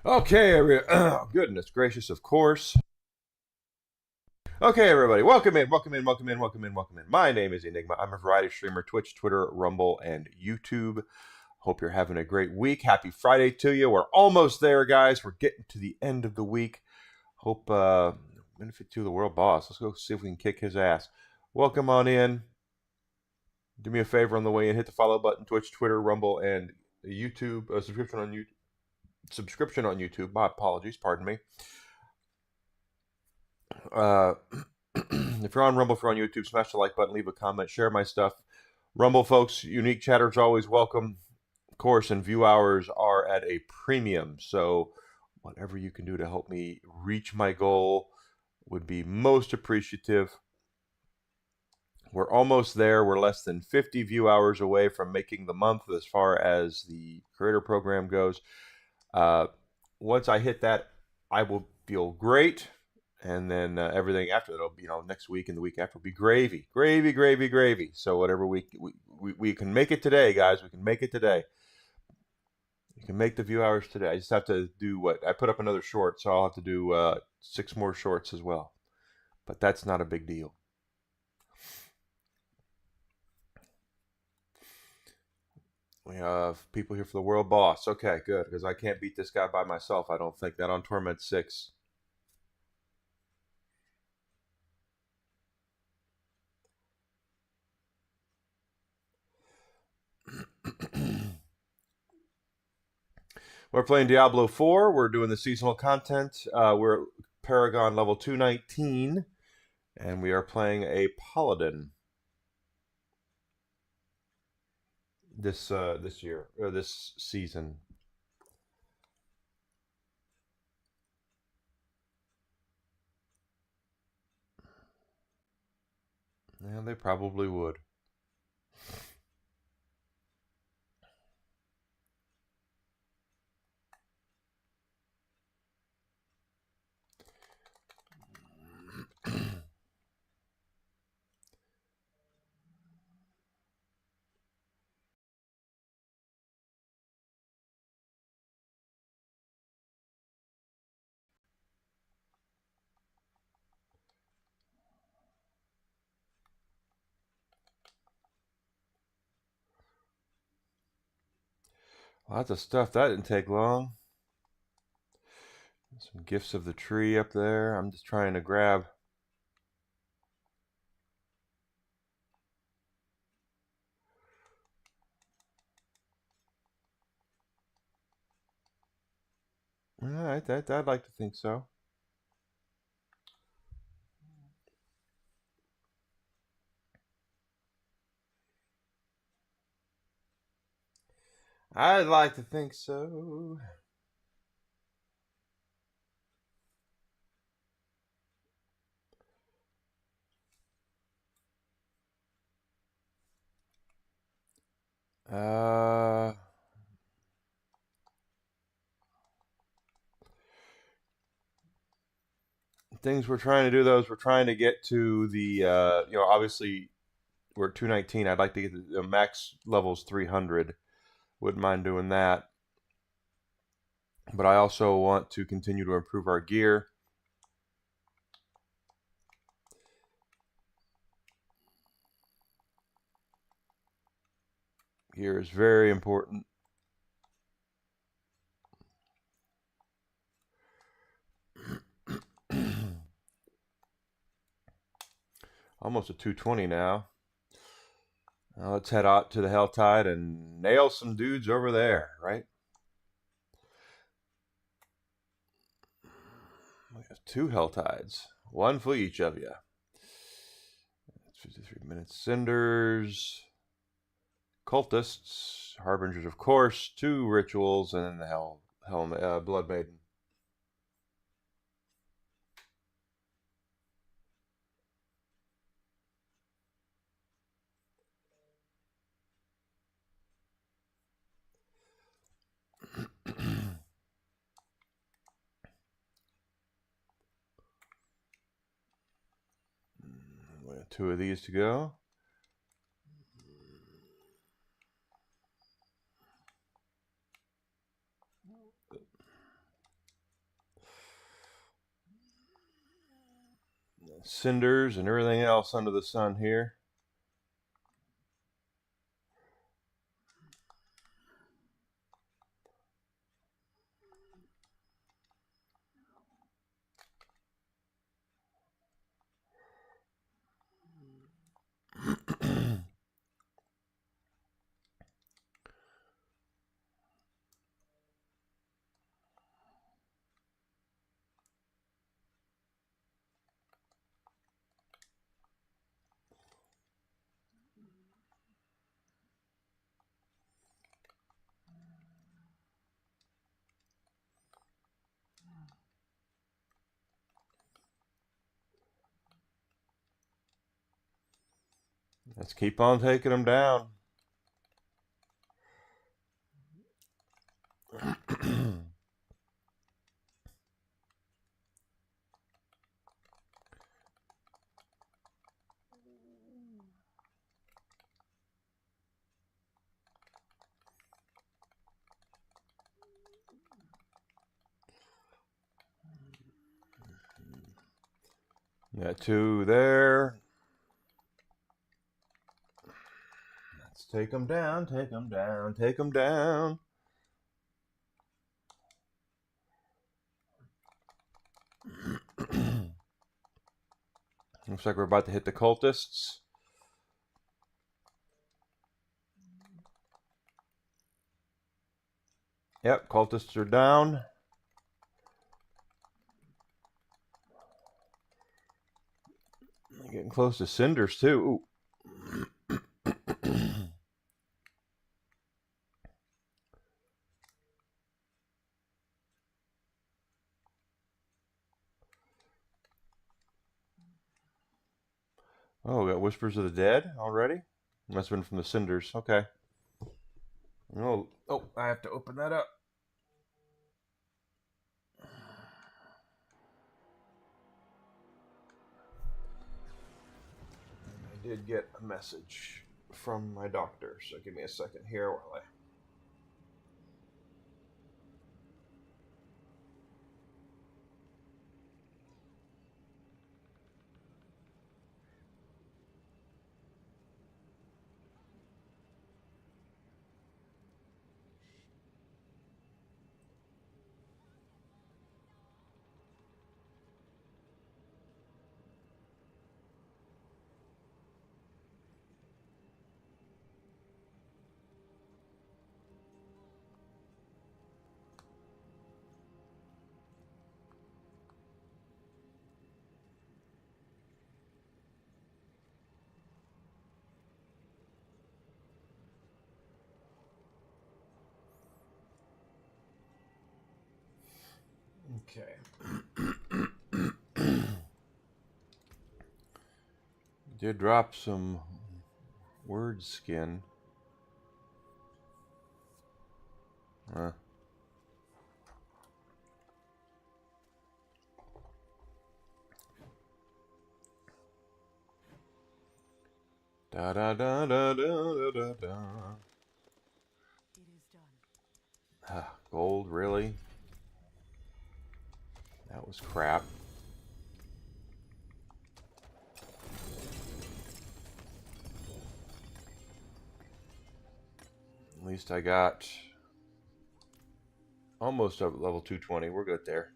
Okay, goodness gracious, of course. Okay, everybody, welcome in, welcome in, welcome in, welcome in, welcome in. My name is Enigma. I'm a variety streamer, Twitch, Twitter, Rumble, and YouTube. Hope you're having a great week. Happy Friday to you. We're almost there, guys. We're getting to the end of the week. Hope benefit to the world boss. Let's go see if we can kick his ass. Welcome on in. Do me a favor on the way in. Hit the follow button. Twitch, Twitter, Rumble, and YouTube. Subscription on YouTube. Subscription on YouTube. My apologies. Pardon me. Uh, if you're on Rumble, if you're on YouTube, smash the like button, leave a comment, share my stuff. Rumble folks, unique chatters always welcome. Of course, and view hours are at a premium. So whatever you can do to help me reach my goal would be most appreciative. We're almost there. We're less than 50 view hours away from making the month as far as the creator program goes. Once I hit that, I will feel great. And then everything after that will be, next week and the week after will be gravy, gravy, gravy, gravy. So whatever we can make it today, guys. We can make it today. You can make the view hours today. I just have to do what I put up another short, so I'll have to do 6 more shorts as well. But that's not a big deal. We have people here for the world boss. Okay, good, because I can't beat this guy by myself. I don't think that on Torment 6. We're playing Diablo 4. We're doing the seasonal content. We're at Paragon level 219, and we are playing a Paladin this year or this season. Yeah, they probably would. Lots of stuff. That didn't take long. Some gifts of the tree up there. I'm just trying to grab. All right, I'd like to think so. I'd like to think so. Uh, things we're trying to do, though, is we're trying to get to the, obviously we're at 219. I'd like to get the max levels 300. Wouldn't mind doing that. But I also want to continue to improve our gear. Gear is very important. Almost a 220 now. Now let's head out to the Helltide and nail some dudes over there, right? We have 2 Helltides. One for each of you. 53 minutes. Cinders. Cultists. Harbingers, of course. 2 rituals, and then the Blood Maiden. We have 2 of these to go. cinders and everything else under the sun here. Let's keep on taking them down. Got two there. Let's take them down, take them down, take them down. Looks like we're about to hit the cultists. Yep, cultists are down. Getting close to cinders too. Ooh. Oh, we got Whispers of the Dead already? Must have been from the cinders. Okay. Oh, I have to open that up. I did get a message from my doctor, so give me a second here while I... Okay. Did drop some word skin. Da da da da da da da da. It is done. Gold, really? That was crap. At least I got almost up at level 220. We're good there.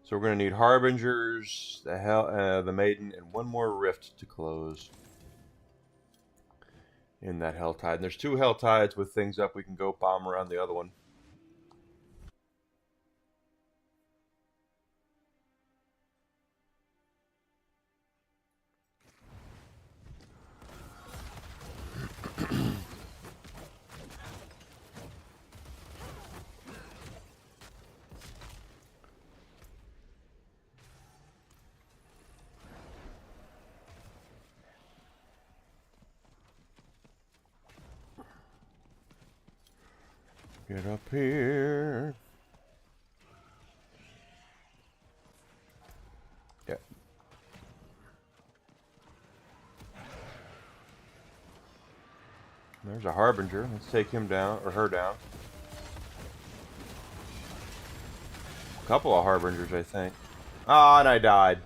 So we're going to need Harbingers, the Maiden, and one more Rift to close in that Hell Tide. And there's two Hell Tides with things up. We can go bomb around the other one. Get up here. Yep. There's a Harbinger. Let's take him down, or her down. couple of harbingers, I think. Ah, and I died.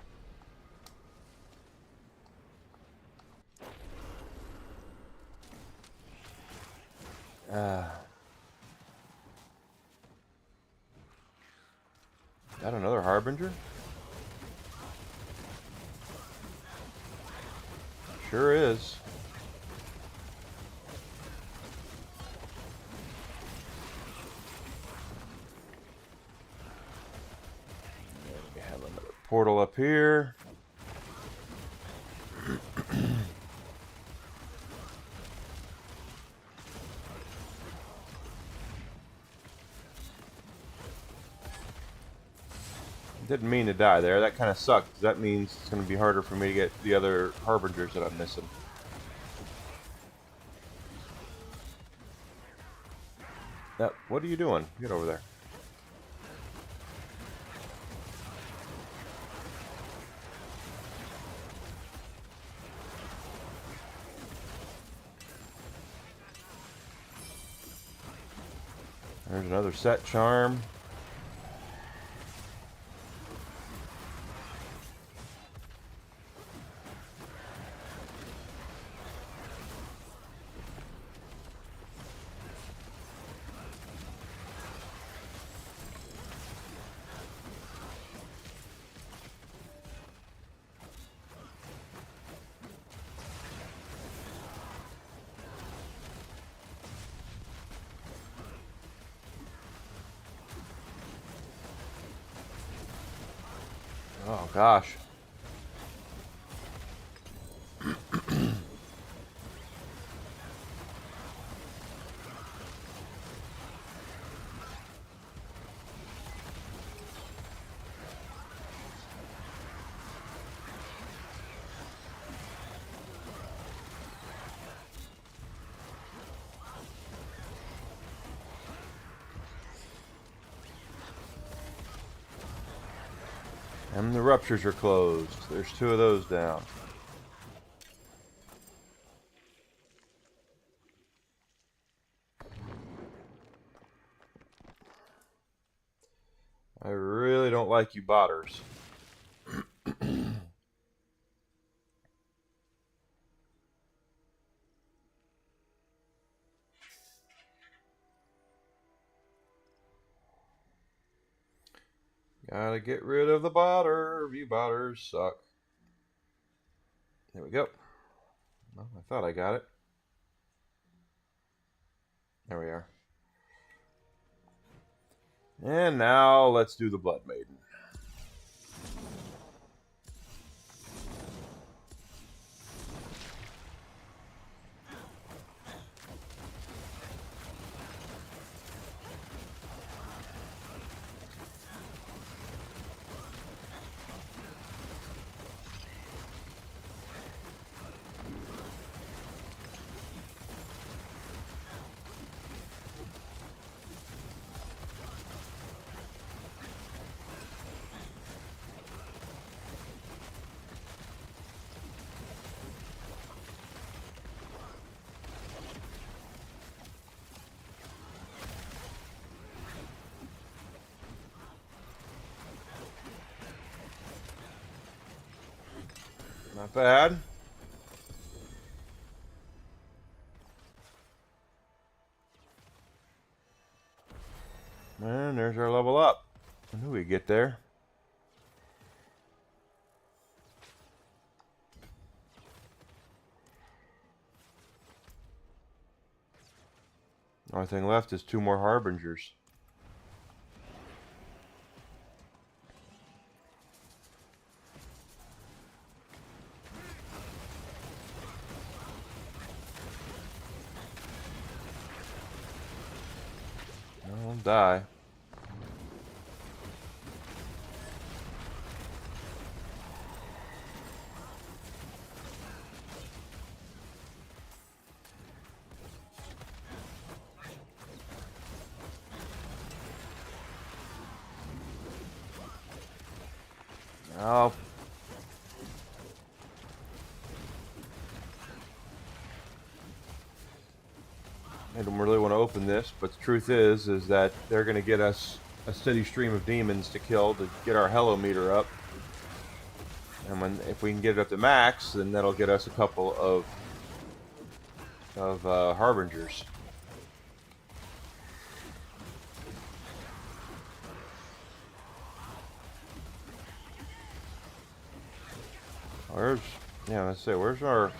Is that another harbinger? Sure is. We have another portal up here. Didn't mean to die there. That kind of sucked. That means it's going to be harder for me to get the other harbingers that I'm missing. Yep. What are you doing? Get over there. There's another set charm. Oh gosh. And the ruptures are closed. There's 2 of those down. I really don't like you botters. Gotta get rid of the botter. You botters suck. There we go. Well, I thought I got it. There we are. And now let's do the Blood Maiden. Not bad. And there's our level up. I knew we'd get there. Only thing left is 2 more harbingers. I'll die. Oh. I don't really want to open this, but the truth is that they're going to get us a steady stream of demons to kill to get our Hello meter up. And if we can get it up to max, then that'll get us a couple of harbingers. Where's, yeah, let's see, where's our...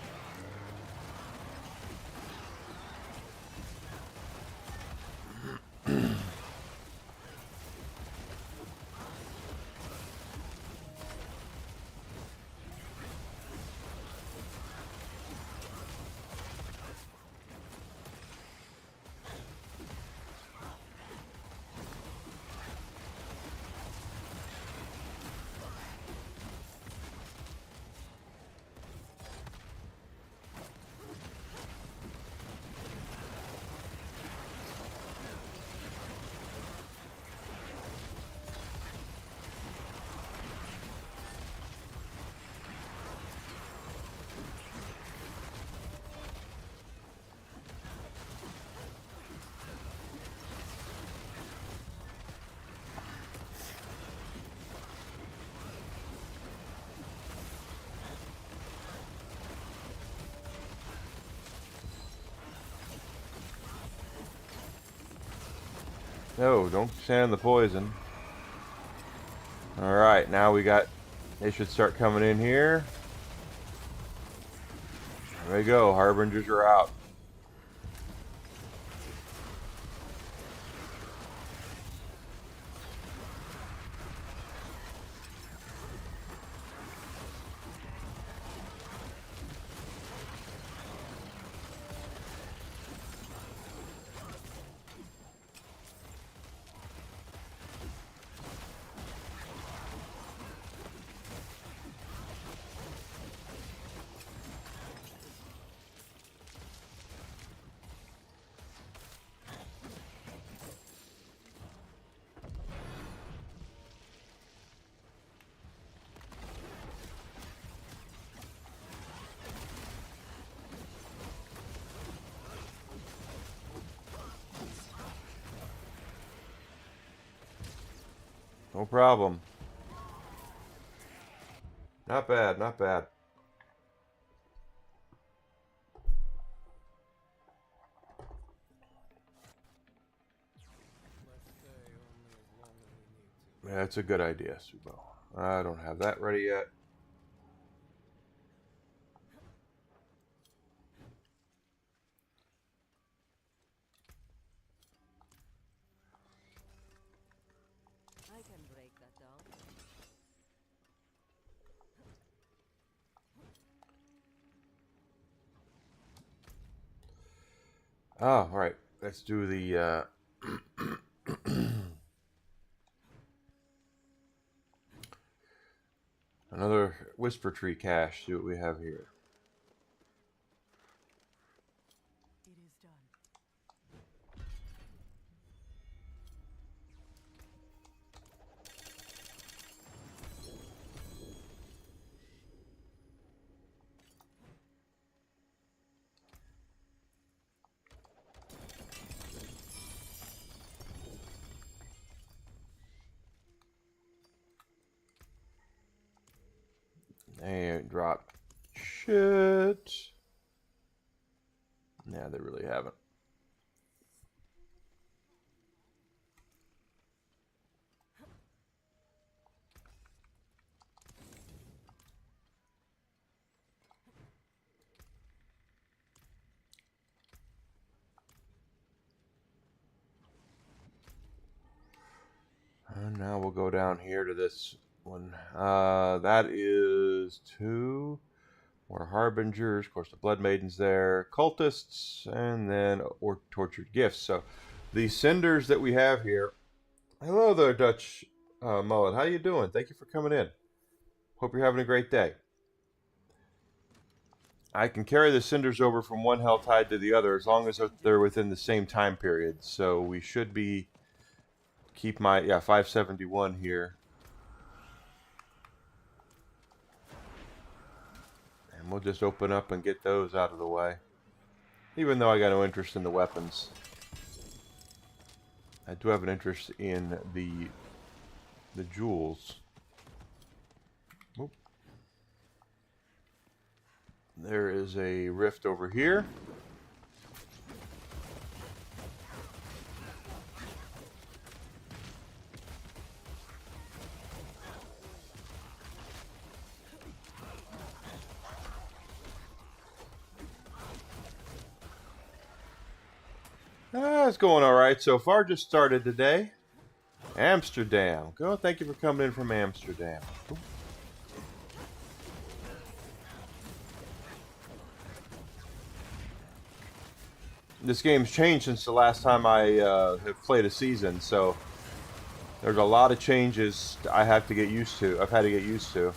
No, don't stand in the poison. Alright, now we got... They should start coming in here. There we go, harbingers are out. No problem. Not bad, not bad. That's a good idea, Subo. I don't have that ready yet. I can break that down. Oh, all right. Let's do the another Whisper Tree cache. See what we have here. It is done. They ain't dropped shit. Yeah, they really haven't. And now we'll go down here to this one. That is 2 more harbingers. Of course, the blood maiden's there, cultists, and then or tortured gifts. So, the cinders that we have here. Hello there, Dutch Mullet. How you doing? Thank you for coming in. Hope you're having a great day. I can carry the cinders over from one hell tide to the other as long as they're within the same time period. So we should be keep my 571 here. And we'll just open up and get those out of the way. Even though I got no interest in the weapons. I do have an interest in the jewels. Oop. There is a rift over here. It's going all right so far. Just started today. Amsterdam. Go. Thank you for coming in from Amsterdam. Cool. This game's changed since the last time I have played a season, so there's a lot of changes I have to get used to. I've had to get used to.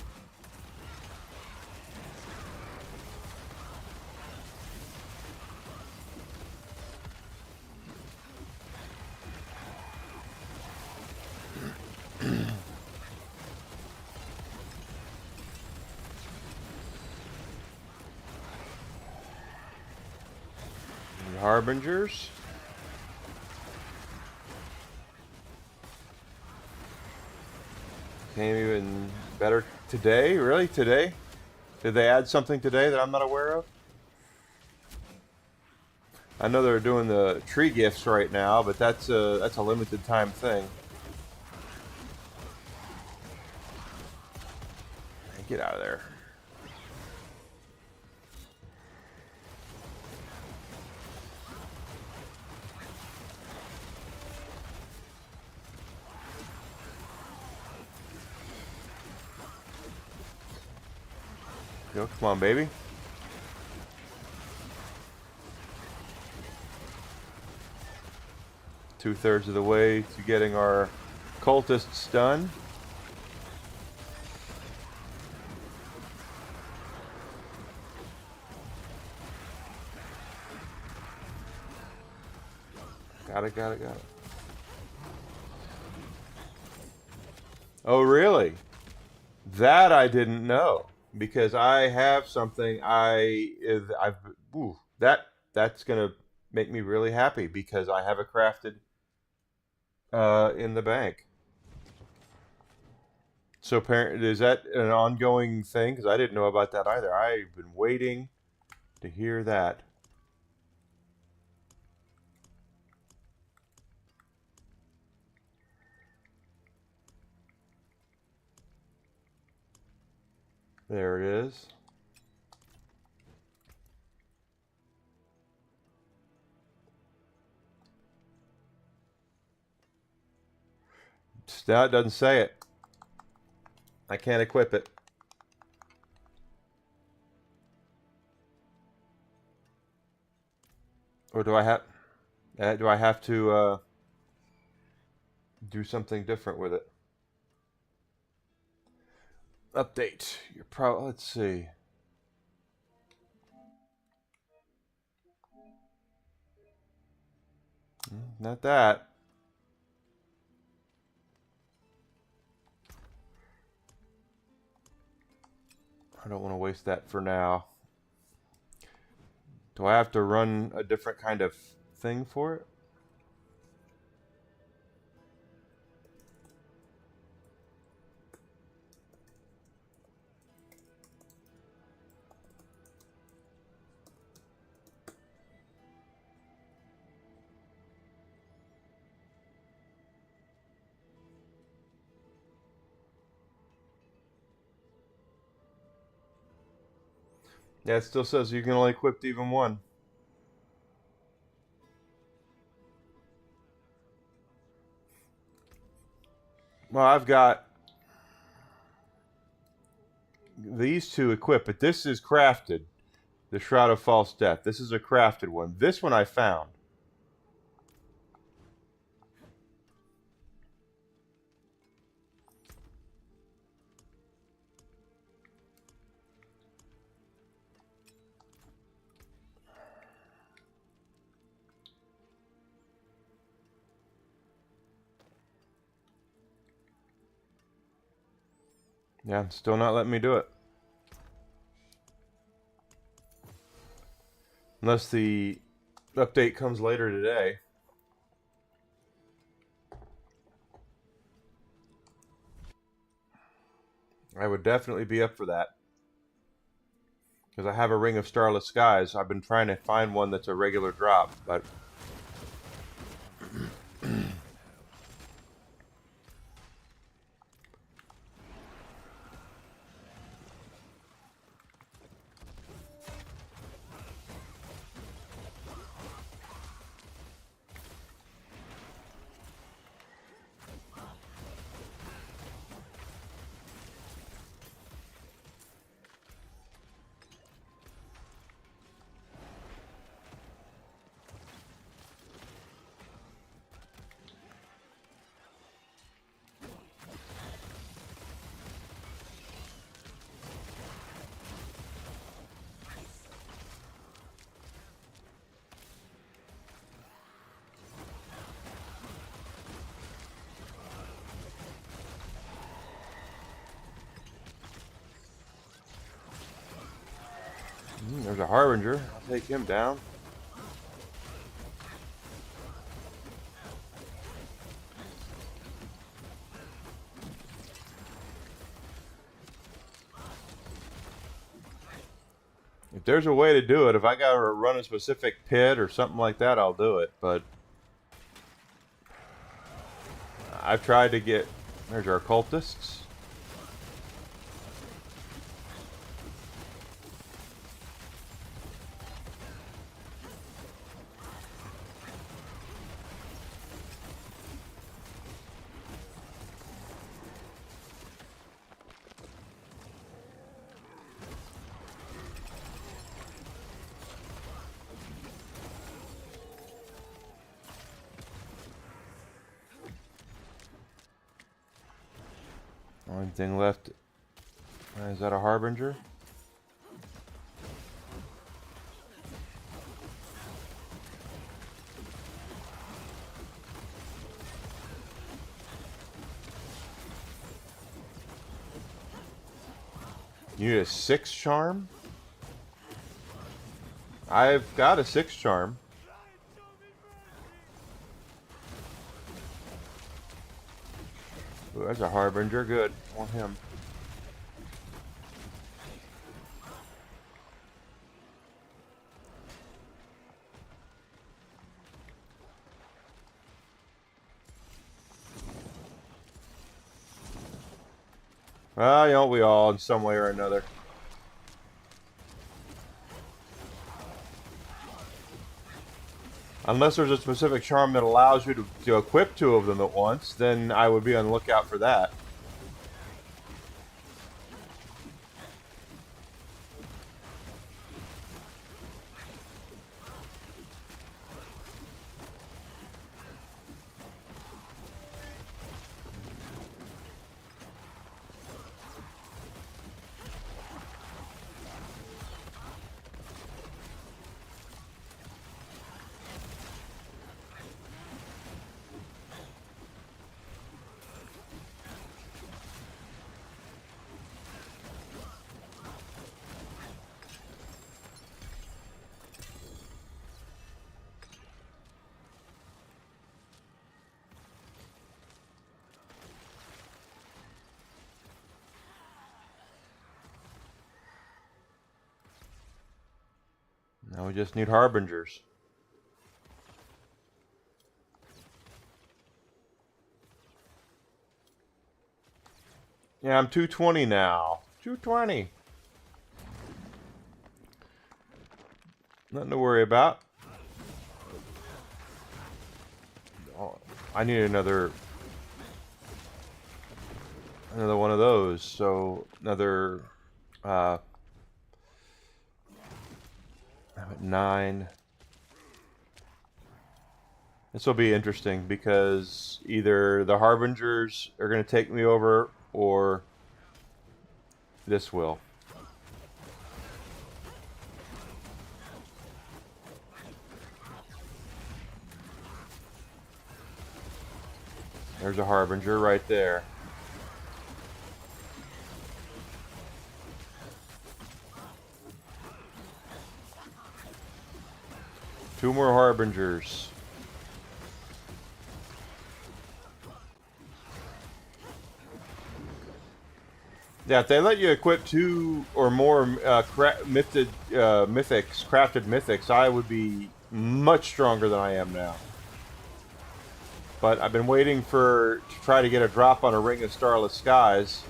Harbingers. Came even better today? Really? Today? Did they add something today that I'm not aware of? I know they're doing the tree gifts right now, but that's a limited time thing. Get out of there. Go, come on, baby. Two-thirds of the way to getting our cultists done. Got it. Oh, really? That I didn't know, because I have something that's gonna make me really happy, because I have it crafted in the bank. So apparently, is that an ongoing thing? Because I didn't know about that either. I've been waiting to hear that. There it is. No, it doesn't say it. I can't equip it. Or do I have to do something different with it? Update. Let's see. Not that. I don't want to waste that for now. Do I have to run a different kind of thing for it? Yeah, it still says you can only equip even one. Well, I've got these two equipped, but this is crafted. The Shroud of False Death. This is a crafted one. This one I found. Yeah, still not letting me do it. Unless the update comes later today. I would definitely be up for that. Because I have a Ring of Starless Skies. I've been trying to find one that's a regular drop, but there's a Harbinger. I'll take him down. If there's a way to do it, if I gotta run a specific pit or something like that, I'll do it. But I've tried to get. There's our cultists. Only thing left. Is that a Harbinger? You need a 6 charm? I've got a 6 charm. Ooh, that's a Harbinger. Good. I want him. Well, don't we all in some way or another? Unless there's a specific charm that allows you to equip 2 of them at once, then I would be on the lookout for that. Now we just need Harbingers. Yeah, I'm 220 now. 220. Nothing to worry about. Oh, I need another one of those. So another I'm at 9. This will be interesting because either the Harbingers are going to take me over or this will. There's a Harbinger right there. Two more Harbingers. Yeah, if they let you equip 2 or more mythics, crafted mythics, I would be much stronger than I am now. But I've been waiting to try to get a drop on a Ring of Starless Skies,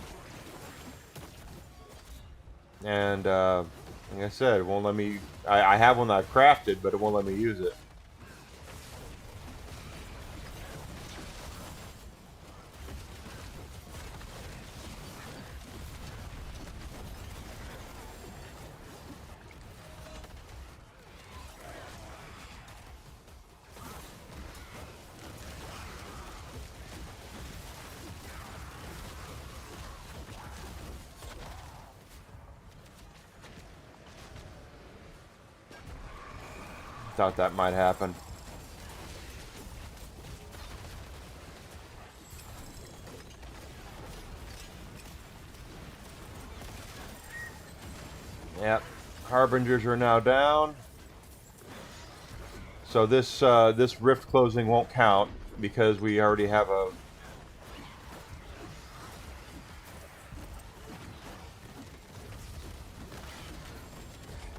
and like I said, it won't let me. I have one that I've crafted, but it won't let me use it. Thought that might happen. Yep, Harbingers are now down. So this rift closing won't count because we already have a.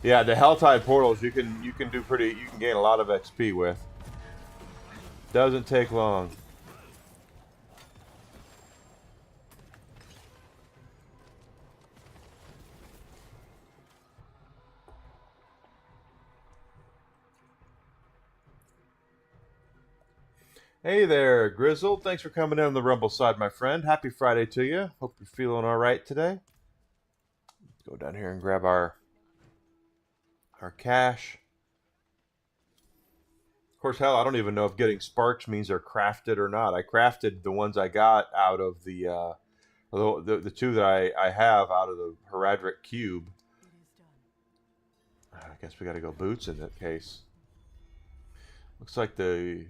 Yeah, the Helltide portals you can do pretty. You can gain a lot of XP with. Doesn't take long. Hey there, Grizzled. Thanks for coming in on the Rumble side, my friend. Happy Friday to you. Hope you're feeling all right today. Let's go down here and grab our cash. Of course, hell, I don't even know if getting sparks means they're crafted or not. I crafted the ones I got out of the 2 that I have out of the Heradric cube. It is done. I guess we got to go boots in that case. Looks like the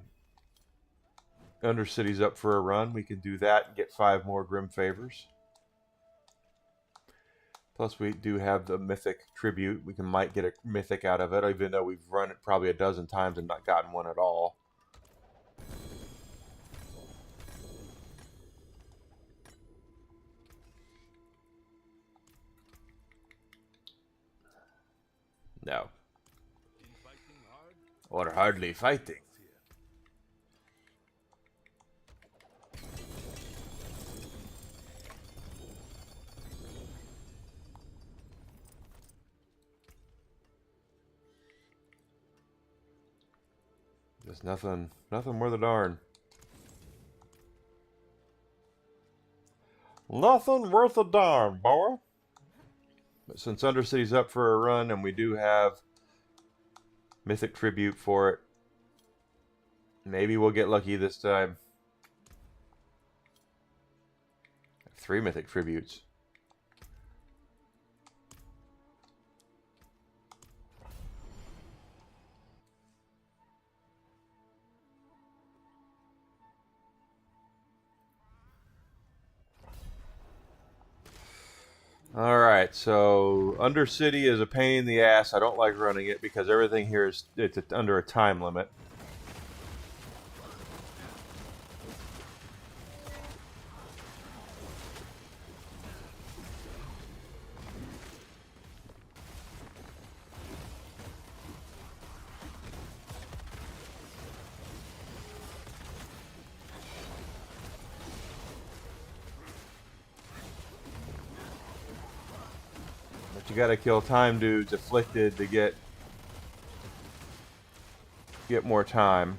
Undercity's up for a run. We can do that and get 5 more Grim Favors. Plus, we do have the Mythic Tribute. We might get a Mythic out of it, even though we've run it probably a dozen times and not gotten one at all. No. Or hardly fighting. There's nothing worth a darn. Nothing worth a darn, boy. But since Undercity's up for a run and we do have Mythic Tribute for it, maybe we'll get lucky this time. 3 Mythic Tributes. Alright, so Undercity is a pain in the ass. I don't like running it because everything here is under a time limit. But you gotta kill time dudes afflicted to get more time.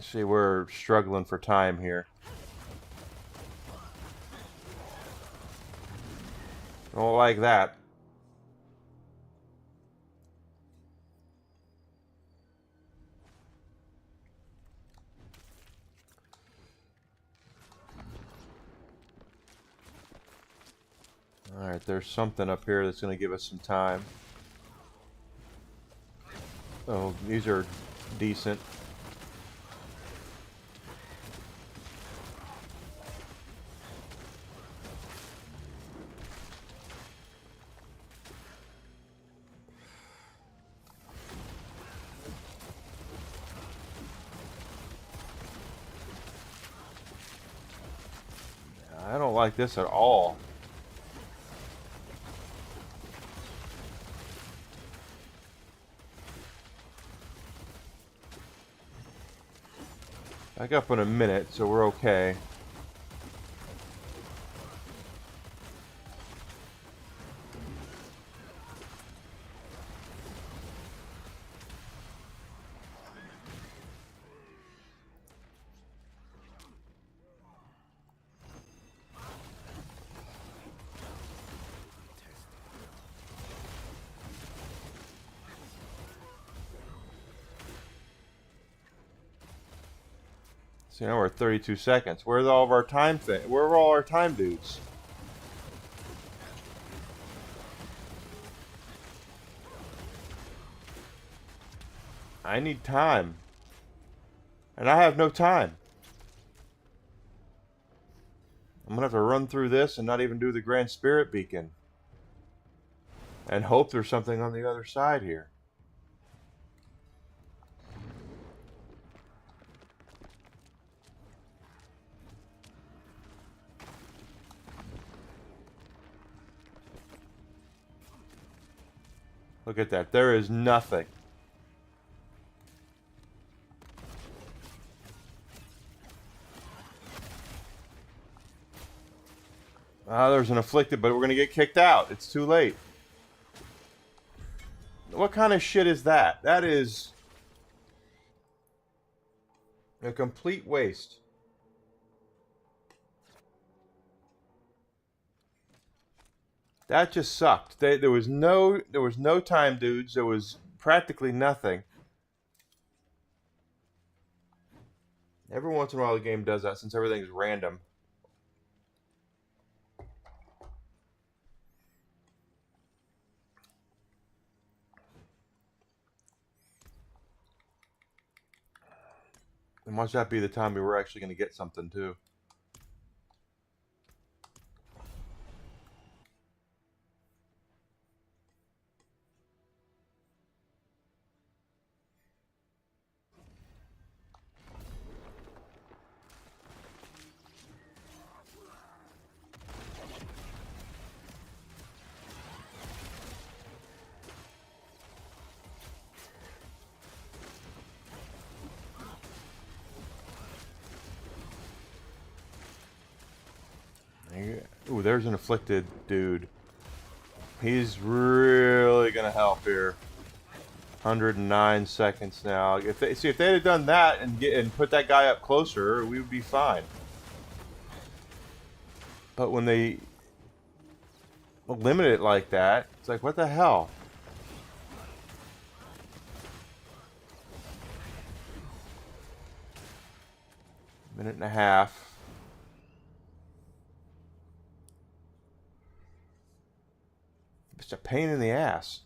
See, we're struggling for time here. Don't like that. Alright, there's something up here that's going to give us some time. Oh, these are decent. I don't like this at all. Back up in a minute, so we're okay. So now we're at 32 seconds. Where's all of our time thing? Where are all our time dudes? I need time. And I have no time. I'm gonna have to run through this and not even do the Grand Spirit Beacon. And hope there's something on the other side here. Look at that. There is nothing. There's an afflicted, but we're gonna get kicked out. It's too late. What kind of shit is that? That is a complete waste. That just sucked. There was no time, dudes. There was practically nothing. Every once in a while, the game does that since everything's random. And watch that be the time we were actually going to get something too. Ooh, there's an afflicted dude. He's really gonna help here. 109 seconds now. If they had done that and put that guy up closer, we would be fine. But when they limit it like that, it's like, what the hell? Minute and a half. It's a pain in the ass.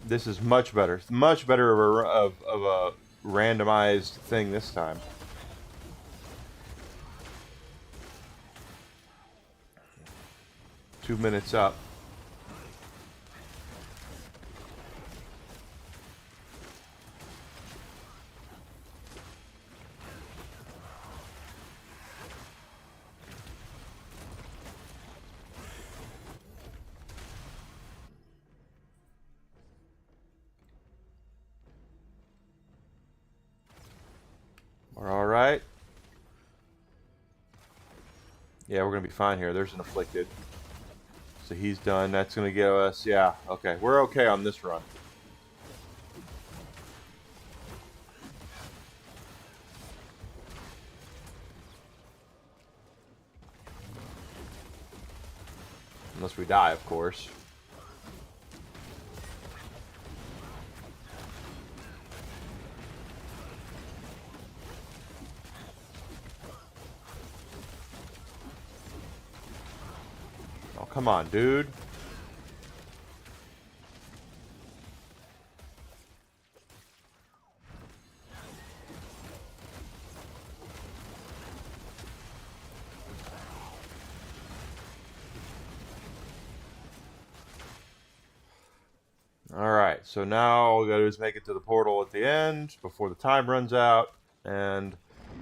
This is much better. Much better of a randomized thing this time. Two minutes up. We're all right. Yeah, we're going to be fine here. There's an afflicted. So he's done. That's going to give us... Yeah, okay. We're okay on this run. Unless we die, of course. Oh, come on, dude. Alright, so now all we gotta do is make it to the portal at the end before the time runs out, and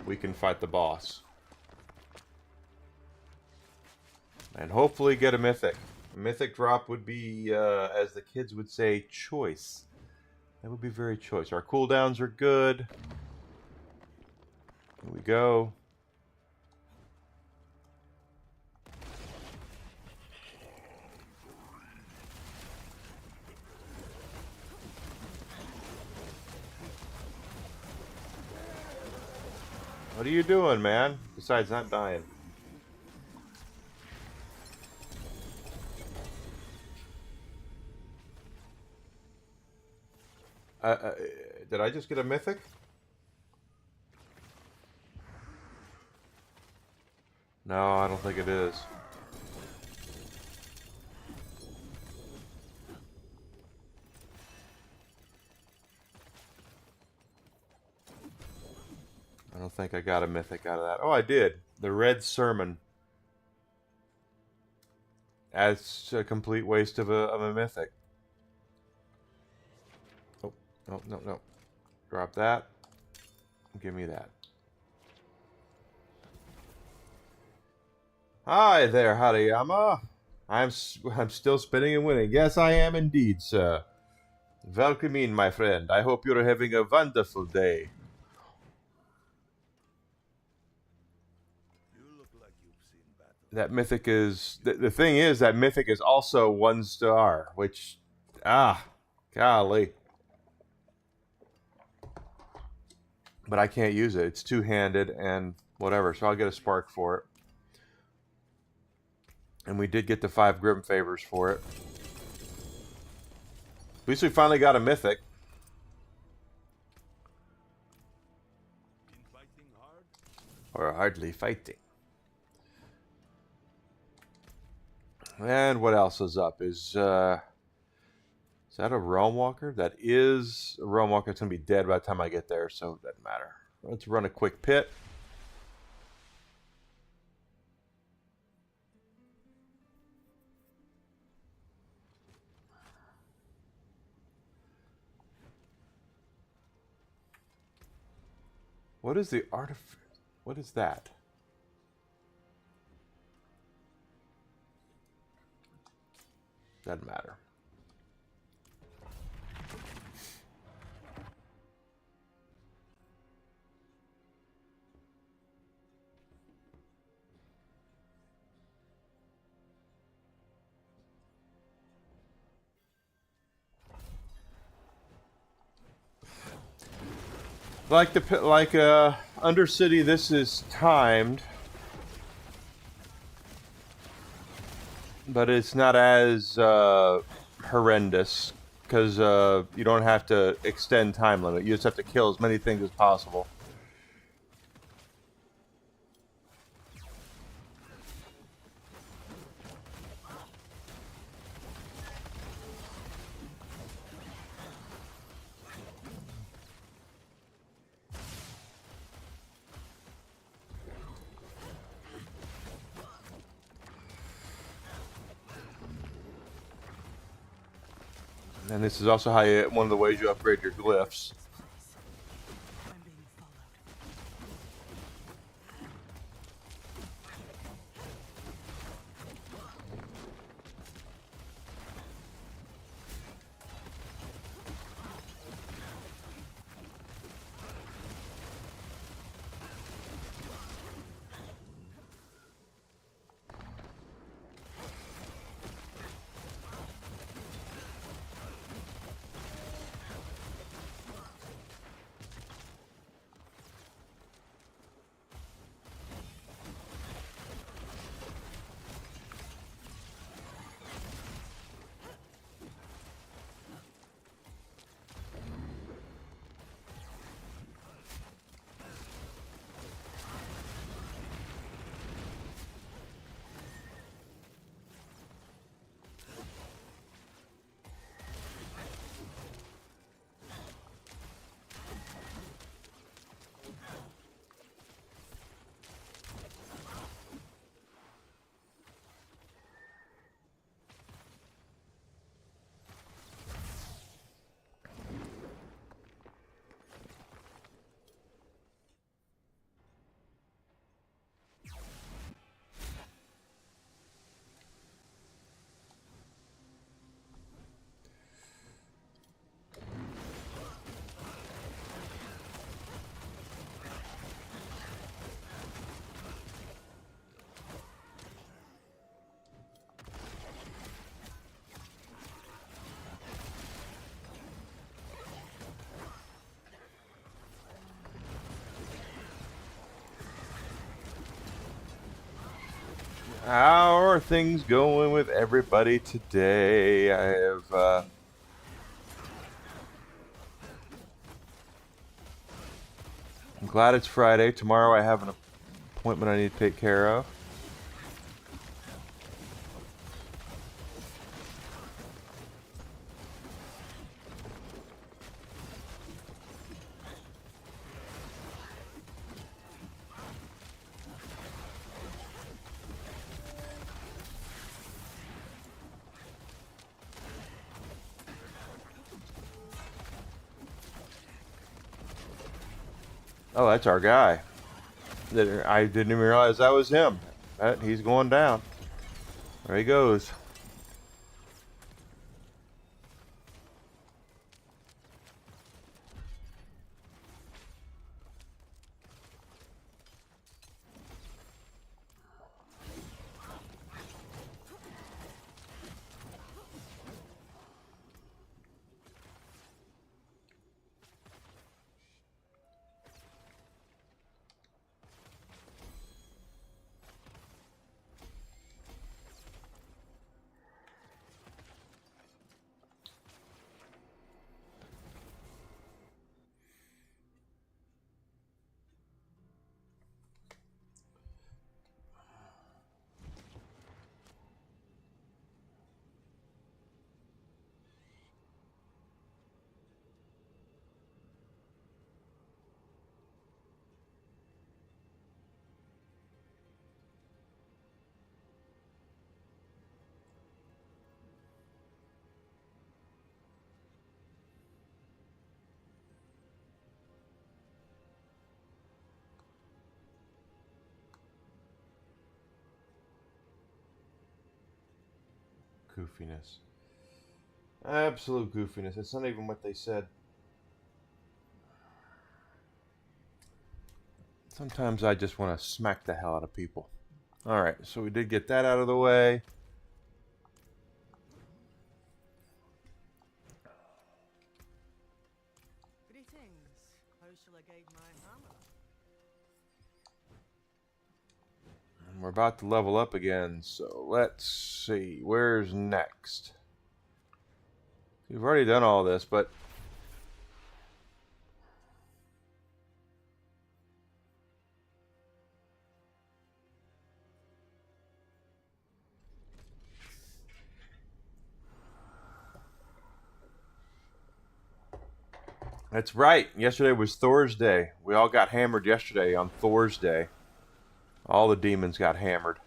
we can fight the boss. And hopefully get a mythic. A mythic drop would be, as the kids would say, choice. That would be very choice. Our cooldowns are good. Here we go. What are you doing, man? Besides not dying. Did I just get a mythic? No, I don't think it is. I don't think I got a mythic out of that. Oh, I did. The Red Sermon. That's a complete waste of a mythic. Oh, no, no, no. Drop that. Give me that. Hi there, Hariyama. I'm still spinning and winning. Yes, I am indeed, sir. Welcome in, my friend. I hope you're having a wonderful day. That mythic is... The thing is, that mythic is also 1 star, which... golly. But I can't use it. It's two-handed and whatever, so I'll get a spark for it. And we did get the 5 Grim Favors for it. At least we finally got a mythic. Or hardly fighting. And what else is up? Is that a Realm Walker? That is a Realm Walker. It's going to be dead by the time I get there, so it doesn't matter. Let's run a quick pit. What is the artifact? What is that? Doesn't matter. Like Undercity, this is timed, but it's not as horrendous because you don't have to extend time limit. You just have to kill as many things as possible. And this is also how one of the ways you upgrade your glyphs. I'm being followed. How are things going with everybody today? I have, I'm glad it's Friday. Tomorrow I have an appointment I need to take care of. Oh, that's our guy. I didn't even realize that was him. He's going down. There he goes. Goofiness. Absolute goofiness. It's not even what they said. Sometimes I just want to smack the hell out of people. Alright, so we did get that out of the way. Greetings. How shall I guide my hammer? And we're about to level up again, so let's see. Where's next? We've already done all this, but that's right. Yesterday was Thor's Day. We all got hammered yesterday on Thor's Day. All the demons got hammered.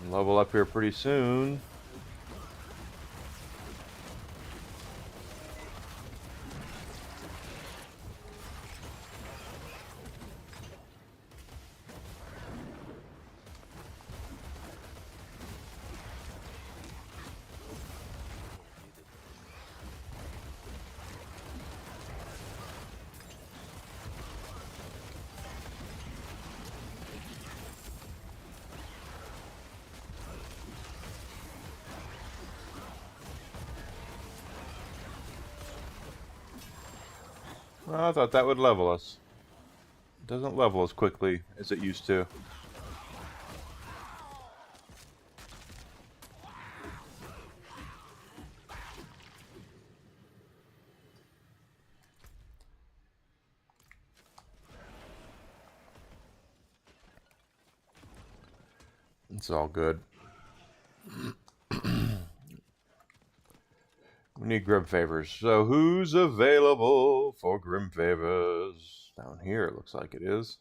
Level up here pretty soon. Well, I thought that would level us. It doesn't level as quickly as it used to. It's all good. We need Grim Favors. So who's available for Grim Favors? Down here, it looks like it is.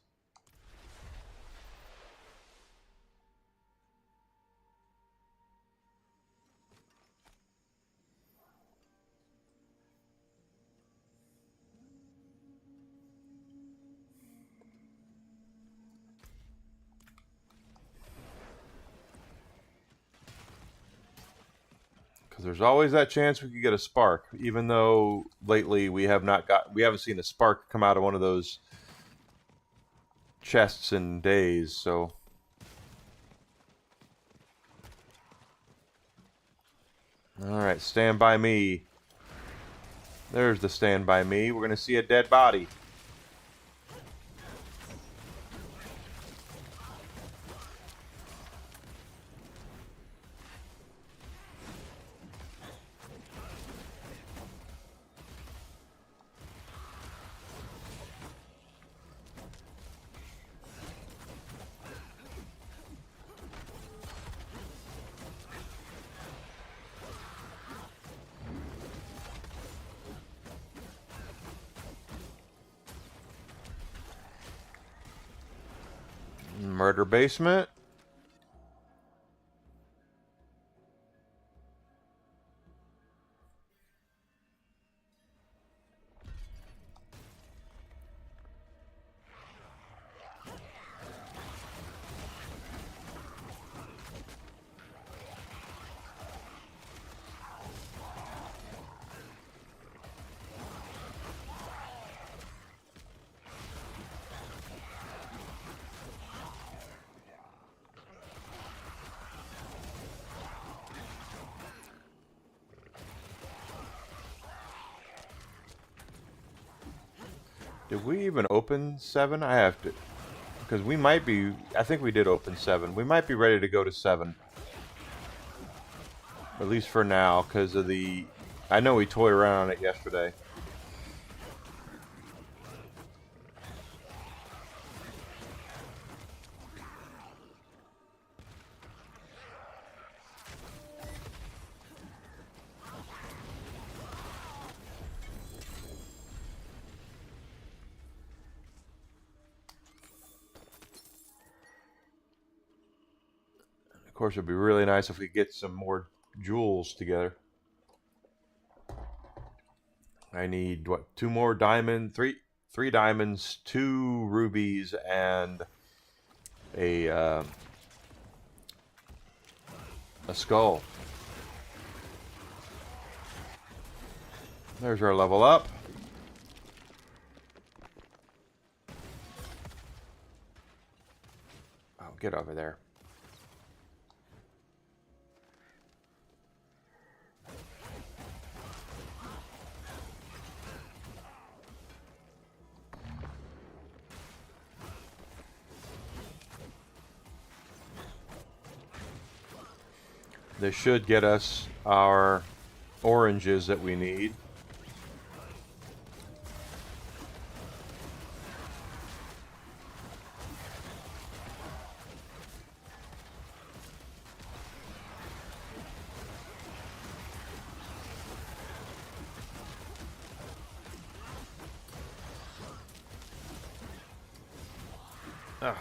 Because there's always that chance we could get a spark, even though lately we haven't seen a spark come out of one of those chests in days. So all right, stand by me. There's the stand by me. We're gonna see a dead body. Murder basement. Did we even open 7? I have to, because we might be. I think we did open 7. We might be ready to go to 7, at least for now, because of the. I know we toyed around on it yesterday. Of course, it'd be really nice if we get some more jewels together. I need what? 2 more diamond, three diamonds, 2 rubies, and a skull. There's our level up. Oh, get over there. This should get us our oranges that we need. Ah.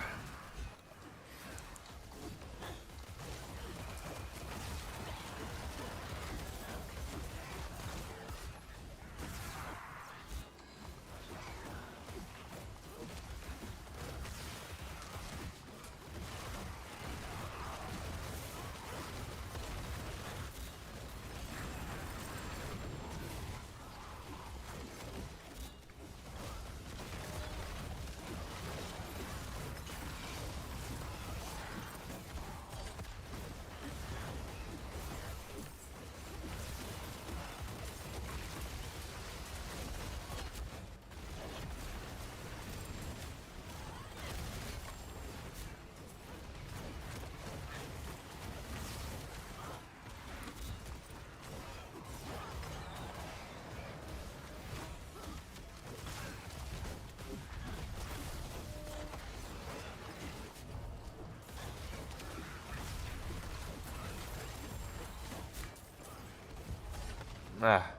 Ah.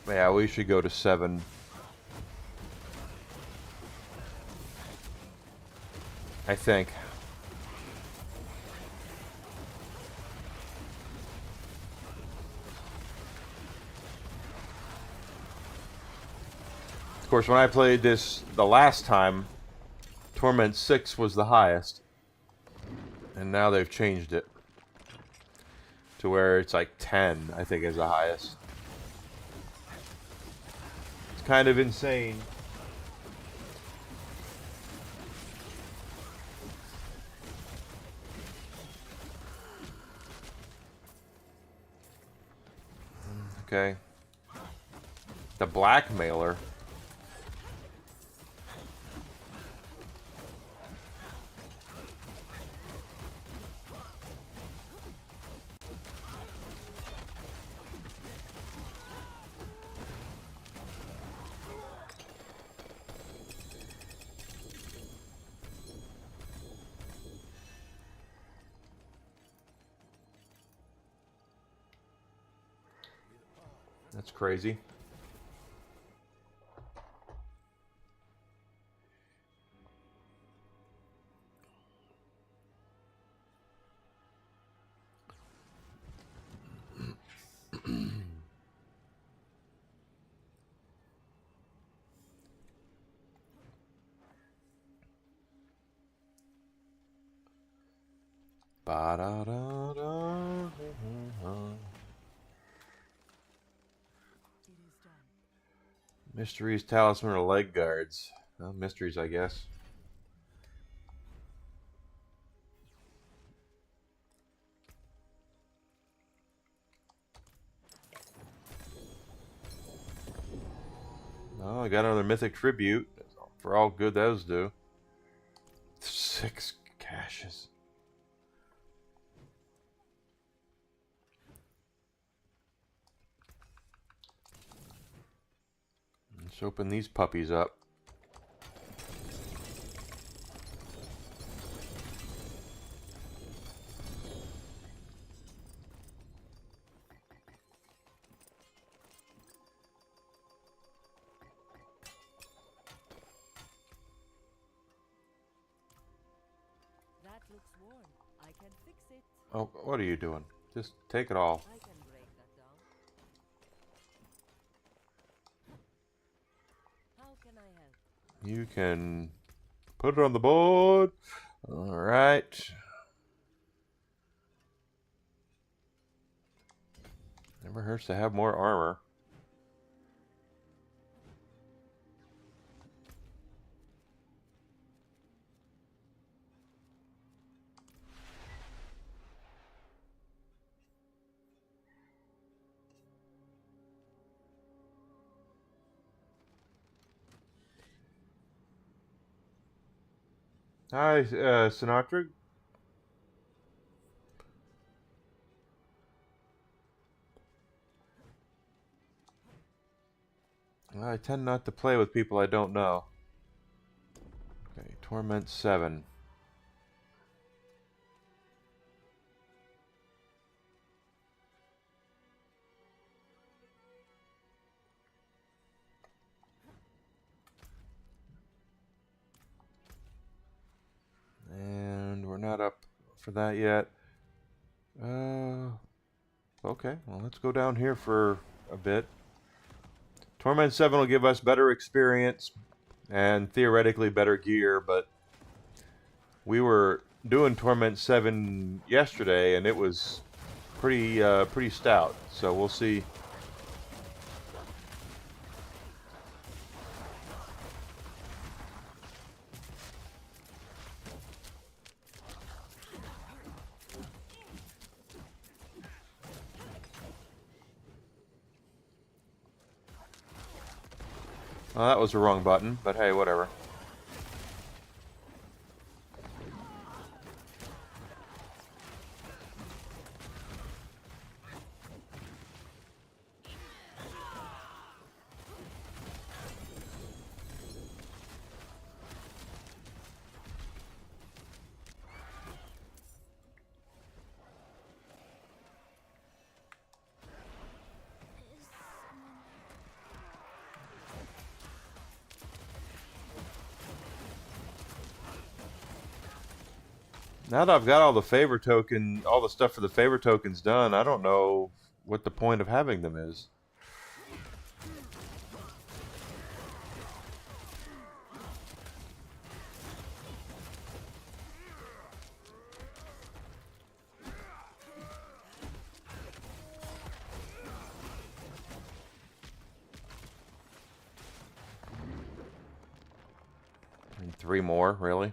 Yeah, we should go to 7. I think. Of course, when I played this the last time, Torment 6 was the highest. And now they've changed it to where it's like 10, I think, is the highest. It's kind of insane. Okay. The blackmailer. That's crazy. Ba-da-da-da. It is done. Mysteries, talisman, or leg guards. Well, mysteries, I guess. Oh, I got another mythic tribute. For all good those do. 6 caches. Let's open these puppies up. That looks worn. I can fix it. Oh, what are you doing? Just take it all. I can break that down. How can I help? You can put it on the board. Alright. Never hurts to have more armor. Hi, Sinatra. I tend not to play with people I don't know. Okay, Torment 7. And we're not up for that yet. Okay, well, let's go down here for a bit. Torment 7 will give us better experience and theoretically better gear, but we were doing Torment 7 yesterday and it was pretty stout. So we'll see. Well, that was the wrong button, but hey, whatever. Now that I've got all the favor token, all the stuff for the favor tokens done, I don't know what the point of having them is. And 3 more, really?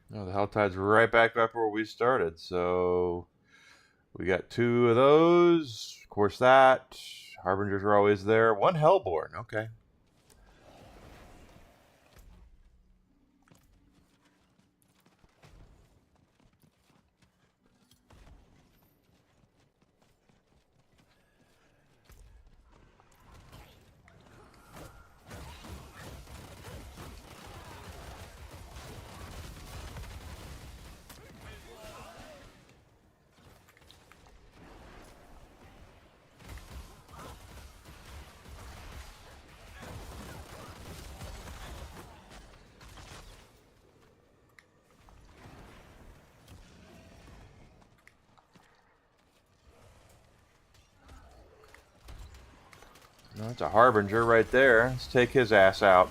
No, the Helltide's right back up where we started, so we got 2 of those. Of course, that. Harbingers are always there. 1 Hellborn, okay. No, that's a Harbinger right there. Let's take his ass out.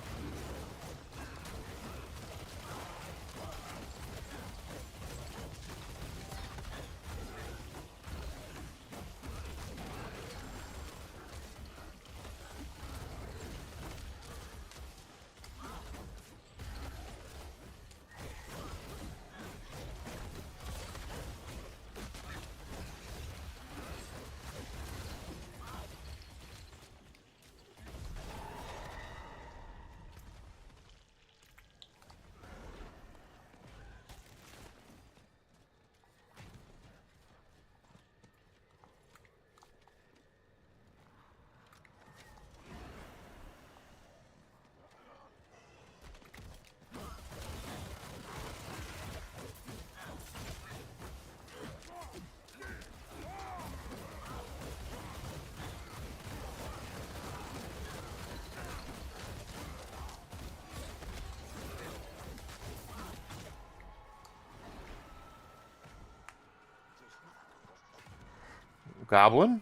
Goblin?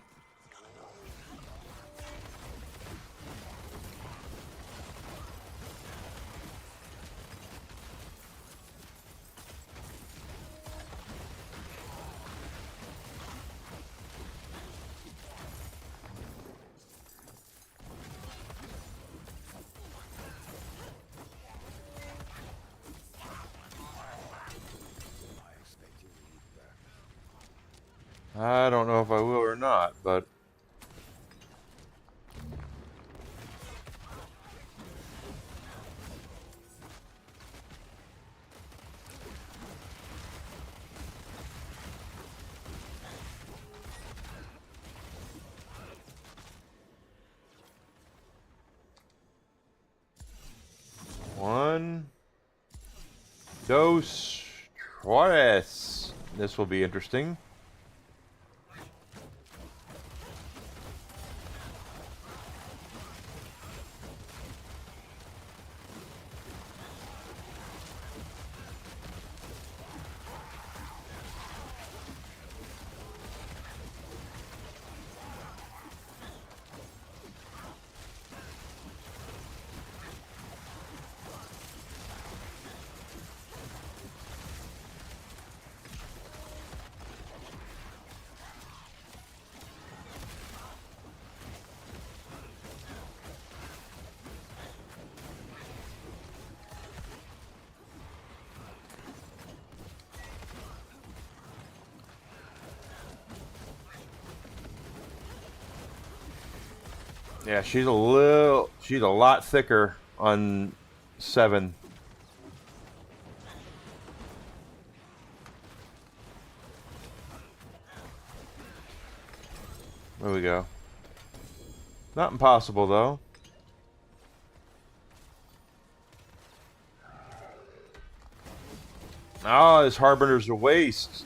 I don't know if I will or not, but one, dos, tres. This will be interesting. Yeah, she's a lot thicker on 7. There we go. Not impossible, though. Oh, this Harbinger's a waste.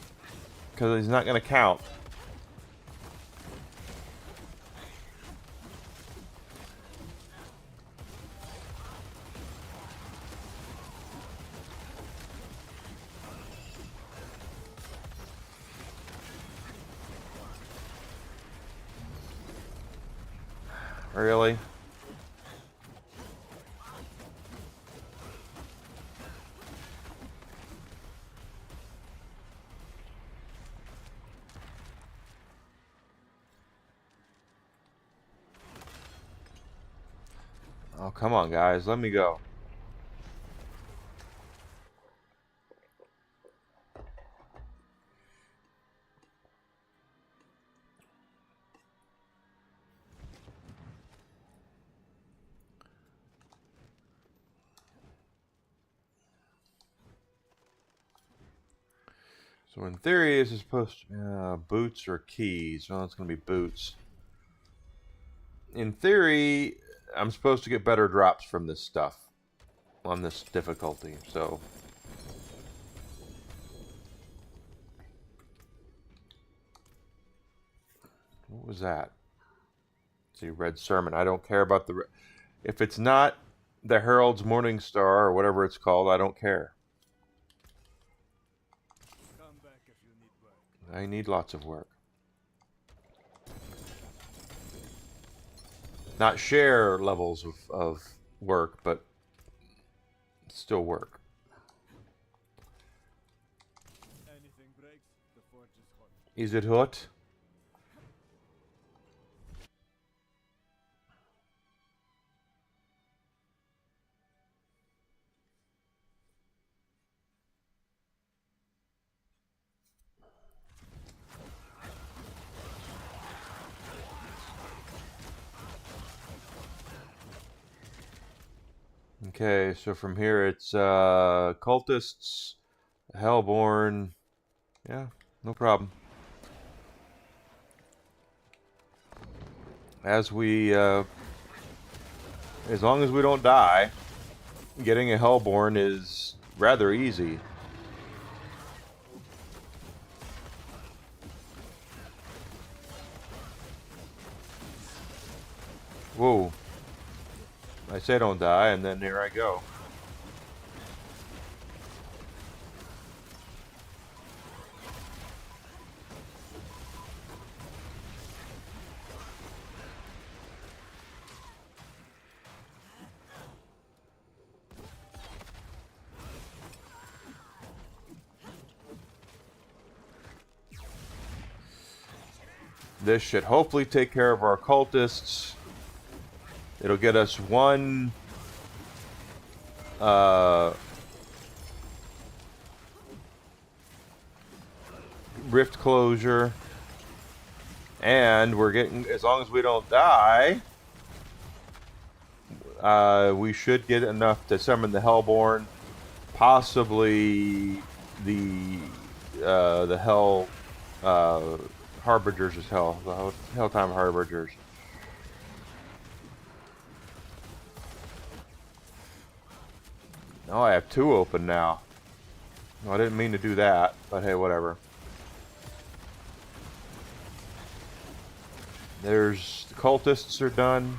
Because he's not going to count. Really? Oh, come on, guys. Let me go. So in theory, this is supposed to boots or keys. Well, it's going to be boots. In theory, I'm supposed to get better drops from this stuff on this difficulty. So what was that? Let's see, Red Sermon. I don't care about the. If it's not the Herald's Morning Star or whatever it's called, I don't care. Come back if you need work. I need lots of work. Not share levels of work, but still work. Anything breaks, the forge is hot. Is it hot? Okay, so from here it's cultists, Hellborn. Yeah, no problem. As long as we don't die, getting a Hellborn is rather easy. Whoa. I say don't die, and then here I go. This should hopefully take care of our cultists. It'll get us one rift closure. And we're getting, as long as we don't die, we should get enough to summon the Hellborn. Possibly the Hell Harbingers as hell. The Helltime Harbingers. Oh, I have 2 open now. No, I didn't mean to do that, but hey, whatever. There's the cultists are done.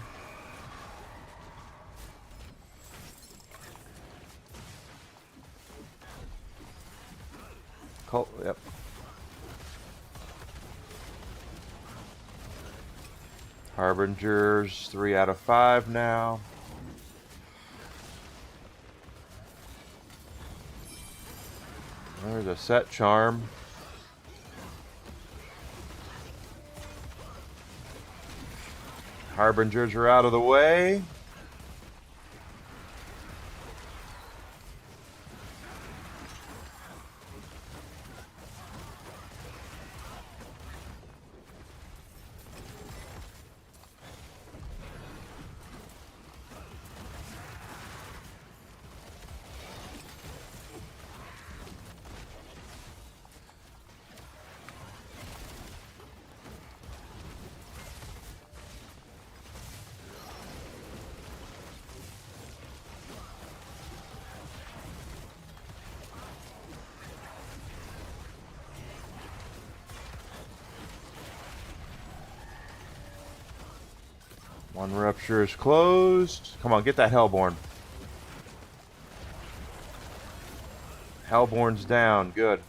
Yep. Harbingers, 3 out of 5 now. There's a set charm. Harbingers are out of the way. One rupture is closed. Come on, get that Hellborn. Hellborn's down. Good.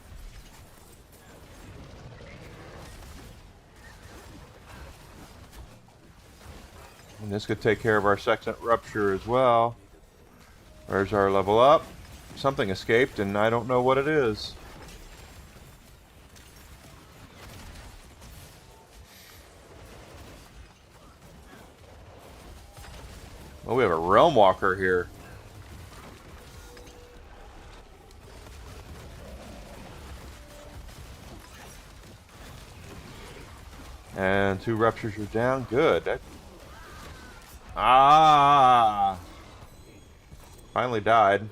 And this could take care of our second rupture as well. Where's our level up? Something escaped, and I don't know what it is. Oh, we have a Realm Walker here. And 2 ruptures are down. Good. Finally died.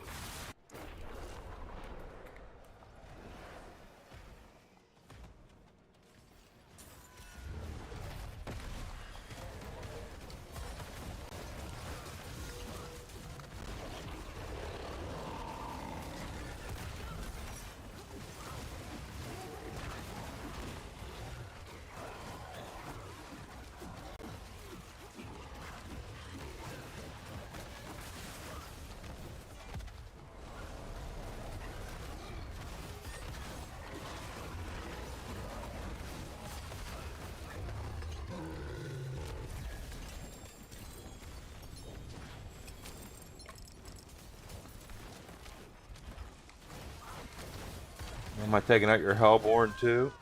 Am I taking out your Hellborn too?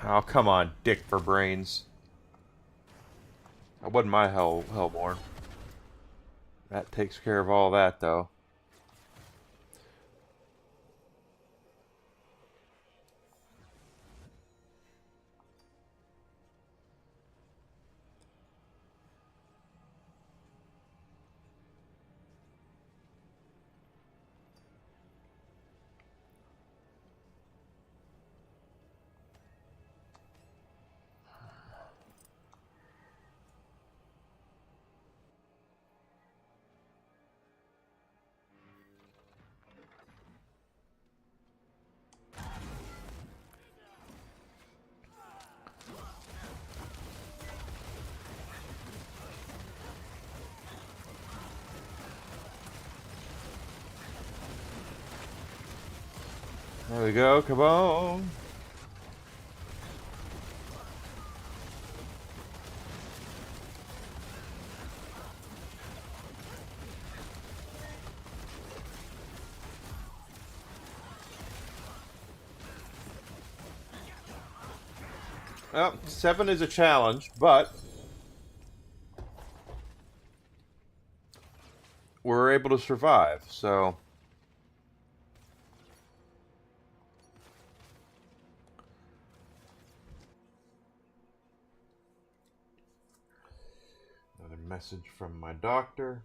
Oh, come on, dick for brains. That wasn't my Hellborn. That takes care of all that, though. There we go, come on. Well, 7 is a challenge, but we're able to survive, so... Another message from my doctor.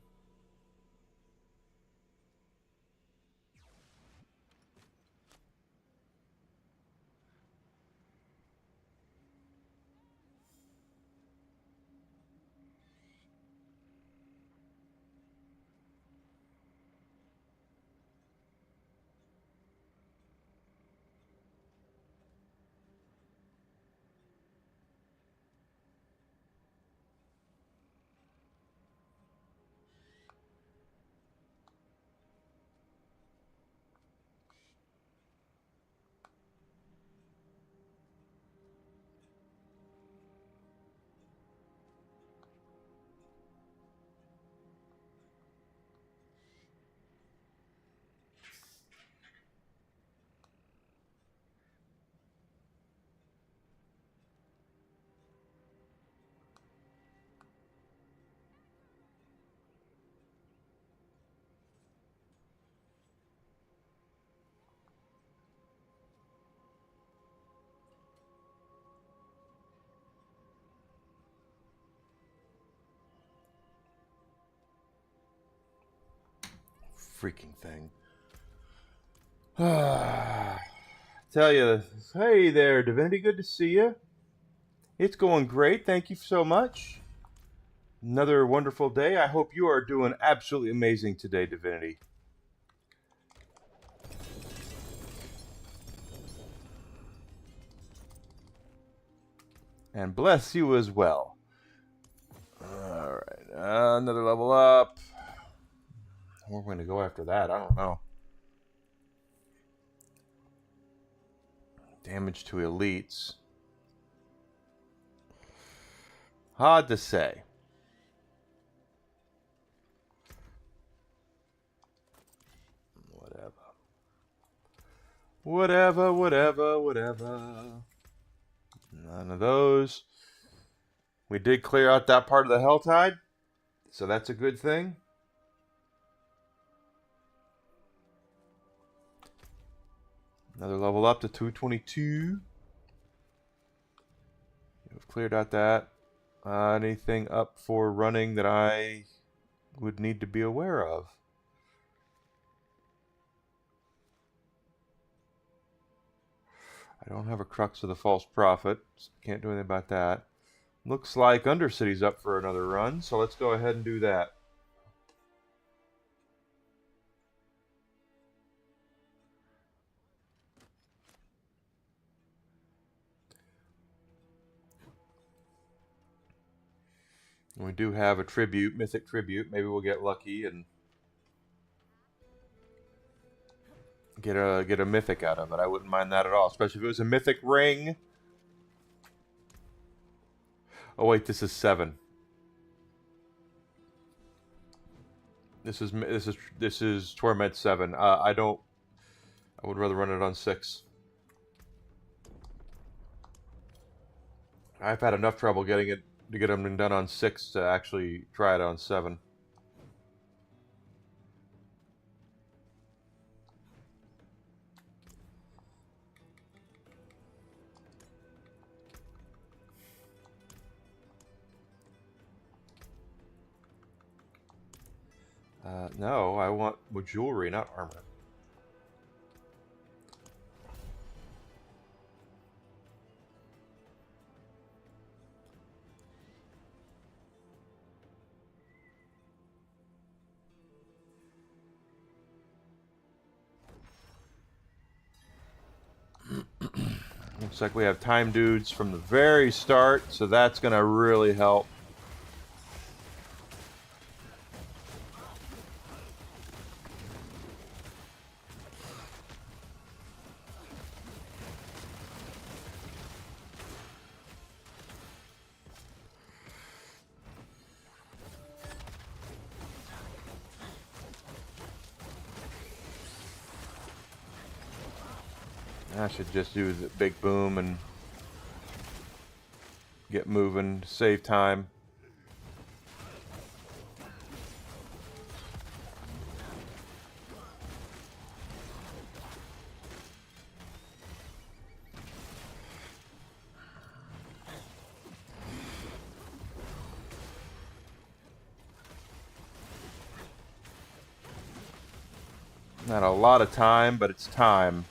Freaking thing. Tell you, hey there, Divinity, good to see you. It's going great, thank you so much. Another wonderful day. I hope you are doing absolutely amazing today, Divinity. And bless you as well. Alright, another level up. Where are we going to go after that? I don't know. Damage to elites. Hard to say. Whatever. None of those. We did clear out that part of the Helltide, so that's a good thing. Another level up to 222. We've cleared out that. Anything up for running that I would need to be aware of? I don't have a Crux of the False Prophet. Can't do anything about that. Looks like Undercity's up for another run, so let's go ahead and do that. We do have a tribute, mythic tribute. Maybe we'll get lucky and get a mythic out of it. I wouldn't mind that at all, especially if it was a mythic ring. Oh wait, this is 7. This is Torment 7. I would rather run it on 6. I've had enough trouble getting them done on 6 to actually try it on 7. No, I want jewelry, not armor. Looks like we have time dudes from the very start, so that's going to really help. I should just do the big boom and get moving to save time. Not a lot of time, but it's time.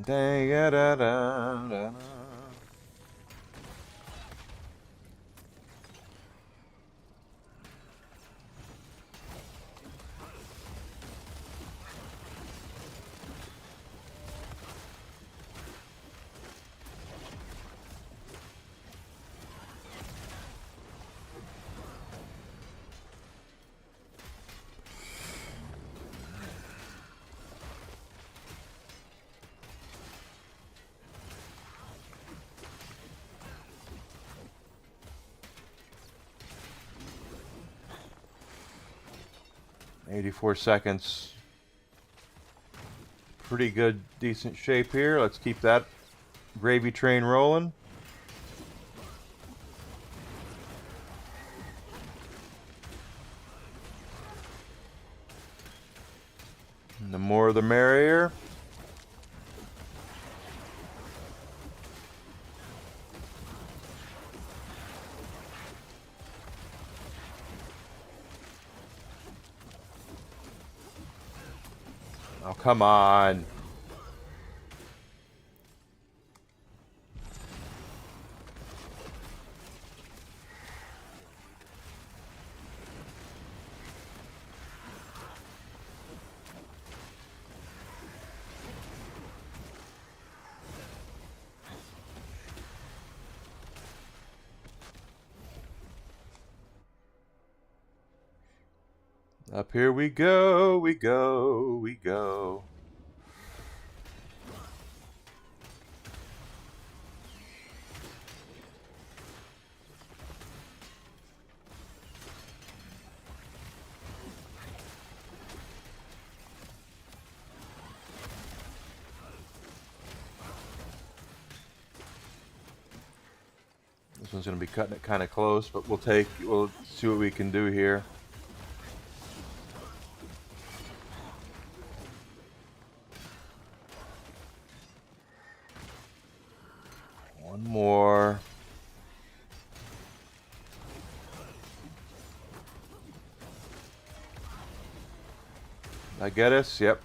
Da-da-da-da-da. 84 seconds. Pretty good, decent shape here. Let's keep that gravy train rolling. And the more the merrier. Oh, come on. Up here we go, we go, we go. This one's going to be cutting it kind of close, but we'll see what we can do here. One more. I get us? Yep.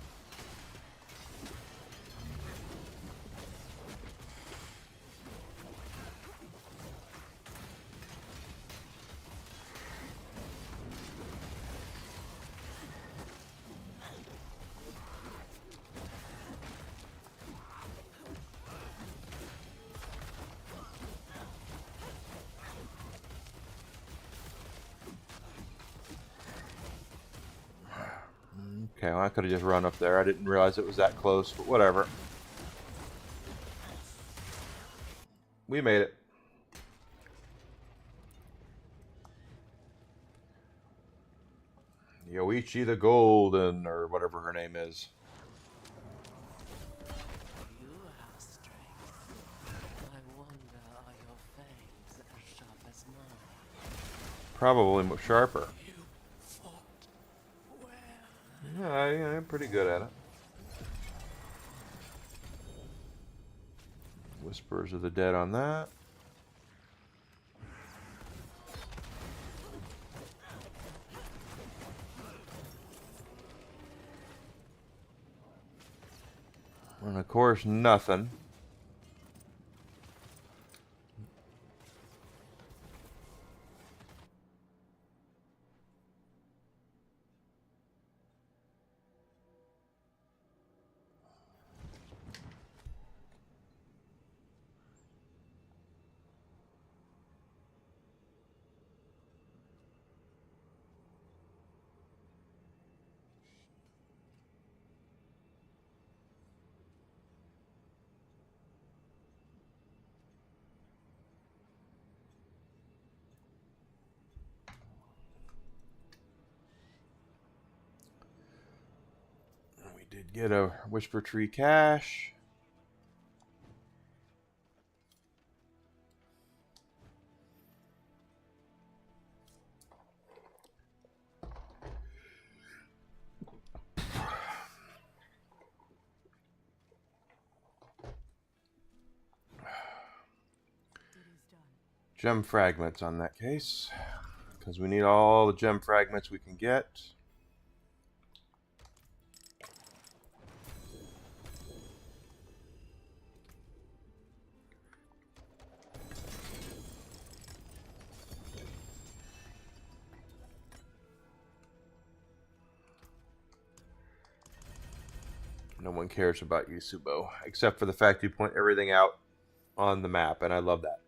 Okay, well, I could have just run up there. I didn't realize it was that close, but whatever. We made it. Yoichi the Golden, or whatever her name is. You have strength. I wonder, are your fangs as sharp as mine? Probably much sharper. You fought well. Yeah, I'm pretty good at it. Whispers of the Dead on that. And of course, nothing. We did get a Whisper Tree cache. Gem fragments on that case, because we need all the gem fragments we can get. No one cares about Yusubo, except for the fact you point everything out on the map, and I love that.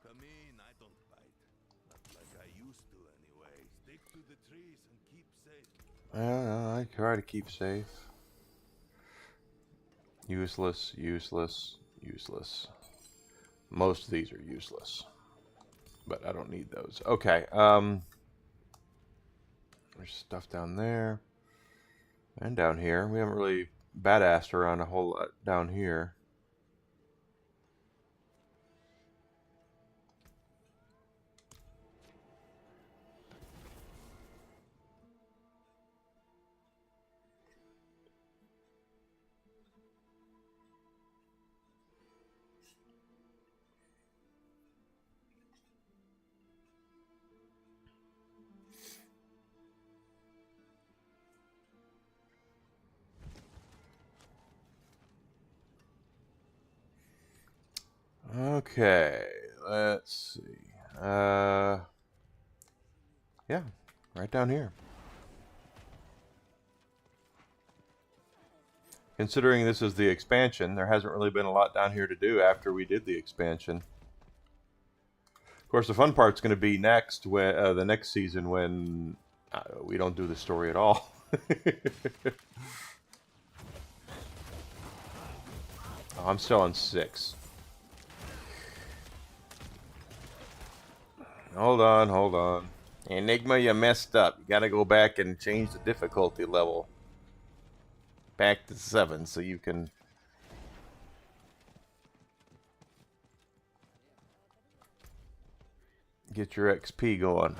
Come in, I don't bite. Not like I used to anyway. Stick to the trees and keep safe. I try to keep safe. Useless, useless, useless. Most of these are useless, but I don't need those. Okay, there's stuff down there and down here. We haven't really badassed around a whole lot down here. Okay, let's see. Yeah, right down here. Considering this is the expansion, there hasn't really been a lot down here to do after we did the expansion. Of course, the fun part's going to be next, when the next season, when we don't do the story at all. Oh, I'm still on 6. Hold on, hold on. Enigma, you messed up. You gotta go back and change the difficulty level back to 7 so you can... get your XP going.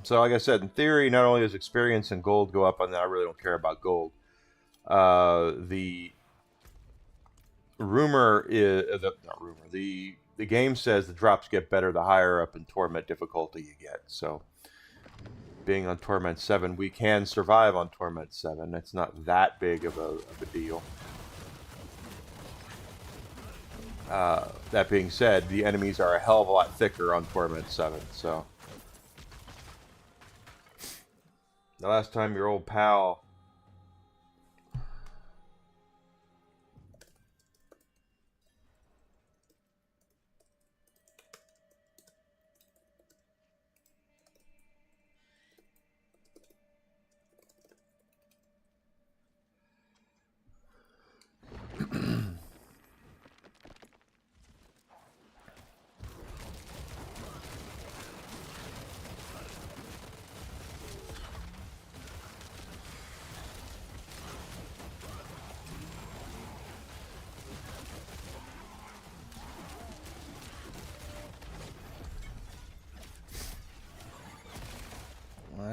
So, like I said, in theory, not only does experience and gold go up on that, I really don't care about gold. The rumor is not rumor. The game says the drops get better the higher up in torment difficulty you get. So, being on torment 7, we can survive on torment 7. It's not that big of a deal. That being said, the enemies are a hell of a lot thicker on torment 7. So. The last time your old pal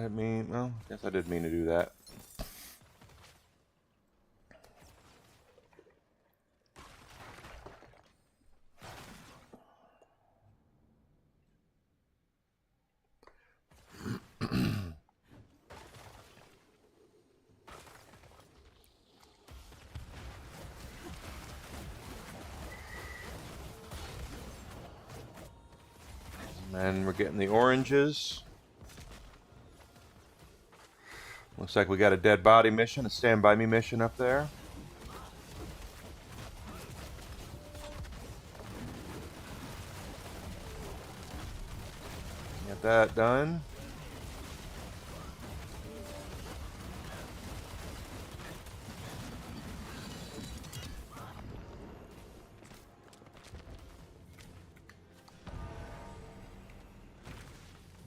I didn't mean, well, I guess I did mean to do that. And we're getting the oranges. Looks like we got a dead body mission, a stand by me mission up there. Get that done.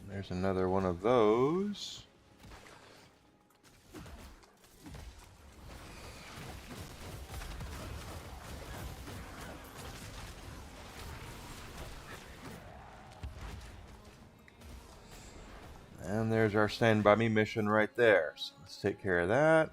There's another one of those. And there's our stand by me mission right there. So let's take care of that.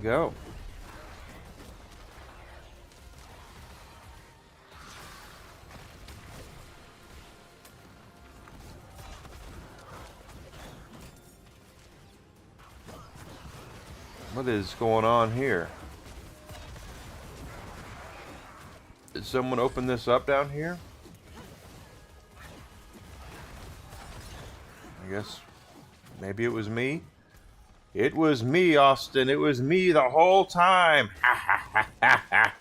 Go. What is going on here? Did someone open this up down here? I guess maybe it was me. It was me, Austin. It was me the whole time. Ha ha ha ha ha.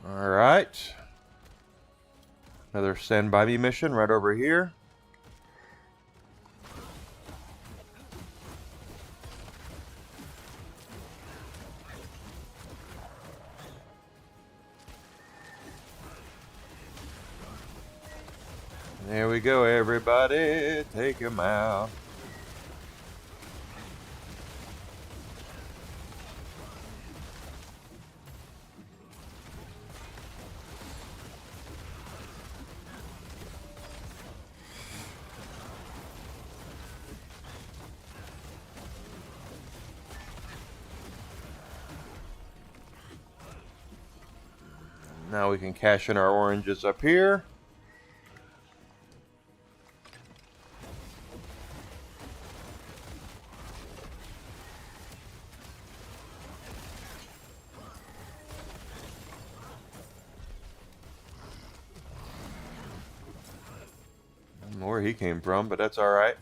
Alright. Another Stand By Me mission right over here. There we go, everybody. Take him out. Now we can cash in our oranges up here. I don't know where he came from, but that's alright.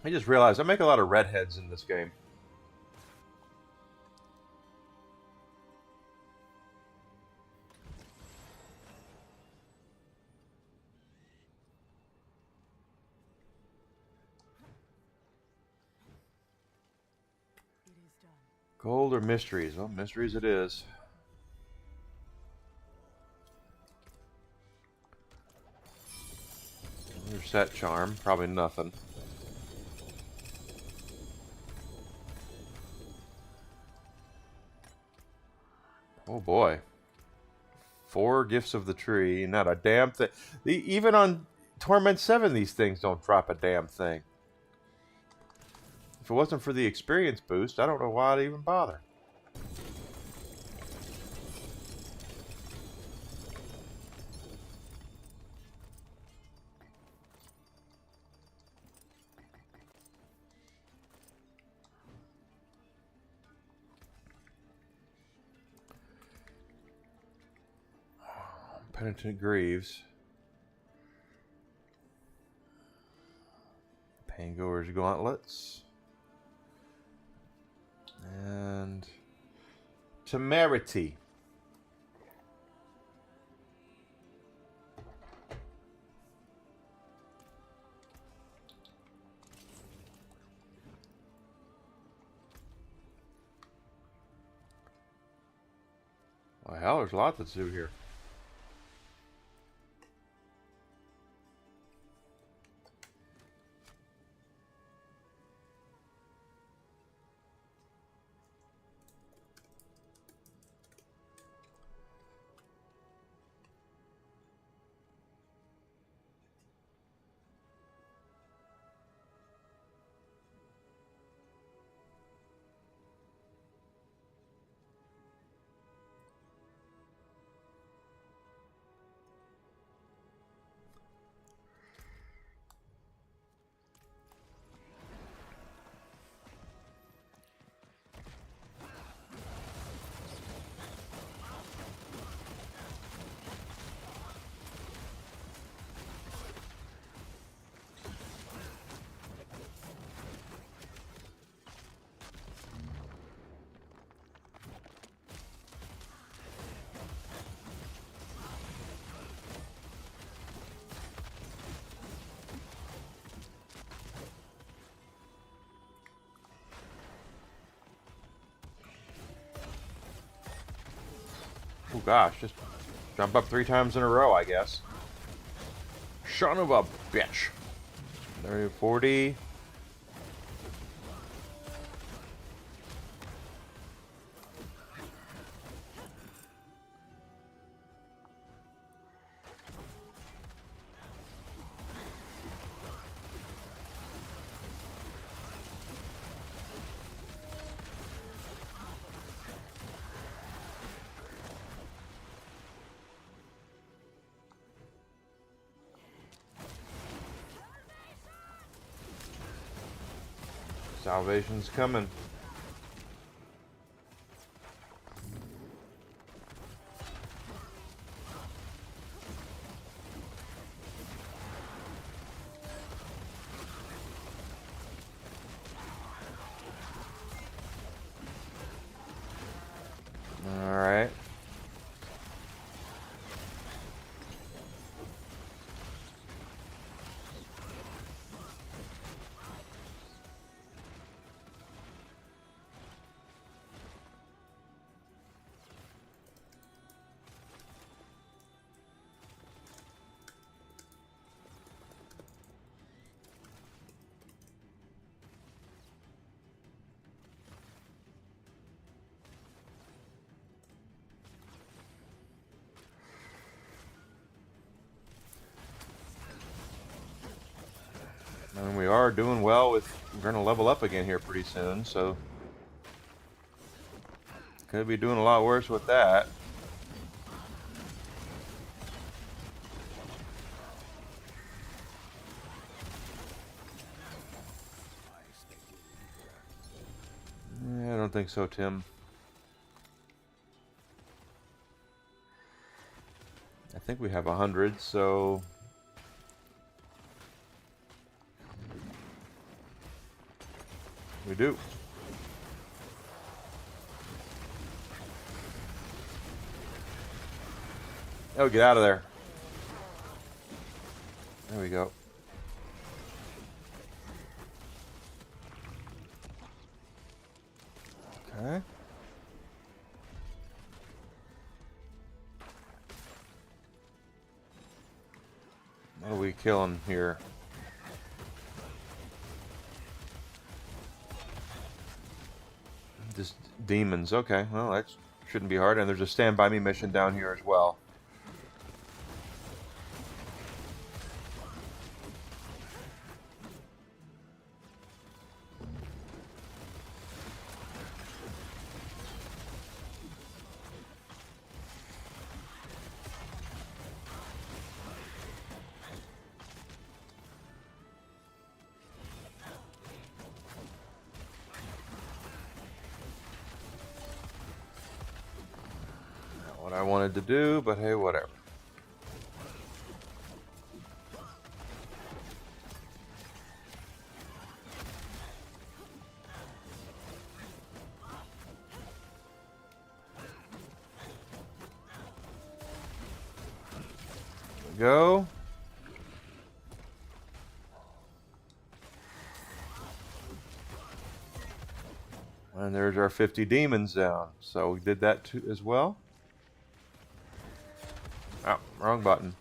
I just realized I make a lot of redheads in this game. Gold or mysteries? Well, mysteries it is. Another set charm. Probably nothing. Oh boy. 4 gifts of the tree. Not a damn thing. Even on Torment 7, these things don't drop a damn thing. If it wasn't for the experience boost, I don't know why I'd even bother. Penitent Greaves. Pangoer's Gauntlets. And Temerity. Well, hell, there's a lot to do here. Oh gosh, just jump up 3 times in a row, I guess. Son of a bitch. 30, 40. Salvation's coming. And we are doing well with, we're going to level up again here pretty soon, so could be doing a lot worse with that. I don't think so, Tim. I think we have 100, so we do. Oh, get out of there. There we go. Okay. What are we killing here? Just demons. Okay, well, that shouldn't be hard. And there's a stand by me mission down here as well. Not what I wanted to do, but hey, whatever. Go. And there's our 50 demons down. So we did that too as well. Oh, wrong button.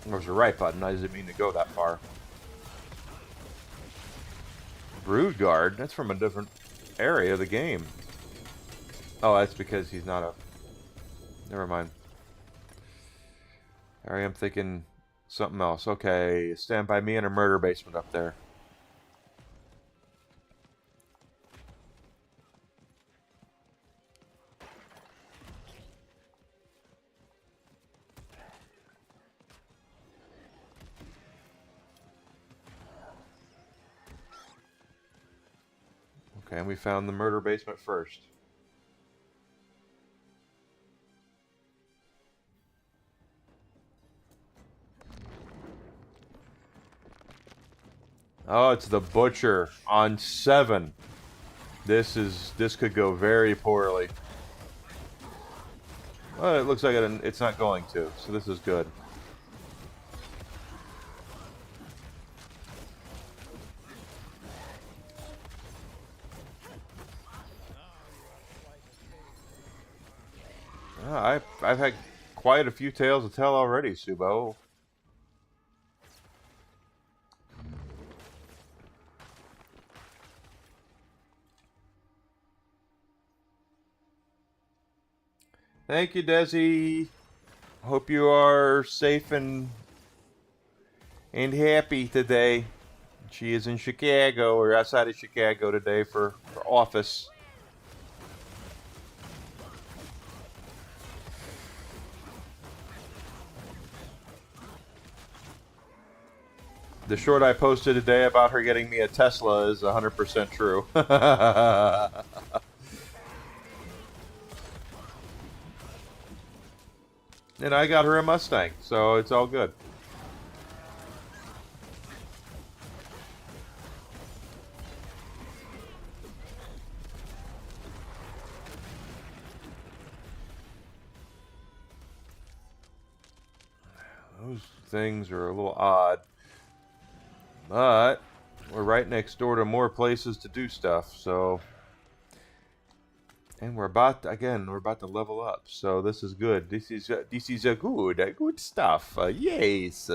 It was the right button. I didn't mean to go that far. Brood Guard? That's from a different area of the game. Oh, that's because he's not a... Never mind. I am thinking something else. Okay, stand by me in a murder basement up there. Okay, and we found the murder basement first. Oh, it's the Butcher on 7. This could go very poorly. Well, it looks like it's not going to, so this is good. I've had quite a few tales to tell already, Subo. Thank you, Desi. Hope you are safe and happy today. She is in Chicago or outside of Chicago today for office. The short I posted today about her getting me a Tesla is 100% true. And I got her a Mustang, so it's all good. Those things are a little odd. But we're right next door to more places to do stuff, so... And we're about to level up, so this is good. This is good stuff. Yes.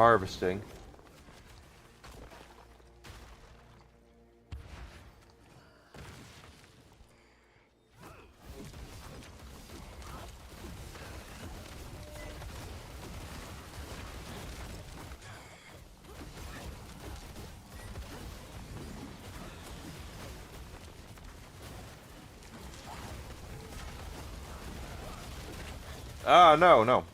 harvesting. Ah, no, no.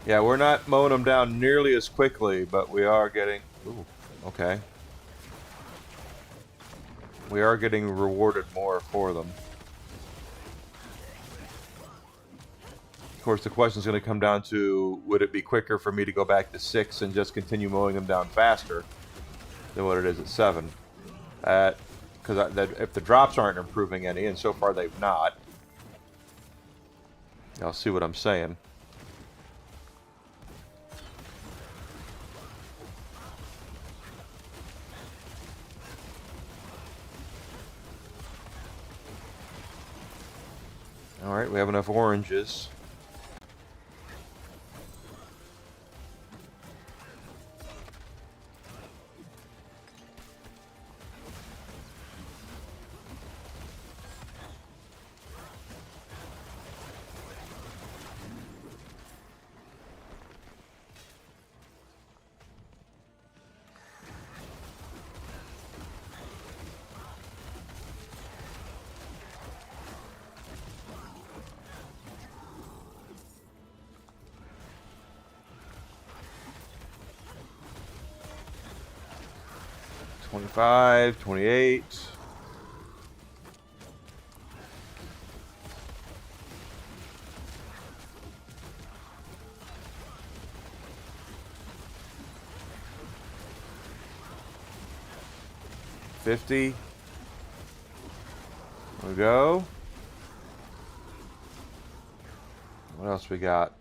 Yeah, we're not mowing them down nearly as quickly, but we are getting... Ooh, okay. We are getting rewarded more for them. Of course, the question is going to come down to, would it be quicker for me to go back to 6 and just continue mowing them down faster than what it is at 7? Because if the drops aren't improving any, and so far they've not, I'll see what I'm saying. Alright, we have enough oranges. $25, $28. $50. There we go. What else we got?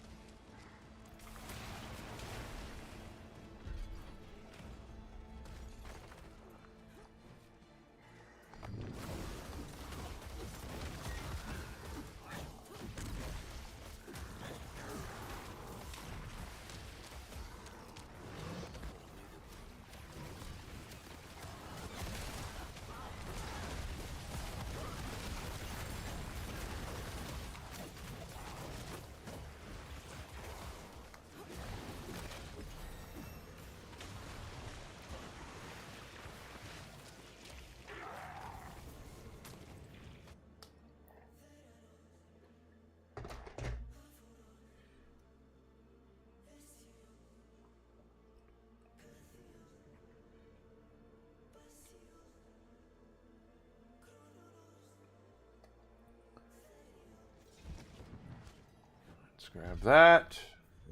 Let's grab that.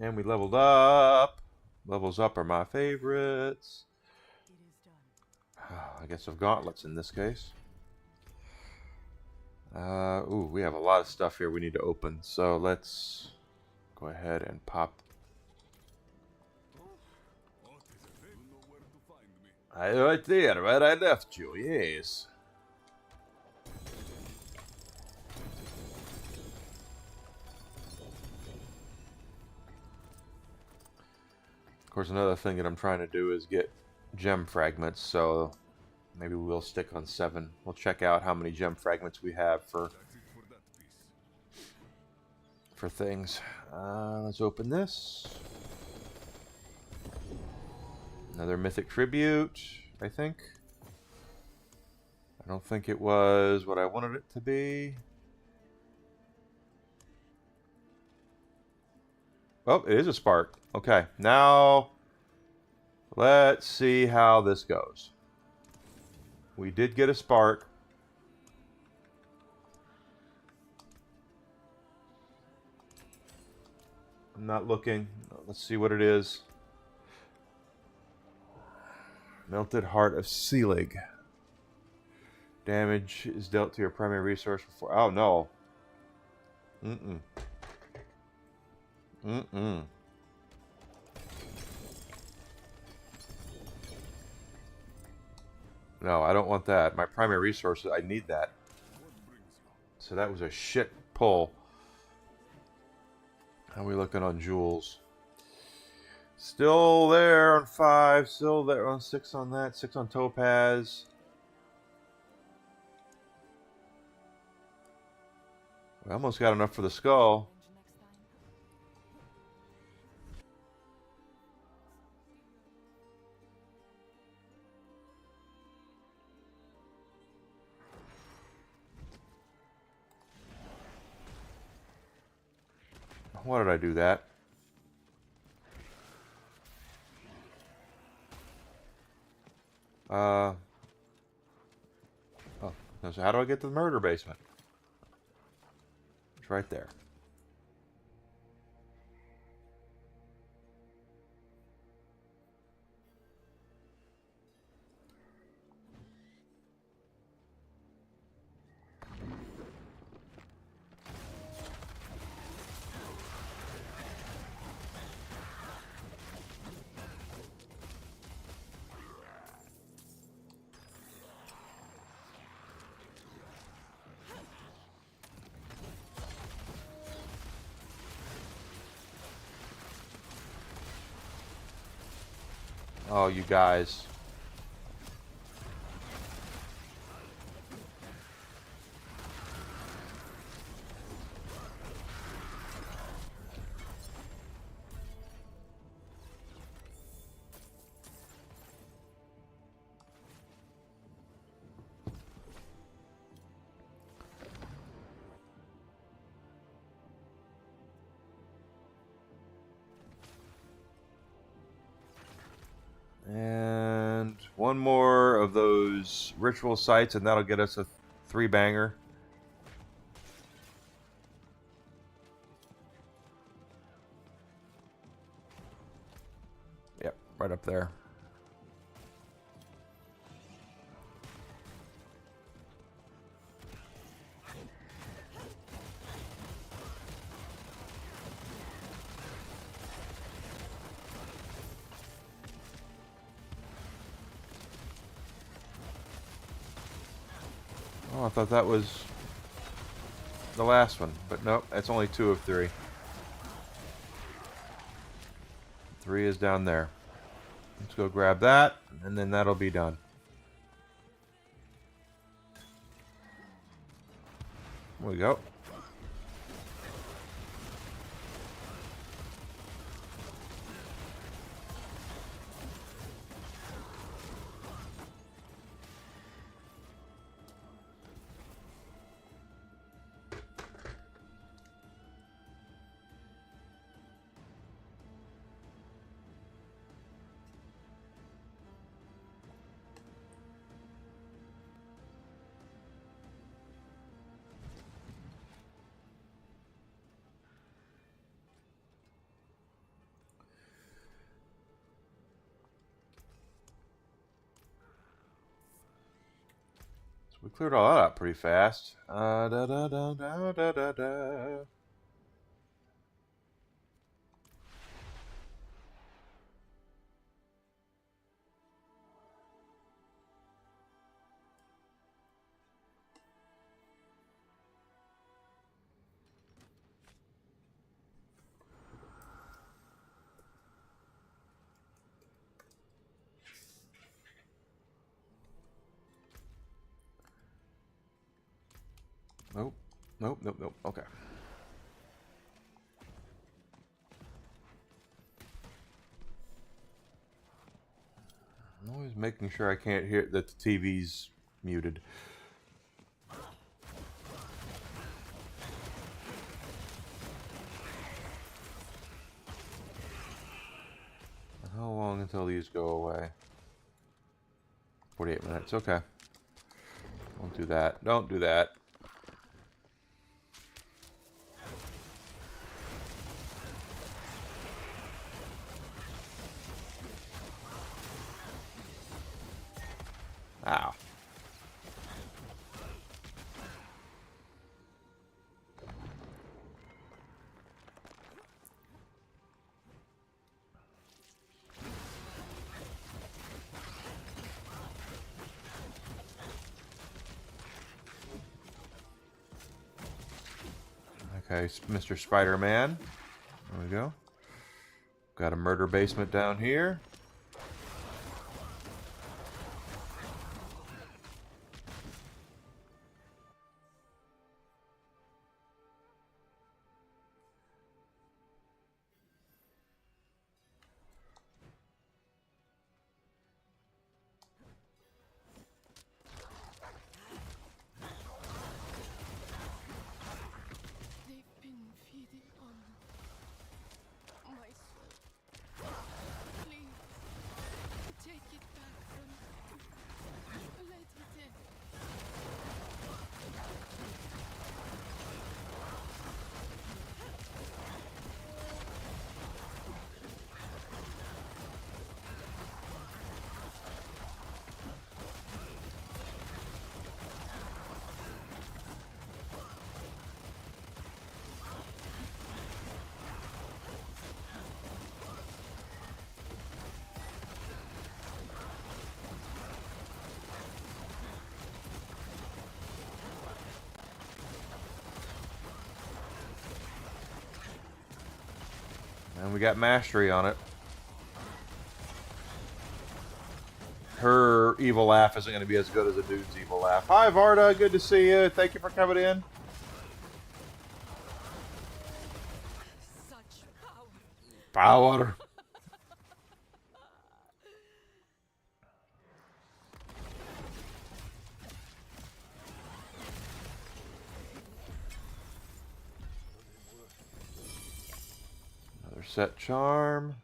And we leveled up. Levels up are my favorites. I guess of gauntlets in this case. Ooh, we have a lot of stuff here we need to open. So let's go ahead and pop. Right there, right I left you, yes. Of course, another thing that I'm trying to do is get gem fragments, so maybe we'll stick on 7. We'll check out how many gem fragments we have for things. Let's open this. Another mythic tribute, I think. I don't think it was what I wanted it to be. Oh, it is a spark. Okay, now let's see how this goes. We did get a spark. I'm not looking. Let's see what it is. Melted Heart of Selig. Damage is dealt to your primary resource before. Oh no. Mm-mm. No, I don't want that. My primary resources, I need that. So that was a shit pull. How are we looking on jewels? Still there on 5. Still there on 6 on that. 6 on topaz. We almost got enough for the skull. Why did I do that? Oh, so how do I get to the murder basement? It's right there. Oh, you guys. And one more of those ritual sites, and that'll get us a 3-banger. Yep, right up there. Oh, I thought that was the last one, but nope, that's only 2 of 3. 3 is down there. Let's go grab that, and then that'll be done. There we go. We cleared all that up pretty fast. Da, da, da, da, da, da, da. Nope. Nope, nope, nope. Okay. I'm always making sure I can't hear that the TV's muted. How long until these go away? 48 minutes. Okay. Don't do that. Don't do that. Ow. Okay, Mr. Spider-Man. There we go. Got a murder basement down here. They've been feeding on my soul. Please, take it back from me. Let it in. And we got mastery on it. Her evil laugh isn't going to be as good as a dude's evil laugh. Hi, Varda. Good to see you. Thank you for coming in. Such power. Power. Another set charm.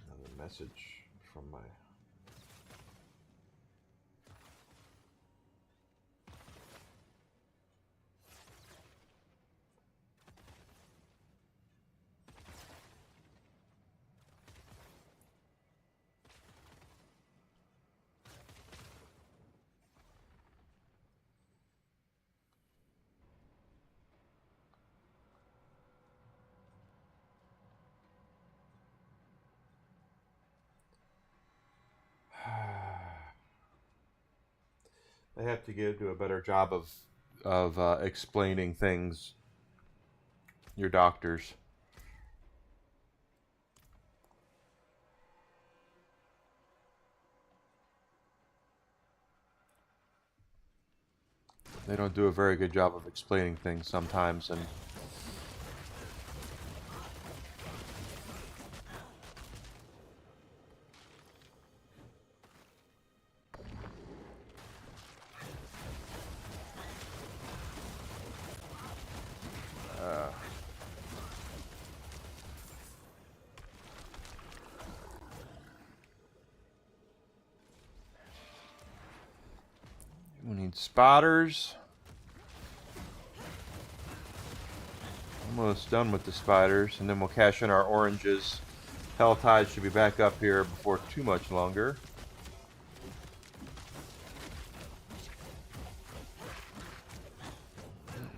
Another message from my... They have to do a better job of explaining things. Your doctors. They don't do a very good job of explaining things sometimes, and we need spotters. Almost done with the spiders, and then we'll cash in our oranges. Helltide should be back up here before too much longer.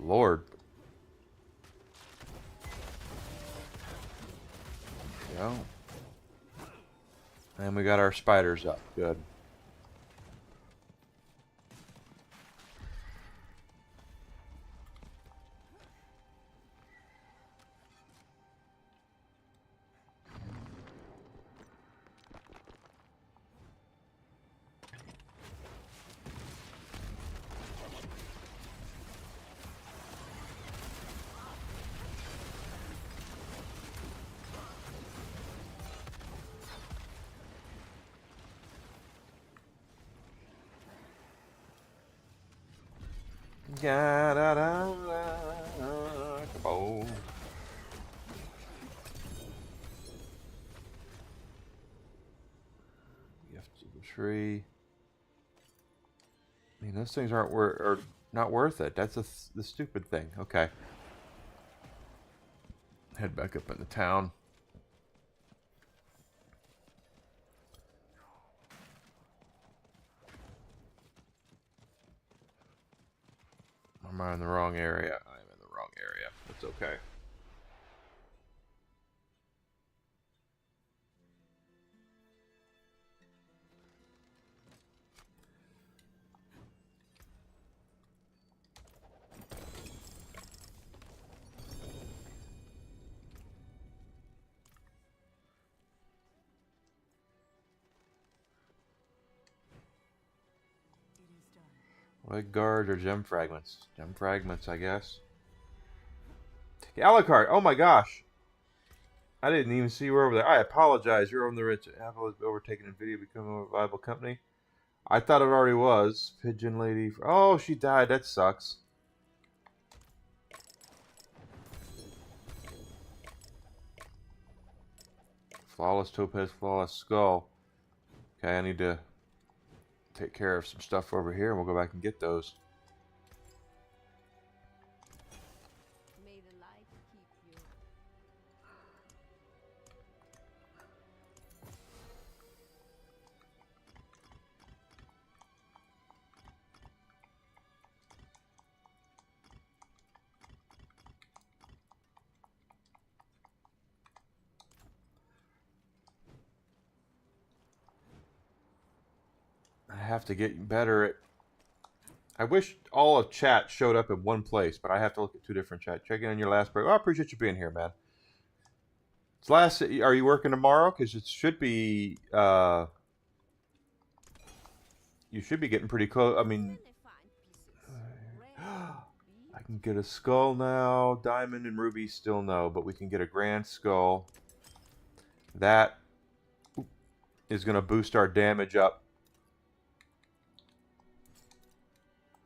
Lord. There we go. And we got our spiders up. Good. Come on. Gift of the tree. I mean, those things are not worth it. That's the stupid thing. Okay. Head back up into town. Am I in the wrong area? I'm in the wrong area. That's okay. Leg guards or gem fragments? Gem fragments, I guess. Alucard, oh my gosh. I didn't even see you were over there. I apologize. You're on the rich. Apple has overtaken NVIDIA, becoming a viable company. I thought it already was. Pigeon Lady. Oh, she died. That sucks. Flawless Topaz, Flawless Skull. Okay, I need to take care of some stuff over here, and we'll go back and get those. May the light keep you. I have to get better at... I wish all of chat showed up in one place, but I have to look at two different chats. Check in on your last break. Oh, I appreciate you being here, man. It's last... Are you working tomorrow? Because it should be... you should be getting pretty close. I mean... I can get a skull now. Diamond and ruby still no, but we can get a grand skull. That is going to boost our damage up.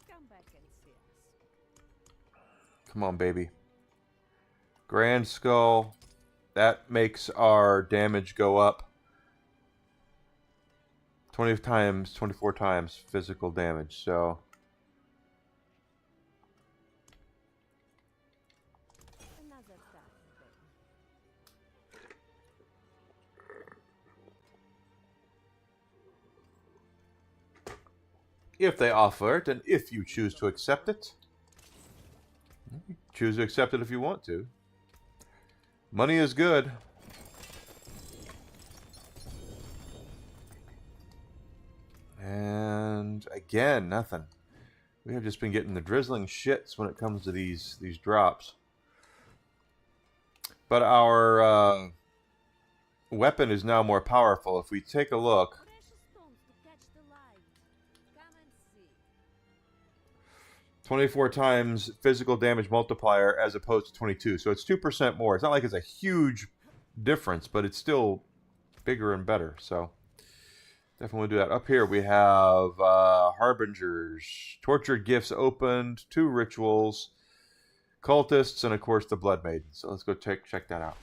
Come back and see us. Come on, baby. Grand skull. That makes our damage go up 20 times, 24 times physical damage. So Another time, if they offer it, and if you choose to accept it, choose to accept it if you want to. Money is good. And again, nothing. We have just been getting the drizzling shits when it comes to these drops. But our weapon is now more powerful. If we take a look, precious stones to catch the light. Come and see. 24 times physical damage multiplier as opposed to 22. So it's 2% more. It's not like it's a huge difference, but it's still bigger and better. So definitely do that. Up here we have Harbingers, Tortured Gifts opened, 2 rituals, Cultists, and of course the Blood Maiden. So let's go check that out.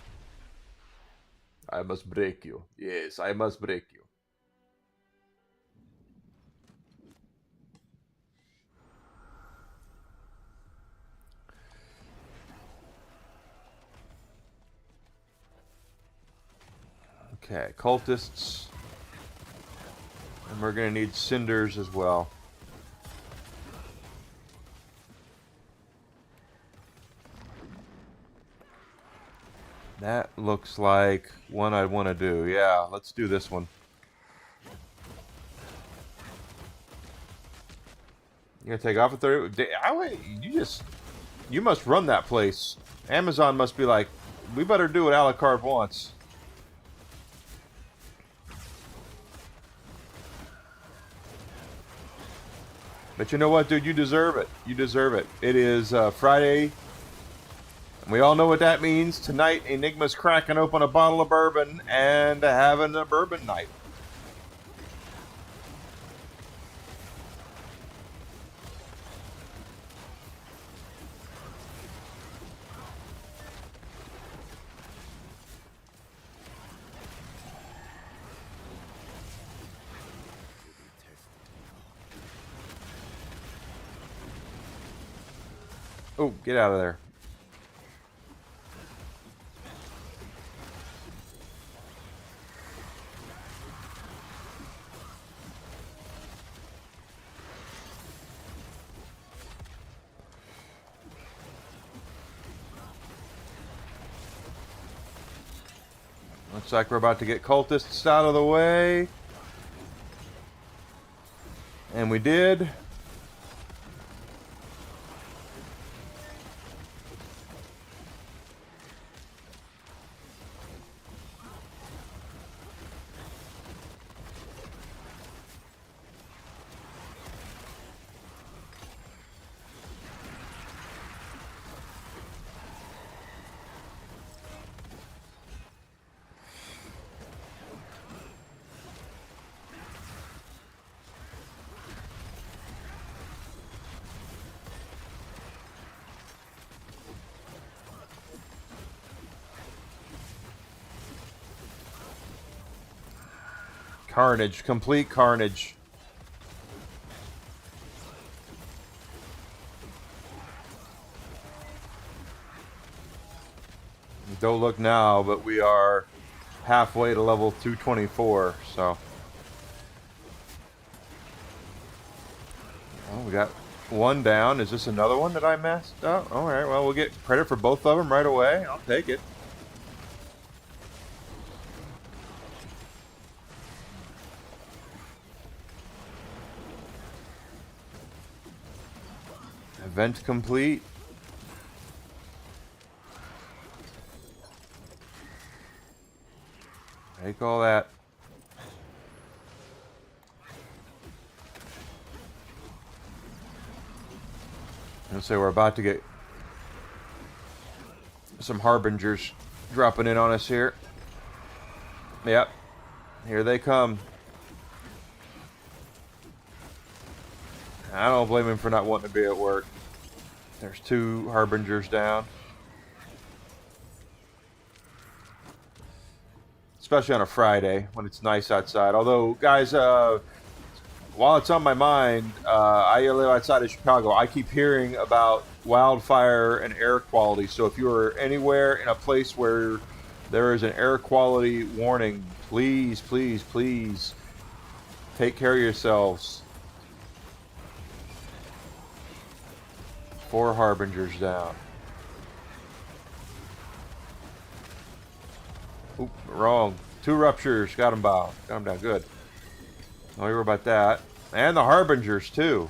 I must break you. Yes, I must break you. Okay, Cultists. And we're going to need Cinders as well. That looks like one I'd want to do. Yeah, let's do this one. You gonna take off a 30? You must run that place. Amazon must be like, we better do what Alucard wants. But you know what, dude? You deserve it. You deserve it. It is Friday. And we all know what that means. Tonight, Enigma's cracking open a bottle of bourbon and having a bourbon night. Oh, get out of there. Looks like we're about to get cultists out of the way. And we did. Carnage, complete carnage. Don't look now, but we are halfway to level 224, so. Oh, we got one down. Is this another one that I messed up? Alright, well, we'll get credit for both of them right away. I'll take it. Event complete. Take all that. Let's say we're about to get some harbingers dropping in on us here. Yep. Here they come. I don't blame him for not wanting to be at work. There's 2 harbingers down. Especially on a Friday when it's nice outside. Although, guys, while it's on my mind, I live outside of Chicago. I keep hearing about wildfire and air quality. So if you are anywhere in a place where there is an air quality warning, please, please, please take care of yourselves. 4 harbingers down. Oop, wrong. 2 ruptures. Got them down. Got them down. Good. Don't worry about that. And the harbingers, too.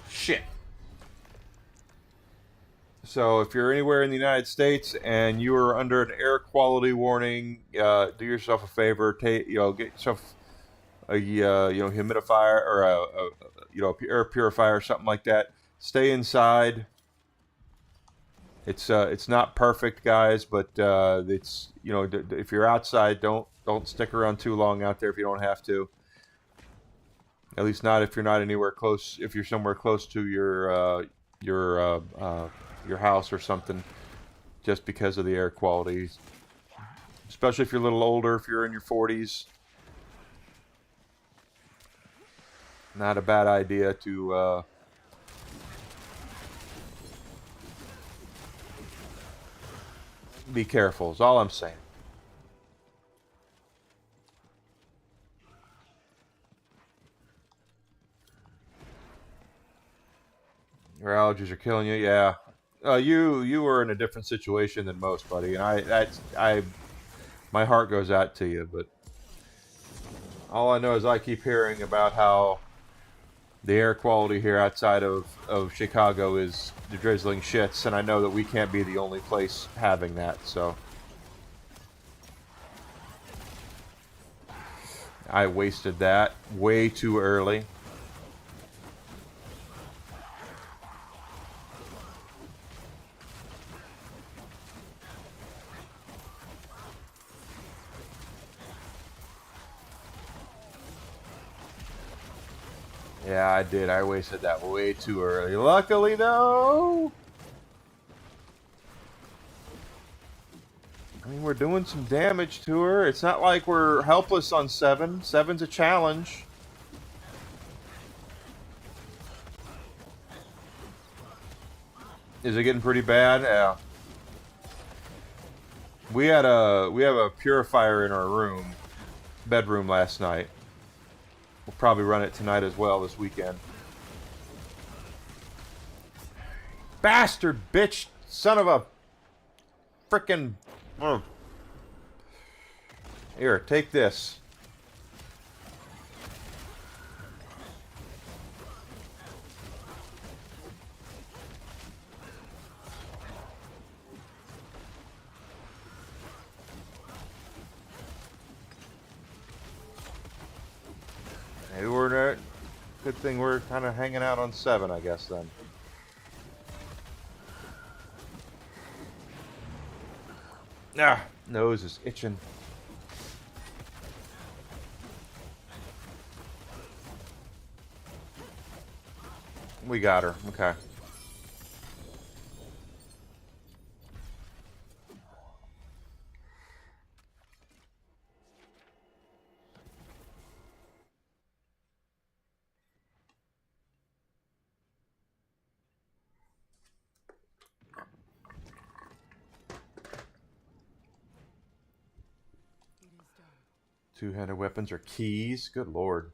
Shit. So if you're anywhere in the United States and you are under an air quality warning, do yourself a favor. Get yourself a humidifier or a air purifier or something like that. Stay inside. It's not perfect, guys, but it's if you're outside, don't stick around too long out there if you don't have to. At least not if you're not anywhere close. If you're somewhere close to your house or something, just because of the air quality. Especially if you're a little older, if you're in your 40s. Not a bad idea to be careful, is all I'm saying. Your allergies are killing you, yeah. You were in a different situation than most, buddy, and my heart goes out to you. But all I know is I keep hearing about how the air quality here outside of Chicago is the drizzling shits, and I know that we can't be the only place having that. So I wasted that way too early. Yeah, I did. I wasted that way too early. Luckily, though, I mean, we're doing some damage to her. It's not like we're helpless on 7. 7's a challenge. Is it getting pretty bad? Yeah. We have a purifier in our bedroom last night. We'll probably run it tonight as well this weekend. Bastard bitch! Son of a frickin'... Here, take this. Maybe we're in a good Good thing we're kind of hanging out on 7, I guess, then. Ah, nose is itching. We got her. Okay. It is done. Two-handed weapons are keys. Good lord.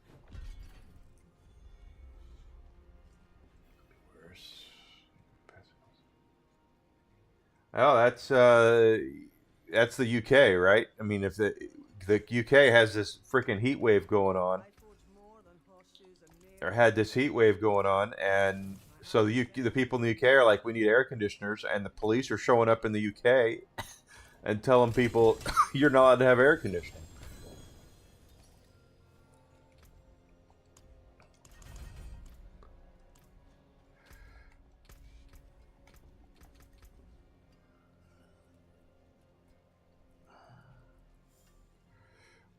Oh, that's the UK, right? I mean, if the UK has this freaking heat wave going on, or had this heat wave going on, and so the people in the UK are like, we need air conditioners, and the police are showing up in the UK and telling people you're not allowed to have air conditioning.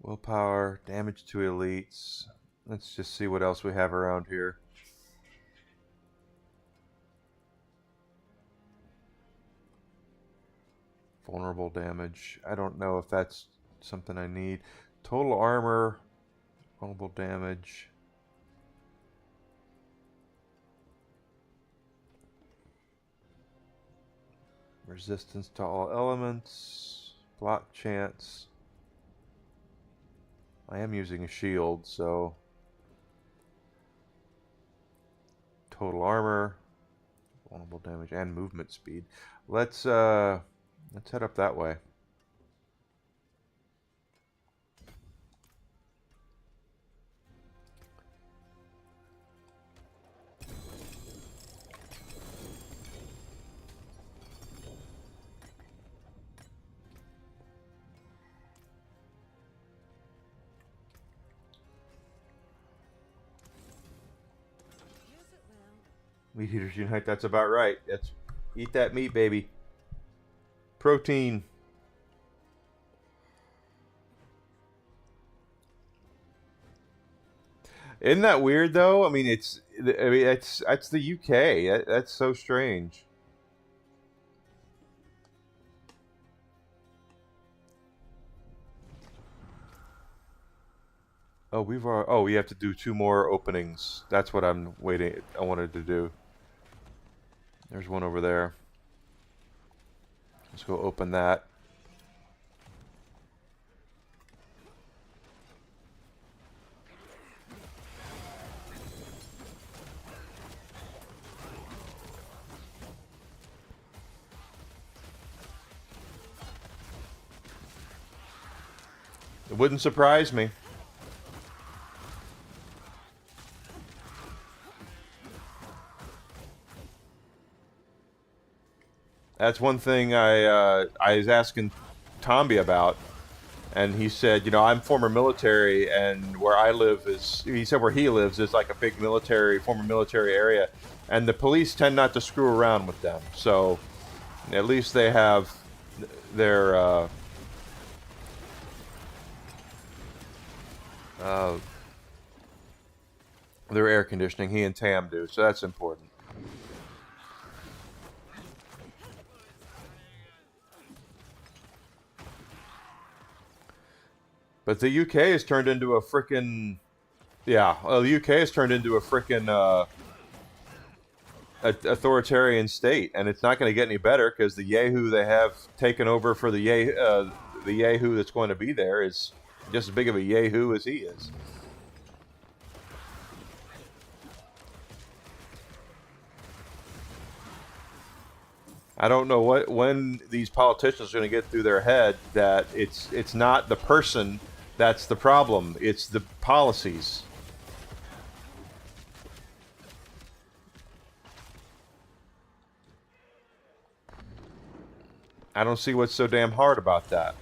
Willpower, damage to elites. Let's just see what else we have around here. Vulnerable damage. I don't know if that's something I need. Total armor, vulnerable damage. Resistance to all elements. Block chance. I am using a shield, so total armor, vulnerable damage, and movement speed. Let's head up that way. Yes, it will. Meat Eaters Unite, that's about right. Eat that meat, baby. Protein. Isn't that weird though? I mean, that's the UK. That's so strange. Oh, we have to do 2 more openings. That's what I'm waiting. I wanted to do. There's one over there. Let's go open that. It wouldn't surprise me. That's one thing I was asking Tomby about, and he said, you know, I'm former military, and where I live is, he said where he lives is like a big former military area, and the police tend not to screw around with them. So at least they have their air conditioning. He and Tam do, so that's important. But the UK has turned into a frickin'... Yeah, well, the UK has turned into a frickin' authoritarian state, and it's not going to get any better because the Yahoo they have taken over for the Yahoo that's going to be there is just as big of a Yahoo as he is. I don't know when these politicians are going to get through their head that it's not the person that's the problem, it's the policies. I don't see what's so damn hard about that.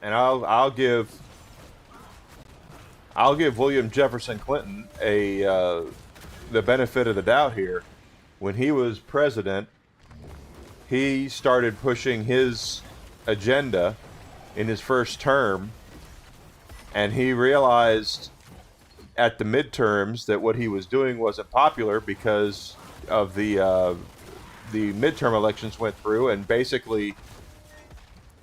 And I'll give William Jefferson Clinton the benefit of the doubt here. When he was president, he started pushing his agenda in his first term, and he realized at the midterms that what he was doing wasn't popular because of the midterm elections went through and basically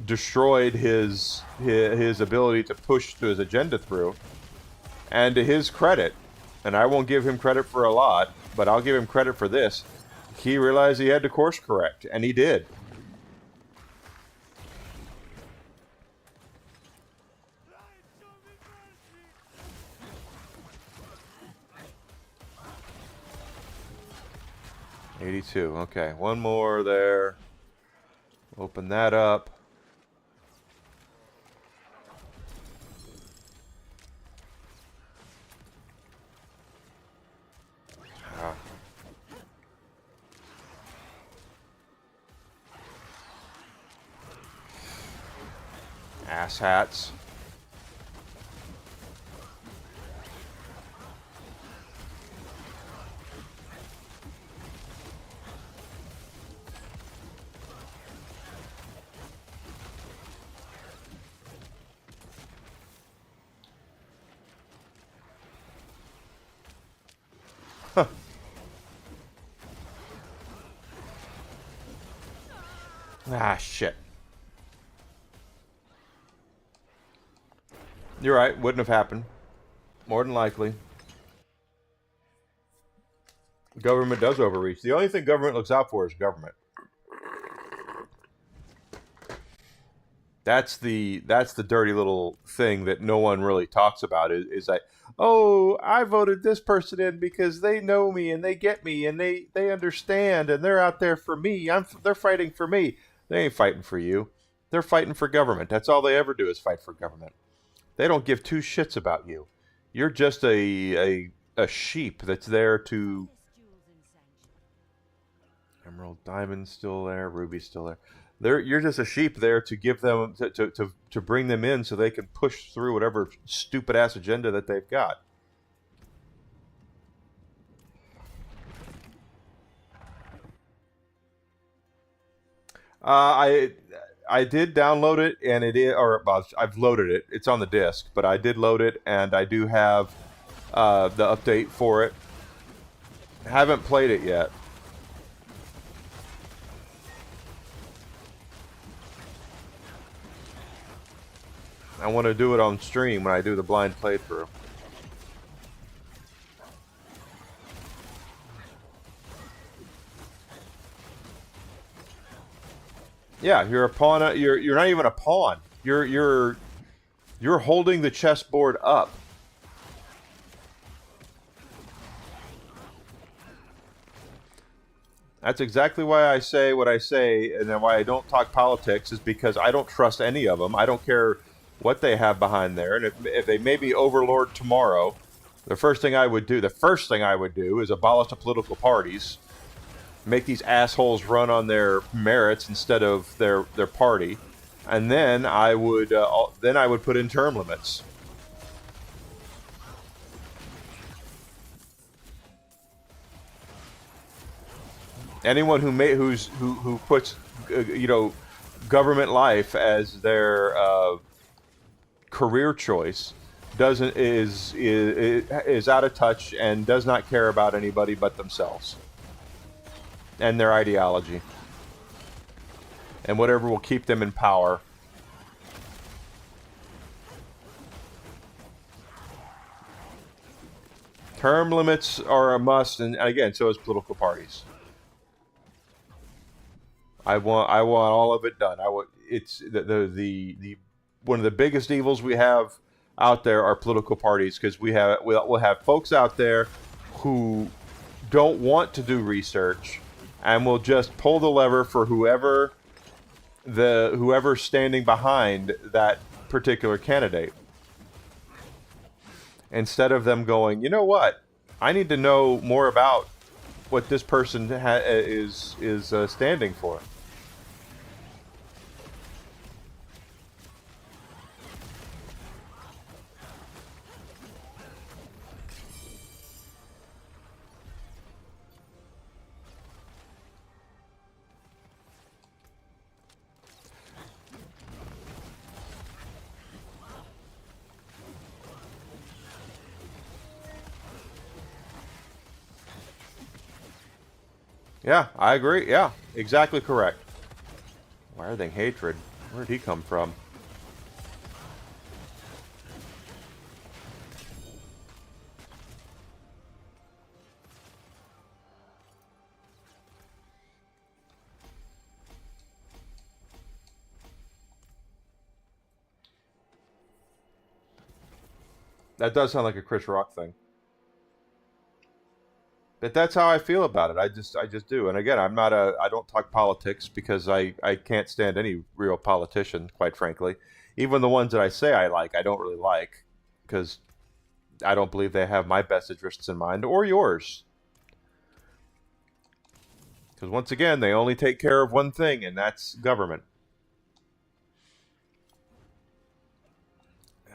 destroyed his ability to push his agenda through. And to his credit, and I won't give him credit for a lot, but I'll give him credit for this, he realized he had to course correct, and he did. $82. Okay, one more there. Open that up. Ass hats. Ah, shit. You're right. Wouldn't have happened. More than likely. Government does overreach. The only thing government looks out for is government. That's the dirty little thing that no one really talks about is like, oh, I voted this person in because they know me and they get me and they understand and they're out there for me. They're fighting for me. They ain't fighting for you. They're fighting for government. That's all they ever do is fight for government. They don't give two shits about you. You're just a sheep that's there to. Emerald, diamond's still there. Ruby's still there. You're just a sheep there to give them to bring them in so they can push through whatever stupid ass agenda that they've got. I did download it, and it is, or I've loaded it. It's on the disc, but I did load it, and I do have the update for it. Haven't played it yet. I want to do it on stream when I do the blind playthrough. Yeah, you're a pawn. You're not even a pawn. You're holding the chessboard up. That's exactly why I say what I say, and then why I don't talk politics is because I don't trust any of them. I don't care what they have behind there, and if they may be overlord tomorrow, the first thing I would do is abolish the political parties, make these assholes run on their merits instead of their party, and then I would put in term limits. Anyone who puts government life as their career choice is out of touch and does not care about anybody but themselves and their ideology and whatever will keep them in power. Term limits are a must, and again, so is political parties. I want all of it done. It's the one of the biggest evils we have out there are political parties, because we'll have folks out there who don't want to do research and will just pull the lever for whoever's standing behind that particular candidate, instead of them going, you know what, I need to know more about what this person is standing for. Yeah, I agree. Yeah, exactly correct. Writhing hatred. Where'd he come from? That does sound like a Chris Rock thing. But that's how I feel about it. I just do. And again, I don't talk politics because I can't stand any real politician, quite frankly. Even the ones that I say I like, I don't really like because I don't believe they have my best interests in mind or yours. Because once again, they only take care of one thing, and that's government.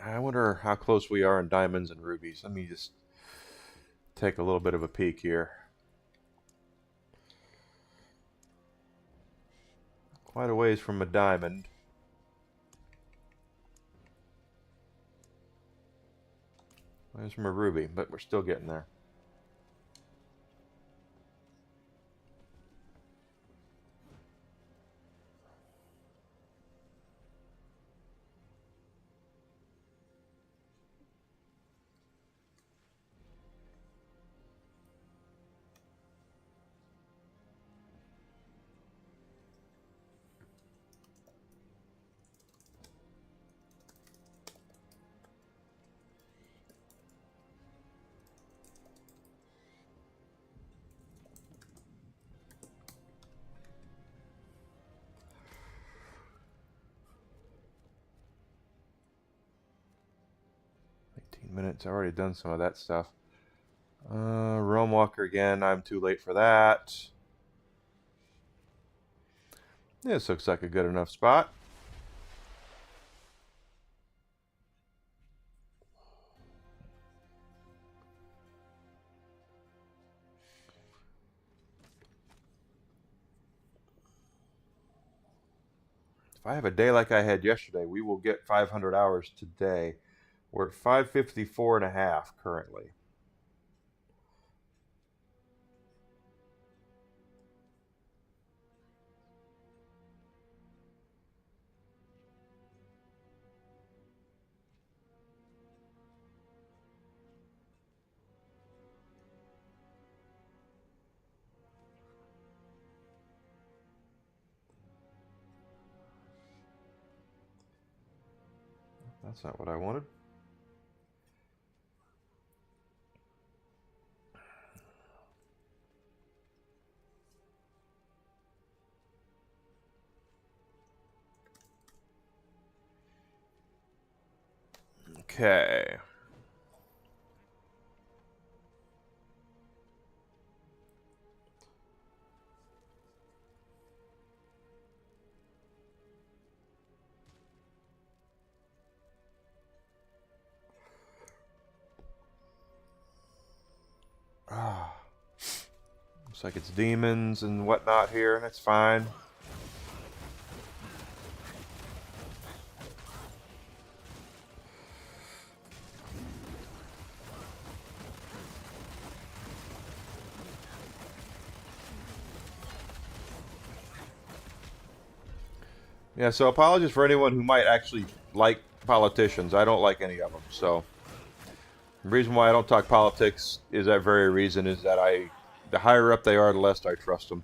I wonder how close we are in diamonds and rubies. Let me just take a little bit of a peek here. Quite a ways from a diamond. Ways from a ruby, but we're still getting there. Minutes. I've already done some of that stuff. Realm Walker again. I'm too late for that. This looks like a good enough spot. If I have a day like I had yesterday, we will get 500 hours today. We're at 554 and a half currently. That's not what I wanted. Okay. Ah. Looks like it's demons and whatnot here. That's fine. Yeah, so apologies for anyone who might actually like politicians. I don't like any of them. So the reason why I don't talk politics is that very reason is that the higher up they are, the less I trust them.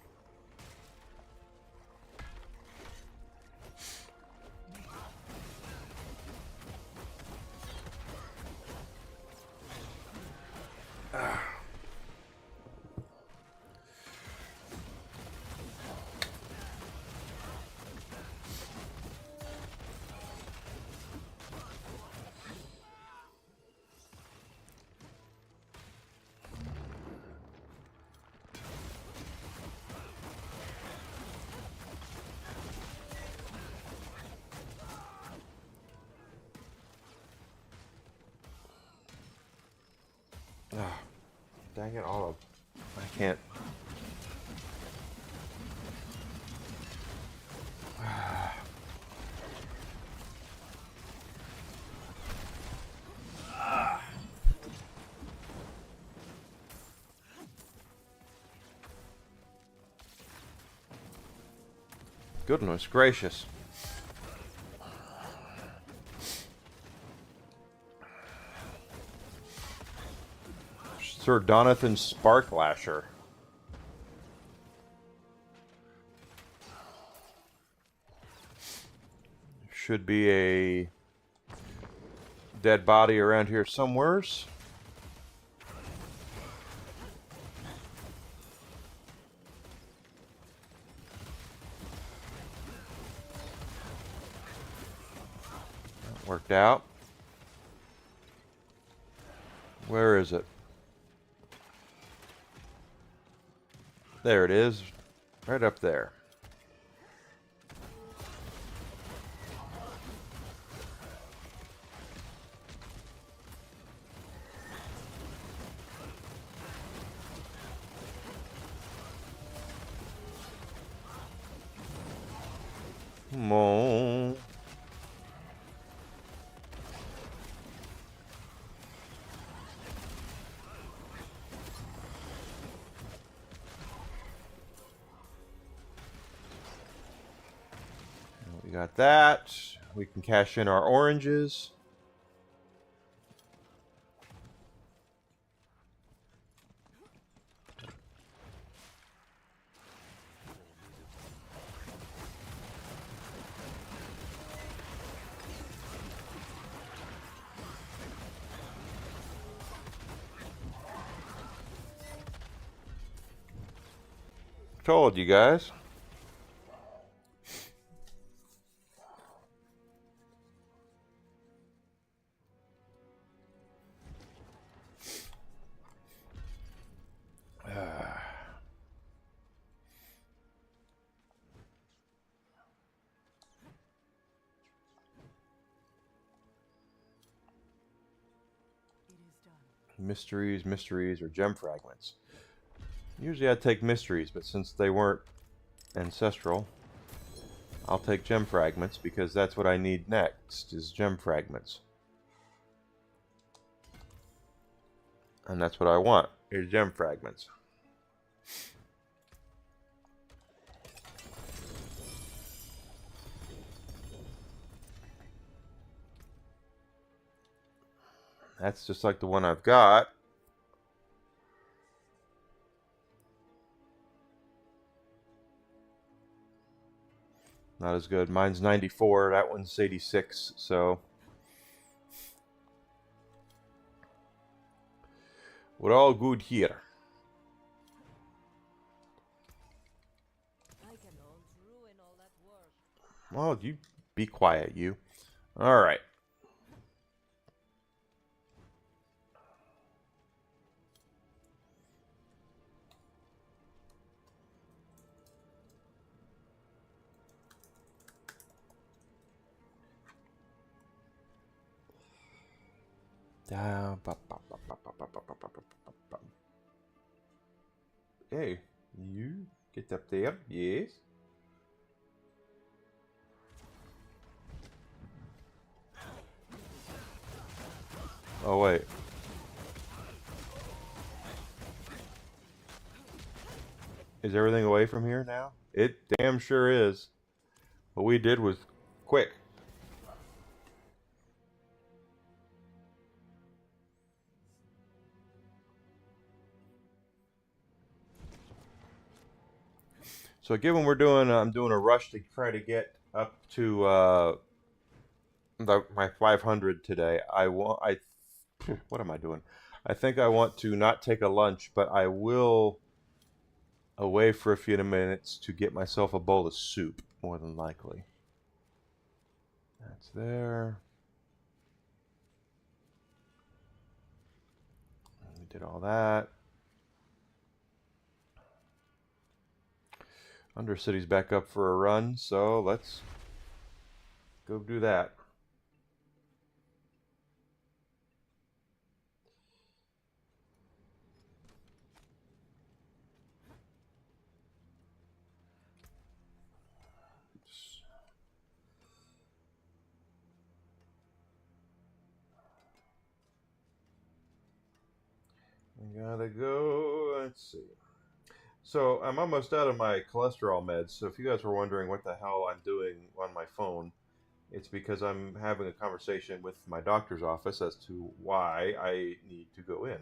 Ah, dang it, all of I can't. Goodness gracious. Sir Donathan Sparklasher. Should be a dead body around here somewheres. That worked out. Where is it? There it is. Right up there. Come on. We got that. We can cash in our oranges. Told you guys. Mysteries, mysteries, or gem fragments. Usually I'd take mysteries, but since they weren't ancestral, I'll take gem fragments because that's what I need next, is gem fragments. And that's what I want, is gem fragments. That's just like the one I've got. Not as good. Mine's 94, that one's 86, so we're all good here. I cannot ruin all that work. Well, you be quiet, you. Alright. Hey, you get up there, yes. Oh, wait. Is everything away from here now? It damn sure is. What we did was quick. So given I'm doing a rush to try to get up to my 500 today. What am I doing? I think I want to not take a lunch, but I will away for a few minutes to get myself a bowl of soup, more than likely. That's there. We did all that. Undercity's back up for a run, so let's go do that. We gotta go, let's see. So I'm almost out of my cholesterol meds. So if you guys were wondering what the hell I'm doing on my phone, it's because I'm having a conversation with my doctor's office as to why I need to go in.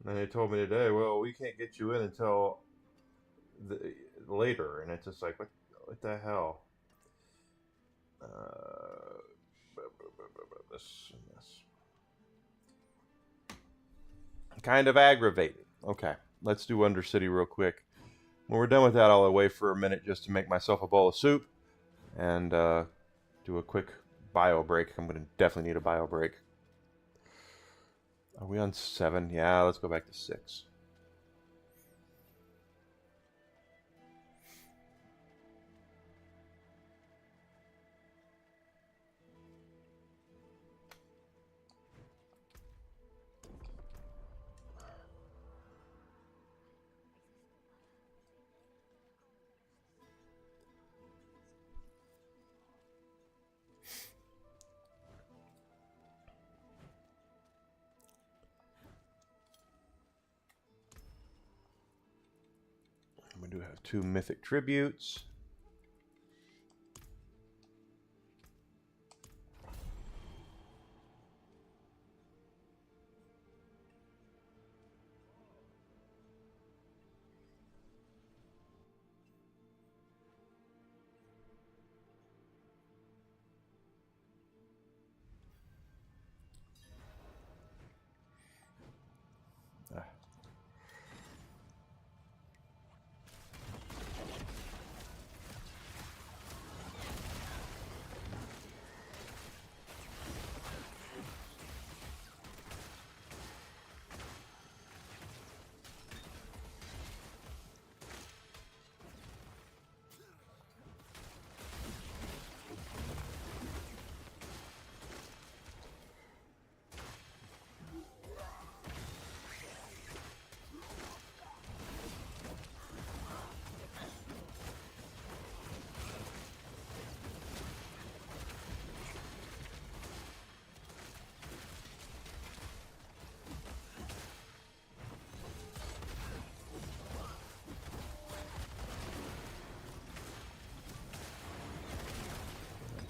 And they told me today, well, we can't get you in until later, and it's just like, what the hell? This and this. Kind of aggravating. Okay, let's do Undercity real quick. When we're done with that, I'll away for a minute just to make myself a bowl of soup and do a quick bio break. I'm going to definitely need a bio break. Are we on 7? Yeah, let's go back to 6. We do have 2 mythic tributes.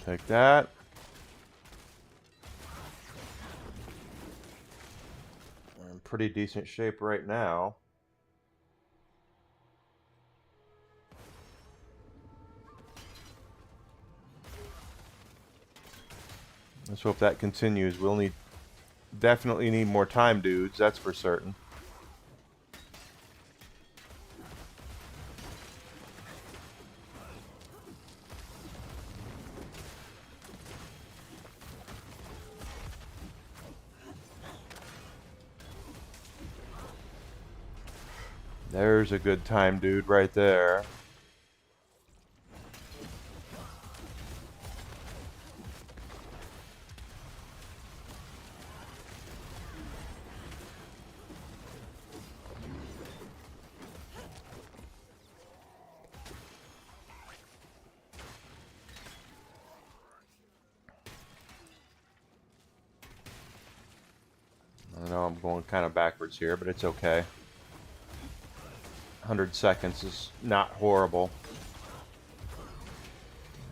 Take that. We're in pretty decent shape right now. Let's hope that continues. We'll definitely need more time, dudes. That's for certain. There's a good time, dude, right there. I know I'm going kind of backwards here, but it's okay. 100 seconds is not horrible.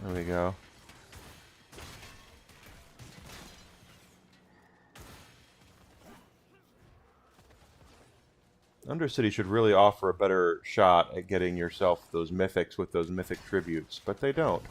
There we go. Undercity should really offer a better shot at getting yourself those mythics with those mythic tributes, but they don't.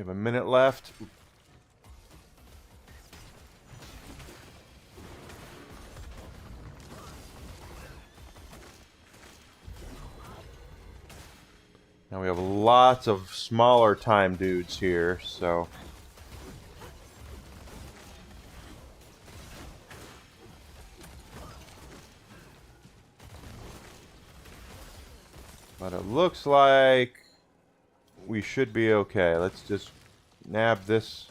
have a minute left. Now we have lots of smaller time dudes here, so... But it looks like we should be okay. Let's just nab this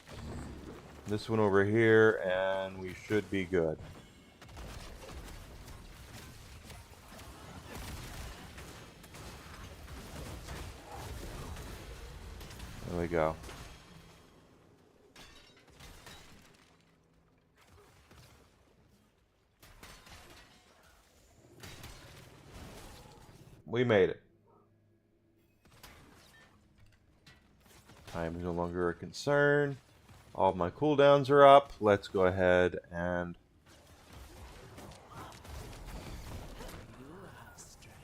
one over here, and we should be good. There we go. We made it. Time is no longer a concern. All of my cooldowns are up. Let's go ahead and... You have strength.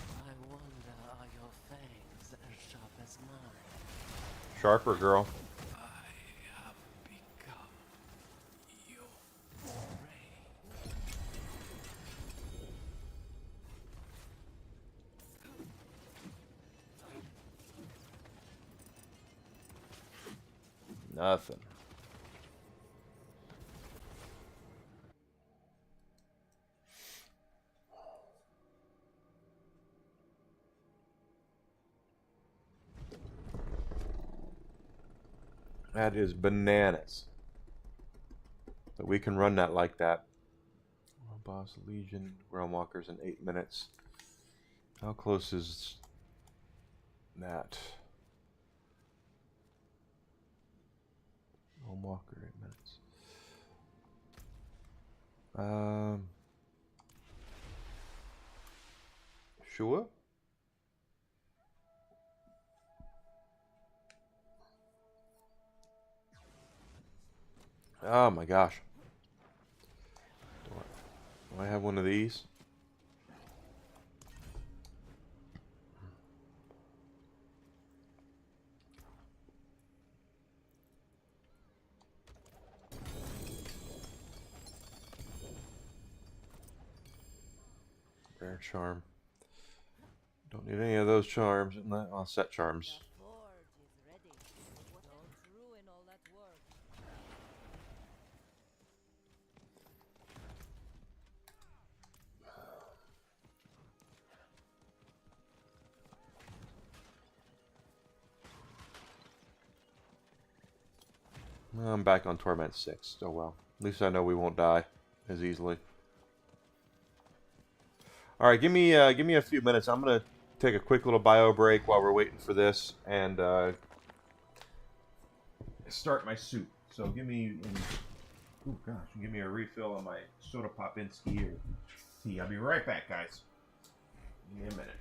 I wonder, are your fangs as sharp as mine? Sharper, girl. I have become your prey. Nothing. That is bananas. That we can run that like that. Boss Legion, Realm Walkers in 8 minutes. How close is that? Realm Walker, 8 minutes. Sure. Oh my gosh. Do I have one of these? Rare charm. Don't need any of those charms. I'll set charms. The forge is ready. Don't ruin all that work. I'm back on Torment 6. Oh well. At least I know we won't die as easily. Alright, give me a few minutes. I'm gonna take a quick little bio break while we're waiting for this and start my soup. So give me give me a refill on my soda pop in ski or tea. I'll be right back, guys. Give me a minute.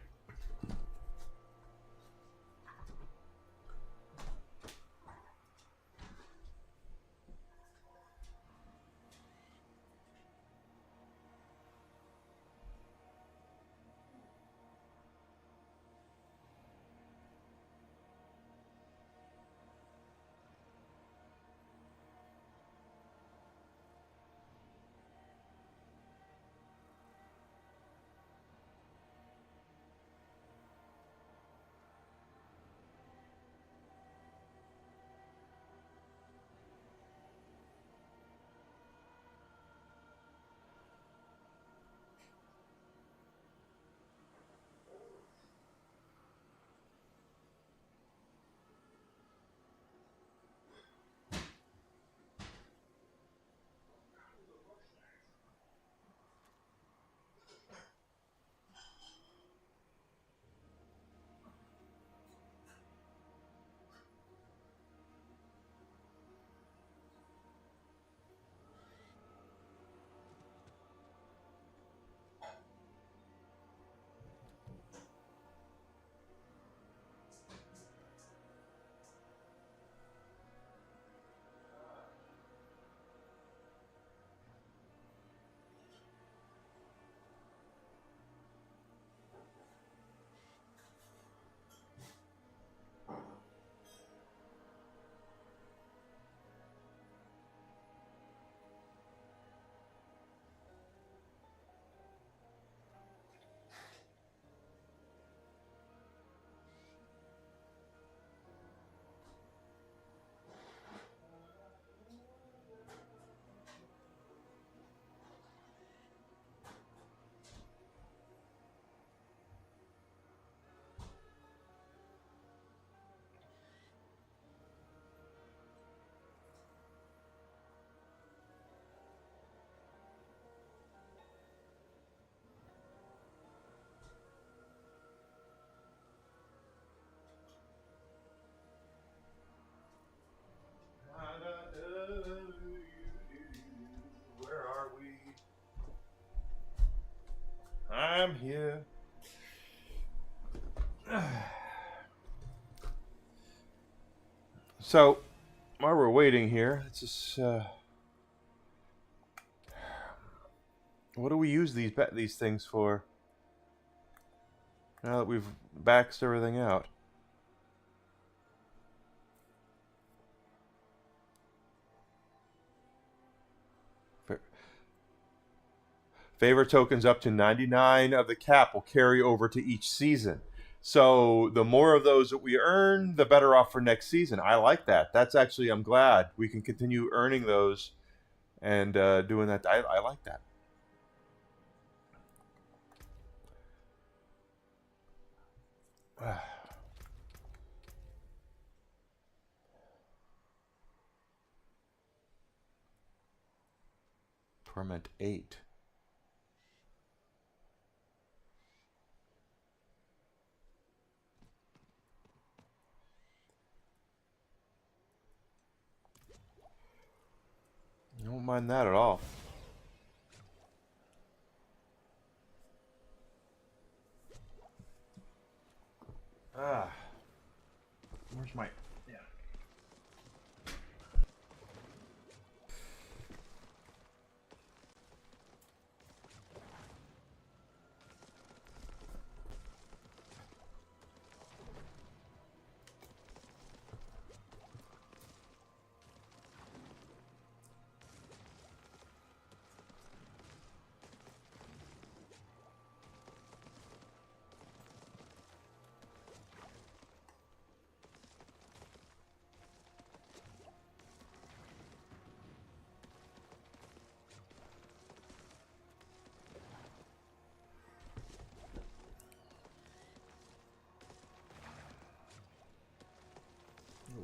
am here. So, while we're waiting here, let's just what do we use these things for? Now that we've baxed everything out. Favor tokens up to 99 of the cap will carry over to each season. So the more of those that we earn, the better off for next season. I like that. That's actually, I'm glad we can continue earning those and doing that. I like that. Torment 8. I don't mind that at all. Where's my... Yeah.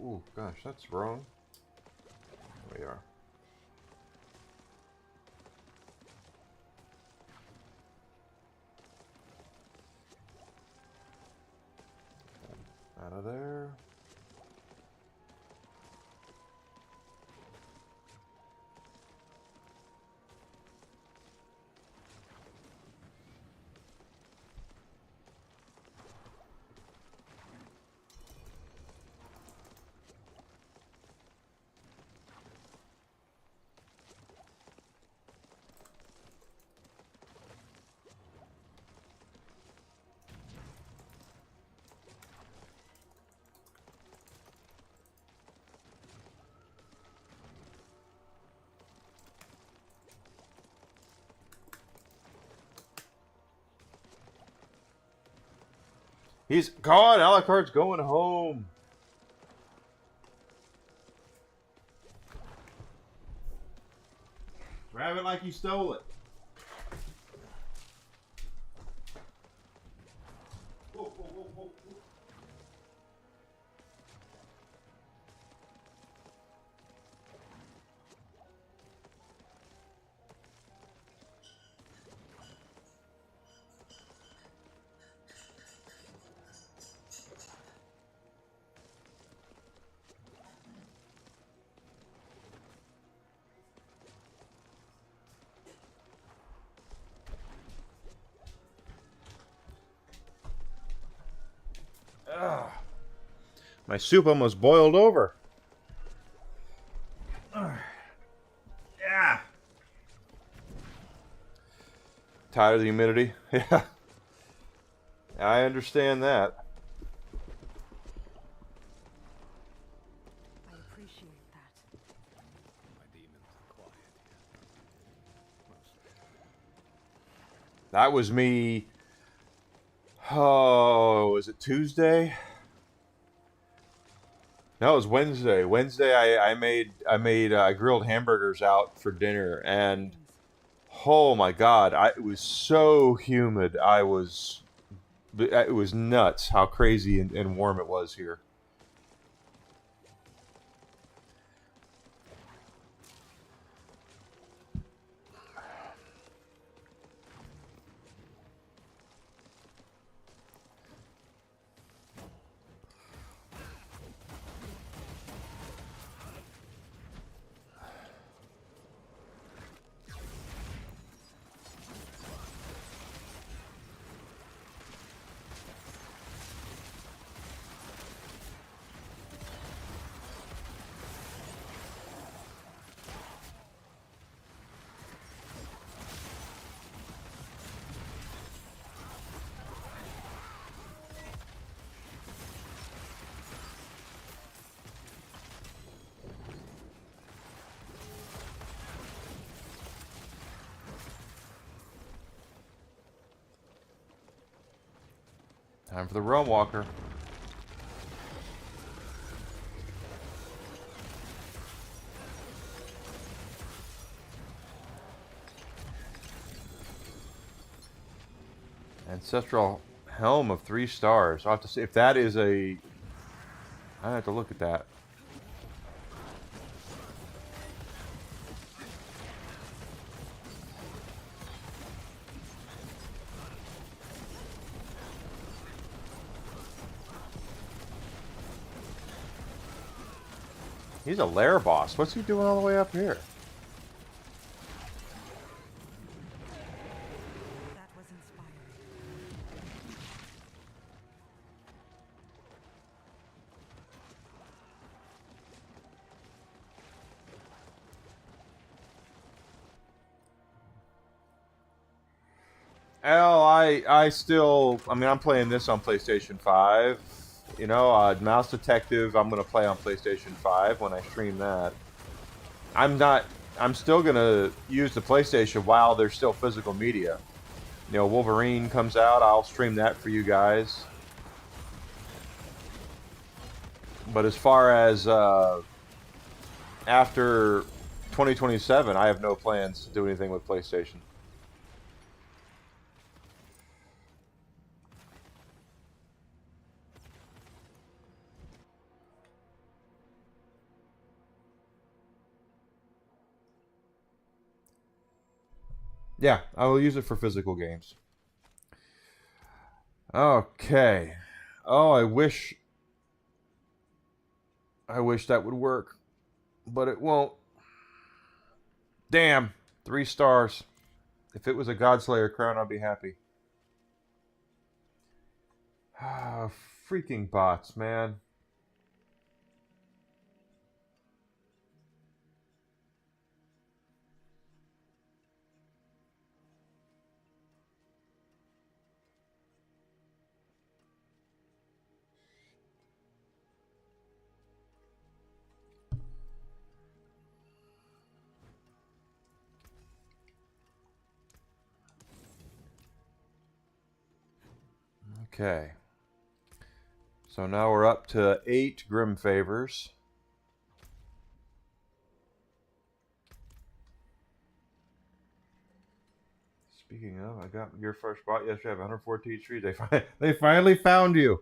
Oh gosh, that's wrong. There we are. Out of there. He's gone. Alucard's going home. Grab it like you stole it. Whoa, whoa, whoa, whoa, whoa. Ugh. My soup almost boiled over. Yeah. Tired of the humidity? Yeah. I understand that. I appreciate that. My demons are quiet here. That was me. Oh, was it Tuesday? No, it was Wednesday. Wednesday, I grilled hamburgers out for dinner, and oh my God, it was so humid. It was nuts how crazy and warm it was here. Time for the Realm Walker. Ancestral Helm of 3 stars. I'll have to see if that is a... I have to look at that. He's a lair boss. What's he doing all the way up here? That was inspiring. Well, I still, I mean, I'm playing this on PlayStation 5. You know, Mouse Detective, I'm going to play on PlayStation 5 when I stream that. I'm still going to use the PlayStation while there's still physical media. You know, Wolverine comes out, I'll stream that for you guys. But as far as after 2027, I have no plans to do anything with PlayStation. Yeah, I will use it for physical games. Okay. Oh, I wish that would work, but it won't. Damn, 3 stars. If it was a Godslayer crown, I'd be happy. Ah, freaking bots, man. Okay. So now we're up to 8 Grim Favors. Speaking of, I got your first spot yesterday. I have 114 trees. They finally found you.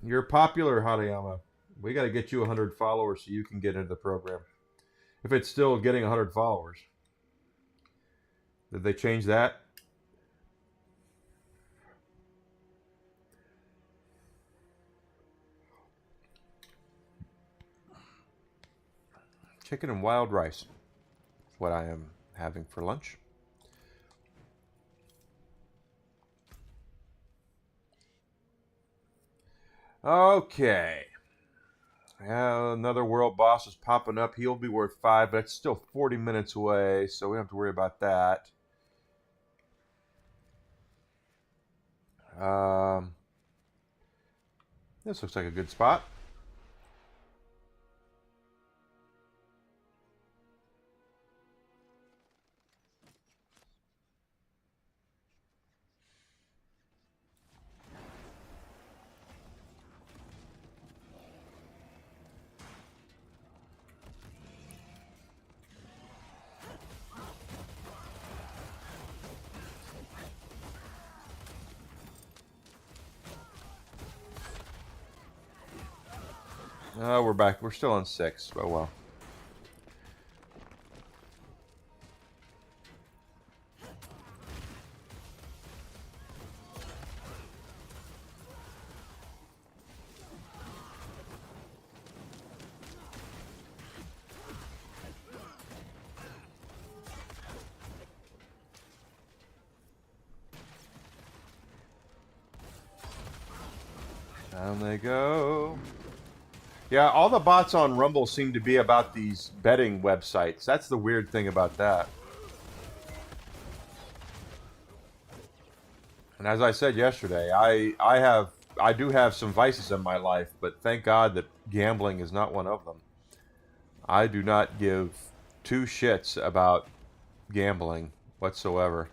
You're popular, Hariyama. We got to get you 100 followers so you can get into the program. If it's still getting 100 followers. Did they change that? Chicken and wild rice is what I am having for lunch. Okay. Another world boss is popping up. He'll be worth 5, but it's still 40 minutes away, so we don't have to worry about that. This looks like a good spot. We're back. We're still on 6. Oh well. Down they go. Yeah, all the bots on Rumble seem to be about these betting websites. That's the weird thing about that. And as I said yesterday, I do have some vices in my life, but thank God that gambling is not one of them. I do not give 2 shits about gambling whatsoever.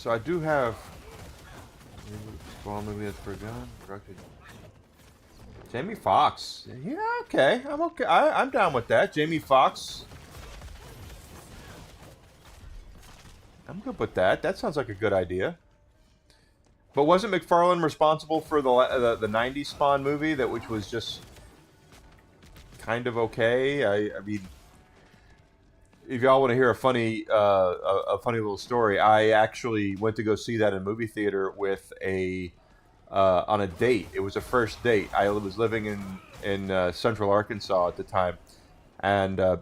So I do have Spawn movie that's begun. Directed Jamie Foxx. Yeah, okay. I'm okay. I'm down with that. Jamie Foxx. I'm good with that. That sounds like a good idea. But wasn't McFarlane responsible for the '90s Spawn movie that which was just kind of okay? I mean, if y'all want to hear a funny funny little story, I actually went to go see that in a movie theater with a on a date. It was a first date. I was living in Central Arkansas at the time, and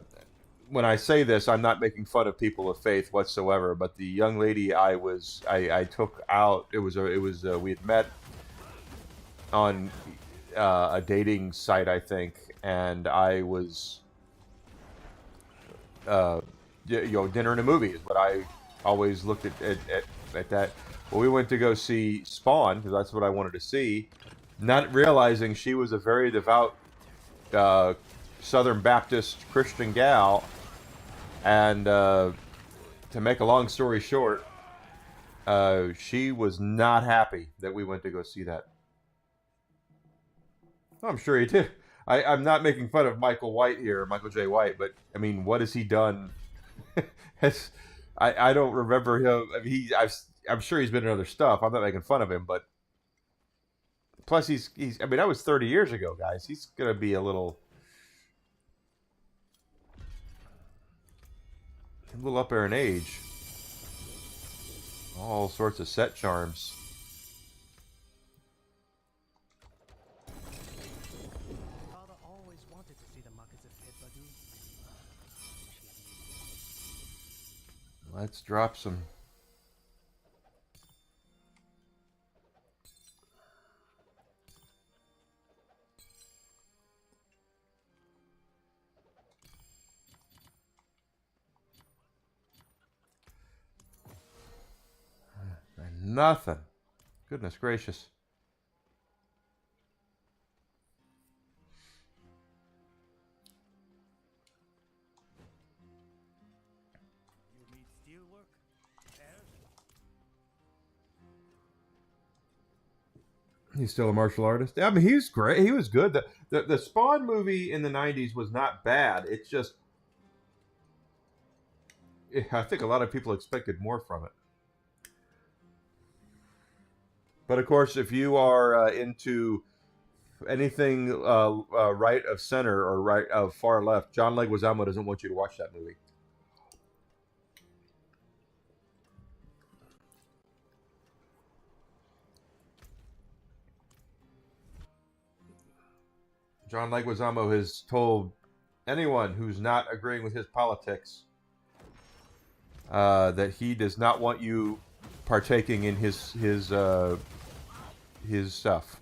when I say this, I'm not making fun of people of faith whatsoever. But the young lady I took out, we had met on a dating site, I think, and I was dinner and a movie is what I always looked at that. Well, we went to go see Spawn because that's what I wanted to see, not realizing she was a very devout Southern Baptist Christian gal. And to make a long story short, she was not happy that we went to go see that. I'm sure he did. I'm not making fun of Michael White here, Michael J. White, but I mean, what has he done? I don't remember him. I mean, I'm sure he's been in other stuff. I'm not making fun of him, but plus he's. I mean, that was 30 years ago, guys. He's gonna be a little up there in age. All sorts of set charms. Father always wanted to see the markets of Pit Badu. Let's drop some. Nothing. Goodness gracious. You need steelwork? Airs? He's still a martial artist. I mean, he's great. He was good. The Spawn movie in the '90s was not bad. It's just, I think a lot of people expected more from it. But of course, if you are into anything right of center or right of far left, John Leguizamo doesn't want you to watch that movie. John Leguizamo has told anyone who's not agreeing with his politics that he does not want you partaking in his stuff.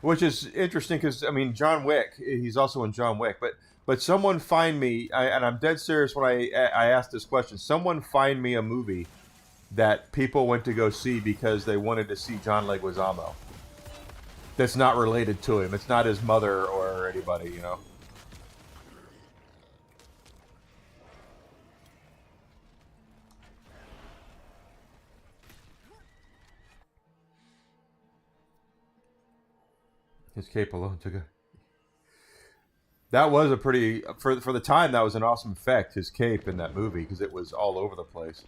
Which is interesting because, I mean, John Wick, he's also in John Wick, but someone find me, and I'm dead serious when I asked this question, someone find me a movie that people went to go see because they wanted to see John Leguizamo. That's not related to him. It's not his mother or anybody, you know. His cape alone took a... That was a pretty... For the time, that was an awesome effect, his cape in that movie, because it was all over the place.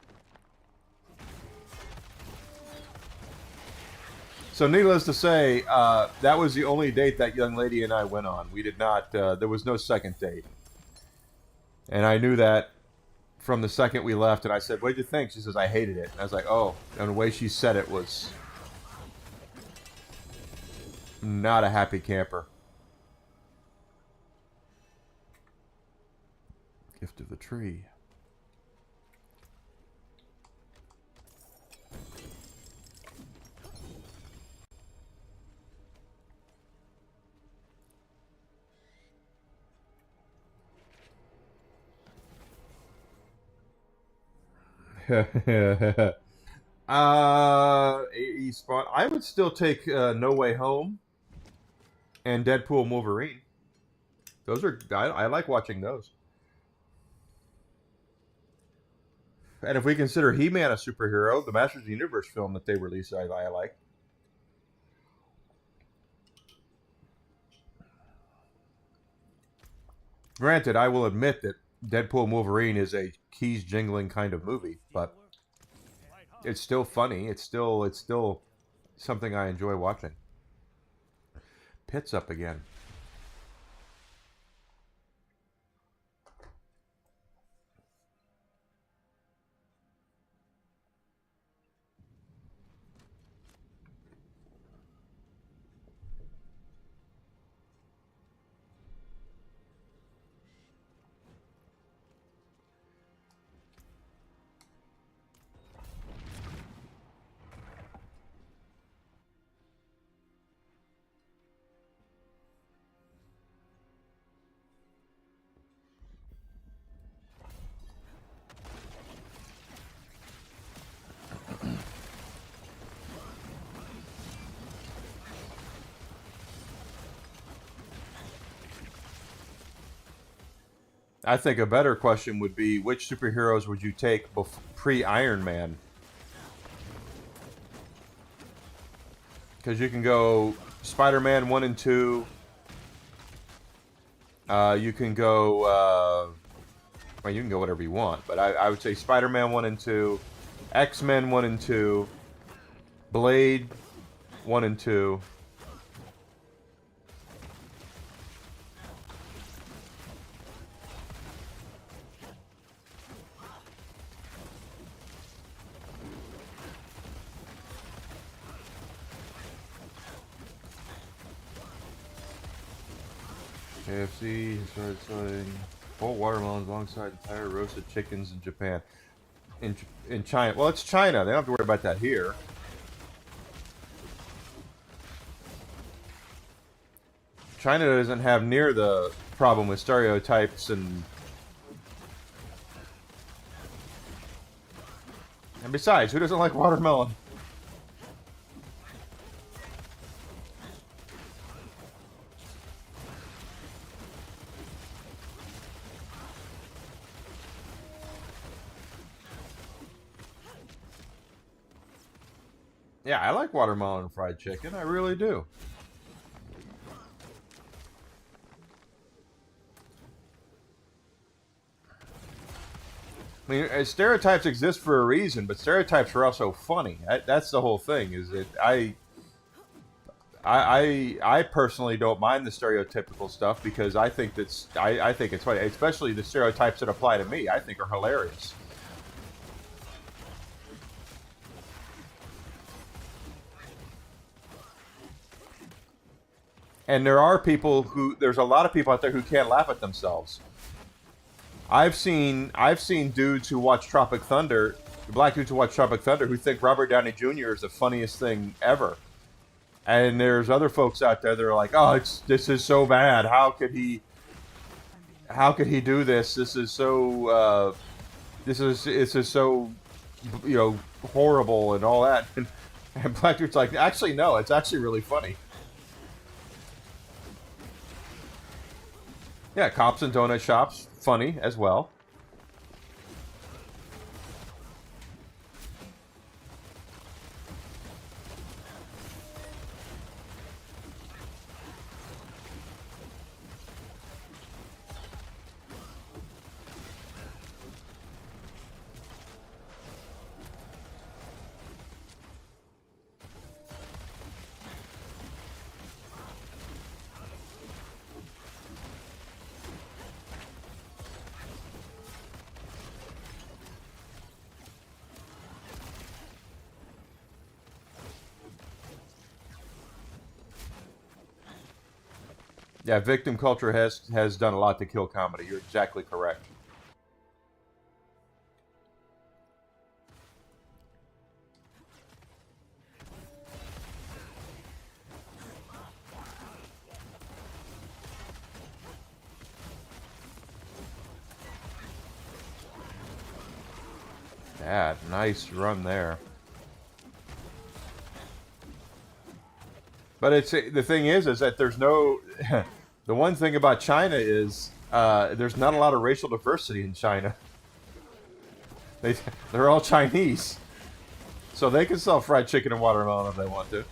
So needless to say, that was the only date that young lady and I went on. We did not... there was no second date. And I knew that from the second we left, and I said, "What did you think?" She says, "I hated it." And I was like, oh. And the way she said it was... not a happy camper. Gift of the tree. AE Spawn. I would still take No Way Home and Deadpool and Wolverine. Those are I like watching those. And if we consider He-Man a superhero, the Masters of the Universe film that they released, I like. Granted, I will admit that Deadpool and Wolverine is a keys jingling kind of movie, but it's still funny. It's still something I enjoy watching. Pitt's up again. I think a better question would be, which superheroes would you take pre-Iron Man? Because you can go Spider-Man 1 and 2. You can go... well, you can go whatever you want. But I would say Spider-Man 1 and 2. X-Men 1 and 2. Blade 1 and 2. KFC started selling whole watermelons alongside entire roasted chickens in Japan. In China. Well, it's China. They don't have to worry about that here. China doesn't have near the problem with stereotypes and besides, who doesn't like watermelon? Yeah, I like watermelon and fried chicken. I really do. I mean, stereotypes exist for a reason, but stereotypes are also funny. That's the whole thing. Is that I personally don't mind the stereotypical stuff because I think I think it's funny, especially the stereotypes that apply to me. I think are hilarious. And there's a lot of people out there who can't laugh at themselves. I've seen dudes who watch Tropic Thunder, black dudes who watch Tropic Thunder, who think Robert Downey Jr. is the funniest thing ever. And there's other folks out there that are like, "Oh, this is so bad. How could he do this? This is so this is so horrible and all that." And black dude's like, "Actually, no. It's actually really funny." Yeah, cops and donut shops, funny as well. Yeah, victim culture has done a lot to kill comedy. You're exactly correct. Yeah, nice run there. But the thing is that there's no. The one thing about China is there's not a lot of racial diversity in China. They they're all Chinese, so they can sell fried chicken and watermelon if they want to.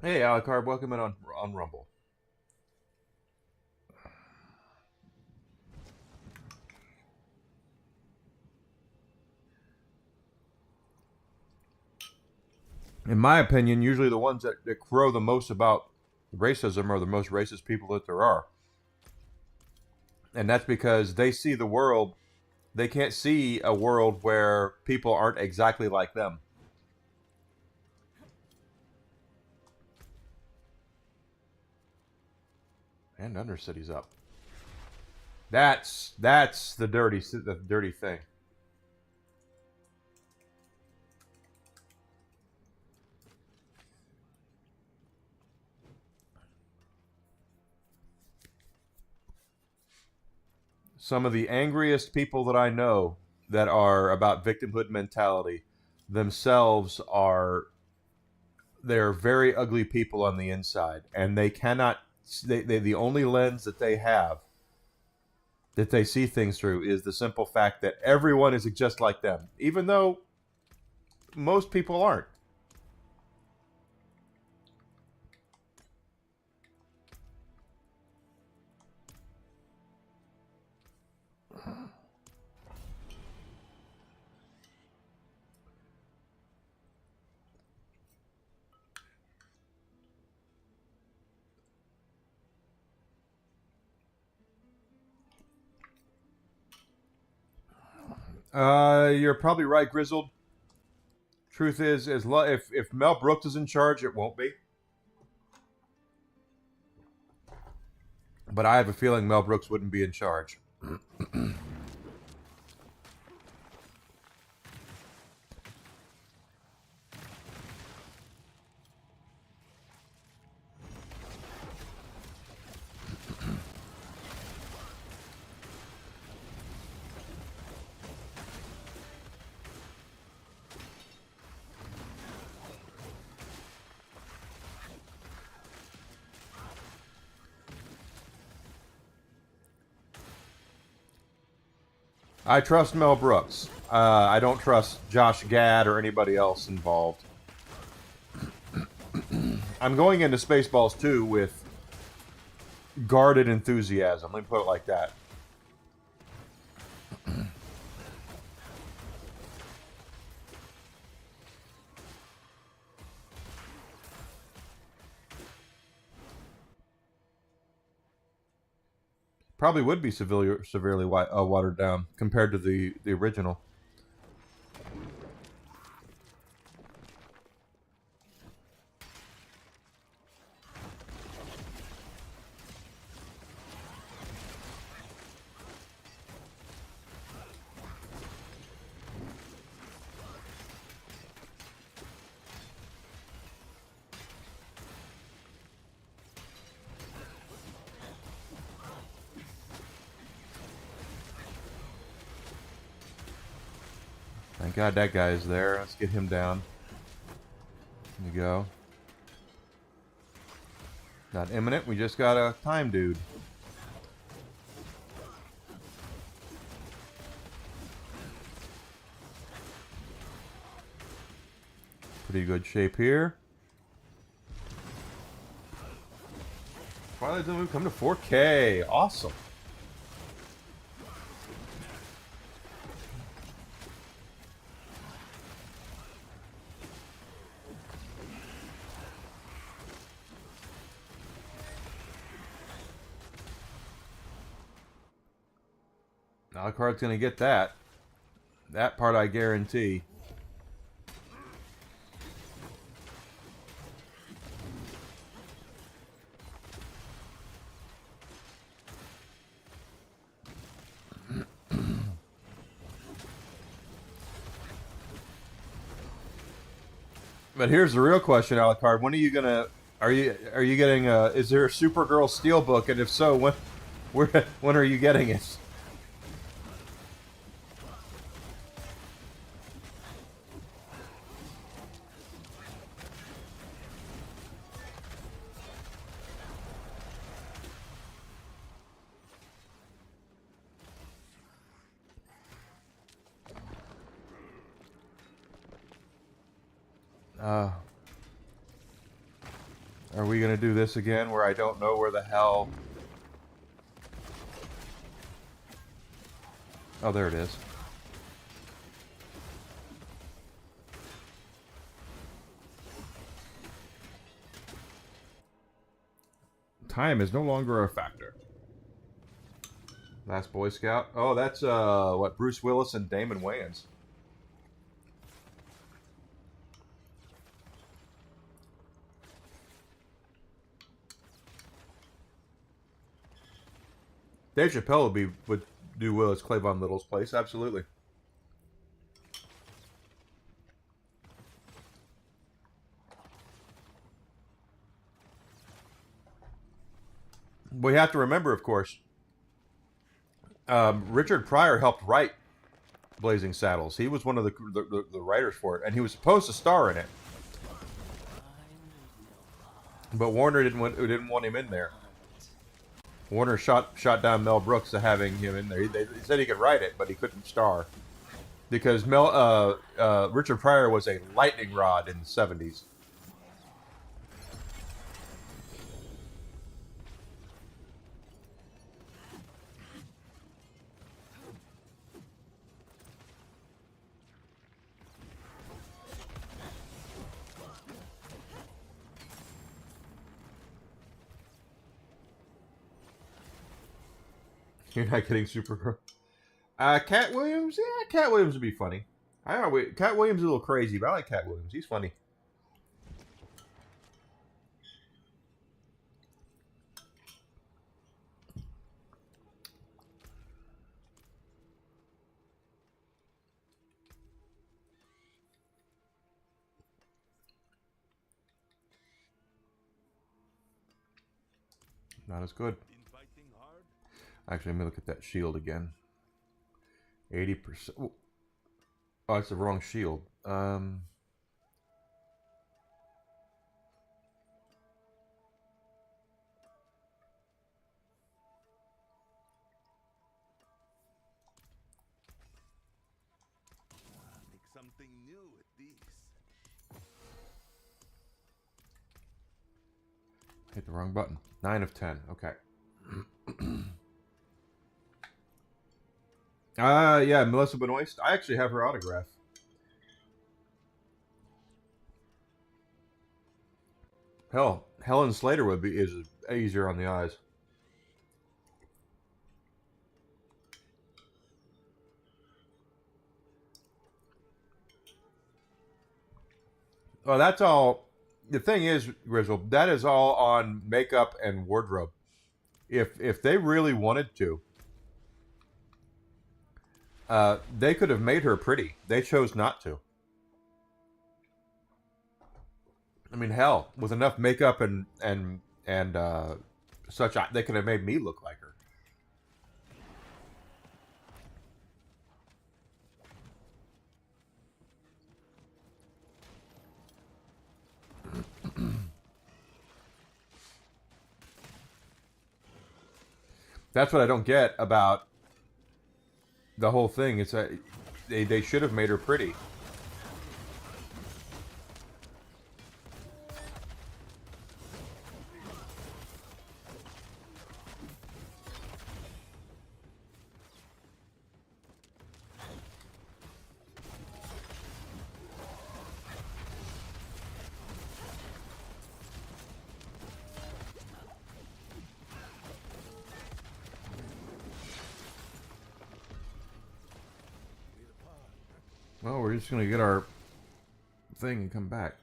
Hey, Alucard, welcome in on Rumble. In my opinion, usually the ones that crow the most about racism are the most racist people that there are. And that's because they see the world, they can't see a world where people aren't exactly like them. And Undercity's up. That's the dirty thing. Some of the angriest people that I know that are about victimhood mentality themselves are they're very ugly people on the inside, and they cannot they the only lens that they have that they see things through is the simple fact that everyone is just like them, even though most people aren't. You're probably right, Grizzled. Truth is, if Mel Brooks is in charge, it won't be. But I have a feeling Mel Brooks wouldn't be in charge. I trust Mel Brooks. I don't trust Josh Gad or anybody else involved. I'm going into Spaceballs 2 with guarded enthusiasm. Let me put it like that. Probably would be severely watered down compared to the original. Thank God that guy is there. Let's get him down. There you go. Not imminent. We just got a time dude. Pretty good shape here. Twilight Zone movie come to 4K. Awesome. Alucard's gonna get that. That part I guarantee. But here's the real question, Alucard. When are you gonna? Are you getting? Is there a Supergirl Steelbook? And if so, when are you getting it? Are we gonna do this again, where I don't know where the hell? Oh, there it is. Time is no longer a factor. Last Boy Scout. Oh, that's what, Bruce Willis and Damon Wayans. Dave Chappelle would do Willis Clavon Little's place, absolutely. We have to remember, of course, Richard Pryor helped write Blazing Saddles. He was one of the writers for it, and he was supposed to star in it. But Warner didn't want him in there. Warner shot down Mel Brooks to having him in there. They said he could write it, but he couldn't star because Richard Pryor was a lightning rod in the 70s. You're not getting Supergirl. Cat Williams? Yeah, Cat Williams would be funny. I don't know. Cat Williams is a little crazy, but I like Cat Williams. He's funny. Not as good. Been fighting hard? Actually, let me look at that shield again. 80%. Oh, it's the wrong shield. Make something new with these. Hit the wrong button. 9 of 10. Okay. Yeah, Melissa Benoist. I actually have her autograph. Hell, Helen Slater is easier on the eyes. Well, that's all. The thing is, Grizzle, that is all on makeup and wardrobe. If they really wanted to, they could have made her pretty. They chose not to. I mean, hell, with enough makeup and such, they could have made me look like her. That's what I don't get about the whole thing. It's they should have made her pretty. Well, we're just gonna get our thing and come back.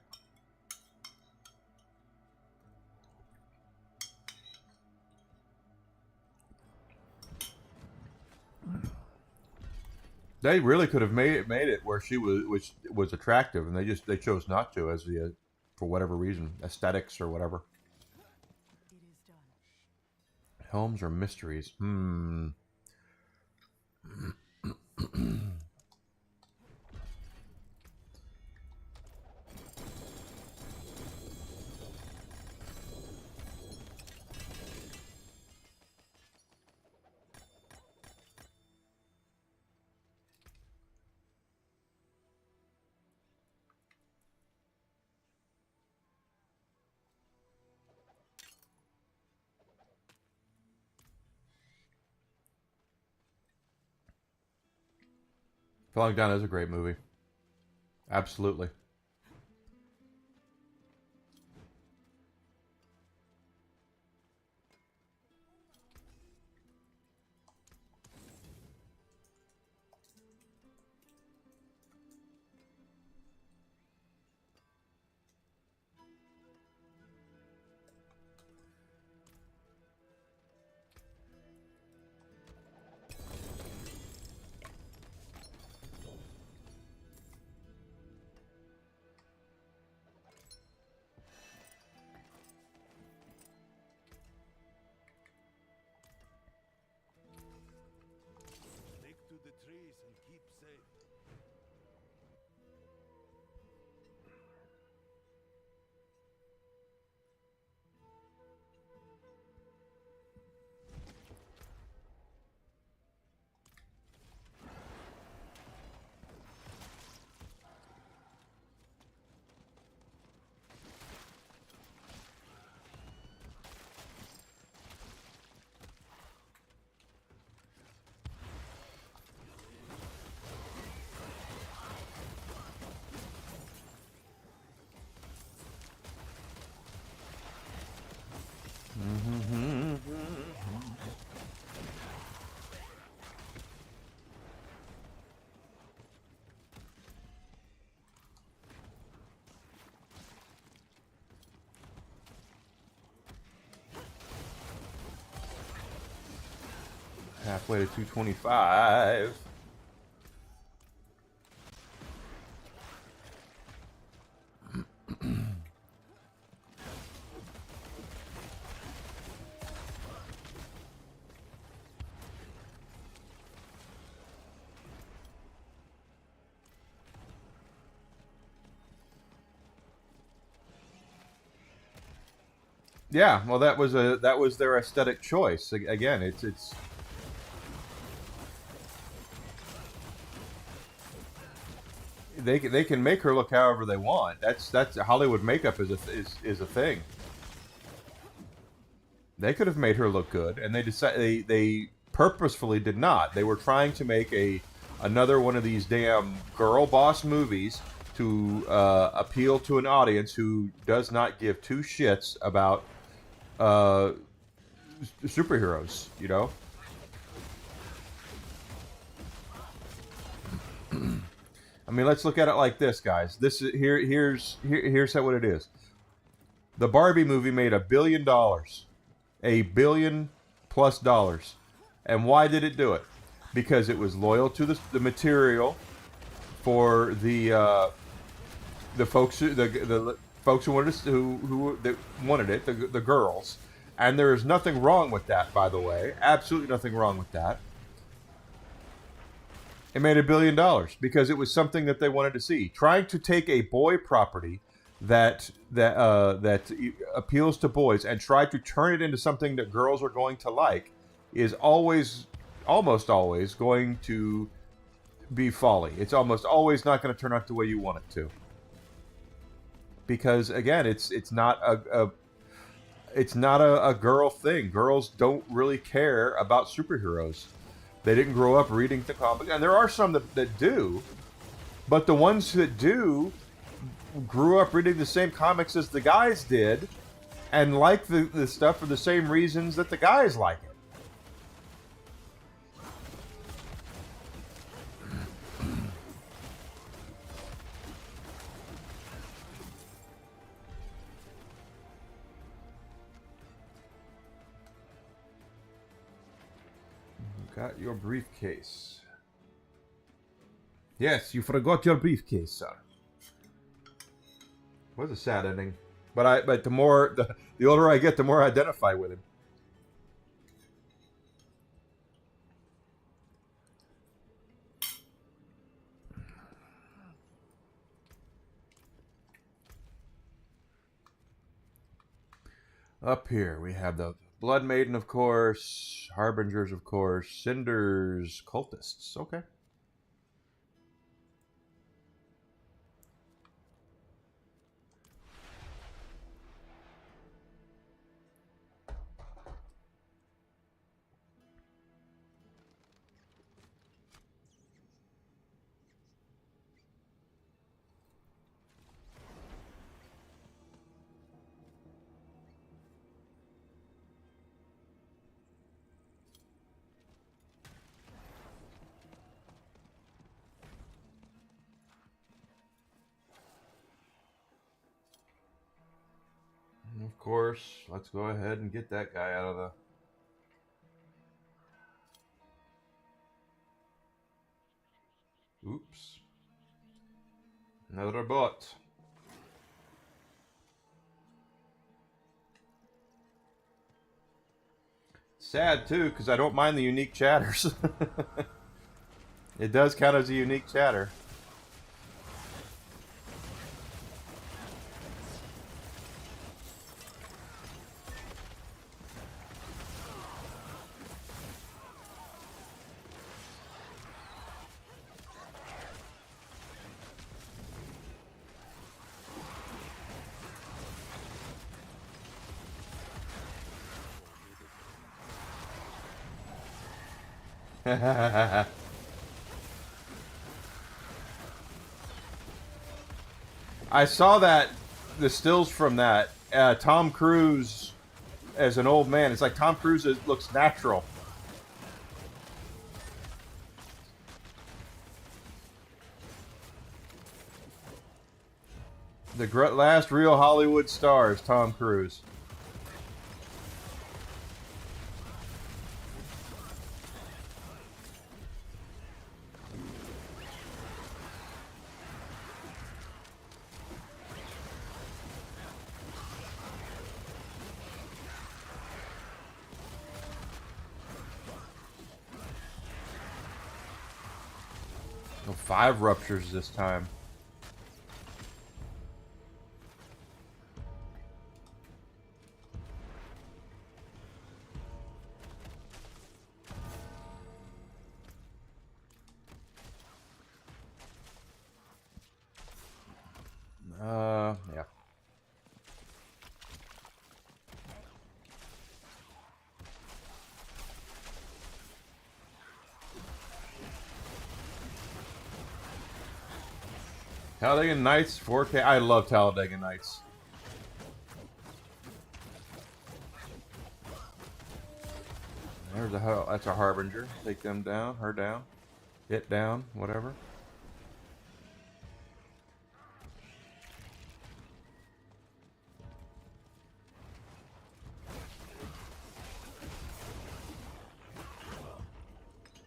They really could have made it where she was attractive, and they chose not to as the for whatever reason, aesthetics or whatever. It is done. Helms or mysteries? Falling Down is a great movie. Absolutely. Stick to the trees and keep safe. Halfway to 225. Yeah, well, that was their aesthetic choice. Again, it's they can make her look however they want. That's Hollywood makeup is a thing. They could have made her look good, and they purposefully did not. They were trying to make another one of these damn girl boss movies to appeal to an audience who does not give two shits about superheroes. You know. I mean, let's look at it like this, guys. Here's what it is. The Barbie movie made $1 billion, $1 billion plus dollars, and why did it do it? Because it was loyal to the material for the folks the folks who wanted that wanted it, the girls, and there is nothing wrong with that, by the way. Absolutely nothing wrong with that. It made $1 billion because it was something that they wanted to see. Trying to take a boy property that appeals to boys and try to turn it into something that girls are going to like is almost always going to be folly. It's almost always not going to turn out the way you want it to. Because again, it's not a girl thing. Girls don't really care about superheroes. They didn't grow up reading the comics, and there are some that do, but the ones that do grew up reading the same comics as the guys did, and like the stuff for the same reasons that the guys like it. Got your briefcase. Yes, you forgot your briefcase, sir. Was a sad ending, but the older I get, the more I identify with him. Up here we have the Blood Maiden, of course, Harbingers, of course, Cinders, Cultists. Okay. And of course, let's go ahead and get that guy out of the... Oops. Another bot. Sad, too, because I don't mind the unique chatters. It does count as a unique chatter. I saw that, the stills from that. Tom Cruise as an old man. It's like Tom Cruise looks natural. The last real Hollywood star is Tom Cruise. Oh, 5 ruptures this time. Yeah. Talladega Nights 4K. I love Talladega Nights. There's that's a Harbinger. Take them down, her down, it down, whatever.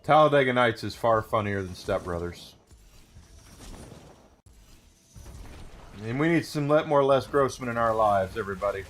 Talladega Nights is far funnier than Step Brothers. And we need some more Les Grossman in our lives, everybody.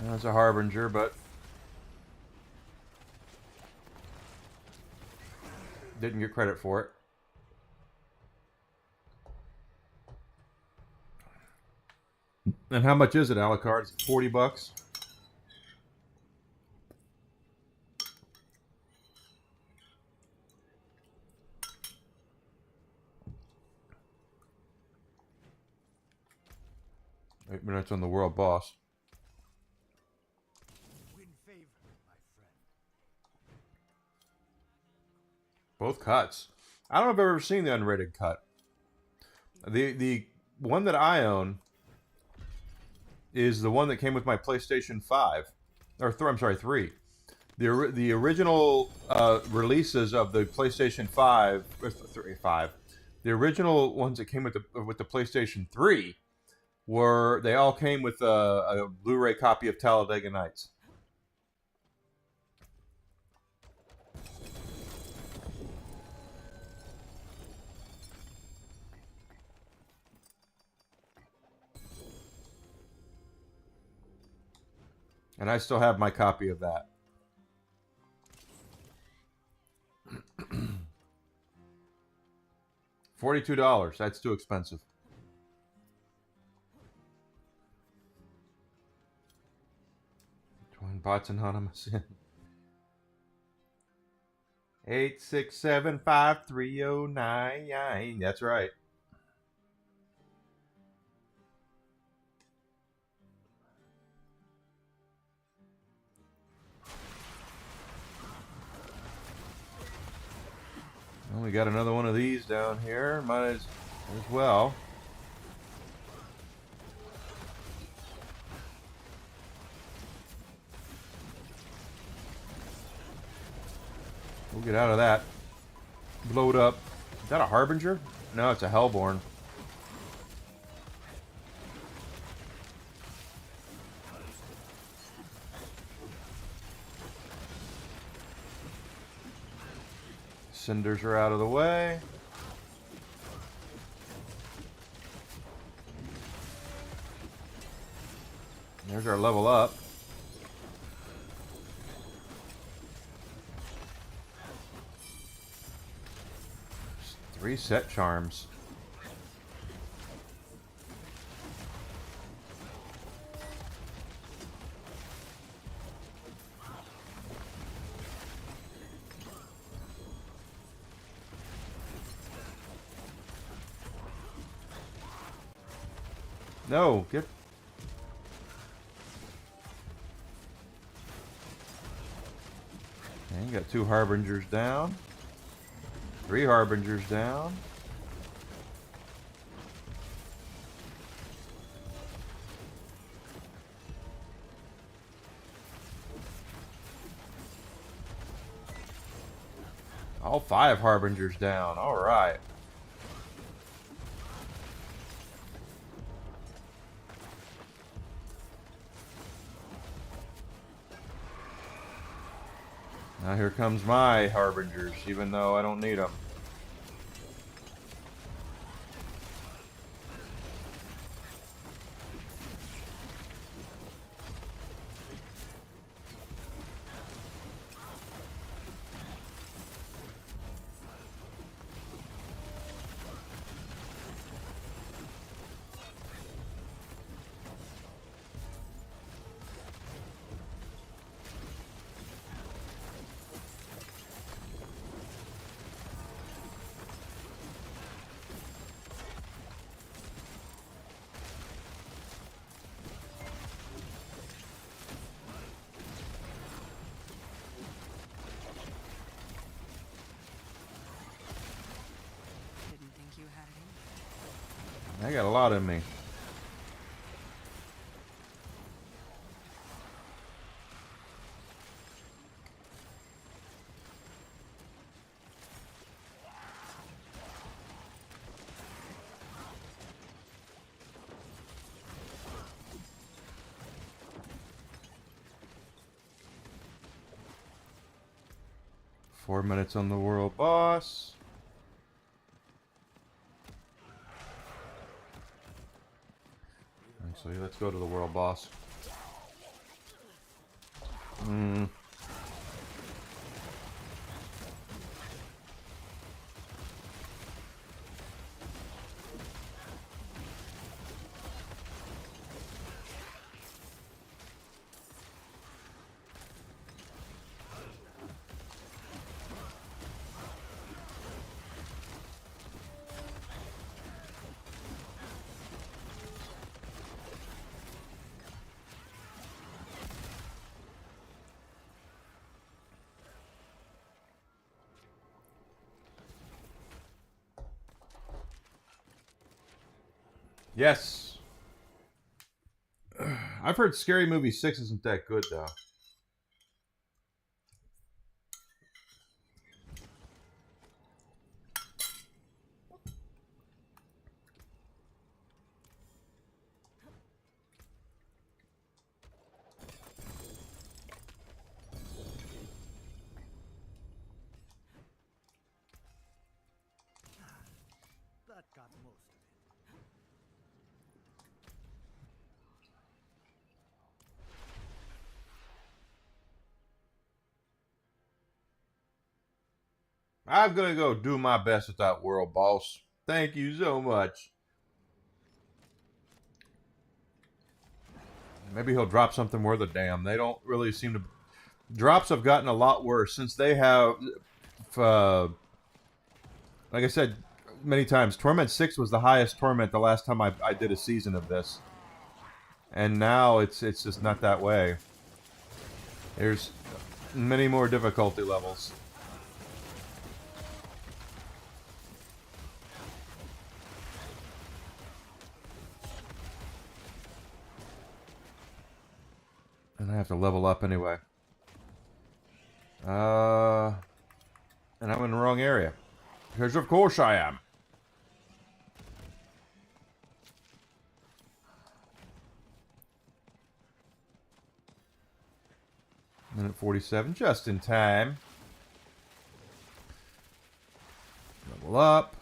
That's a Harbinger, but didn't get credit for it. And how much is it, Alucard? It's $40. 8 minutes on the world boss. Win favor, my friend. Both cuts. I don't know if I've ever seen the unrated cut. The one that I own is the one that came with my PlayStation 5. I'm sorry, 3. The original releases of the PlayStation 5, the original ones that came with the PlayStation 3 they all came with a Blu-ray copy of Talladega Nights. And I still have my copy of that. $42. That's too expensive. Join bots anonymous. 8675309. That's right. Well, we got another one of these down here. Might as well. We'll get out of that. Blow it up. Is that a Harbinger? No, it's a Hellborn. Cinders are out of the way. There's our level up. Just 3 set charms. No, get. Okay, you got 2 Harbingers down. 3 Harbingers down. All 5 Harbingers down. All right. Now here comes my Harbingers, even though I don't need them. Didn't think you had it in. I got a lot in me. Four minutes on the world boss. Actually, let's go to the world boss. Yes. I've heard Scary Movie 6 isn't that good, though. That got most of it. I'm gonna go do my best with that world, boss. Thank you so much. Maybe he'll drop something worth a damn. They don't really seem to. Drops have gotten a lot worse since they have. Like I said many times, Torment 6 was the highest Torment the last time I did a season of this. And now it's just not that way. There's many more difficulty levels. And I have to level up anyway. And I'm in the wrong area. Because of course I am. Minute 47, just in time. Level up.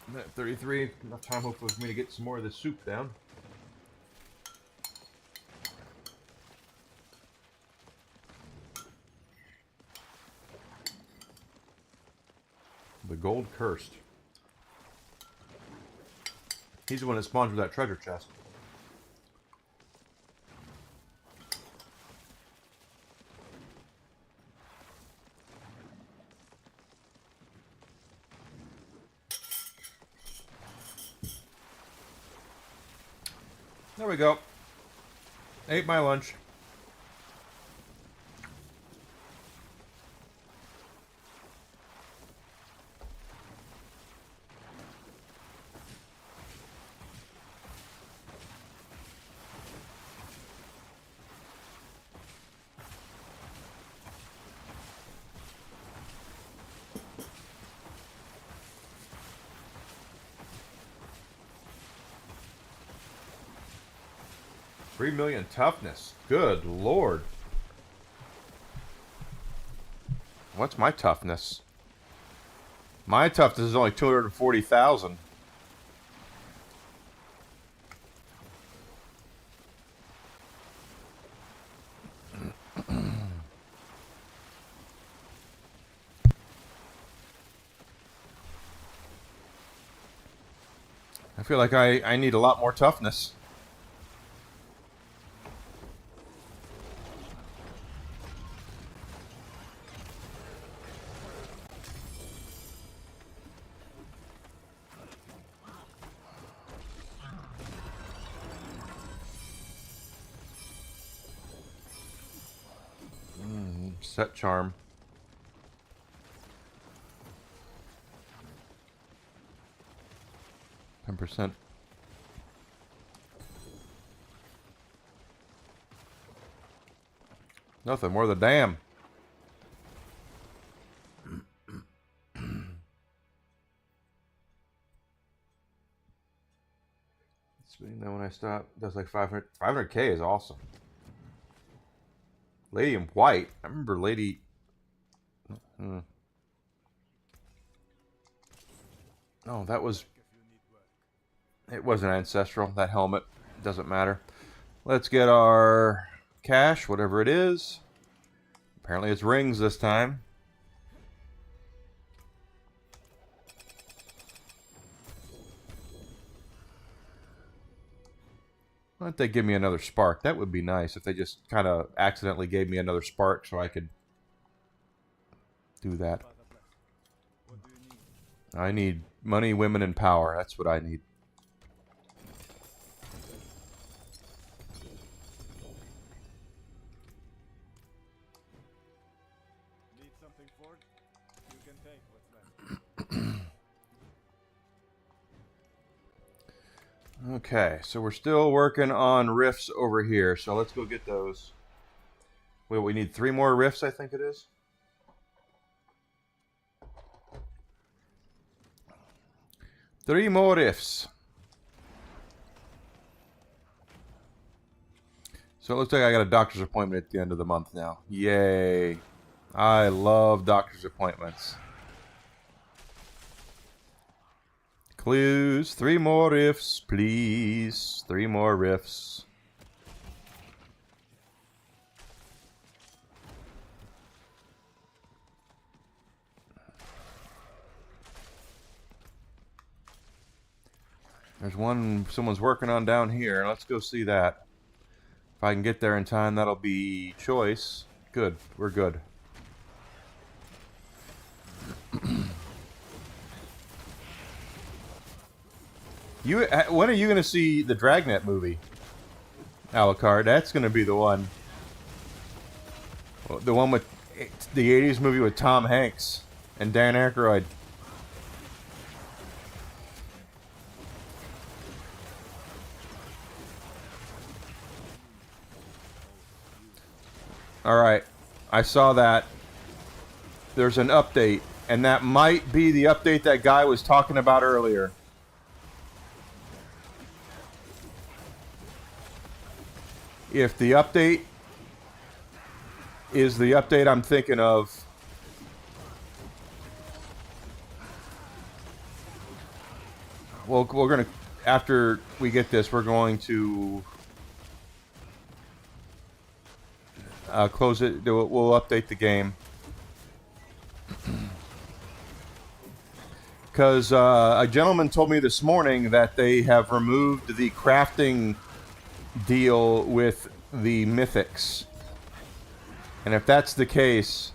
Minute 33, enough time hopefully for me to get some more of this soup down. The Gold Cursed. He's the one that spawns with that treasure chest. There we go. Ate my lunch. $3 million toughness. Good lord. What's my toughness? My toughness is only 240,000. I feel like I need a lot more toughness. Set charm. %. Nothing more than damn. Spinning that when I stop does like 500. 500k is awesome. Lady in White. I remember Lady. Oh, that was. It wasn't ancestral. That helmet doesn't matter. Let's get our cash, whatever it is. Apparently, it's rings this time. Why don't they give me another spark? That would be nice if they just kind of accidentally gave me another spark so I could do that. I need money, women, and power. That's what I need. something for it, you can take what's left. Okay, so we're still working on riffs over here, so let's go get those. Wait, we need 3 more riffs, I think it is. Three more riffs. So it looks like I got a doctor's appointment at the end of the month now. Yay. I love doctor's appointments. Clues. 3 more riffs, please. 3 more riffs. There's one someone's working on down here. Let's go see that. If I can get there in time, that'll be choice. Good. We're good. When are you going to see the Dragnet movie, Alucard? That's going to be the one. The one with the 80s movie with Tom Hanks and Dan Aykroyd. Alright, I saw that. There's an update, and that might be the update that guy was talking about earlier. If the update is the update I'm thinking of, well, we're going to, after we get this, we're going to close it. We'll update the game. Because a gentleman told me this morning that they have removed the crafting deal with the mythics. And if that's the case,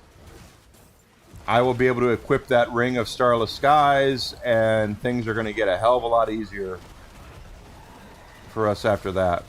I will be able to equip that Ring of Starless Skies, and things are going to get a hell of a lot easier for us after that.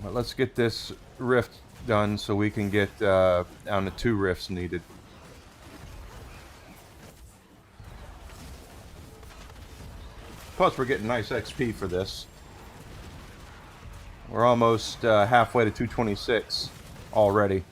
But let's get this rift done so we can get down to 2 rifts needed. Plus, we're getting nice XP for this. We're almost halfway to 226 already.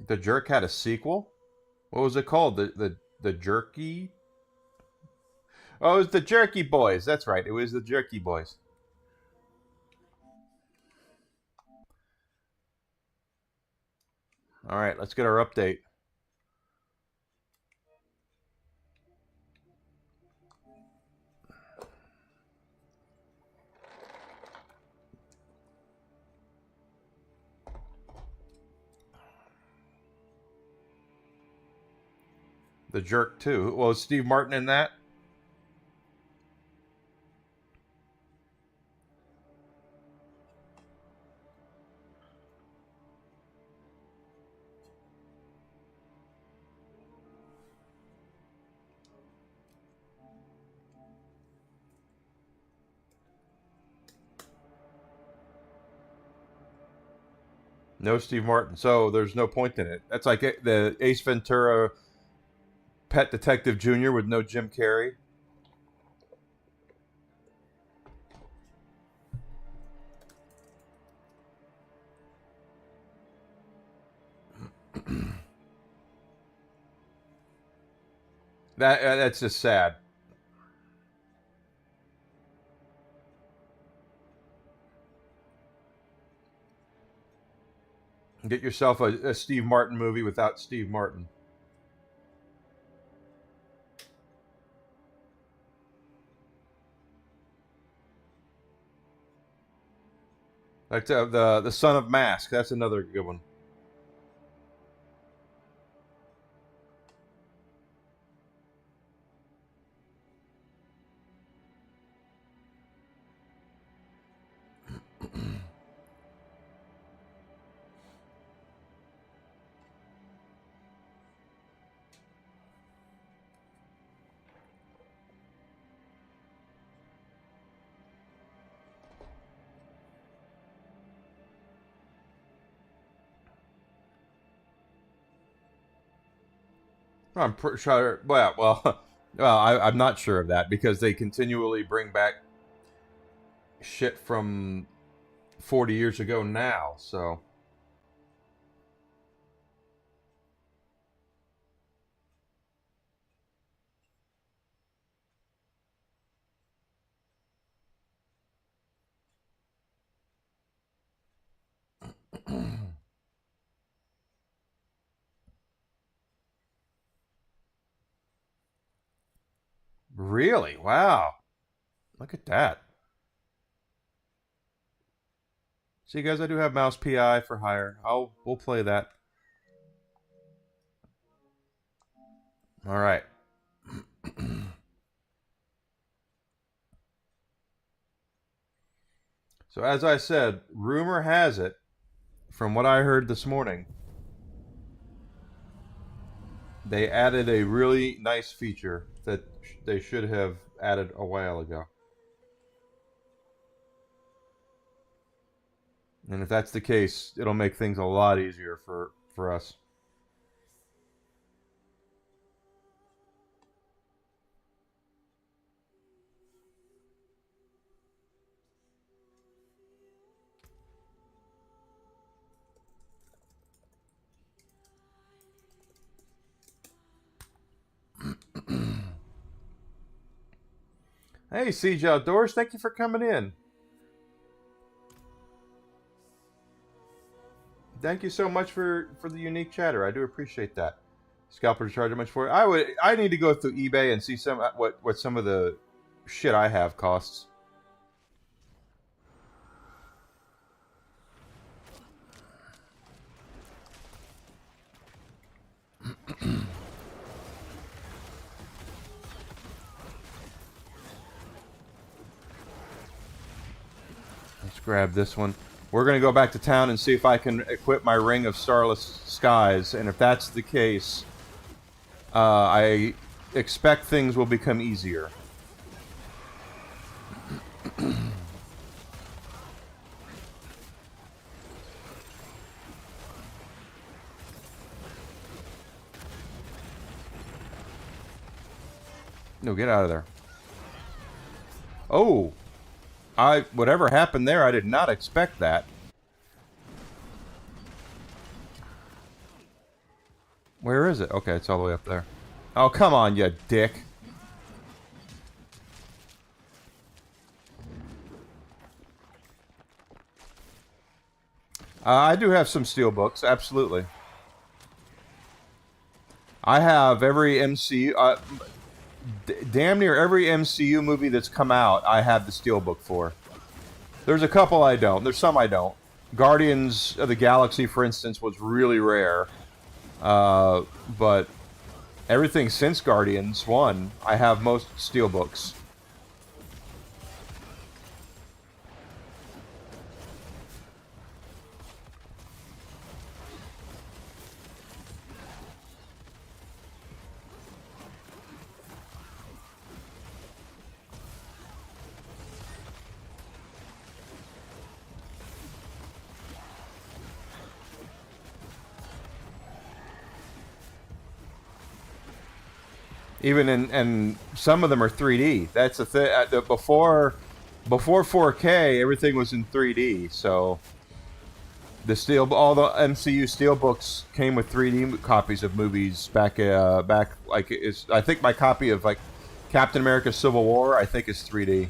The Jerk had a sequel? What was it called? The Jerky? Oh, it was the Jerky Boys. That's right. It was the Jerky Boys. All right, let's get our update. The Jerk 2. Well, is Steve Martin in that? No Steve Martin. So there's no point in it. That's like the Ace Ventura Pet Detective Jr. with no Jim Carrey. That's just sad. Get yourself a Steve Martin movie without Steve Martin. Like the Son of Mask. That's another good one. I'm pretty sure. Well, I'm not sure of that because they continually bring back shit from 40 years ago now. So really, wow, look at that. See, guys, I do have Mouse PI for hire. We'll play that. All right. So as I said, rumor has it, from what I heard this morning, they added a really nice feature that they should have added a while ago. And if that's the case, it'll make things a lot easier for us. Hey, Siege Outdoors, thank you for coming in. Thank you so much for the unique chatter. I do appreciate that. Scalper charging much for it. I need to go through eBay and see what some of the shit I have costs. Let's grab this one. We're going to go back to town and see if I can equip my Ring of Starless Skies. And if that's the case, I expect things will become easier. No, get out of there. Oh! Whatever happened there, I did not expect that. Where is it? Okay, it's all the way up there. Oh, come on, you dick. I do have some steel books, absolutely. I have every MCU, damn near every MCU movie that's come out, I have the steelbook for. There's a couple I don't. There's some I don't. Guardians of the Galaxy, for instance, was really rare. But everything since Guardians 1, I have most steelbooks. Even and some of them are 3D. That's the thing. Before 4K, everything was in 3D. So all the MCU steelbooks came with 3D copies of movies back like I think my copy of like Captain America: Civil War I think is 3D.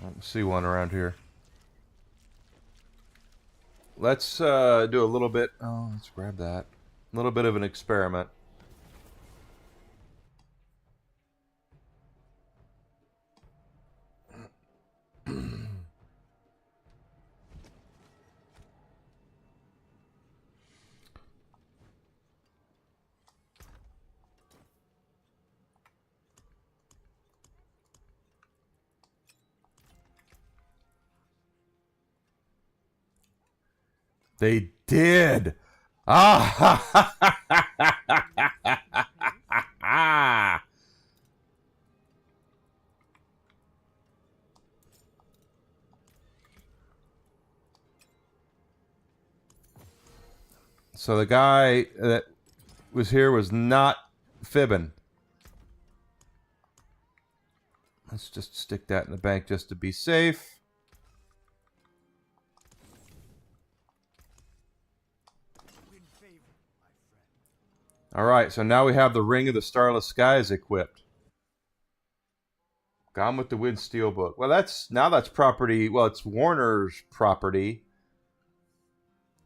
don't see one around here. Let's do a little bit. Oh, let's grab that. A little bit of an experiment. They did. Ah! So the guy that was here was not fibbing. Let's just stick that in the bank just to be safe. Alright, so now we have the Ring of the Starless Skies equipped. Gone with the Wind Steelbook. Well, that's property. Well, it's Warner's property.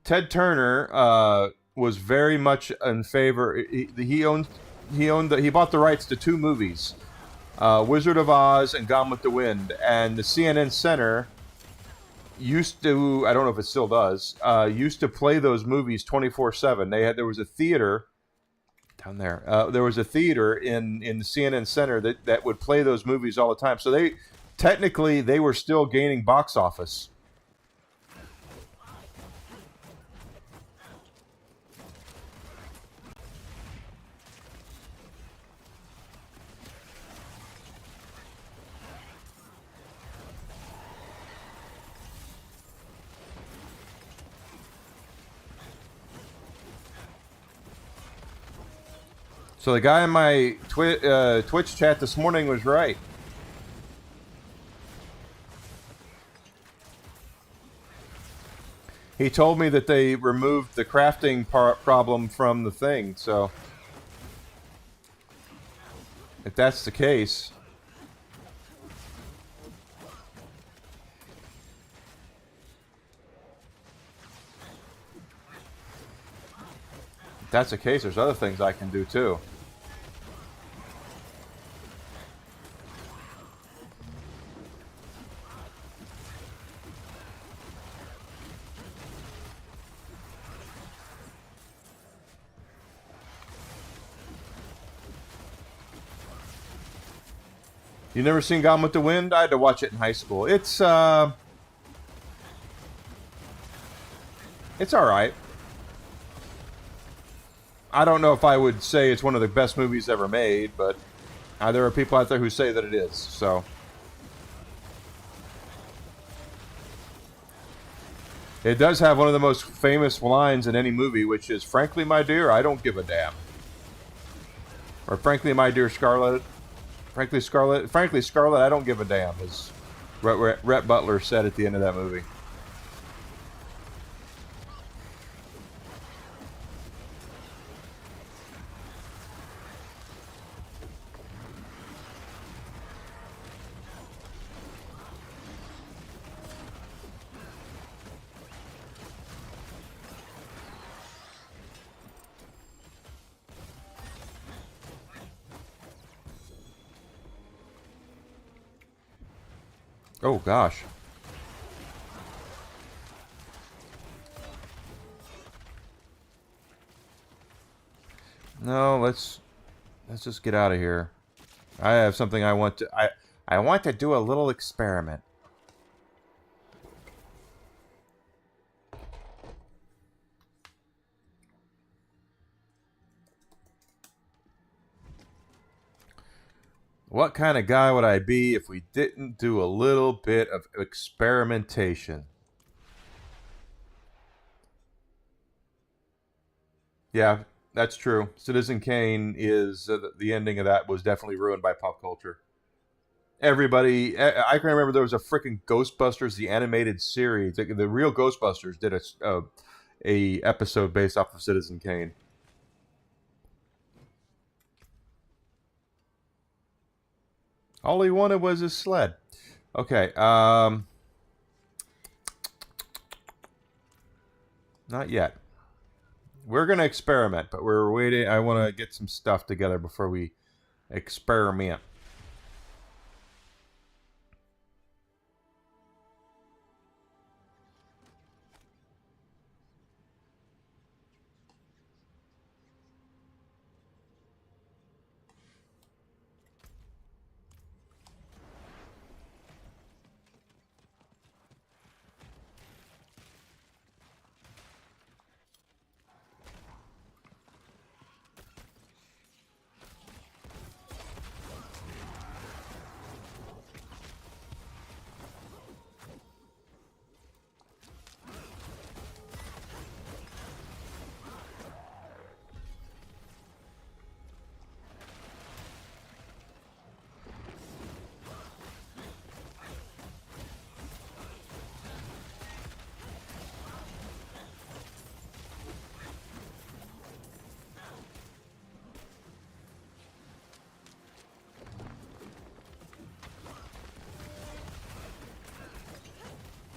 Ted Turner was very much in favor. He bought the rights to 2 movies, Wizard of Oz and Gone with the Wind, and the CNN Center used to, I don't know if it still does, used to play those movies 24/7. There was a theater down there. There was a theater in the CNN Center that would play those movies all the time. So they were still gaining box office. So the guy in my Twitch chat this morning was right. He told me that they removed the crafting problem from the thing, so if that's the case, there's other things I can do too. You never seen Gone with the Wind? I had to watch it in high school. It's all right. I don't know if I would say it's one of the best movies ever made, but there are people out there who say that it is. So it does have one of the most famous lines in any movie, which is, "Frankly, my dear, I don't give a damn." Or, "Frankly, my dear Scarlett, frankly, Scarlett, I don't give a damn," as Rhett Butler said at the end of that movie. Oh gosh. No, let's just get out of here. I have something I want to I want to do a little experiment. What kind of guy would I be if we didn't do a little bit of experimentation? Yeah, that's true. Citizen Kane is the ending of that was definitely ruined by pop culture. Everybody, I can remember there was a freaking Ghostbusters the animated series. The real Ghostbusters did a episode based off of Citizen Kane. All he wanted was his sled. Okay. Not yet. We're gonna experiment, but we're waiting. I want to get some stuff together before we experiment.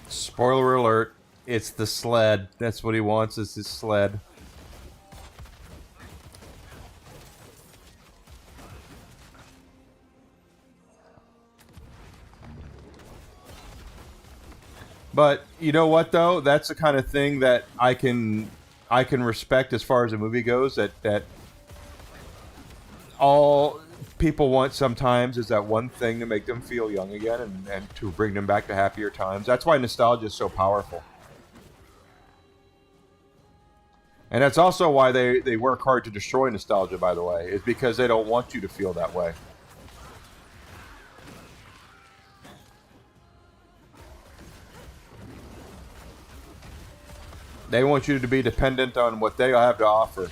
Spoiler alert, it's the sled. That's what he wants, is his sled. But you know what though? That's the kind of thing that I can respect as far as the movie goes. That all people want sometimes is that one thing to make them feel young again and to bring them back to happier times. That's why nostalgia is so powerful. And that's also why they work hard to destroy nostalgia, by the way, is because they don't want you to feel that way. They want you to be dependent on what they have to offer.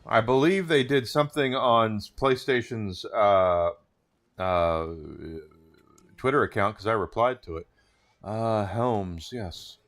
I believe they did something on PlayStation's uh, Twitter account because I replied to it. Helms, yes.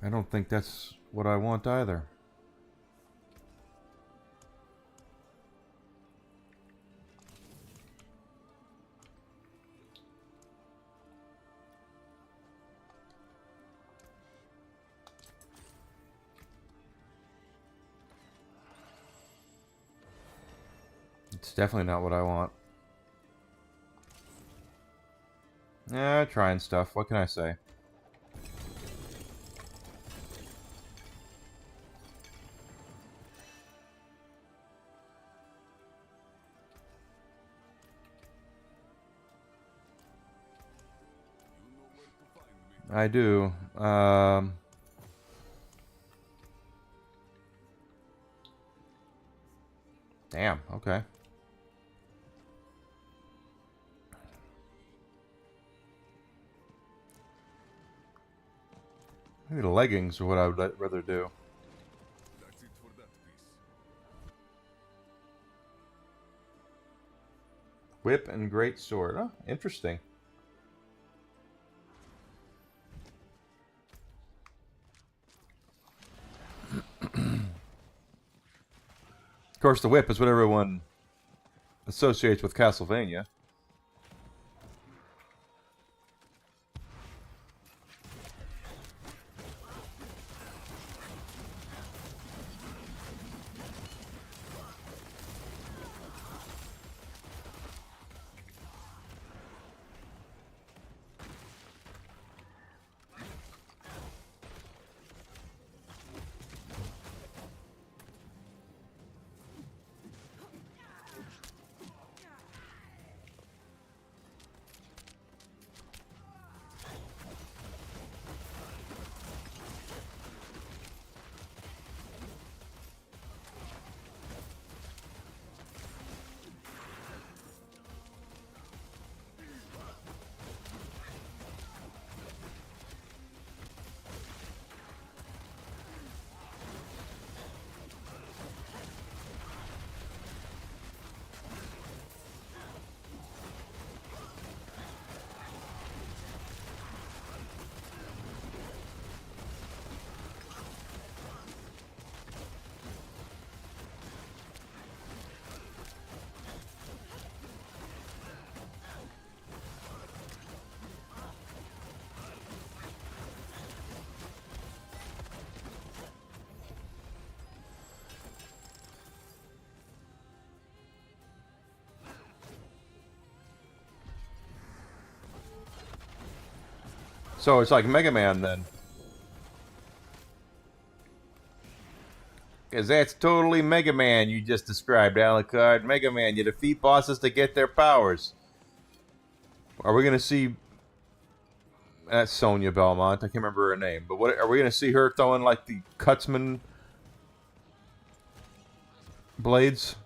I don't think that's what I want either. It's definitely not what I want. Yeah, trying stuff. What can I say? I do. Damn, okay. Maybe the leggings are what I would rather do. That's it for that piece. Whip and great sword. Oh, interesting. Of course, the whip is what everyone associates with Castlevania. So it's like Mega Man then. Because that's totally Mega Man you just described, Alucard. Mega Man, you defeat bosses to get their powers. Are we going to see... That's Sonya Belmont. I can't remember her name. But what are we going to see her throwing like the Cutsman blades?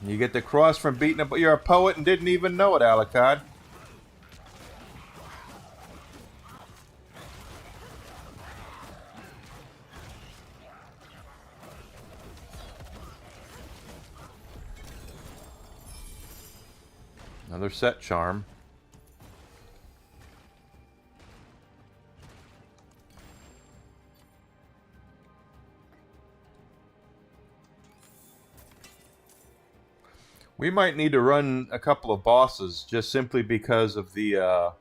You get the cross from beating up. You're a poet and didn't even know it, Alucard. Another set charm. We might need to run a couple of bosses just simply because of the. I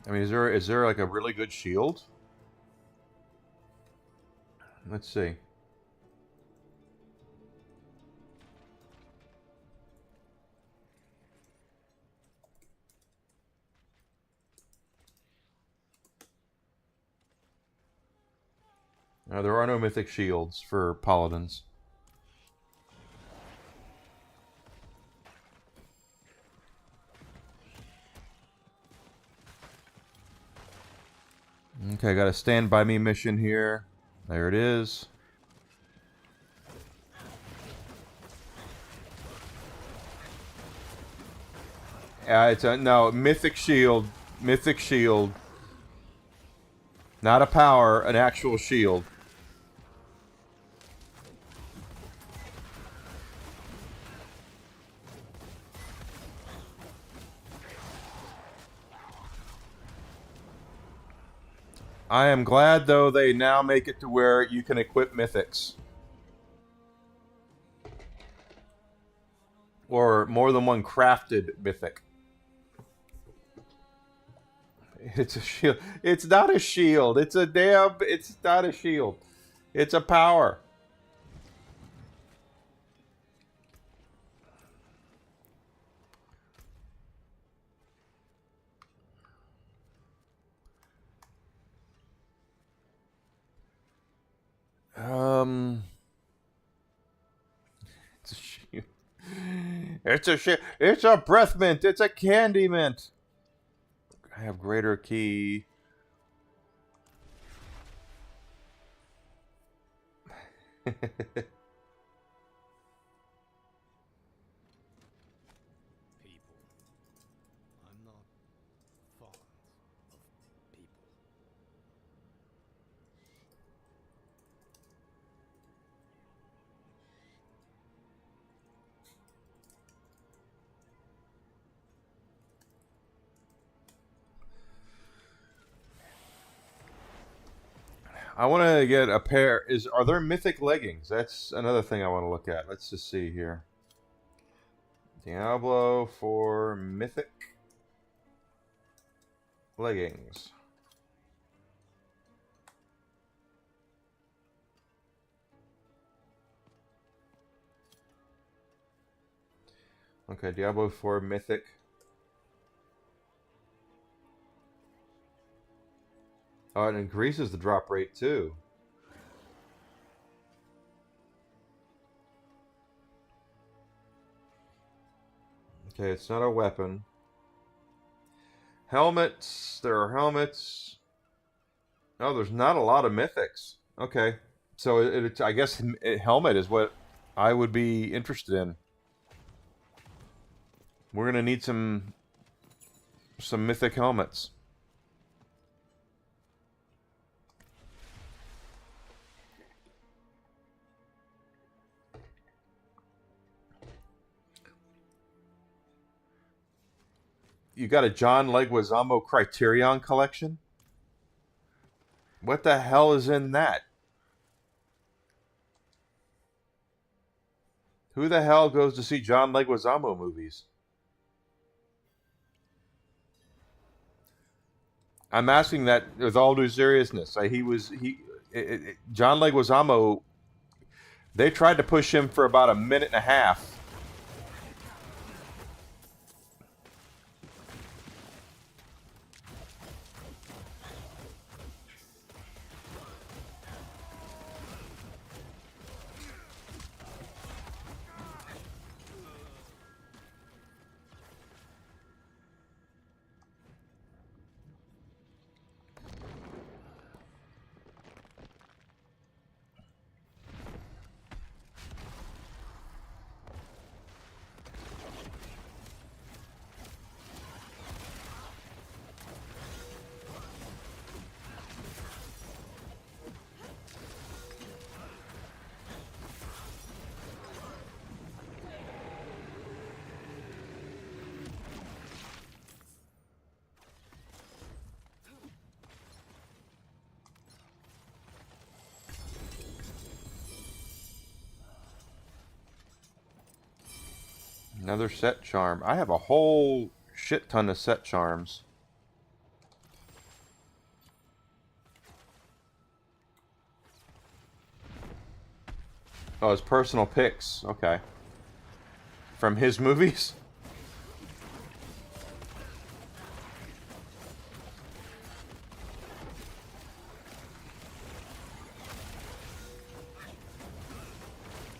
mean, is there like a really good shield? Let's see. There are no mythic shields for paladins. Okay, got a stand by me mission here. There it is. It's a no mythic shield. Mythic shield. Not a power, an actual shield. I am glad, though, they now make it to where you can equip mythics. Or more than one crafted mythic. It's a shield. It's not a shield. It's a damn... It's not a shield. It's a power. It's a shield. It's a shield. It's a breath mint. It's a candy mint. I have greater key. People. I'm not fond of people. I want to get a pair. Are there mythic leggings? That's another thing I want to look at. Let's just see here. Diablo for mythic leggings. Okay, Diablo 4 mythic. Oh, it increases the drop rate too. Okay, it's not a weapon. Helmets. There are helmets. Oh, there's not a lot of mythics. Okay, so I guess helmet is what I would be interested in. We're gonna need some mythic helmets. You got a John Leguizamo Criterion collection? What the hell is in that? Who the hell goes to see John Leguizamo movies? I'm asking that with all due seriousness. John Leguizamo. They tried to push him for about a minute and a half. Another set charm. I have a whole shit ton of set charms. Oh, his personal picks. Okay. From his movies?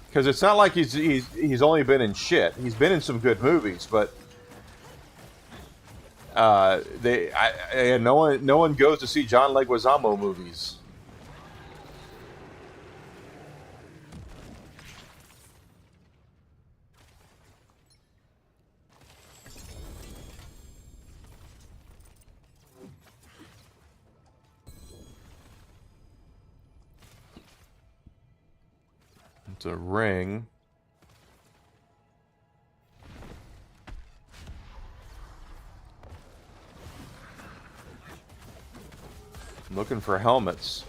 Because it's not like he's only been in shit. He's been in some good movies, but no one goes to see John Leguizamo movies. It's a ring. I'm looking for helmets.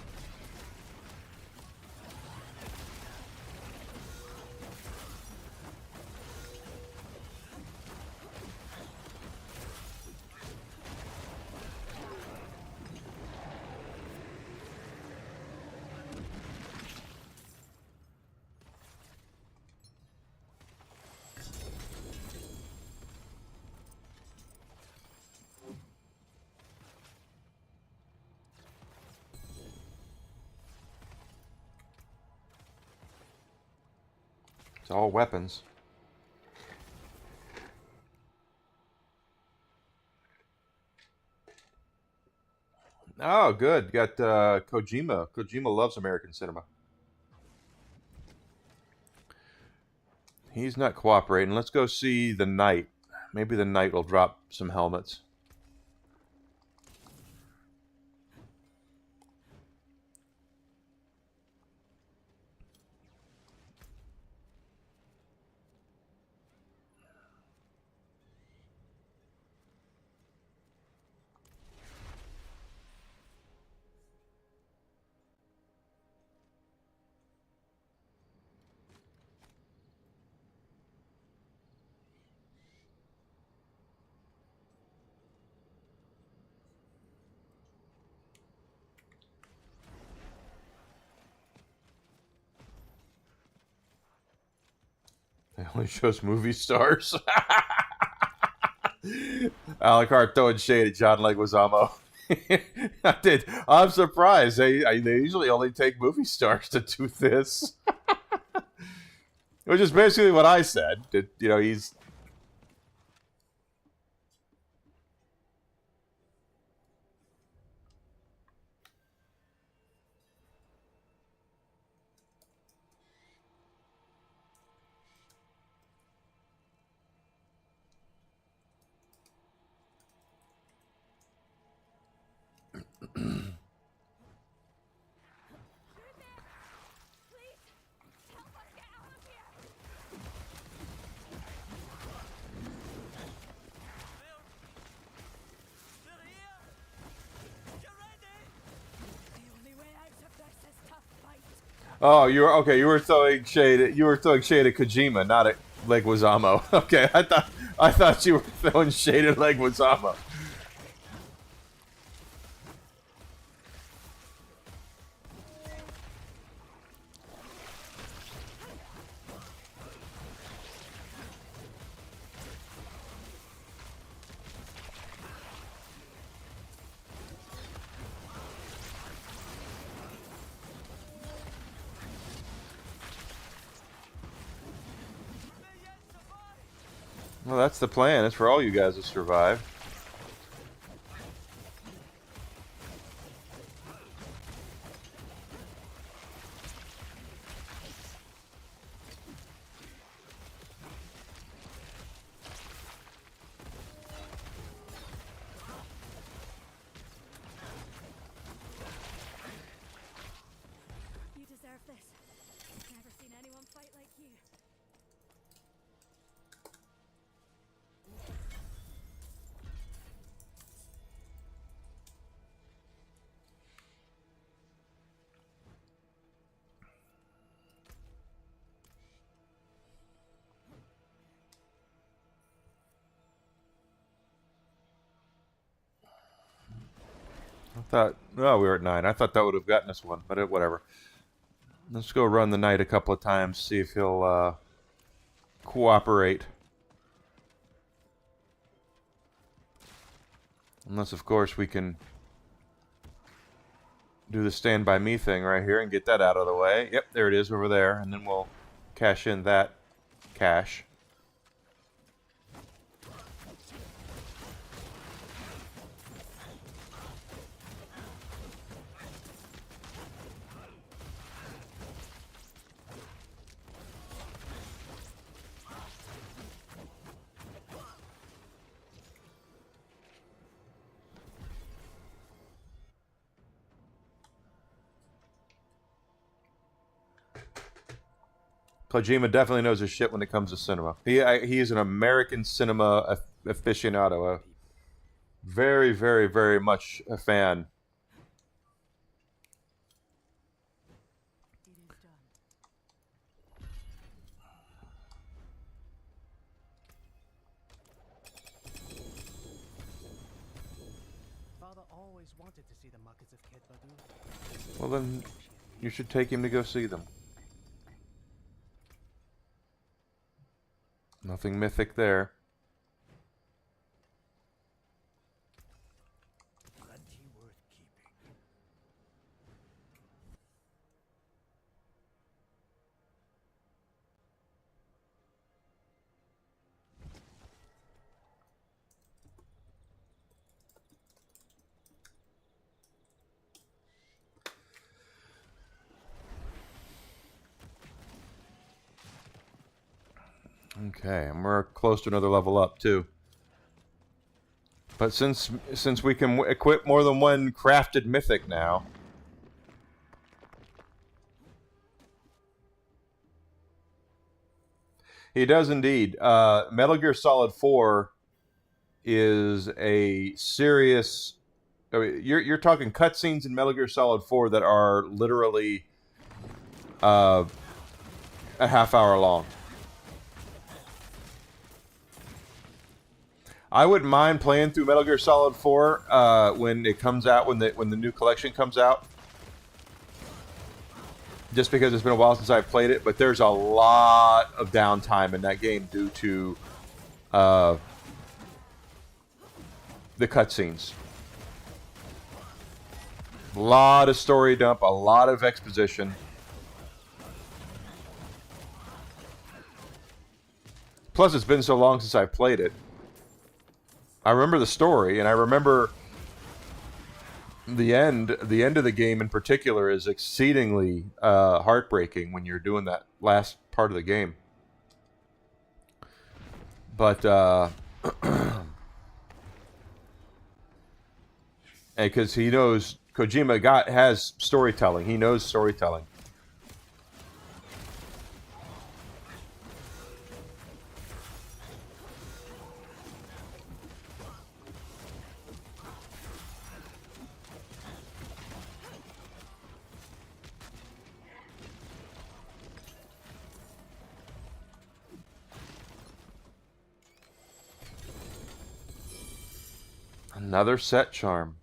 It's all weapons. Oh, good. Got Kojima. Kojima loves American cinema. He's not cooperating. Let's go see the Knight. Maybe the Knight will drop some helmets. It only shows movie stars. Alucard throwing shade at John Leguizamo. I did. I'm surprised. They usually only take movie stars to do this. Which is basically what I said. That, you know, he's... Oh, you were okay. You were throwing shade. You were throwing shade at Kojima, not at Leguizamo. Okay, I thought you were throwing shade at Leguizamo. Well, that's the plan. It's for all you guys to survive. You deserve this. I've never seen anyone fight like you. I thought, oh, we were at 9. I thought that would have gotten us one, but whatever. Let's go run the Knight a couple of times, see if he'll cooperate. Unless, of course, we can do the Stand By Me thing right here and get that out of the way. Yep, there it is over there, and then we'll cash in that cash. Kojima definitely knows his shit when it comes to cinema. He is an American cinema aficionado. Very, very, very much a fan. It is done. Father always wanted to see the markets of Kid Badu. Well, then you should take him to go see them. Nothing mythic there. Plenty worth keeping. Okay, and we're close to another level up too. But since we can equip more than one crafted mythic now, he does indeed. Metal Gear Solid 4 is a serious. I mean, you're talking cutscenes in Metal Gear Solid 4 that are literally a half hour long. I wouldn't mind playing through Metal Gear Solid 4 when it comes out, when the new collection comes out. Just because it's been a while since I've played it, but there's a lot of downtime in that game due to the cutscenes. A lot of story dump, a lot of exposition. Plus, it's been so long since I played it. I remember the story, and I remember the end. The end of the game, in particular, is exceedingly heartbreaking when you're doing that last part of the game. But because he knows Kojima has storytelling, he knows storytelling. Another set charm.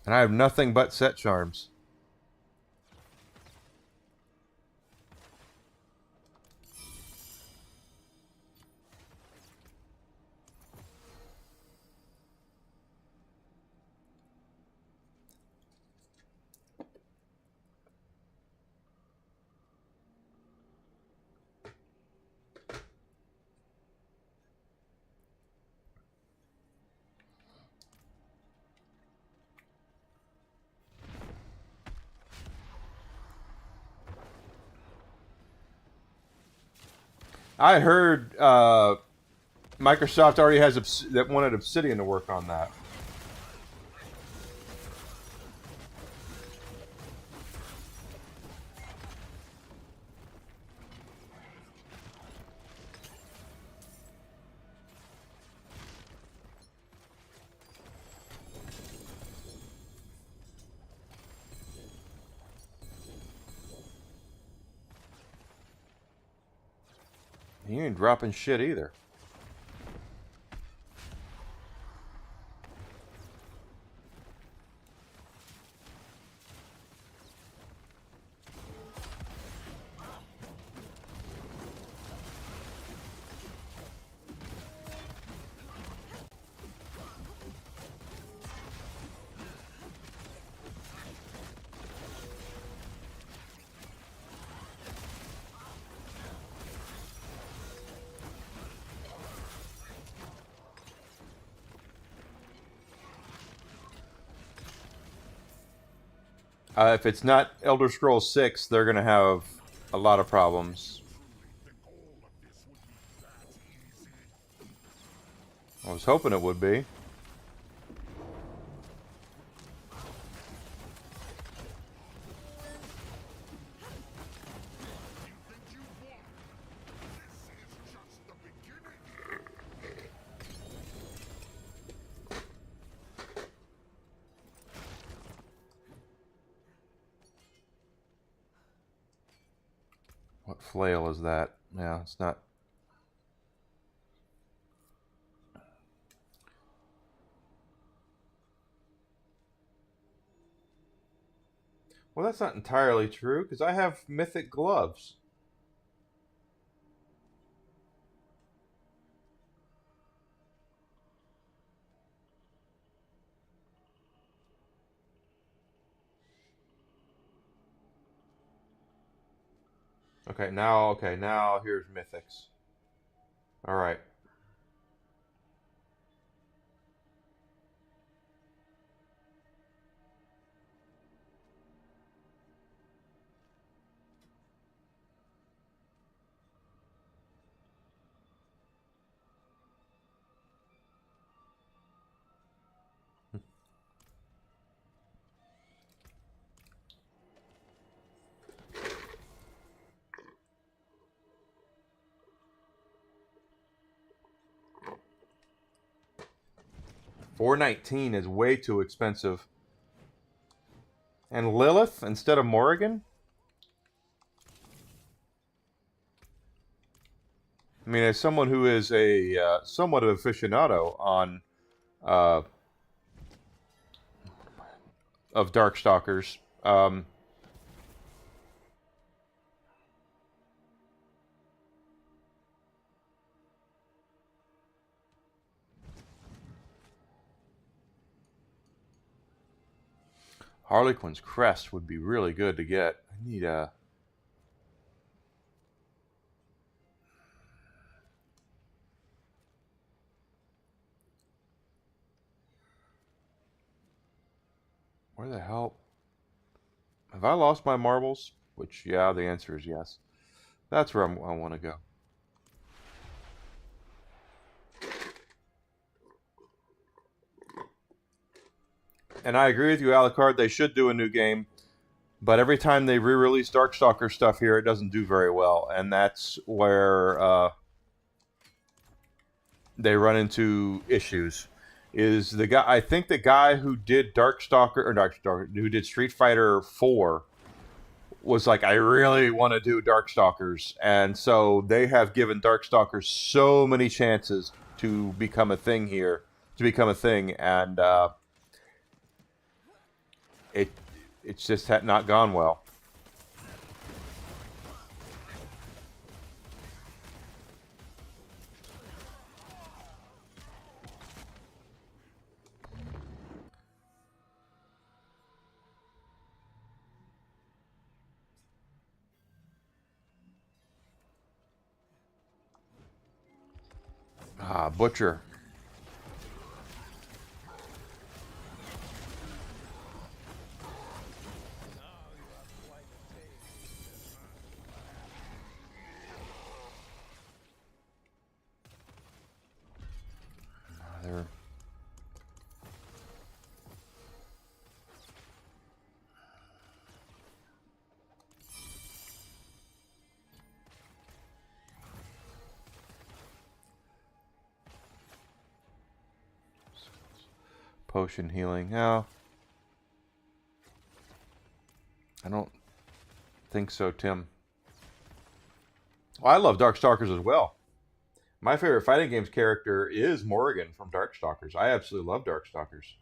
And I have nothing but set charms. I heard Microsoft already has that wanted Obsidian to work on that. He ain't dropping shit either. If it's not Elder Scrolls 6, they're going to have a lot of problems. I was hoping it would be. What flail is that? Yeah, it's not. Well, that's not entirely true, because I have mythic gloves. Okay, now here's mythics. Alright. $4.19 is way too expensive. And Lilith instead of Morrigan? I mean, as someone who is a somewhat of aficionado on uh, of Darkstalkers, Harlequin's crest would be really good to get. I need a. Where the hell? Have I lost my marbles? Which, yeah, the answer is yes. That's where I want to go. And I agree with you, Alucard. They should do a new game. But every time they re-release Darkstalker stuff here, it doesn't do very well. And that's where they run into issues. Is the guy? I think the guy who did Darkstalker, who did Street Fighter 4, was like, I really want to do Darkstalkers, and so they have given Darkstalkers so many chances to become a thing here, and it's just had not gone well. Ah, Butcher. They're potion healing. No, I don't think so, Tim. Well, I love Darkstalkers as well. My favorite fighting games character is Morrigan from Darkstalkers. I absolutely love Darkstalkers.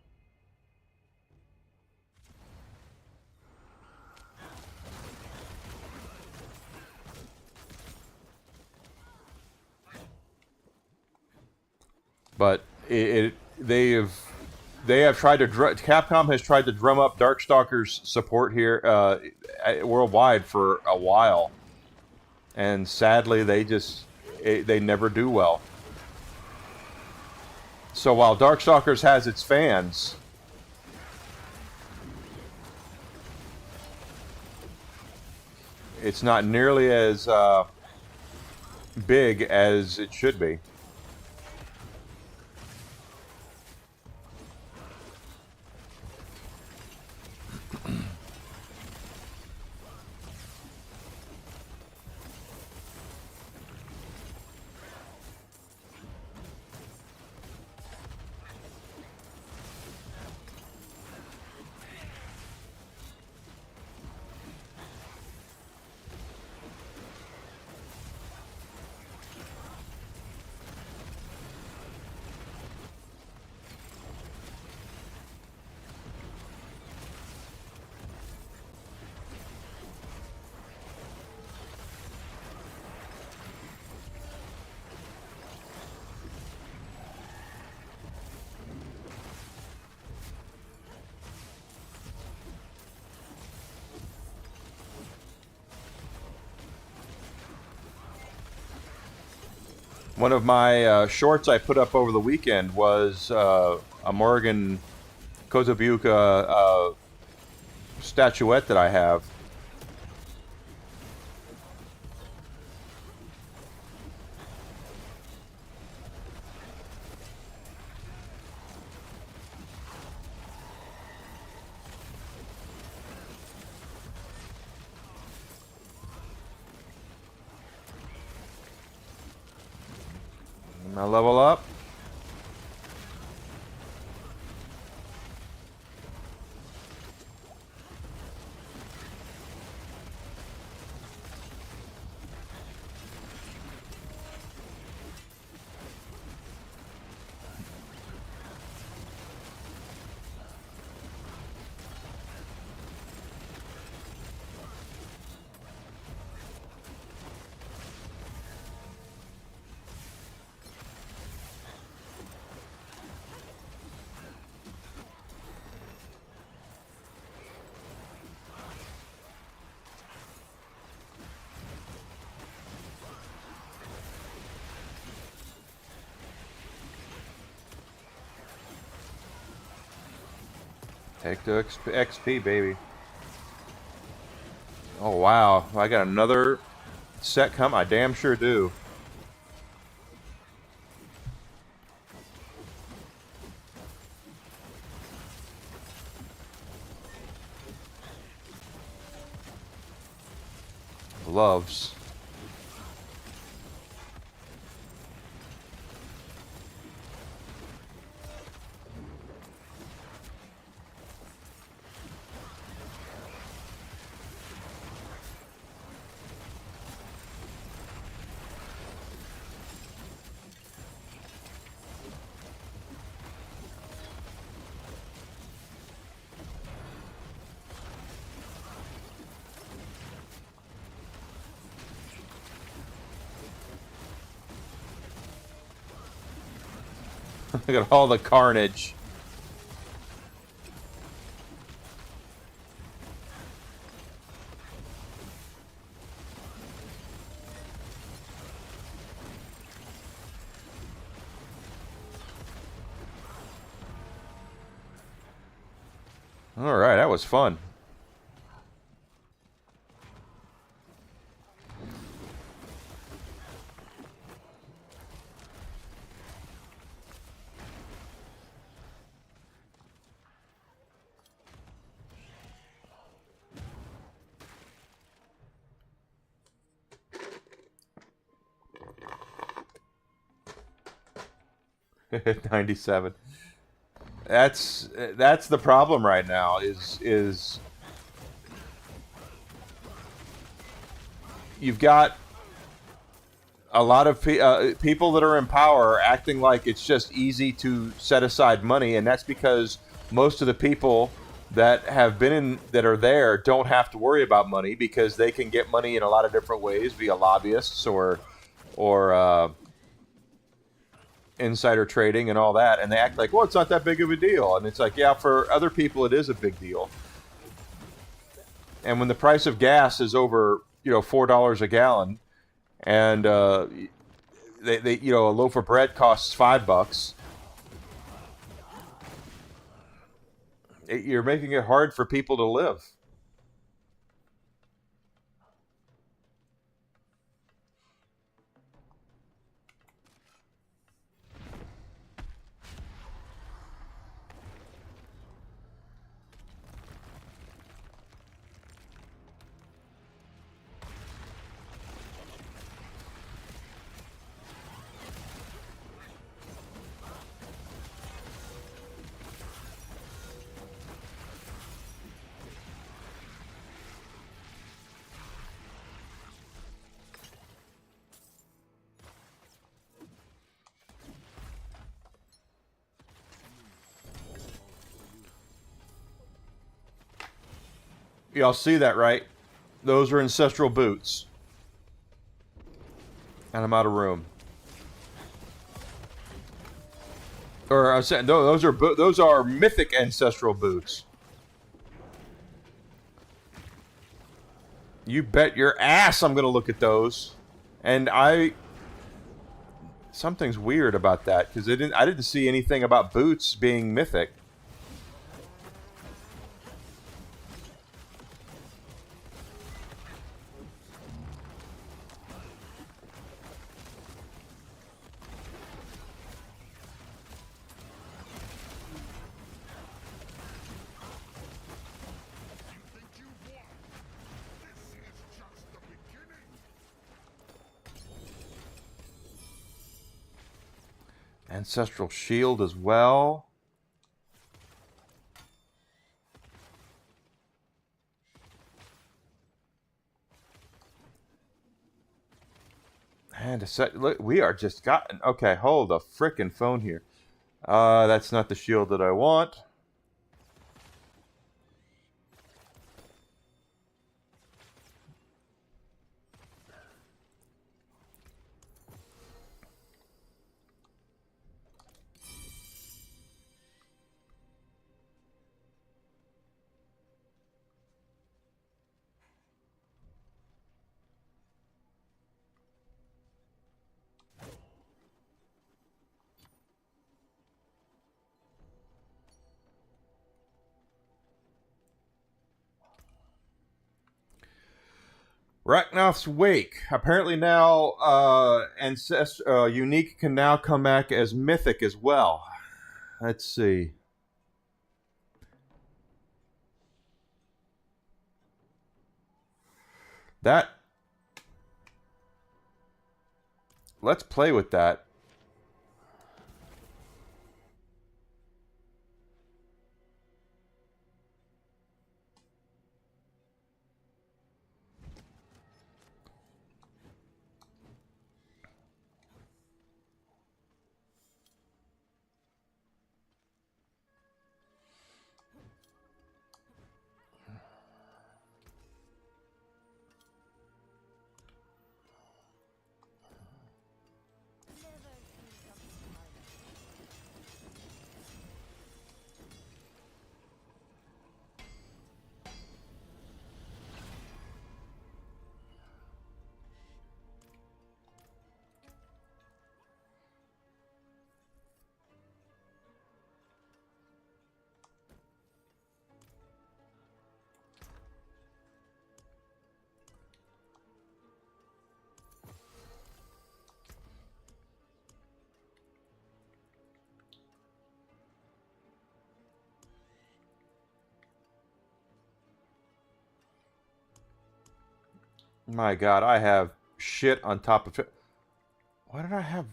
But they have tried to Capcom has tried to drum up Darkstalkers support here worldwide for a while, and sadly they never do well. So while Darkstalkers has its fans, it's not nearly as big as it should be. One of my shorts I put up over the weekend was a Morgan Kozabuka statuette that I have. And I level up. Take the XP, baby. Oh, wow. I got another set come. I damn sure do. Gloves. Look at all the carnage. All right, that was fun. '97. That's the problem right now. Is you've got a lot of people that are in power acting like it's just easy to set aside money, and that's because most of the people that have been in that are there don't have to worry about money because they can get money in a lot of different ways via lobbyists or insider trading and all that, and they act like, well, it's not that big of a deal, and it's like, yeah, for other people it is a big deal. And when the price of gas is over, $4 a gallon, and they a loaf of bread costs $5, you're making it hard for people to live. Y'all see that, right? Those are ancestral boots. And I'm out of room. Or I'm saying, no, those are mythic ancestral boots. You bet your ass I'm gonna look at those. And something's weird about that because I didn't see anything about boots being mythic. Ancestral shield as well. And a set. Look, we are just gotten. Okay, hold the frickin' phone here. That's not the shield that I want. Ragnath's Wake. Apparently now, Unique can now come back as Mythic as well. Let's see. That. Let's play with that. My God, I have shit on top of it. Why did I have?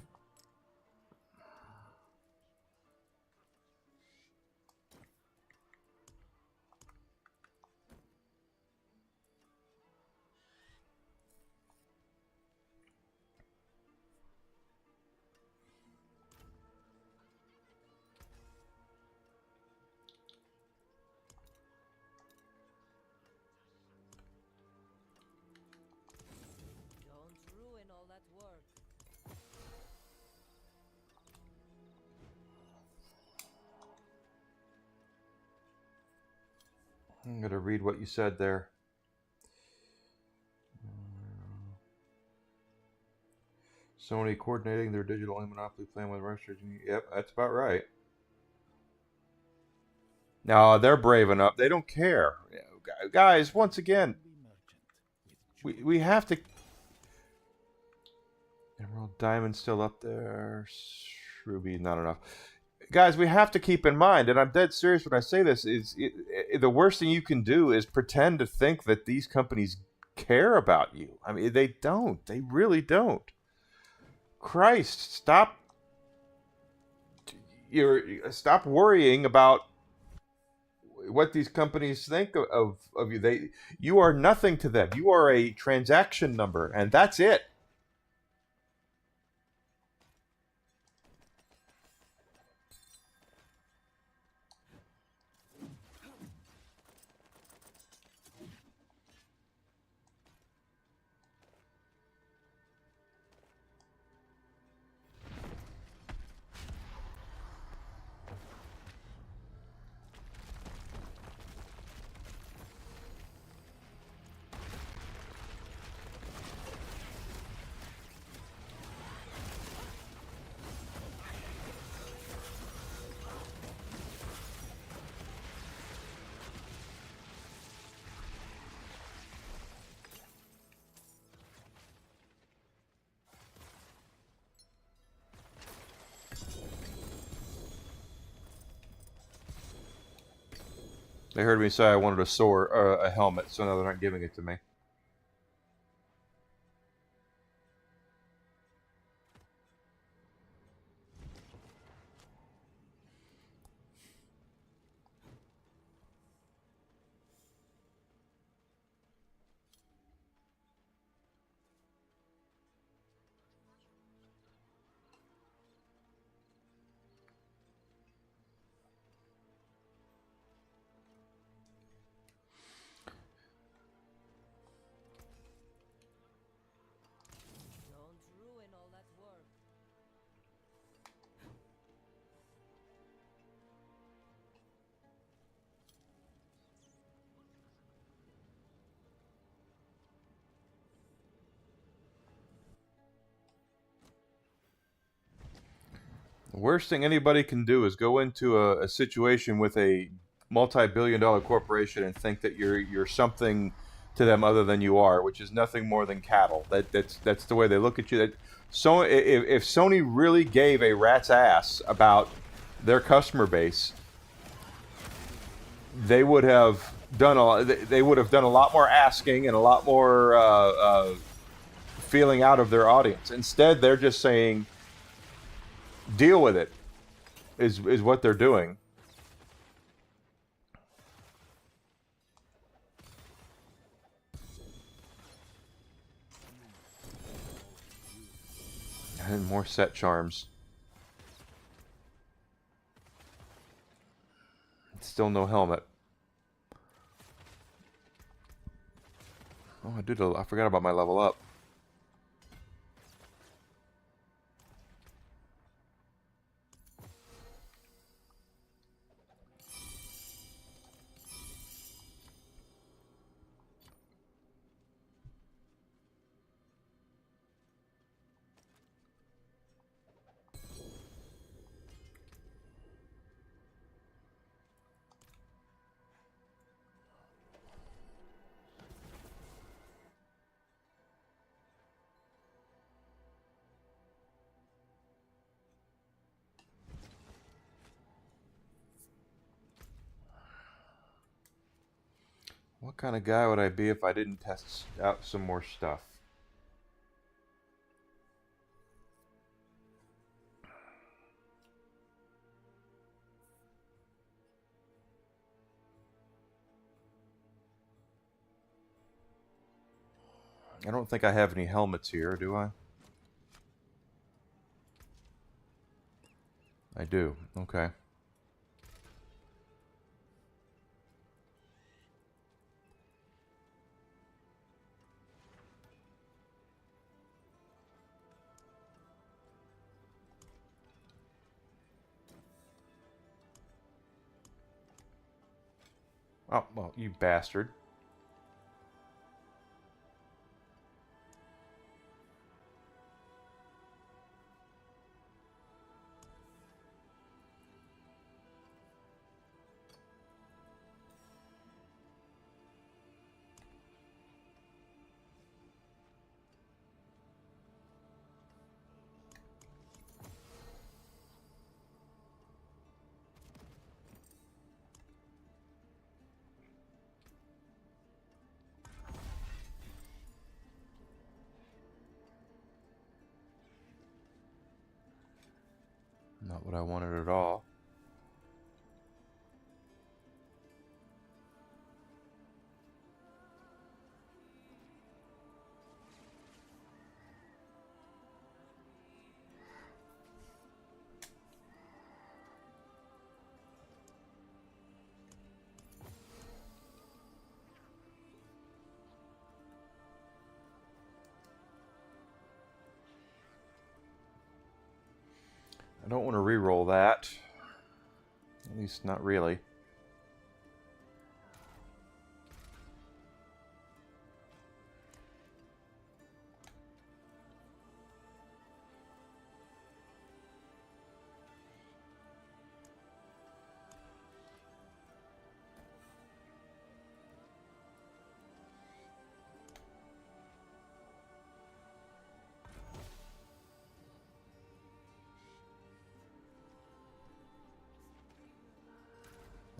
Don't ruin all that work. I'm gonna read what you said there. Sony coordinating their digital monopoly plan with Russia. Yep, that's about right. No, they're brave enough. They don't care. Guys, once again, we have to. Emerald Diamond still up there. Ruby, not enough. Guys, we have to keep in mind, and I'm dead serious when I say this, the worst thing you can do is pretend to think that these companies care about you. I mean, they don't. They really don't. Christ, stop worrying about what these companies think of you. You are nothing to them. You are a transaction number, and that's it. They heard me say I wanted a sword, a helmet, so now they're not giving it to me. Don't ruin all that work. The worst thing anybody can do is go into a situation with a multi-billion-dollar corporation and think that you're something to them other than you are, which is nothing more than cattle. That's the way they look at you. So if Sony really gave a rat's ass about their customer base, they would have they would have done a lot more asking and a lot more feeling out of their audience. Instead, they're just saying, "Deal with it," is what they're doing. And more set charms. Still no helmet. Oh, I forgot about my level up. What kind of guy would I be if I didn't test out some more stuff? I don't think I have any helmets here, do I? I do. Okay. Oh, well, you bastard. Not what I wanted at all. I don't want to re-roll that. At least not really.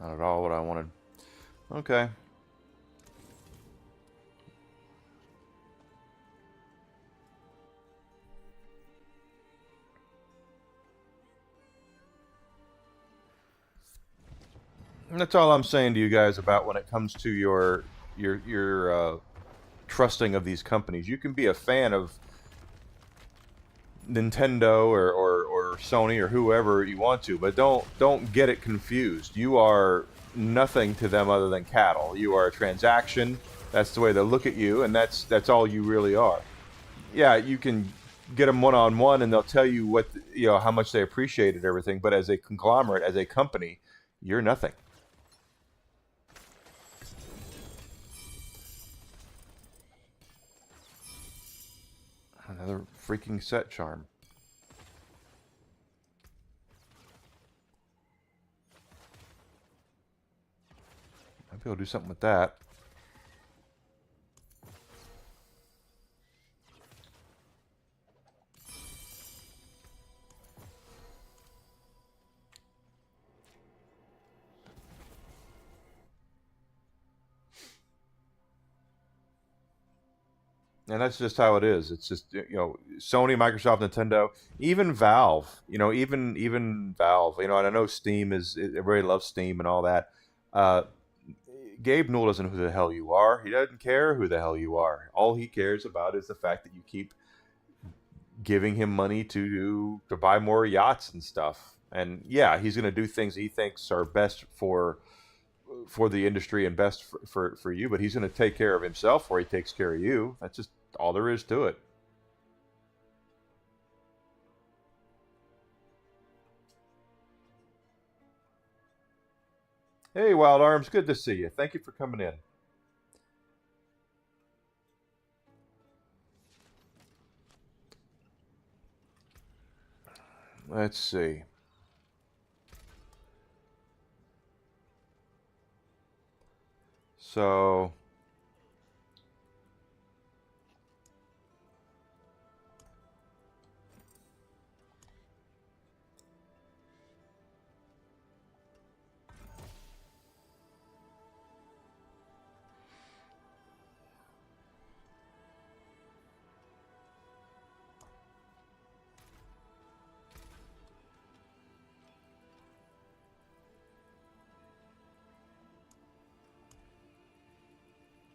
Not at all what I wanted. Okay. And that's all I'm saying to you guys about when it comes to your trusting of these companies. You can be a fan of Nintendo or Sony or whoever you want to, but don't get it confused. You are nothing to them other than cattle. You are a transaction. That's the way they look at you, and that's all you really are. Yeah, you can get them one on one, and they'll tell you how much they appreciated everything. But as a conglomerate, as a company, you're nothing. Another freaking set charm. I'll be able to do something with that. And that's just how it is. It's just Sony, Microsoft, Nintendo, even Valve. Even Valve. And I know Steam everybody loves Steam and all that. Uh, Gabe Newell doesn't know who the hell you are. He doesn't care who the hell you are. All he cares about is the fact that you keep giving him money to buy more yachts and stuff. And yeah, he's going to do things he thinks are best for the industry and best for you, but he's going to take care of himself or he takes care of you. That's just all there is to it. Hey, Wild Arms, good to see you. Thank you for coming in. Let's see. So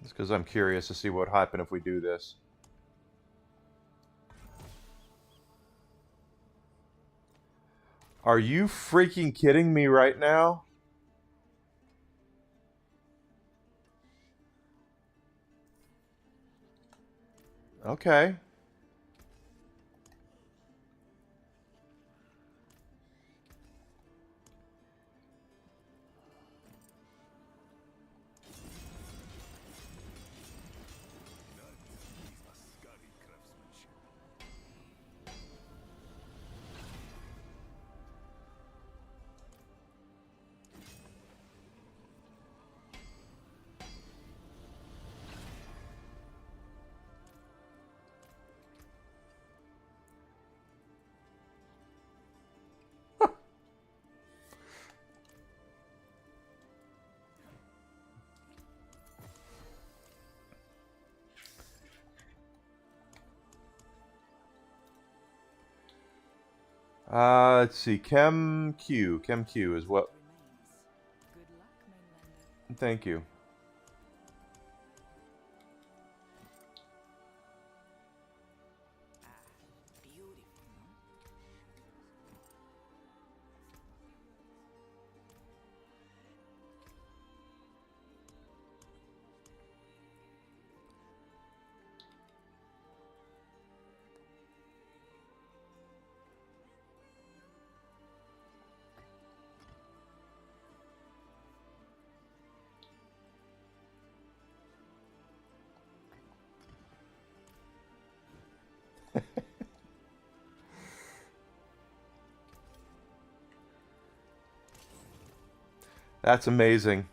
it's because I'm curious to see what would happen if we do this. Are you freaking kidding me right now? Okay. Ascari craftsmanship. Let's see. Chem Q. Chem Q is what. Good luck, Mainlander. Thank you. Beautiful, no? That's amazing.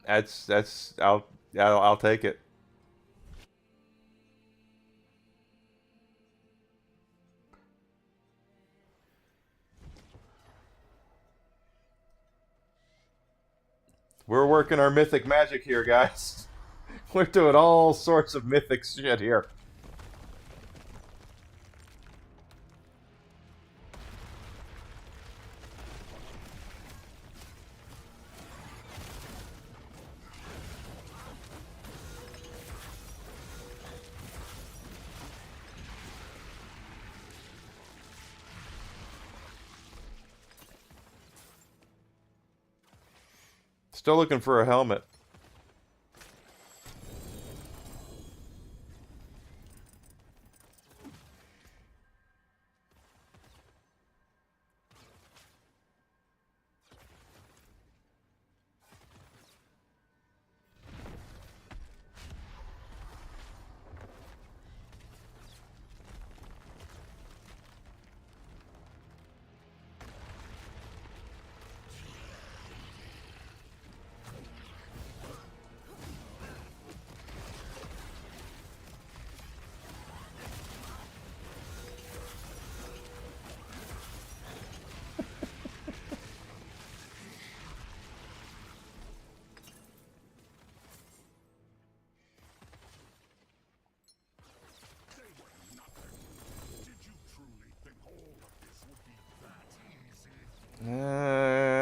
That's I'll take it. We're working our mythic magic here, guys. We're doing all sorts of mythic shit here. Still looking for a helmet.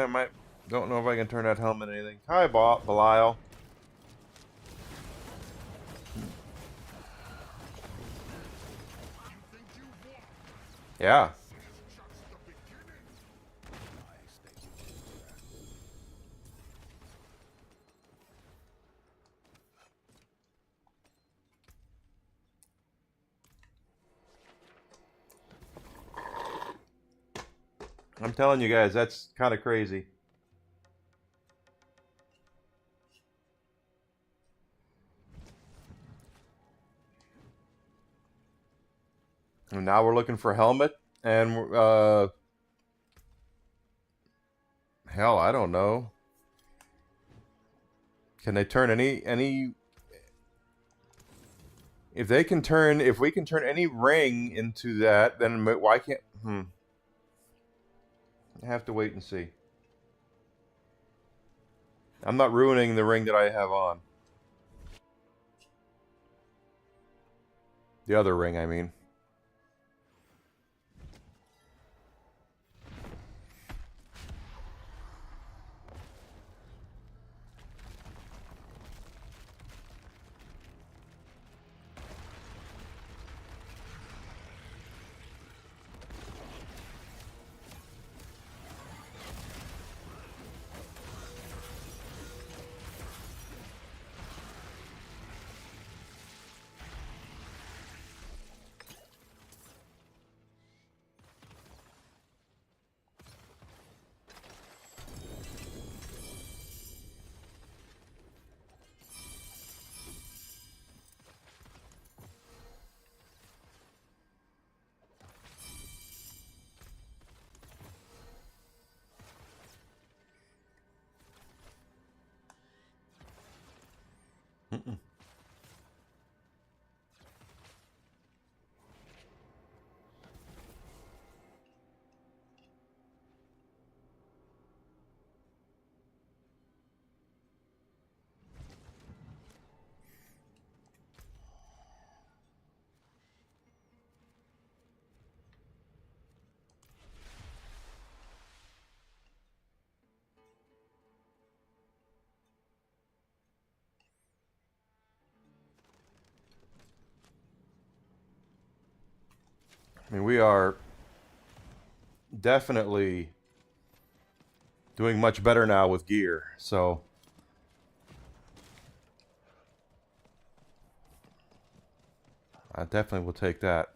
Might don't know if I can turn that helmet into anything. Hi, Belial. Yeah. I'm telling you guys, that's kind of crazy. And now we're looking for helmet, and hell, I don't know. Can they turn any? If they can turn, if we can turn any ring into that, then why can't? I have to wait and see. I'm not ruining the ring that I have on. The other ring, I mean. Mm-mm. I mean, we are definitely doing much better now with gear, so I definitely will take that.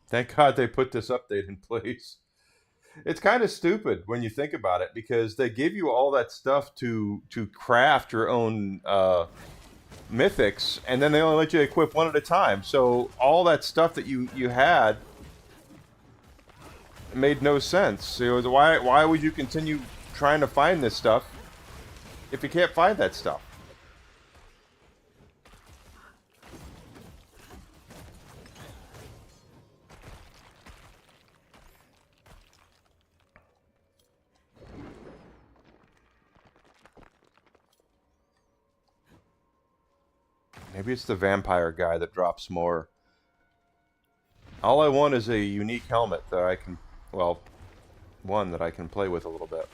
Thank God they put this update in place. It's kind of stupid when you think about it, because they give you all that stuff to craft your own mythics, and then they only let you equip one at a time. So all that stuff that you had made no sense. So why would you continue trying to find this stuff if you can't find that stuff? Maybe it's the vampire guy that drops more. All I want is a unique helmet that I can, well, one that I can play with a little bit.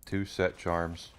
Two set charms.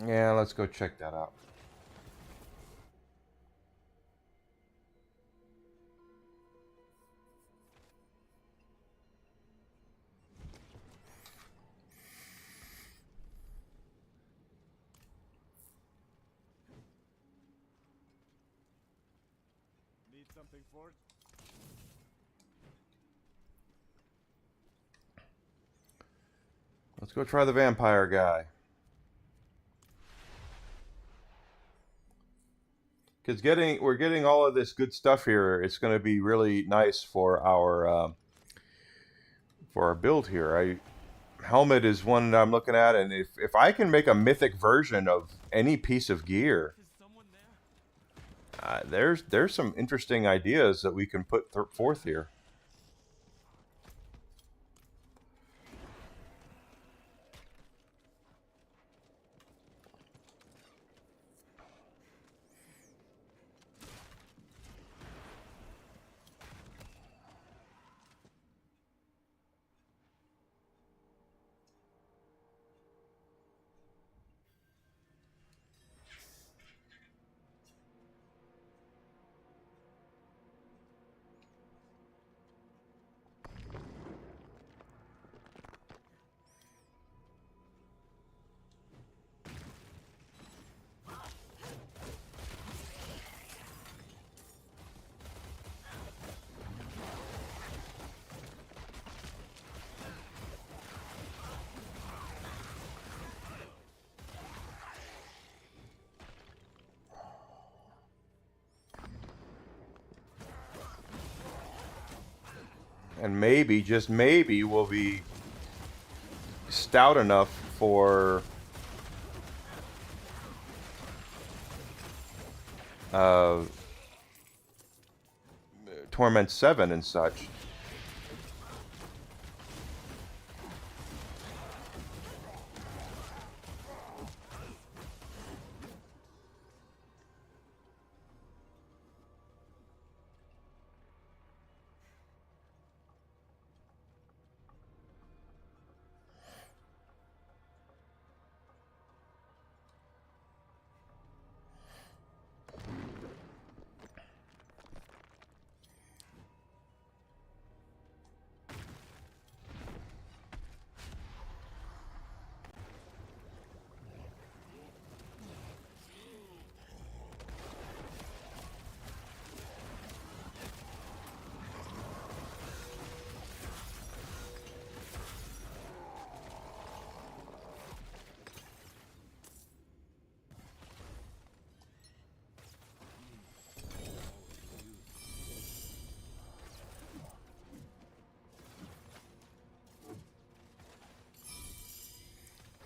Yeah, let's go check that out. Need something for it? Let's go try the vampire guy. Because we're getting all of this good stuff here. It's going to be really nice for our build here. Helmet is one that I'm looking at, and if I can make a mythic version of any piece of gear, Is someone there? there's some interesting ideas that we can put forth here. And maybe, just maybe, we'll be stout enough for Torment 7 and such.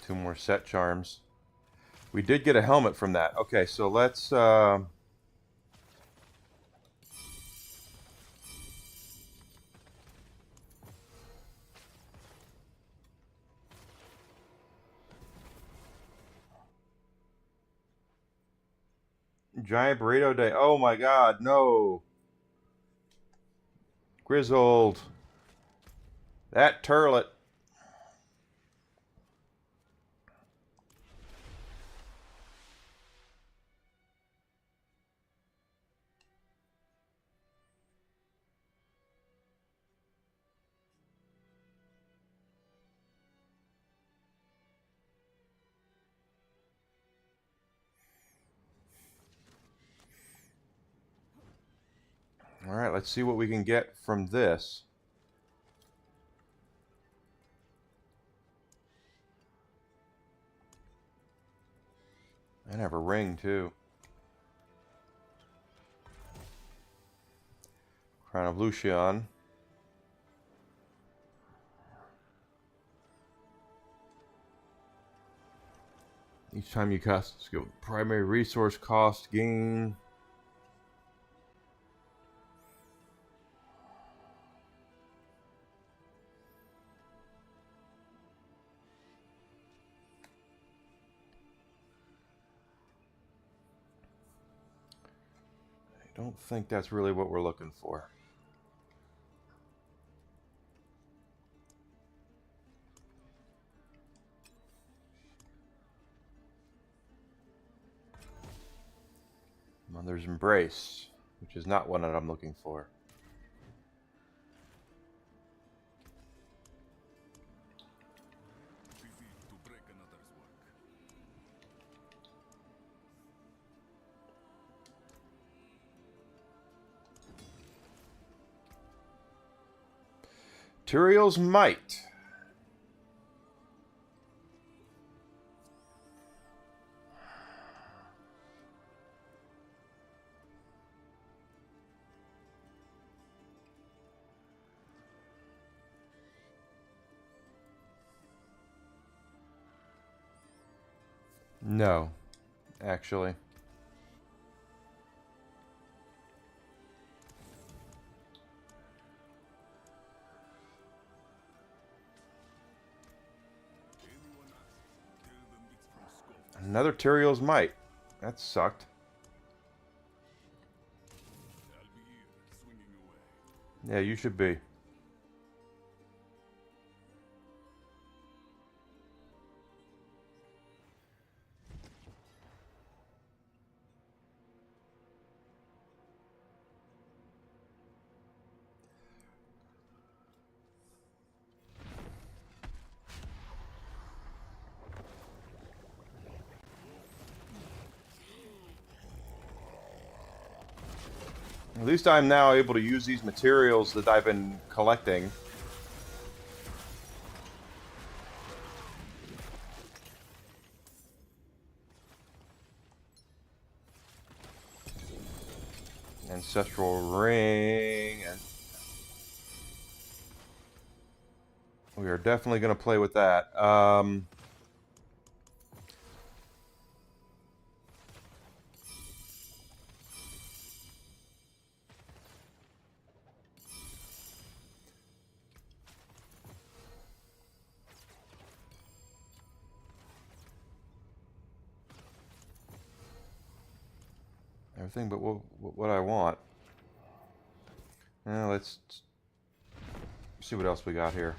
Two more set charms. We did get a helmet from that. Okay, so let's Giant burrito day. Oh my god, no. Grizzled. That turlet. All right, let's see what we can get from this. And have a ring too. Crown of Lucian. Each time you cast skill, primary resource cost gain. I don't think that's really what we're looking for. Mother's Embrace, which is not one that I'm looking for. Turiel's Might. No, actually. Another Turiel's Might. That sucked. Yeah, you should be. At least I'm now able to use these materials that I've been collecting. Ancestral Ring. And we are definitely going to play with that. Everything but what I want. Now let's see what else we got here.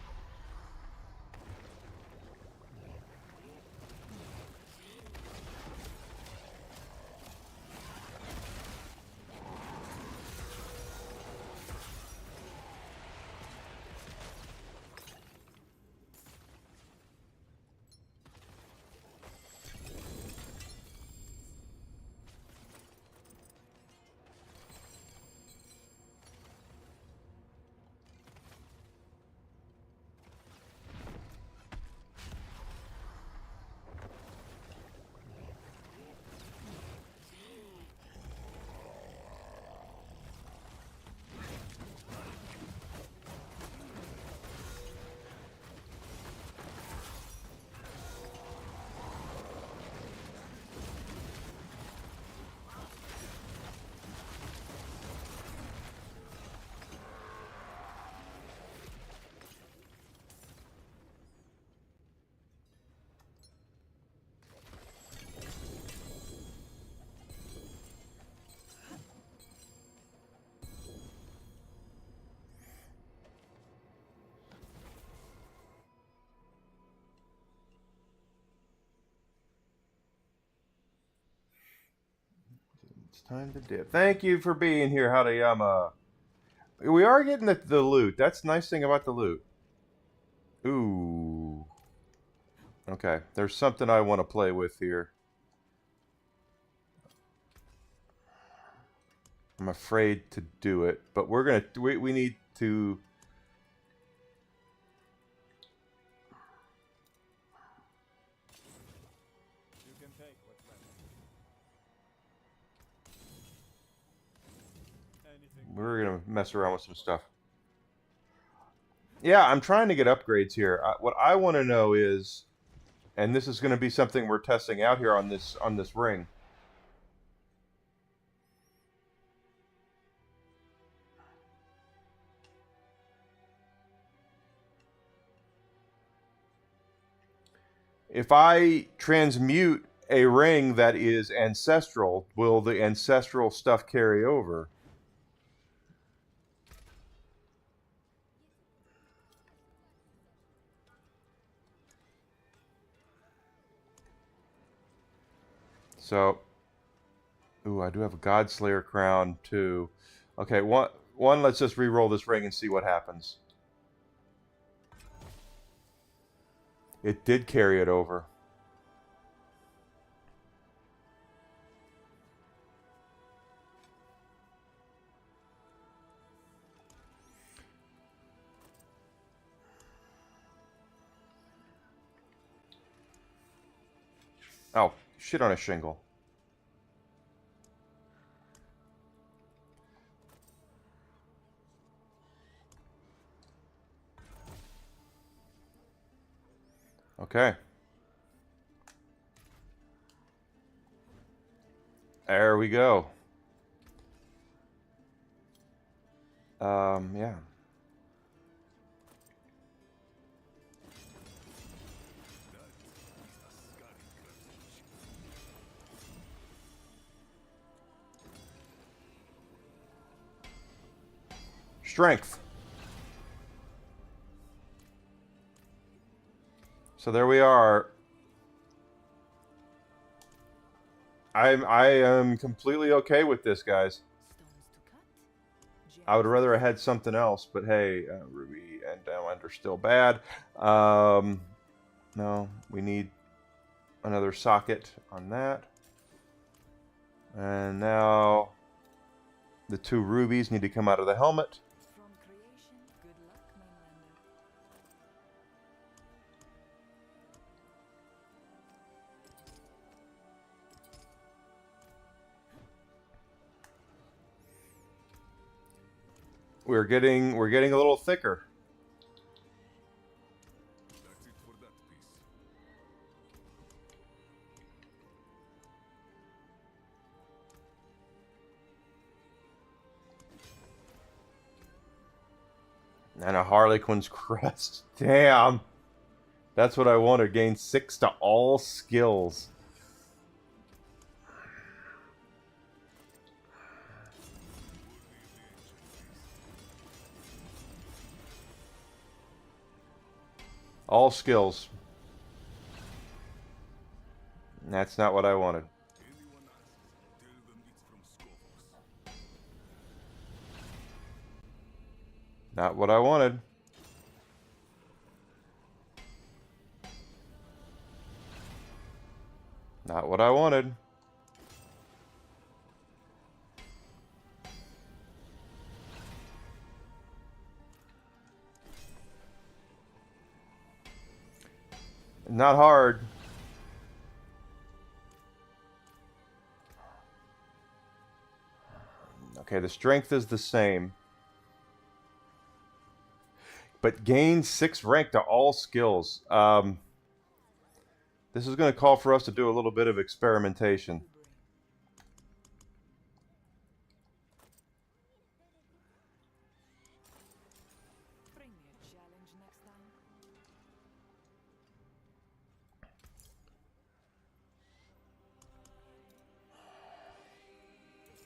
time to dip. Thank you for being here, Hadayama. We are getting the loot. That's the nice thing about the loot. Ooh. Okay, there's something I want to play with here. I'm afraid to do it, but we need to. You can take what's left. Anything. We're gonna mess around with some stuff. Yeah, I'm trying to get upgrades here. What I want to know is, and this is going to be something we're testing out here on this ring. If I transmute a ring that is ancestral, will the ancestral stuff carry over? So, ooh, I do have a Godslayer crown too. Okay, one, let's just re-roll this ring and see what happens. It did carry it over. Oh, shit on a shingle. Okay. There we go. Yeah. Strength. So there we are. I am completely okay with this, guys. Stones to cut. I would rather have had something else, but hey, Ruby and Diamond are still bad. No, we need another socket on that. And now the 2 rubies need to come out of the helmet. From creation, good luck, mainlander. We're getting a little thicker. That's it for that piece. And a Harlequin's crest. Damn. That's what I wanted. Gain 6 to all skills. All skills. That's not what I wanted. Anyone asks, tell them it's from Skovos. Not what I wanted. Not what I wanted. Not hard. Okay, the strength is the same. But gain 6 rank to all skills. This is going to call for us to do a little bit of experimentation. Bring me a challenge next time.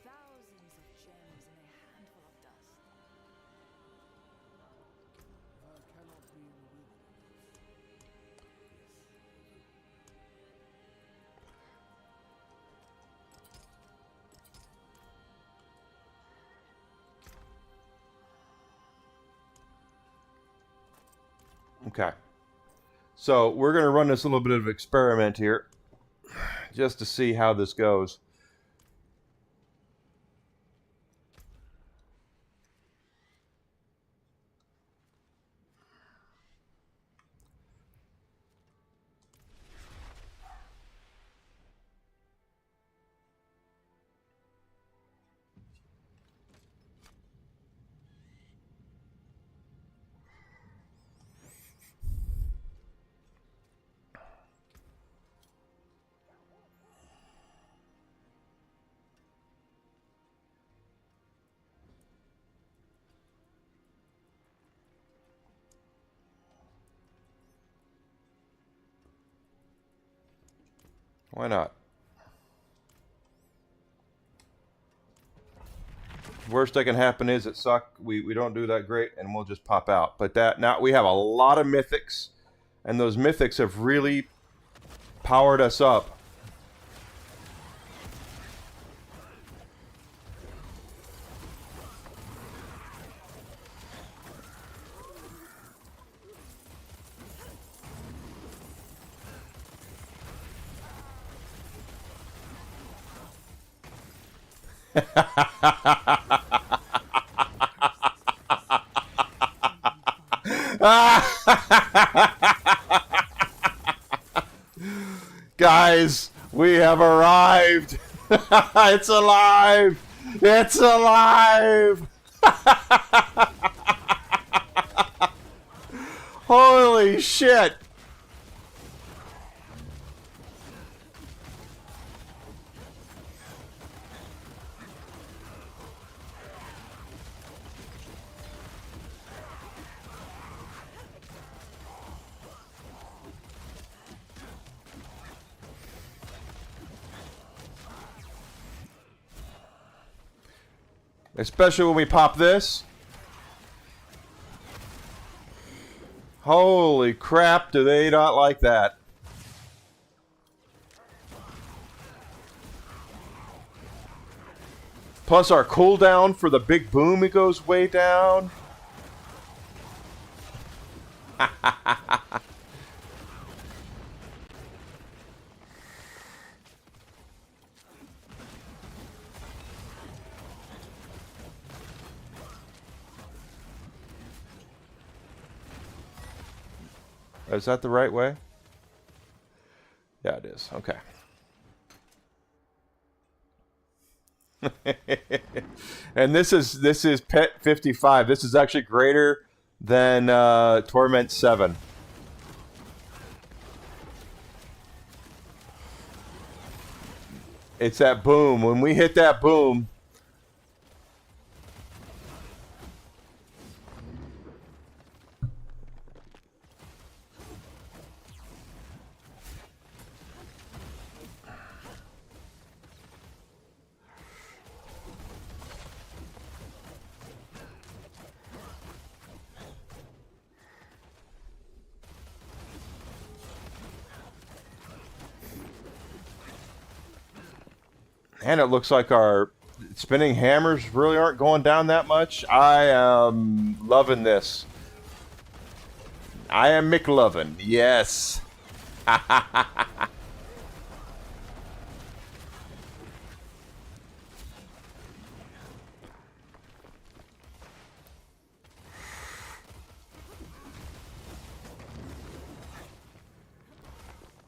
Thousands of gems in a handful of dust. Thou cannot be in the wilderness. Okay. So we're going to run this little bit of experiment here just to see how this goes. Why not? Worst that can happen is it suck. We don't do that great, and we'll just pop out. But that now we have a lot of mythics, and those mythics have really powered us up. Guys, we have arrived. It's alive. It's alive. Holy shit. Especially when we pop this. Holy crap, do they not like that? Plus our cooldown for the big boom, it goes way down. Is that the right way? Yeah, it is. Okay. And this is Pet 55. This is actually greater than Torment 7. It's that boom. When we hit that boom, and it looks like our spinning hammers really aren't going down that much. I am loving this. I am McLovin. Yes.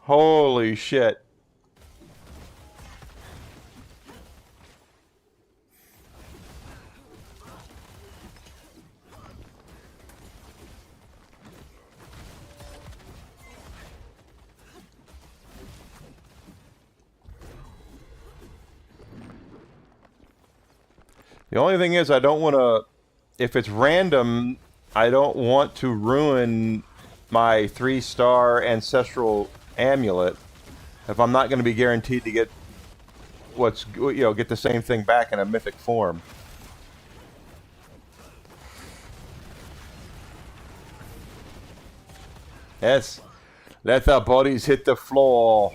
Holy shit. The only thing is I don't want to, if it's random, I don't want to ruin my 3-star ancestral amulet if I'm not going to be guaranteed to get get the same thing back in a mythic form. Yes. Let the bodies hit the floor.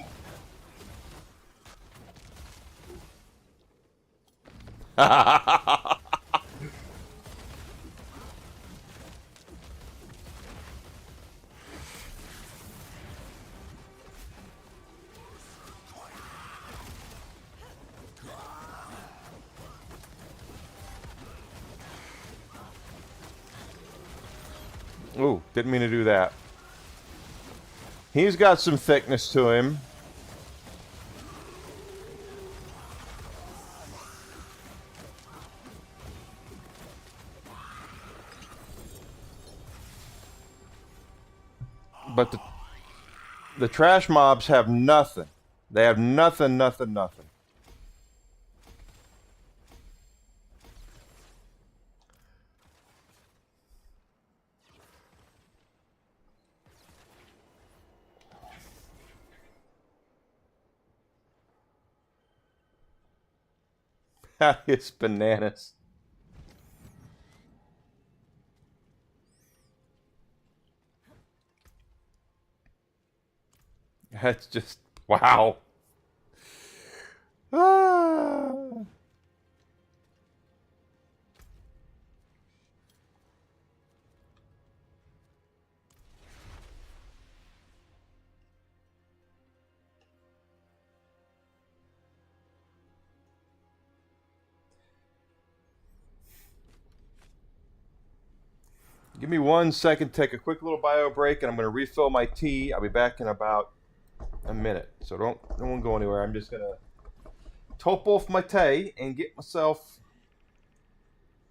Ooh, didn't mean to do that. He's got some thickness to him. But the trash mobs have nothing. They have nothing, nothing, nothing. That is bananas. That's just wow. Ah. Give me 1 second, take a quick little bio break, and I'm going to refill my tea. I'll be back in about a minute. So don't go anywhere. I'm just going to top off my tea and get myself,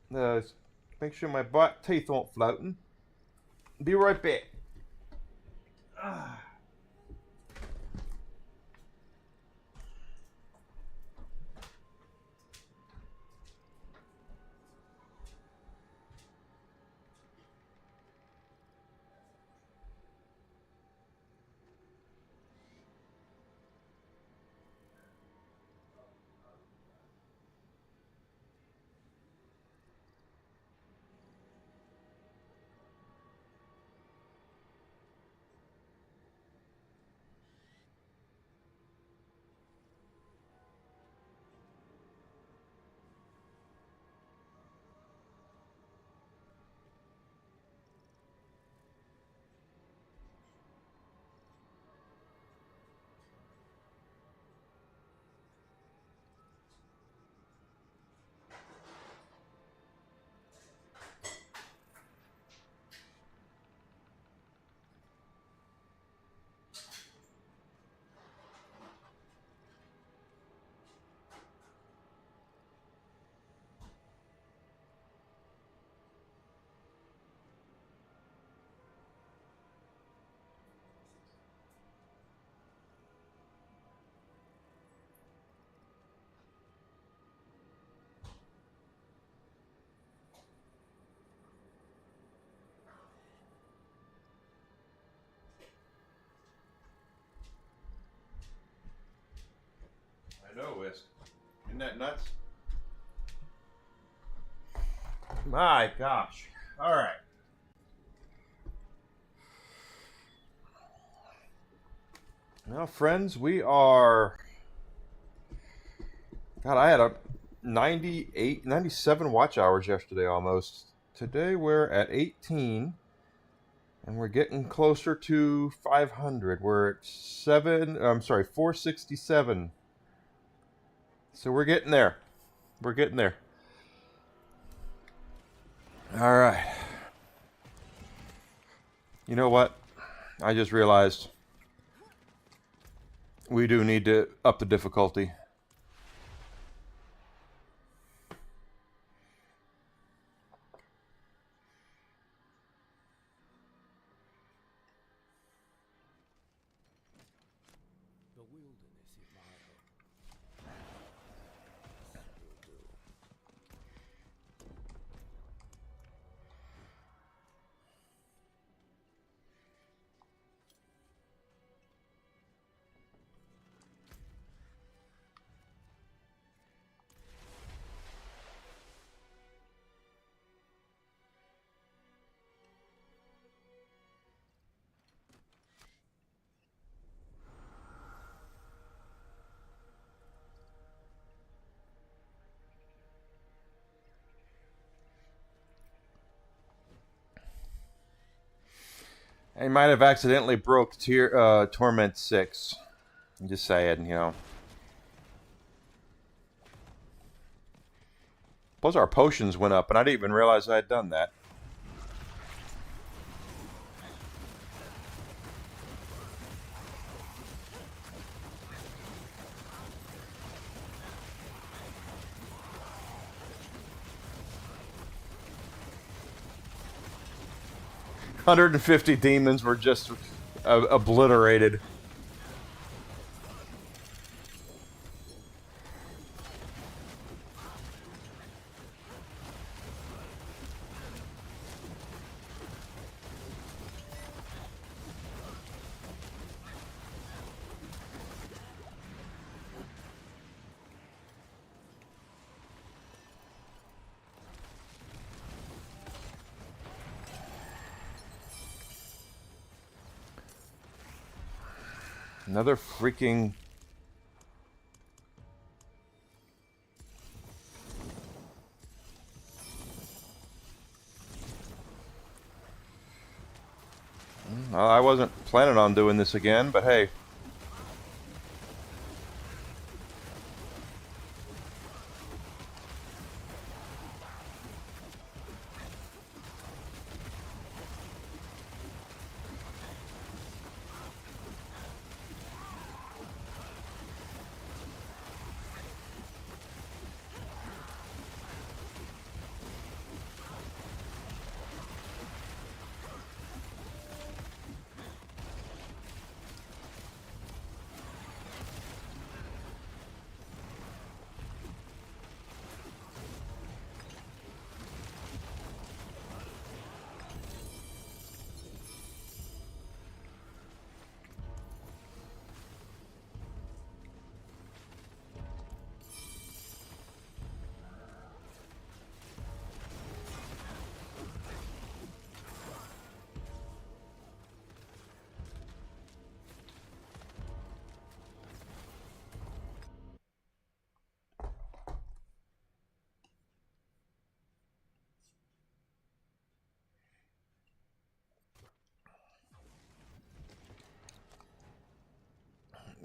make sure my teeth aren't floating. Be right back. I know, Whisk. Isn't that nuts? My gosh. All right. Well, friends, we are. God, I had a 98, 97 watch hours yesterday almost. Today we're at 18, and we're getting closer to 500. We're at 467. So we're getting there. We're getting there. All right. You know what? I just realized we do need to up the difficulty. The wilderness is my home. Will do. I might have accidentally broke Torment 6. I'm just saying, you know. Plus our potions went up, and I didn't even realize I had done that. 150 demons were just obliterated. Another freaking... Well, I wasn't planning on doing this again, but hey.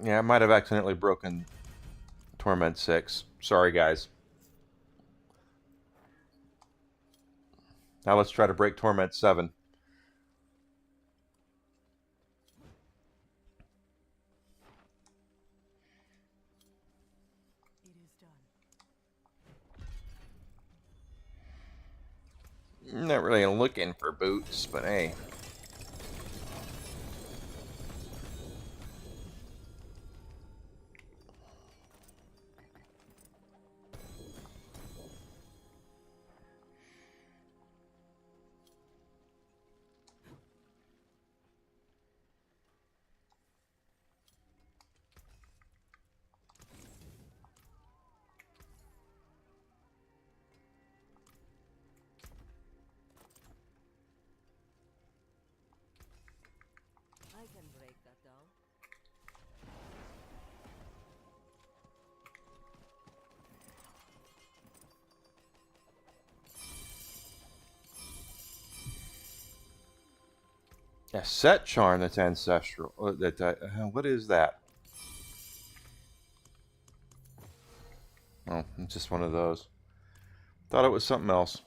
Yeah, I might have accidentally broken Torment 6. Sorry, guys. Now let's try to break Torment 7. It is done. I'm not really looking for boots, but hey. I can break that down. A set charm that's ancestral. What is that? Oh, it's just one of those. Thought it was something else.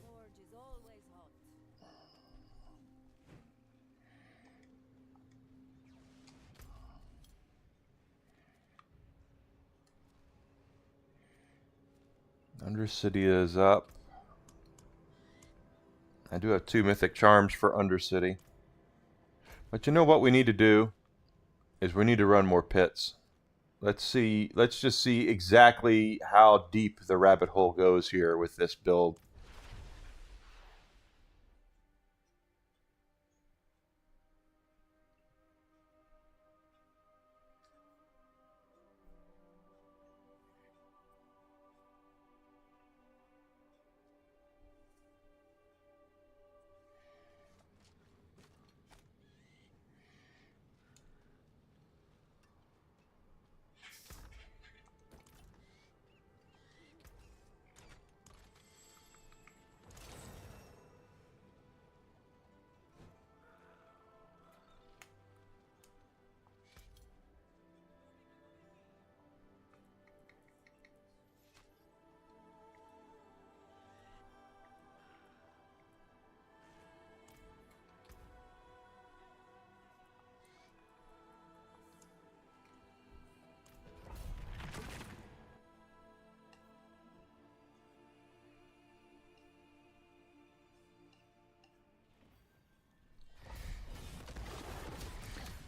Forge is always hot. Undercity is up. I do have 2 mythic charms for Undercity. But you know what we need to do? Is we need to run more pits. Let's just see exactly how deep the rabbit hole goes here with this build.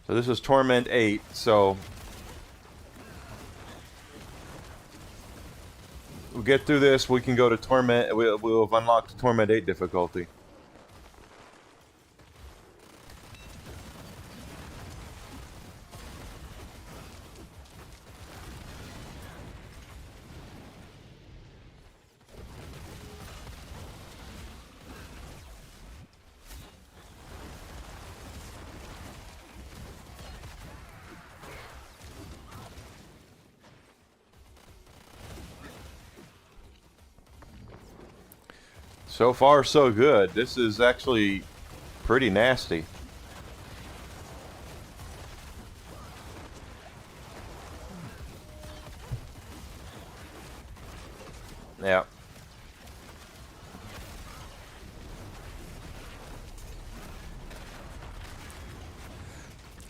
So this is Torment 8, so we'll get through this, we can go to Torment, we'll have unlocked Torment 8 difficulty. So far, so good. This is actually pretty nasty. Yeah.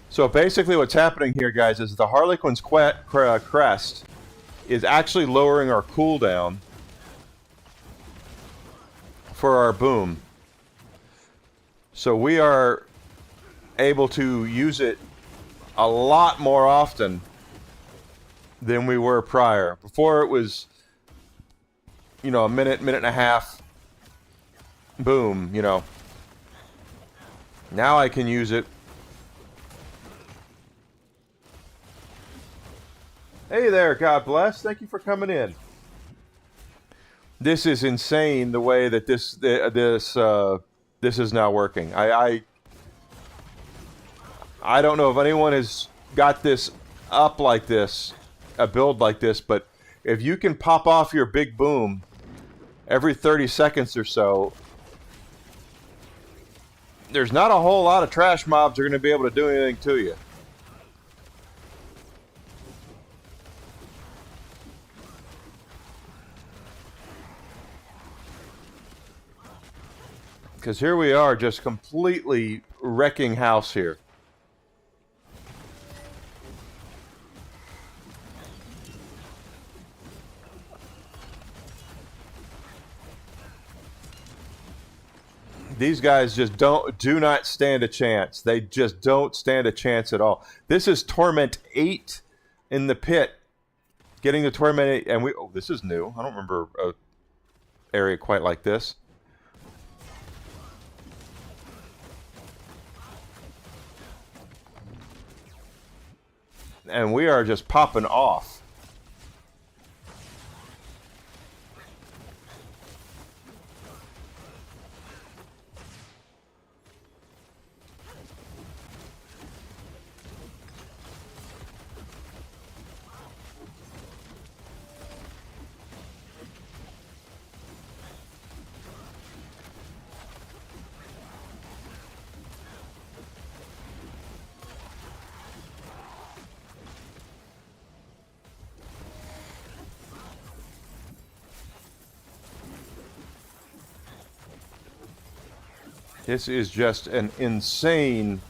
So basically what's happening here, guys, is the Harlequin's crest is actually lowering our cooldown for our boom. So we are able to use it a lot more often than we were prior. Before it was, you know, a minute, minute and a half, boom, you know. Now I can use it. Hey there, God bless. Thank you for coming in. This is insane the way that this is now working. I don't know if anyone has got this up like this, a build like this, but if you can pop off your big boom every 30 seconds or so, there's not a whole lot of trash mobs that are going to be able to do anything to you. Because here we are just completely wrecking house here. These guys just do not stand a chance. They just don't stand a chance at all. This is Torment 8 in the pit. Getting the Torment 8, and this is new. I don't remember an area quite like this. And we are just popping off. This is just an insane...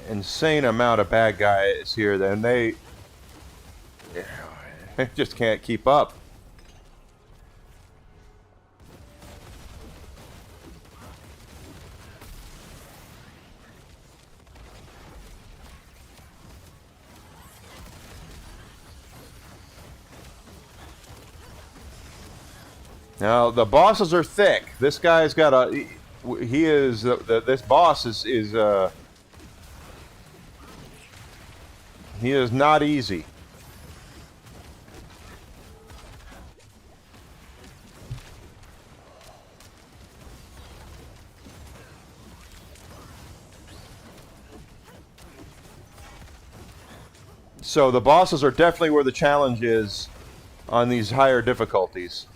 insane amount of bad guys here, then they just can't keep up. Now the bosses are thick. This guy's got a this boss is he is not easy. So the bosses are definitely where the challenge is on these higher difficulties.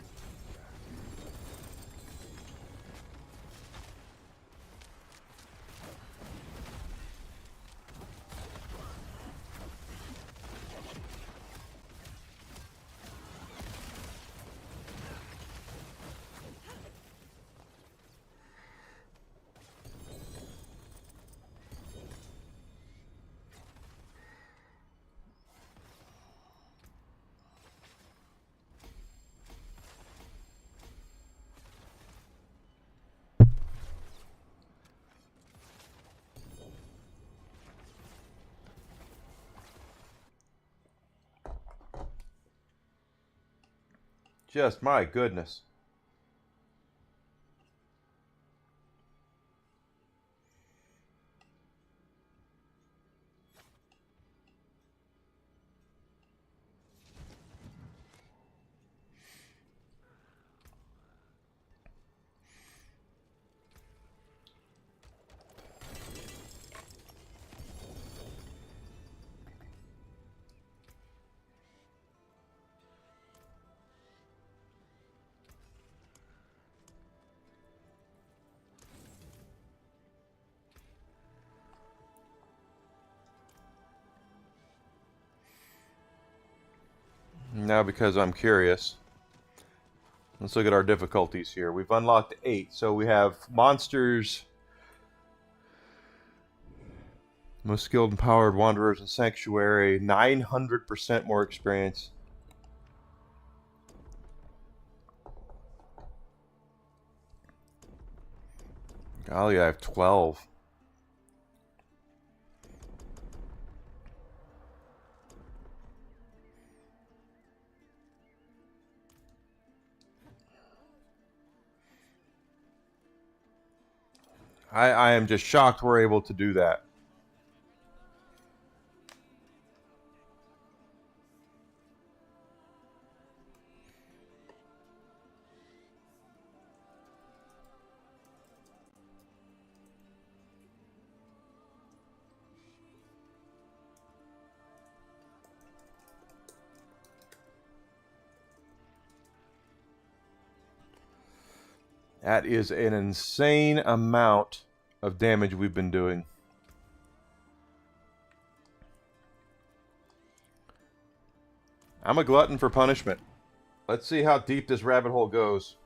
Just my goodness. Now, because I'm curious, let's look at our difficulties here. We've unlocked 8, so we have monsters, most skilled and powered wanderers and sanctuary, 900% more experience. Golly, I have 12. I am just shocked we're able to do that. That is an insane amount of damage we've been doing. I'm a glutton for punishment. Let's see how deep this rabbit hole goes.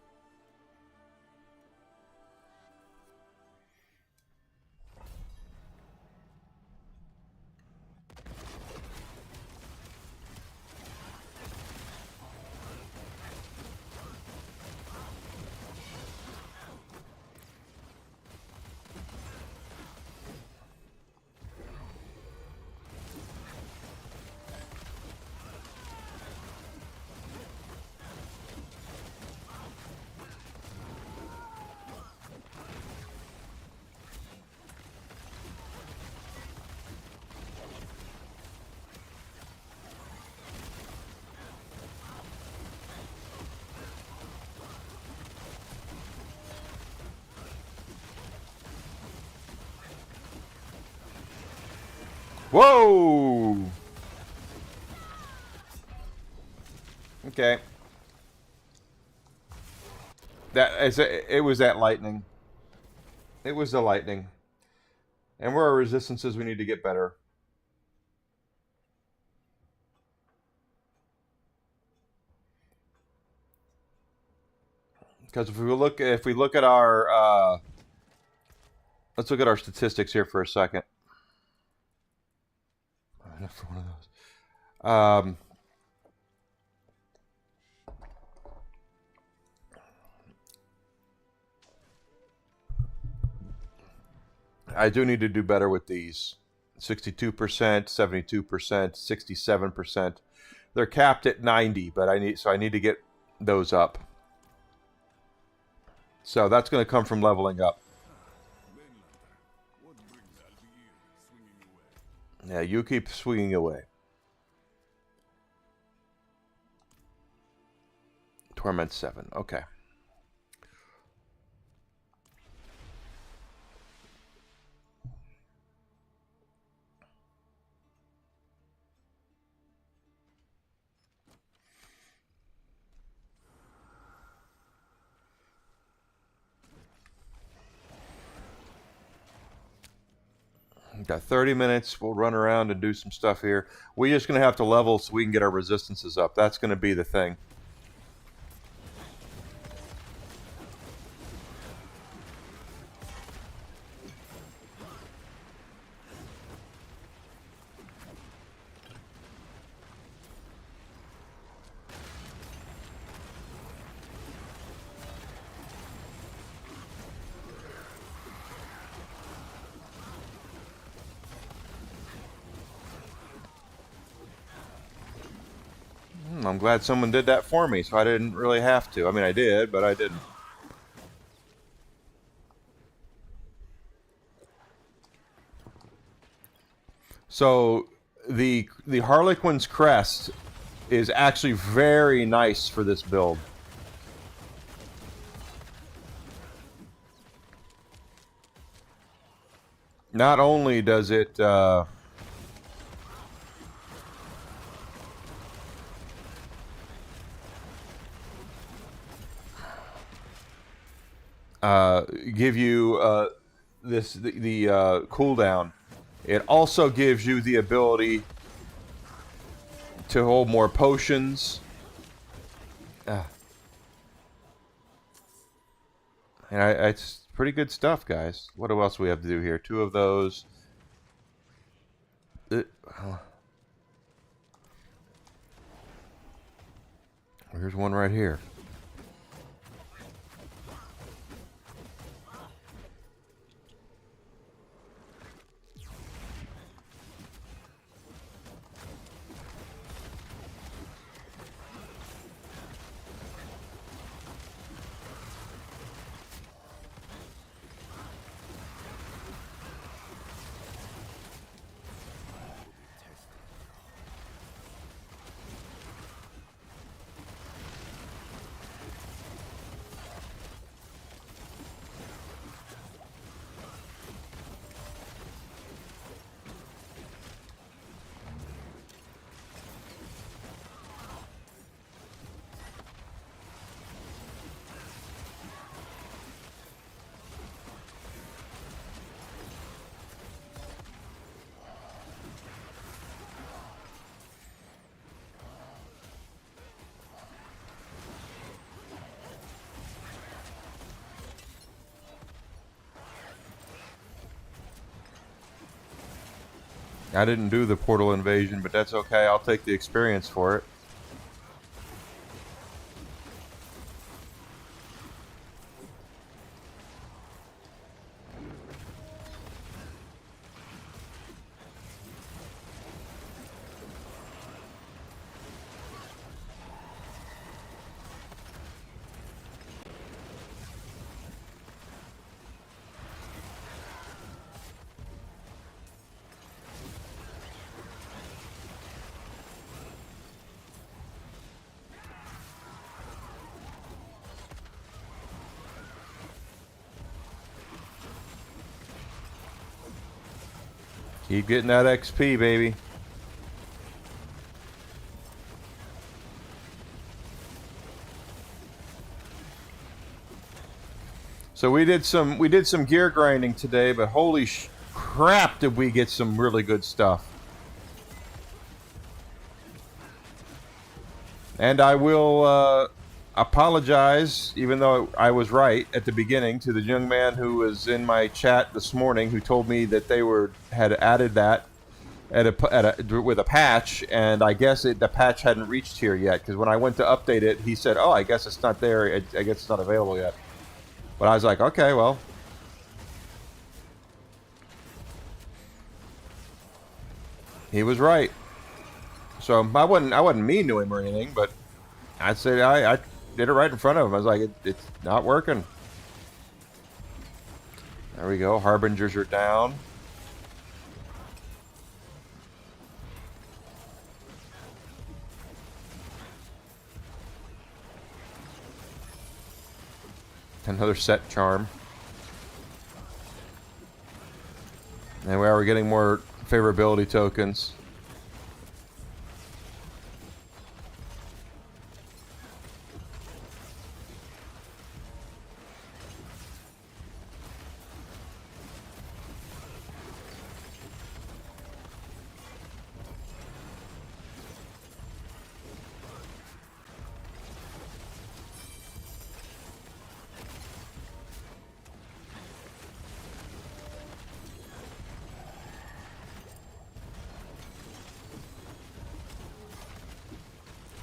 Whoa! Okay. It was that lightning. It was the lightning. And where are resistances we need to get better. Because if we look at our let's look at our statistics here for a second. Enough for one of those. I do need to do better with these. 62%, 72%, 67%. They're capped at 90, but I need to get those up. So that's going to come from leveling up. Yeah, you keep swinging away. Torment 7. Okay. We've got 30 minutes. We'll run around and do some stuff here. We're just going to have to level so we can get our resistances up. That's going to be the thing. I'm glad someone did that for me, so I didn't really have to. I mean, I did, but I didn't. So the Harlequin's crest is actually very nice for this build. Not only does it give you the cooldown, it also gives you the ability to hold more potions. And it's pretty good stuff, guys. What else do we have to do here? 2 of those. Here's one right here. I didn't do the portal invasion, but that's okay. I'll take the experience for it. Keep getting that XP, baby. So we did some gear grinding today, but holy crap, did we get some really good stuff. And I will apologize, even though I was right at the beginning, to the young man who was in my chat this morning who told me that they had added that with a patch, and I guess the patch hadn't reached here yet, because when I went to update it, he said, "Oh, I guess it's not there. I guess it's not available yet." But I was like, "Okay, well." He was right. So I wasn't mean to him or anything, but I said I did it right in front of him. I was like, it's not working. There we go. Harbingers are down. Another set charm. And we are getting more favorability tokens.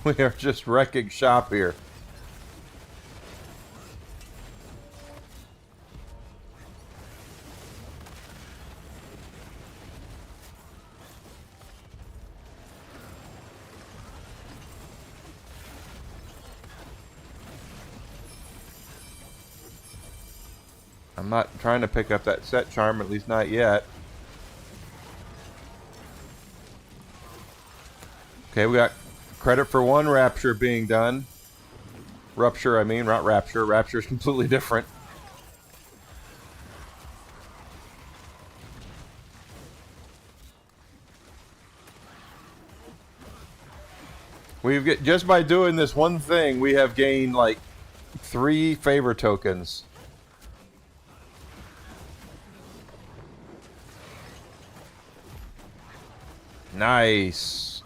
We are just wrecking shop here. I'm not trying to pick up that set charm, at least not yet. Okay, we got credit for one rapture being done. Rupture, I mean, not rapture. Rapture is completely different. Just by doing this one thing, we have gained like 3 favor tokens. Nice.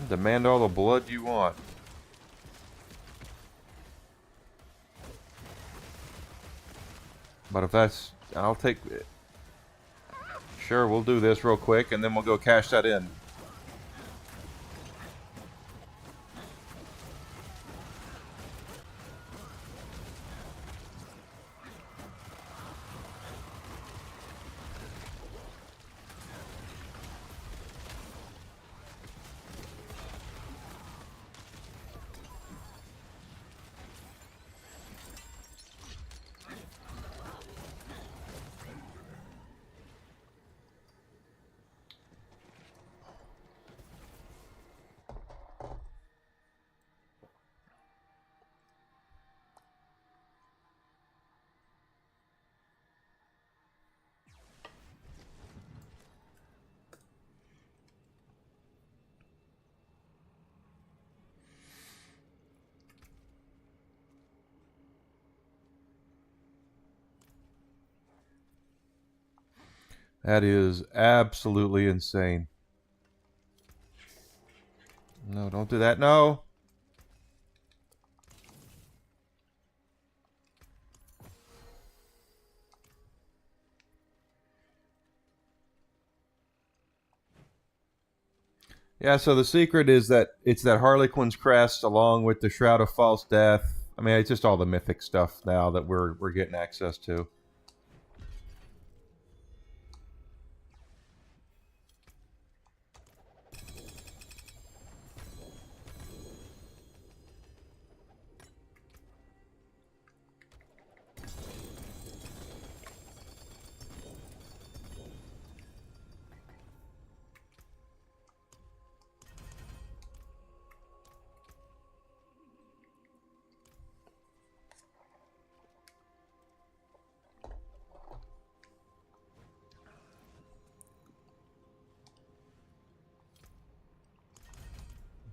Demand all the blood you want. But if that's... I'll take... Sure, we'll do this real quick, and then we'll go cash that in. That is absolutely insane. No, don't do that. No. Yeah, so the secret is that it's that Harlequin's crest along with the Shroud of False Death. I mean, it's just all the mythic stuff now that we're getting access to.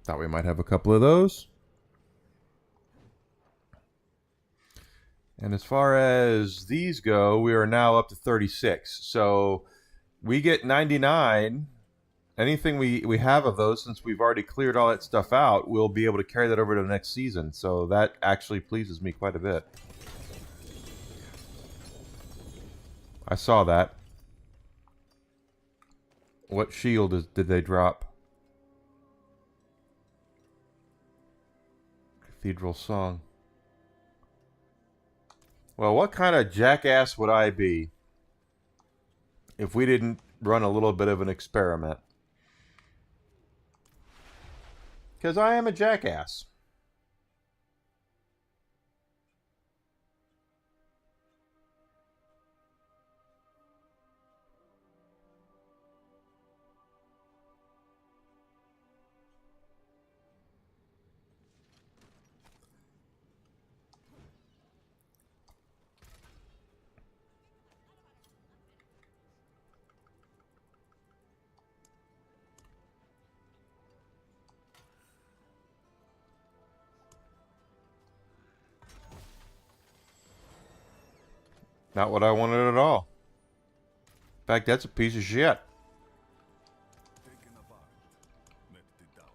Thought we might have a couple of those. And as far as these go, we are now up to 36. So we get 99. Anything we have of those, since we've already cleared all that stuff out, we'll be able to carry that over to the next season. So that actually pleases me quite a bit. I saw that. What shield did they drop? Cathedral Song. Well, what kind of jackass would I be if we didn't run a little bit of an experiment? Because I am a jackass. Not what I wanted at all. In fact, that's a piece of shit. Taken apart, melted down.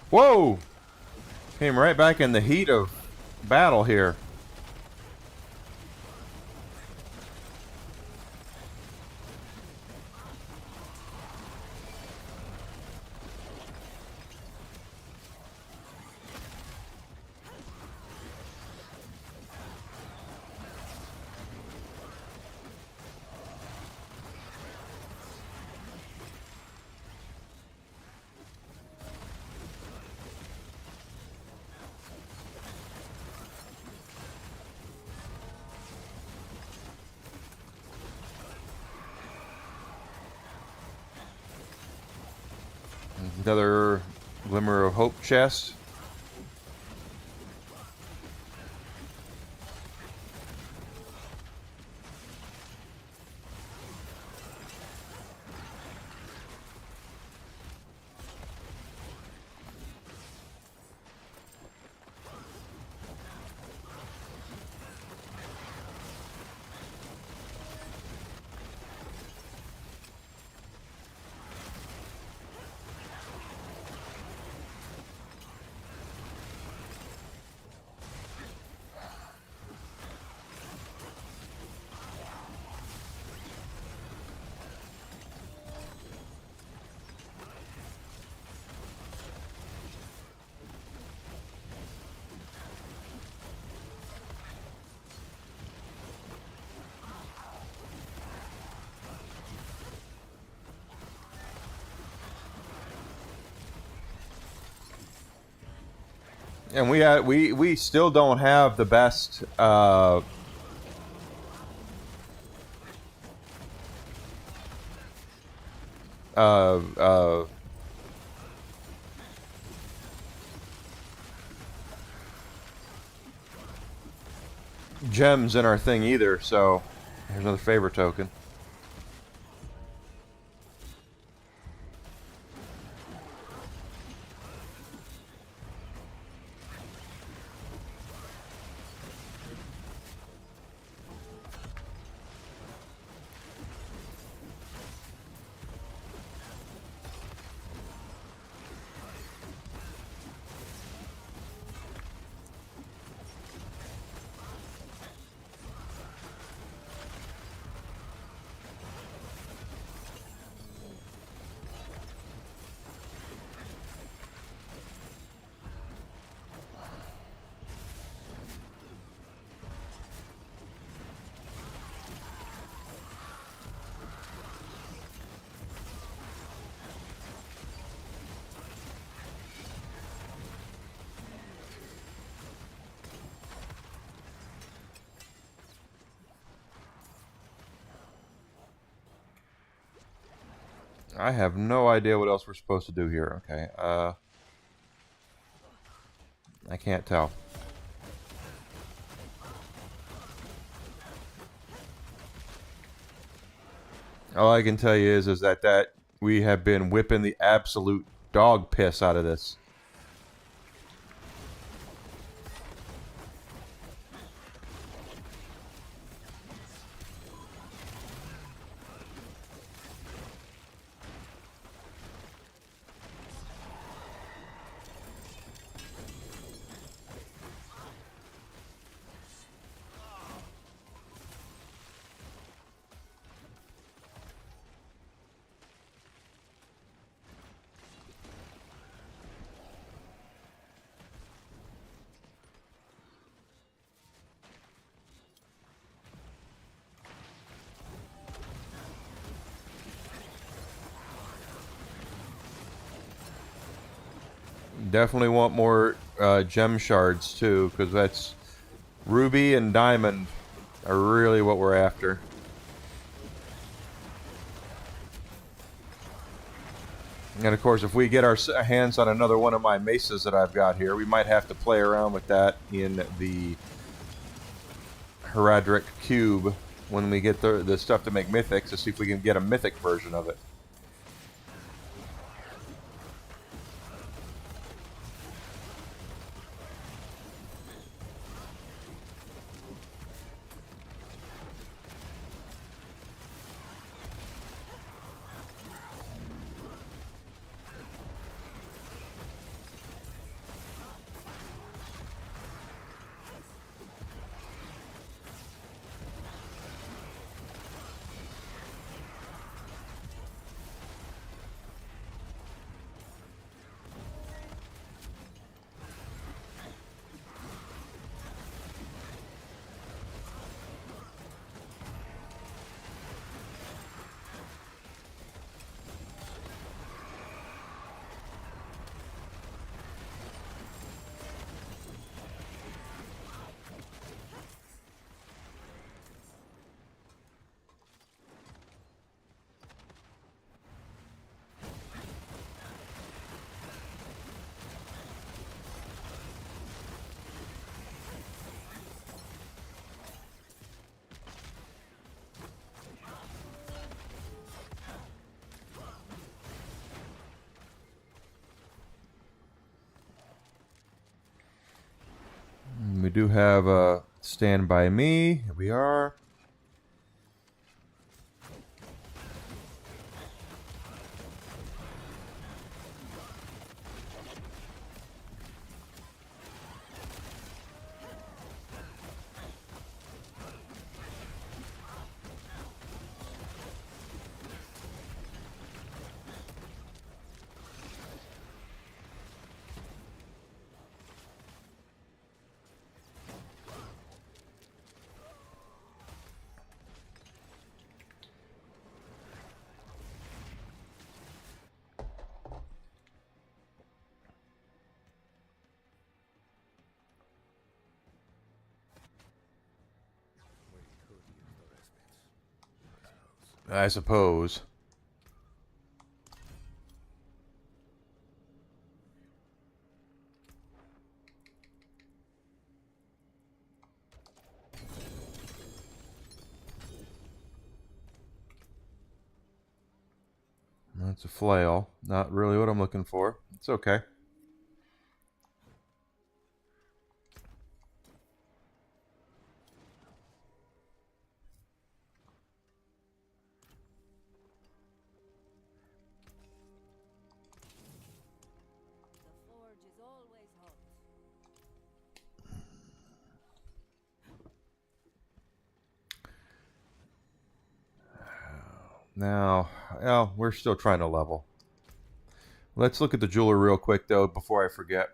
Whoa! Came right back in the heat of battle here. Another Glimmer of Hope chest. And we still don't have the best uh, gems in our thing either. So here's another favor token. I have no idea what else we're supposed to do here. Okay, I can't tell. All I can tell you is that we have been whipping the absolute dog piss out of this. Definitely want more gem shards too, because that's ruby and diamond are really what we're after. And of course, if we get our hands on another one of my mesas that I've got here, we might have to play around with that in the Heradric Cube when we get the stuff to make mythics to see if we can get a mythic version of it. do have a Stand By Me. Here we are. I suppose. That's a flail. Not really what I'm looking for. It's okay. The forge is always hot. Now, well, we're still trying to level. Let's look at the jeweler real quick, though, before I forget.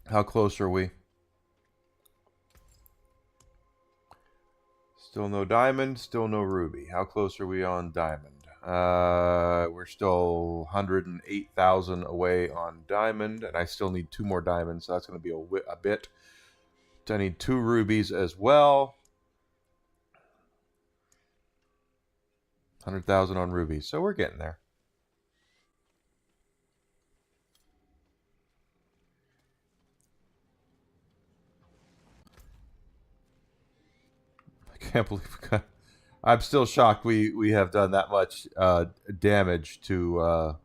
How close are we? Still no diamond, still no ruby. How close are we on diamond? We're still 108,000 away on diamond, and I still need 2 more diamonds, so that's going to be a bit. I need 2 rubies as well. 100,000 on rubies, so we're getting there. I can't believe I'm still shocked we have done that much damage to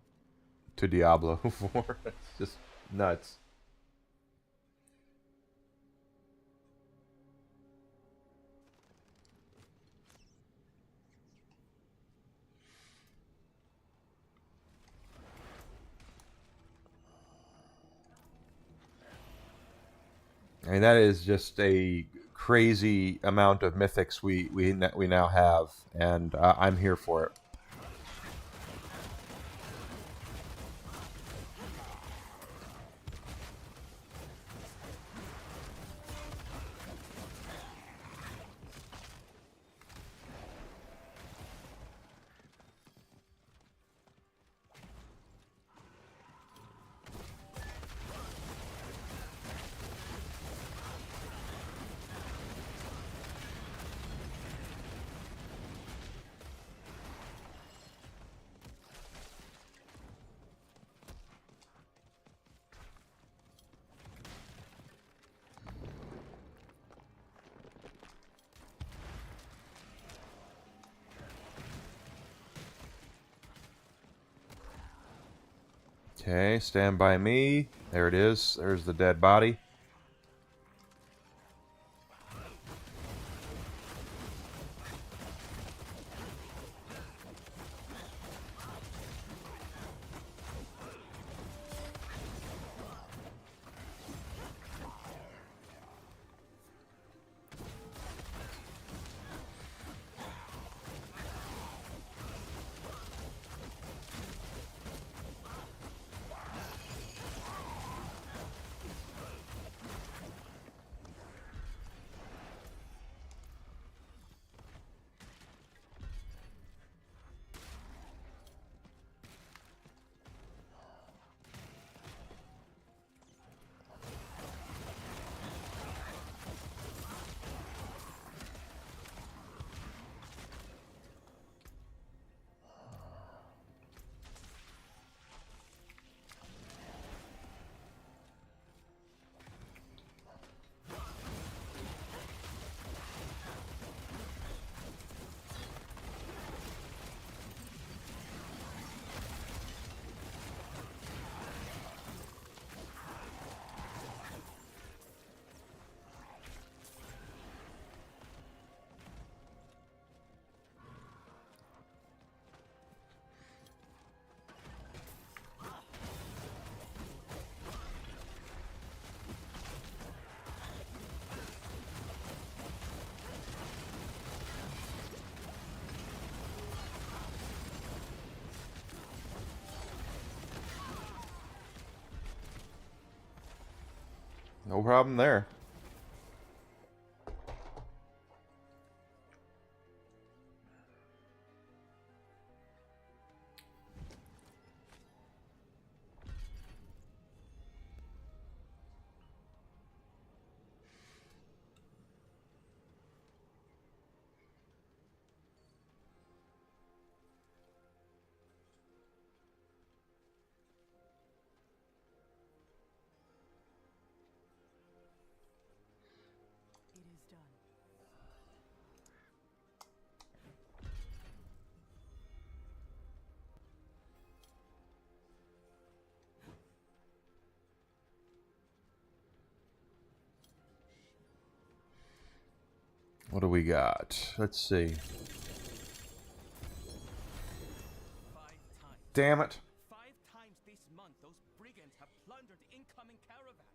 Diablo 4. It's just nuts. I mean, that is just a crazy amount of mythics we now have, and I'm here for it. Okay, stand by me. There it is. There's the dead body. No problem there. It is done. What do we got? Let's see. 5 times. Damn it. 5 times this month, those brigands have plundered incoming caravans.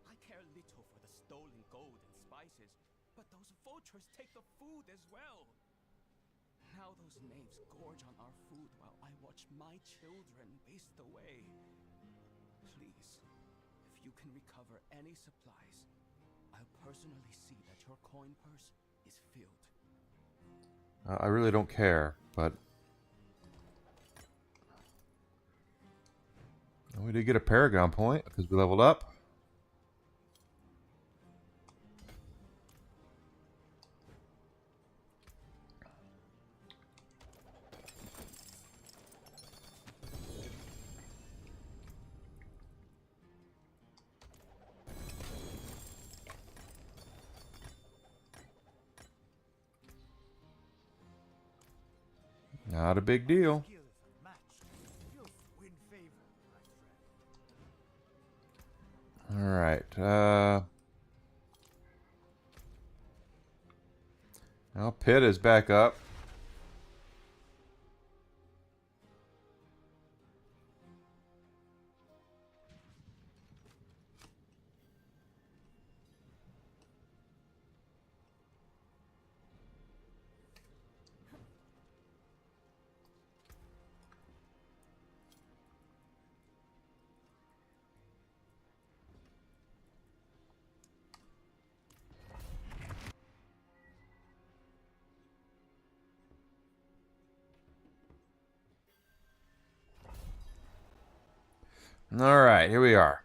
I care little for the stolen gold and spices, but those vultures take the food as well. Now those knaves gorge on our food while I watch my children waste away. Please, if you can recover any supplies, I'll personally see that your coin purse is filled. I really don't care, but we did get a Paragon point because we leveled up. Not a big deal. Skills unmatched. You'll win favor, my friend. All right. Now Pitt is back up. All right, here we are.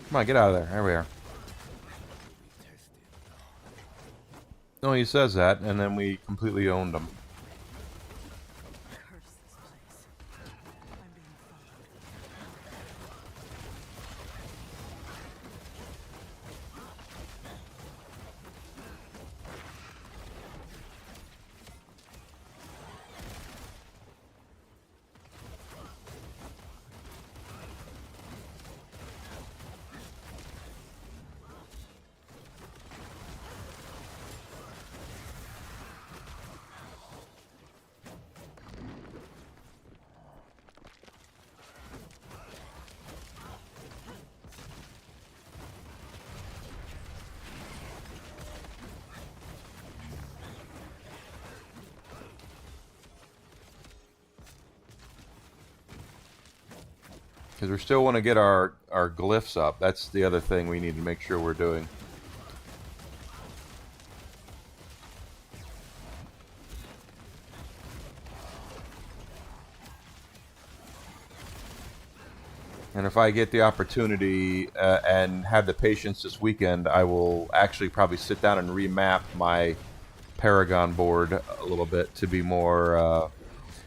Come on, get out of there. There we are. No, he says that, and then we completely owned him. Curse this place. I'm being followed. Because we still want to get our glyphs up. That's the other thing we need to make sure we're doing. And if I get the opportunity and have the patience this weekend, I will actually probably sit down and remap my Paragon board a little bit to be more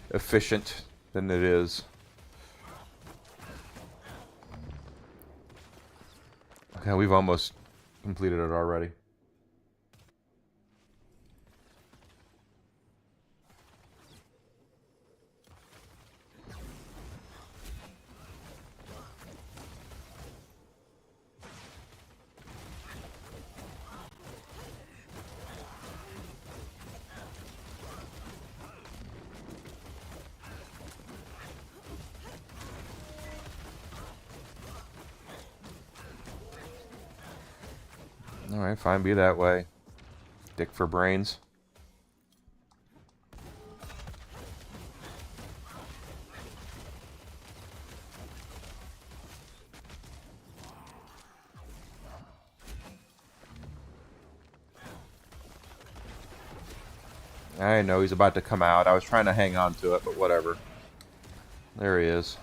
efficient than it is. Okay, we've almost completed it already. Alright, fine, be that way. Dick for brains. I know he's about to come out. I was trying to hang on to it, but whatever. There he is.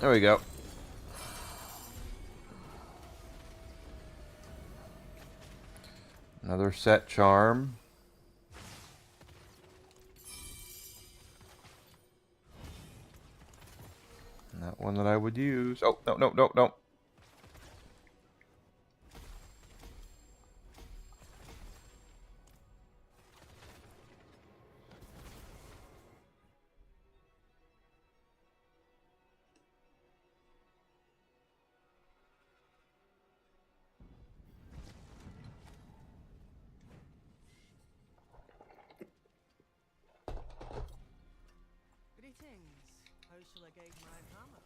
There we go. Another set charm. Not one that I would use. Oh, no, no, no, no. Greetings. How shall I guide my hammer?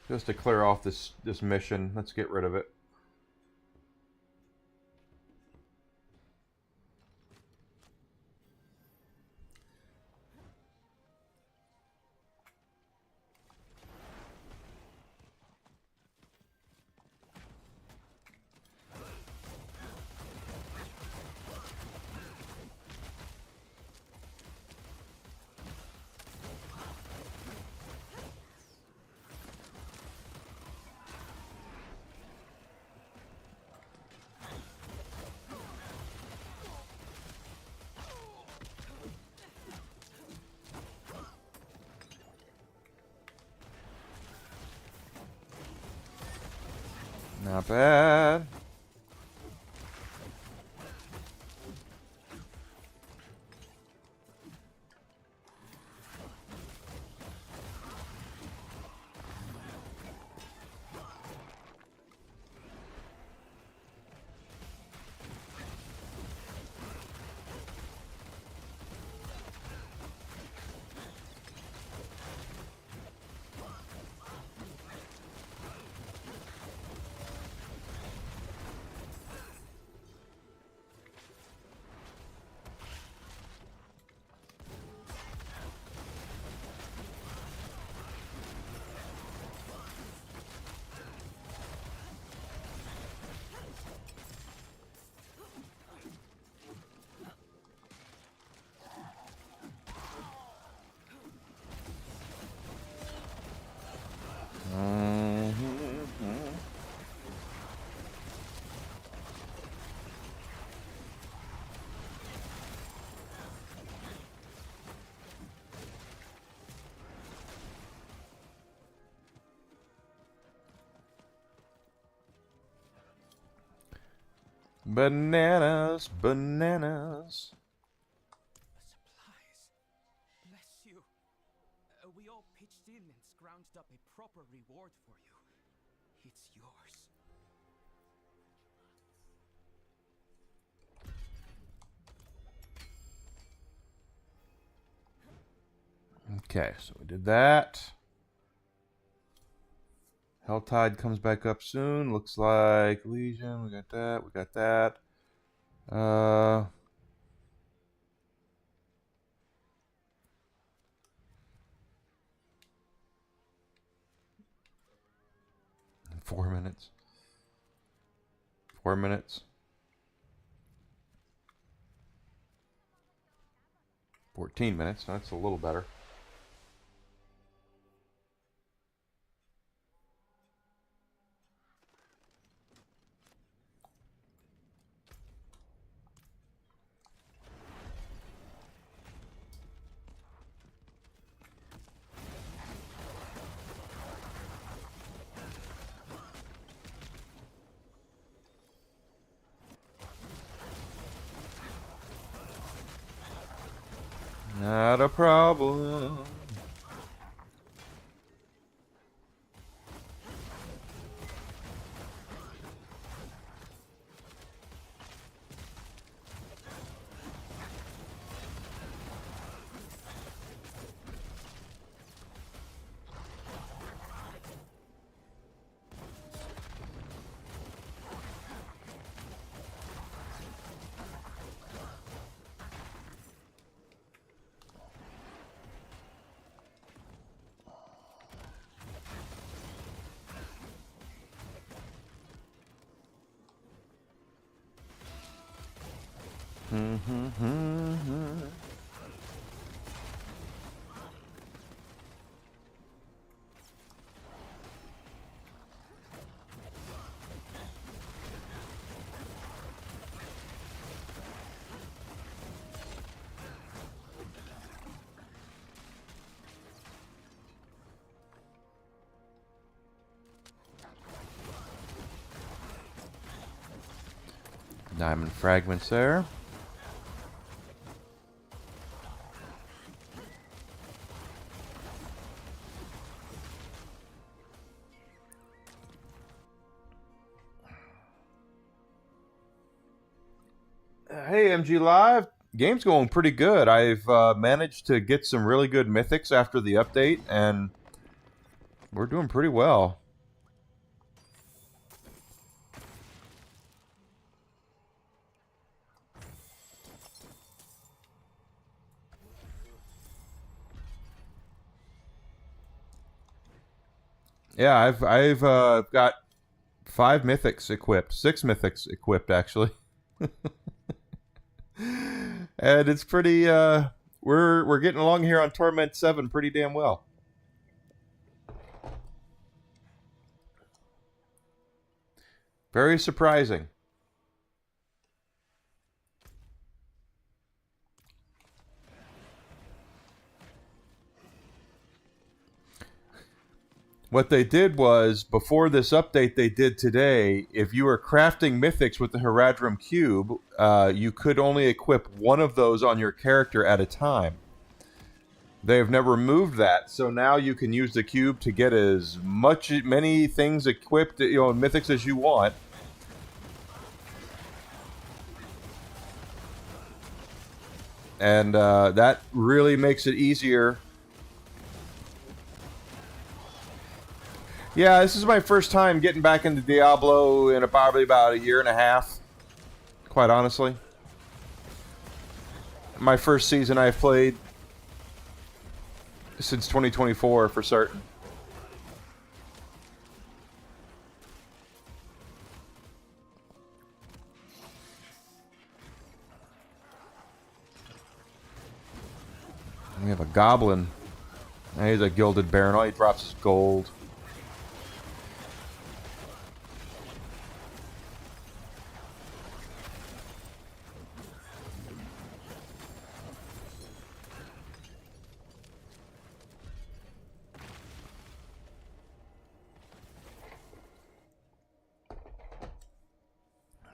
Just to clear off this mission, let's get rid of it. Not bad. Bananas, bananas. Supplies. Bless you. We all pitched in and scrounged up a proper reward for you. It's yours. Okay, so we did that. Helltide comes back up soon. Looks like Legion. We got that. We got that. 4 minutes. 4 minutes. 14 minutes. That's a little better. Not a problem. Diamond fragments there. Hey, MG Live. Game's going pretty good. I've managed to get some really good mythics after the update, and we're doing pretty well. Yeah, I've got 5 mythics equipped, 6 mythics equipped actually, and it's pretty. We're getting along here on Torment 7 pretty damn well. Very surprising. What they did was, before this update they did today, if you were crafting mythics with the Heradrim Cube, you could only equip one of those on your character at a time. They have never removed that, so now you can use the cube to get many things equipped, mythics as you want. And that really makes it easier. Yeah, this is my first time getting back into Diablo in probably about a year and a half, quite honestly. My first season I've played since 2024 for certain. We have a goblin. He's a gilded baron. All he drops is gold.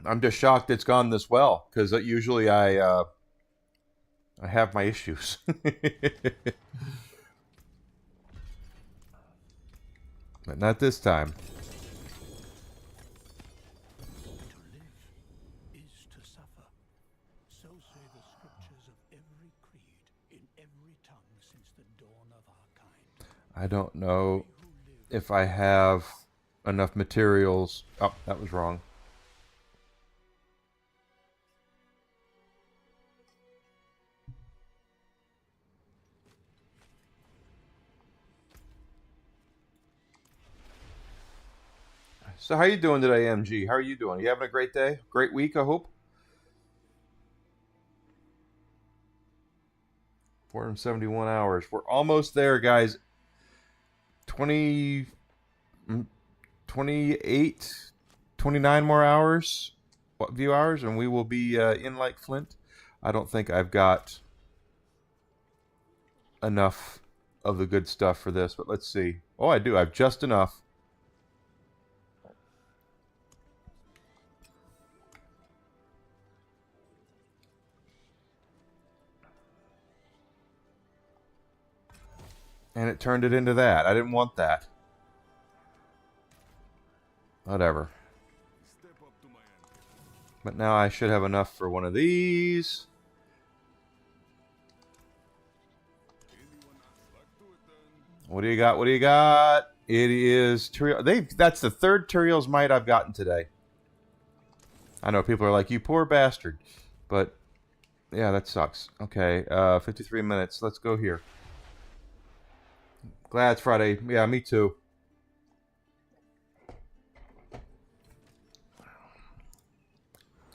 I'm just shocked it's gone this well, because usually I have my issues. But not this time. To live is to suffer. So say the scriptures of every creed in every tongue since the dawn of our kind. I don't know if I have enough materials. Oh, that was wrong. So how you doing today, MG? How are you doing? You having a great day? Great week, I hope? 471 hours. We're almost there, guys. 28, 29 more hours, view hours, and we will be in like Flint. I don't think I've got enough of the good stuff for this, but let's see. Oh, I do. I have just enough. And it turned it into that. I didn't want that. Whatever. But now I should have enough for one of these. What do you got? What do you got? It is that's the third Turiel's Might I've gotten today. I know people are like, you poor bastard. But yeah, that sucks. Okay, 53 minutes. Let's go here. Glad it's Friday. Yeah, me too.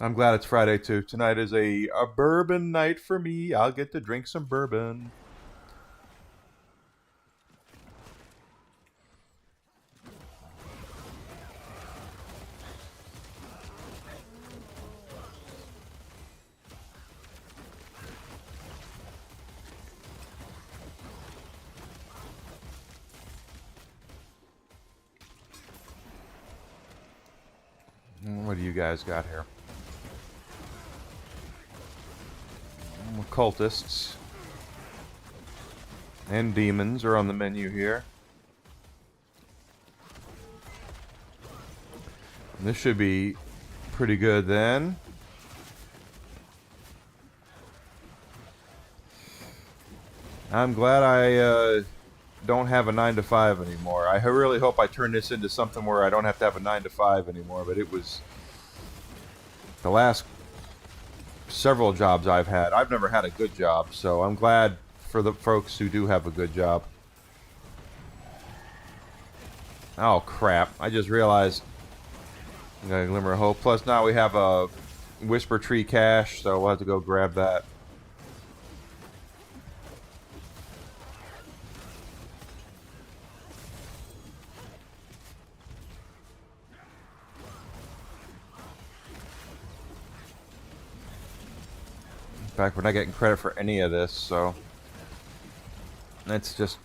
I'm glad it's Friday too. Tonight is a bourbon night for me. I'll get to drink some bourbon. What do you guys got here? Cultists and demons are on the menu here. And this should be pretty good then. I'm glad I don't have a 9 to 5 anymore. I really hope I turn this into something where I don't have to have a 9 to 5 anymore, but it was the last several jobs I've had. I've never had a good job, so I'm glad for the folks who do have a good job. Oh crap, I just realized I got a glimmer of hope. Plus now we have a Whisper Tree cache, so we'll have to go grab that. In fact, we're not getting credit for any of this, so let's just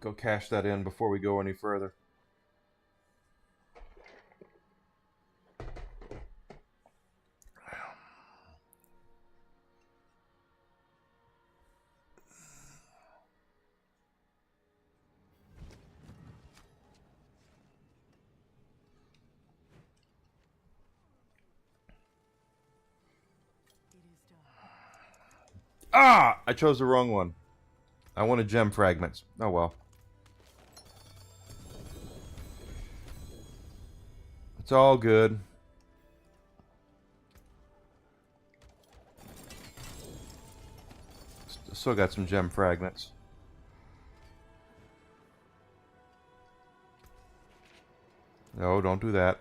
go cash that in before we go any further. Ah! I chose the wrong one. I wanted gem fragments. Oh well. It's all good. Still got some gem fragments. No, don't do that.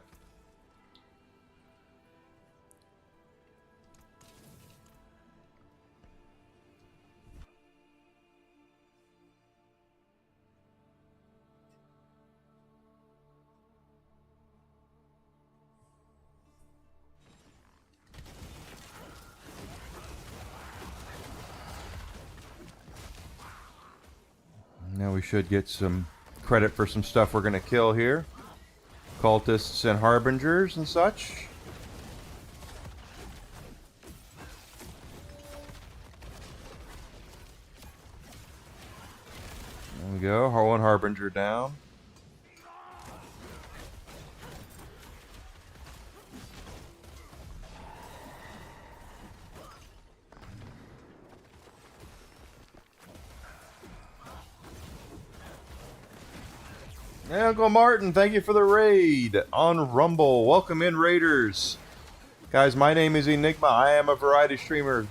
Now we should get some credit for some stuff we're going to kill here. Cultists and harbingers and such. There we go. One harbinger down. Hey, Uncle Martin, thank you for the raid on Rumble. Welcome in, Raiders. Guys, my name is Enigma. I am a variety streamer.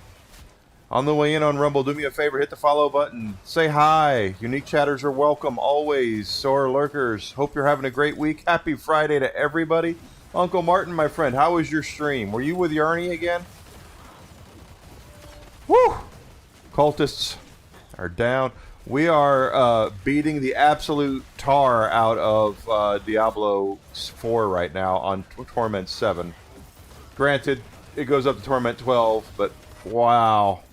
On the way in on Rumble, do me a favor, hit the follow button. Say hi. Unique chatters are welcome always. So are lurkers. Hope you're having a great week. Happy Friday to everybody. Uncle Martin, my friend, how was your stream? Were you with Yarny again? Woo! Cultists are down. We are beating the absolute tar out of Diablo 4 right now on Torment 7. Granted, it goes up to Torment 12, but wow.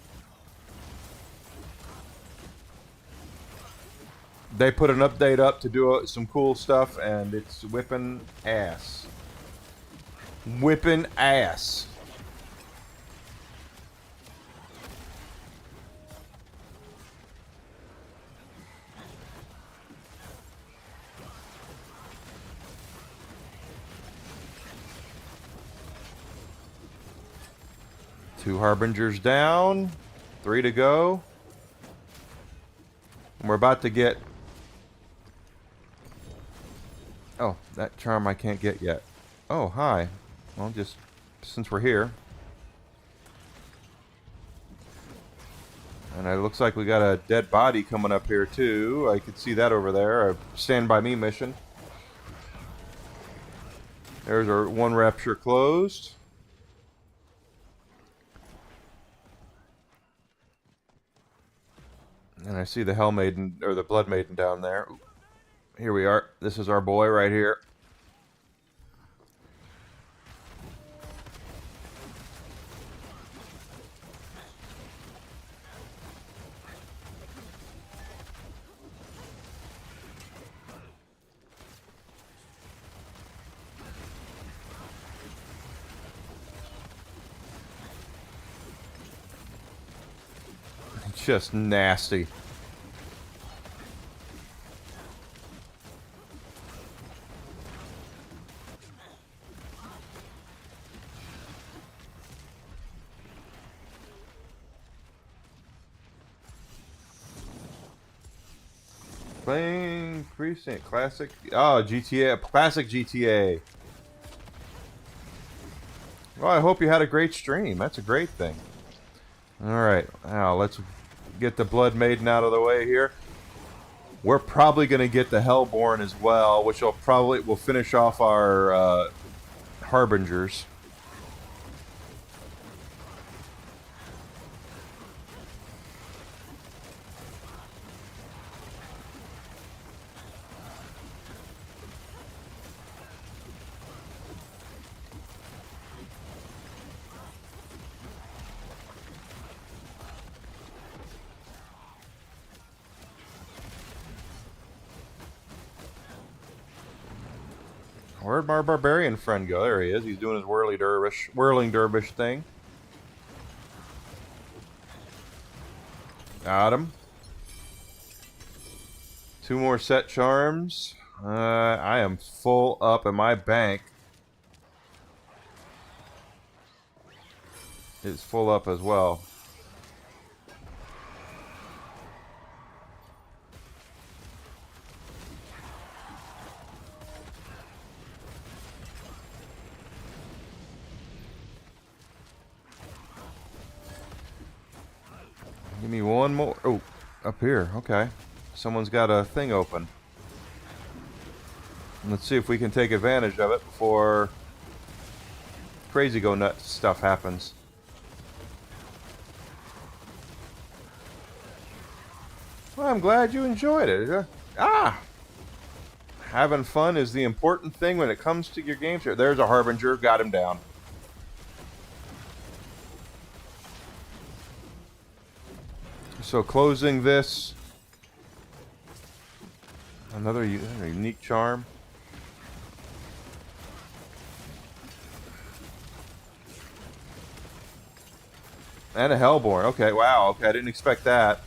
They put an update up to do some cool stuff, and it's whipping ass. Whipping ass. Two harbingers down. 3 to go. And we're about to get... Oh, that charm I can't get yet. Oh, hi. Well, just since we're here. And it looks like we got a dead body coming up here too. I could see that over there. A Stand By Me mission. There's our one rapture closed. And I see the Hell Maiden, or the Blood Maiden down there. Here we are. This is our boy right here. Just nasty. Playing Precinct Classic. Oh, GTA. Classic GTA. Well, I hope you had a great stream. That's a great thing. Alright. Now, let's get the Blood Maiden out of the way here. We're probably going to get the Hellborn as well, which will finish off our Harbingers. Where'd my barbarian friend go? There he is. He's doing his whirling dervish thing. Got him. 2 more set charms. I am full up in my bank. It's full up as well. Give me one more. Oh, up here. Okay. Someone's got a thing open. Let's see if we can take advantage of it before crazy go nuts stuff happens. Well, I'm glad you enjoyed it. Having fun is the important thing when it comes to your games. Here, there's a Harbinger. Got him down. So closing this, another unique charm. And a Hellborn. Okay, wow. Okay, I didn't expect that.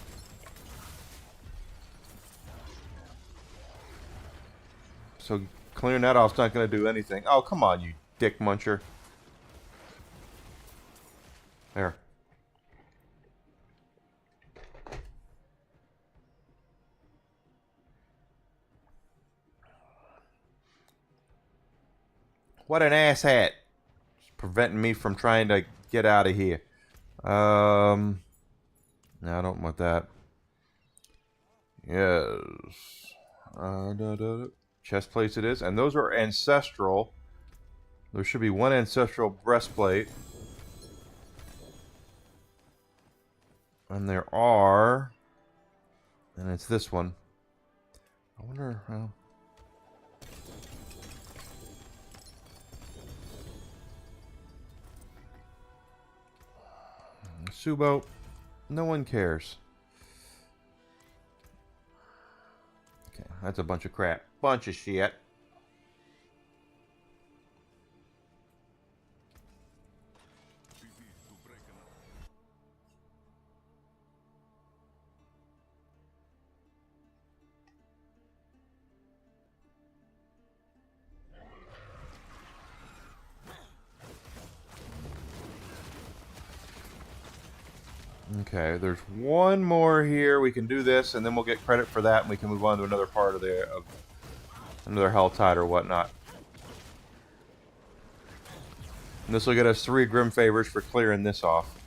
So clearing that off's not going to do anything. Oh, come on, you dick muncher. There. What an asshat. It's preventing me from trying to get out of here. No, I don't want that. Yes. Chest plates it is. And those are ancestral. There should be one ancestral breastplate. And there are. And it's this one. I wonder how. Subo, no one cares. Okay, that's a bunch of crap. Bunch of shit. Okay, there's one more here. We can do this, and then we'll get credit for that, and we can move on to another part of another Helltide or whatnot. And this will get us 3 Grim Favors for clearing this off.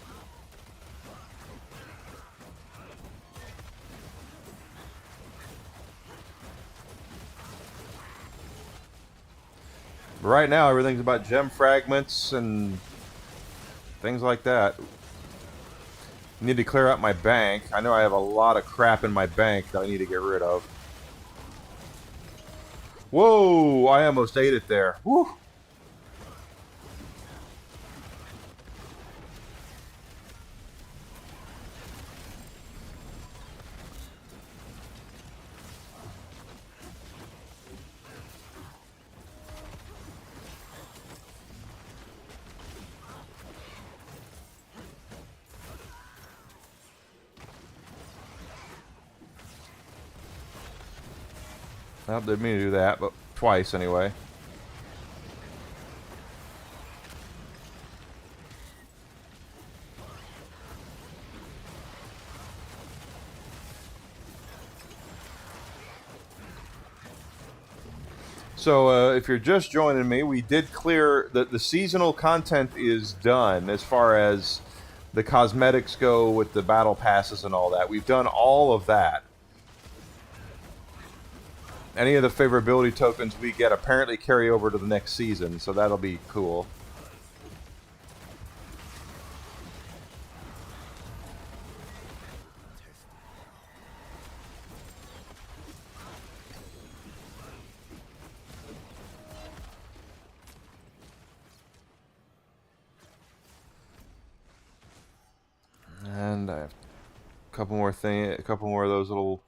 right now, everything's about gem fragments and things like that. Need to clear out my bank. I know I have a lot of crap in my bank that I need to get rid of. Whoa! I almost ate it there. Woo! Well, didn't mean to do that, but twice anyway. So if you're just joining me, we did clear the seasonal content is done as far as the cosmetics go with the battle passes and all that. We've done all of that. Any of the favorability tokens we get apparently carry over to the next season, so that'll be cool. And I have a couple more of those little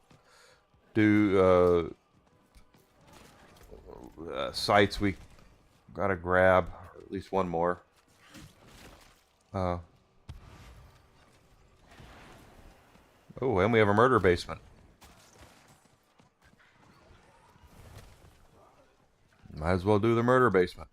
sites we gotta grab, or at least one more. Oh, and we have a murder basement. Might as well do the murder basement.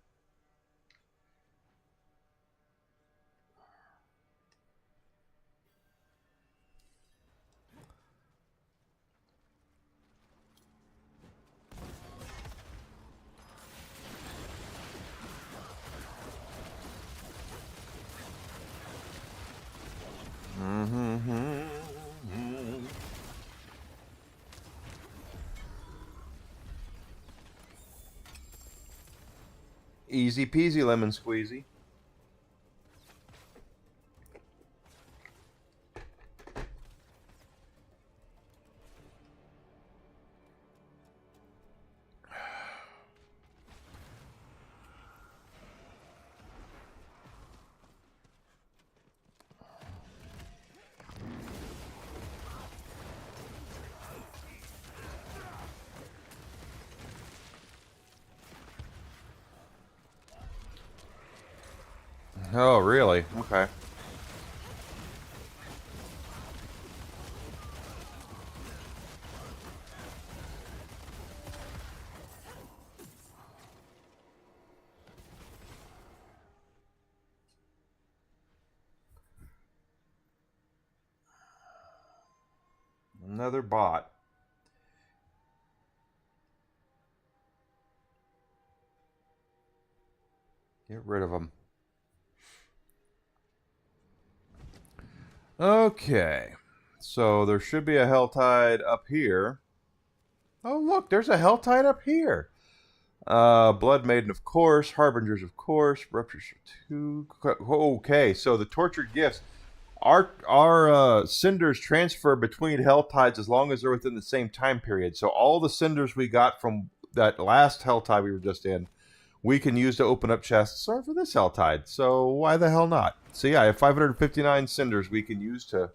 Easy peasy lemon squeezy. Oh, really? Okay. Another bot. Get rid of them. Okay. So there should be a Helltide up here. Oh, look, there's a Helltide up here. Blood Maiden, of course. Harbingers, of course. Ruptures 2. Okay, so the Tortured Gifts. Our cinders transfer between Helltides as long as they're within the same time period. So all the cinders we got from that last Helltide we were just in, we can use to open up chests or for this Helltide. So why the hell not? So yeah, I have 559 cinders we can use to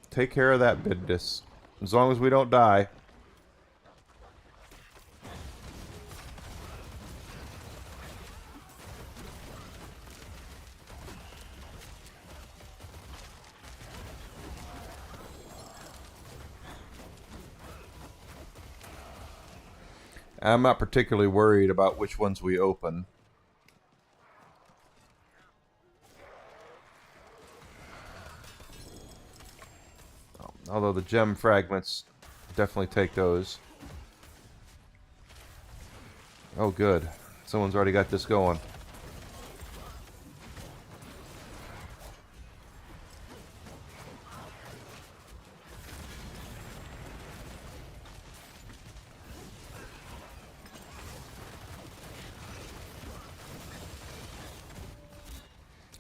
take care of that business. As long as we don't die. I'm not particularly worried about which ones we open. Although the gem fragments, definitely take those. Oh, good. Someone's already got this going.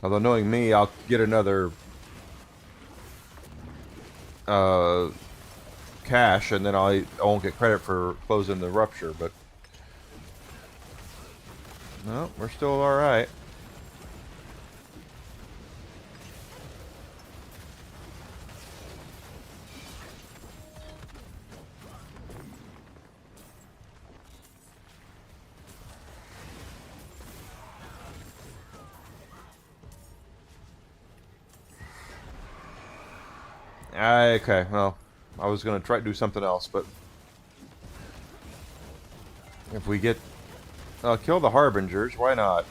Although knowing me, I'll get another cash, and then I won't get credit for closing the rupture. But no, we're still all right. Okay, well, I was gonna try to do something else, but if we get kill the harbingers, why not?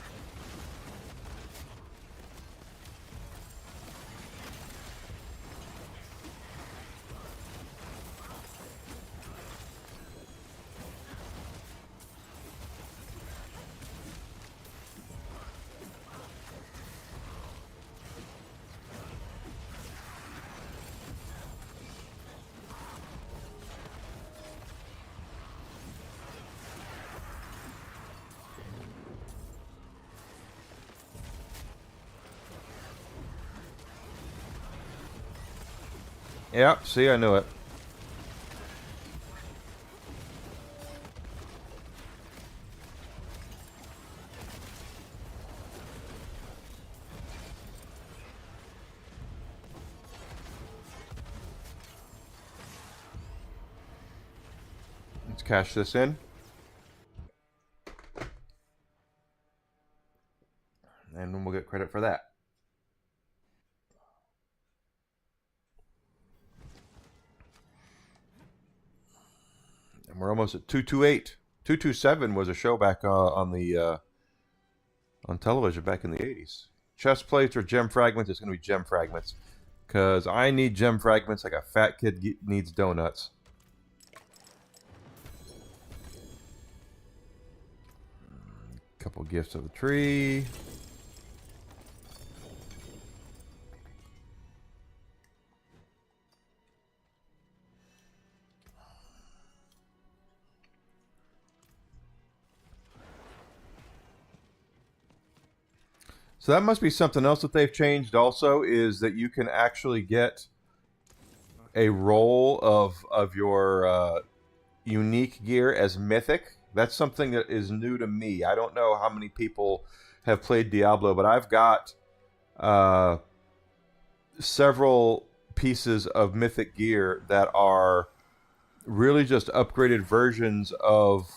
Yeah, see, I knew it. Let's cash this in. And then we'll get credit for that. And we're almost at 228. 227 was a show back on the on television back in the 80s. Chest plates or gem fragments? It's going to be gem fragments. Because I need gem fragments like a fat kid needs donuts. Couple gifts of the tree. So that must be something else that they've changed also, is that you can actually get a roll of your unique gear as mythic. That's something that is new to me. I don't know how many people have played Diablo, but I've got several pieces of mythic gear that are really just upgraded versions of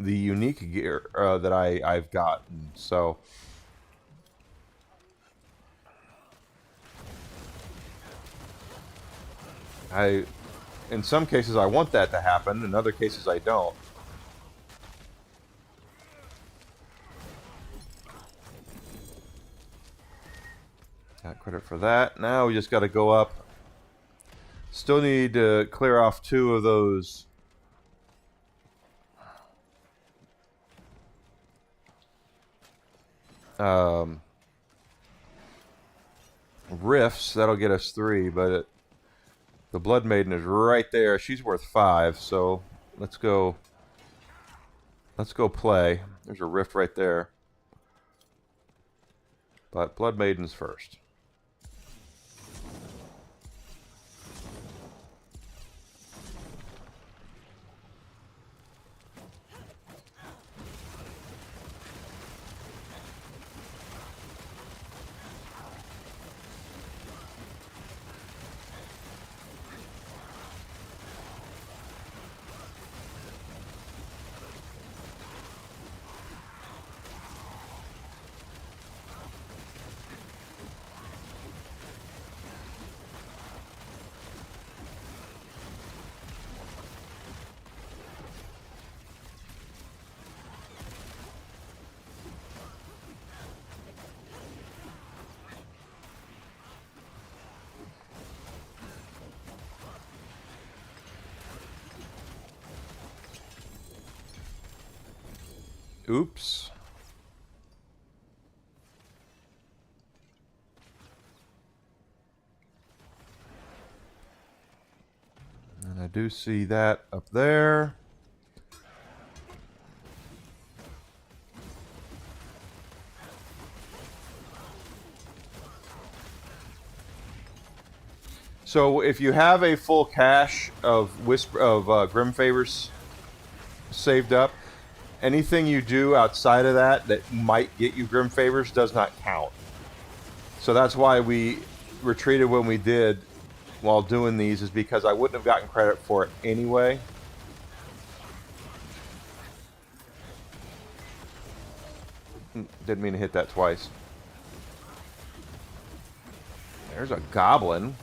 the unique gear that I've gotten. So in some cases I want that to happen, in other cases I don't. Got credit for that. Now we just got to go up. Still need to clear off 2 of those rifts. That'll get us 3, but the Blood Maiden is right there. She's worth 5, so let's go play. There's a rift right there. But Blood Maiden's first. Oops. And I do see that up there. So if you have a full cache of Grim Favors saved up, anything you do outside of that that might get you Grim Favors does not count. So that's why we retreated when we did while doing these, is because I wouldn't have gotten credit for it anyway. Didn't mean to hit that twice. There's a goblin.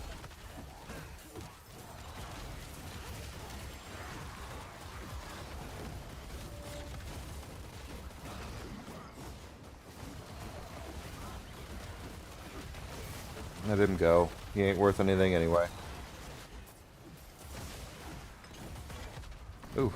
That didn't go. He ain't worth anything anyway. Ooh.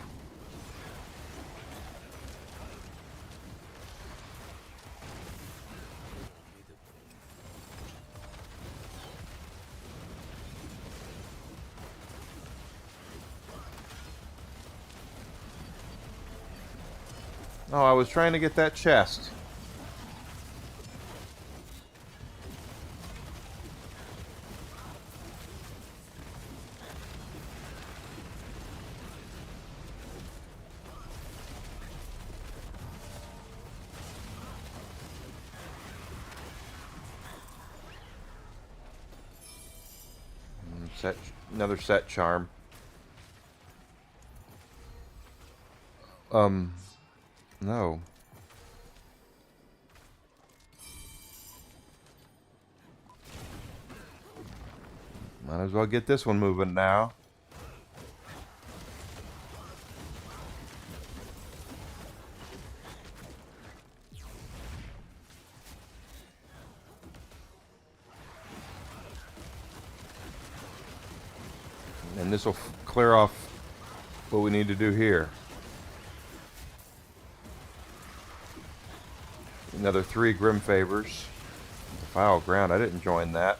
Oh, I was trying to get that chest. Another set charm. No. Might as well get this one moving now. And this will clear off what we need to do here. Another 3 Grim Favors. Defile ground. I didn't join that.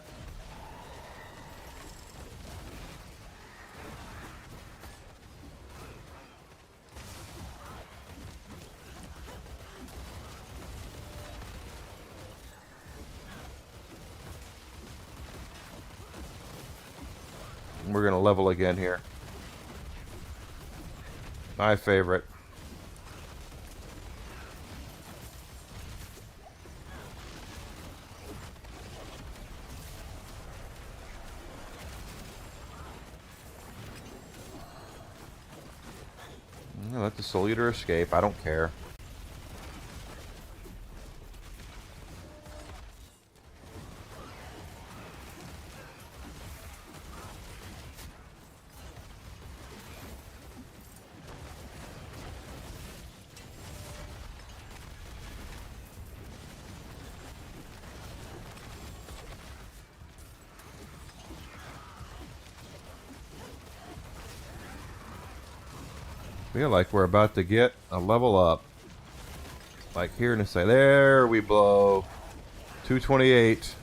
We're going to level again here. My favorite. Let the Soul Eater escape. I don't care. Feel like we're about to get a level up. Like here and say, there we blow. 228.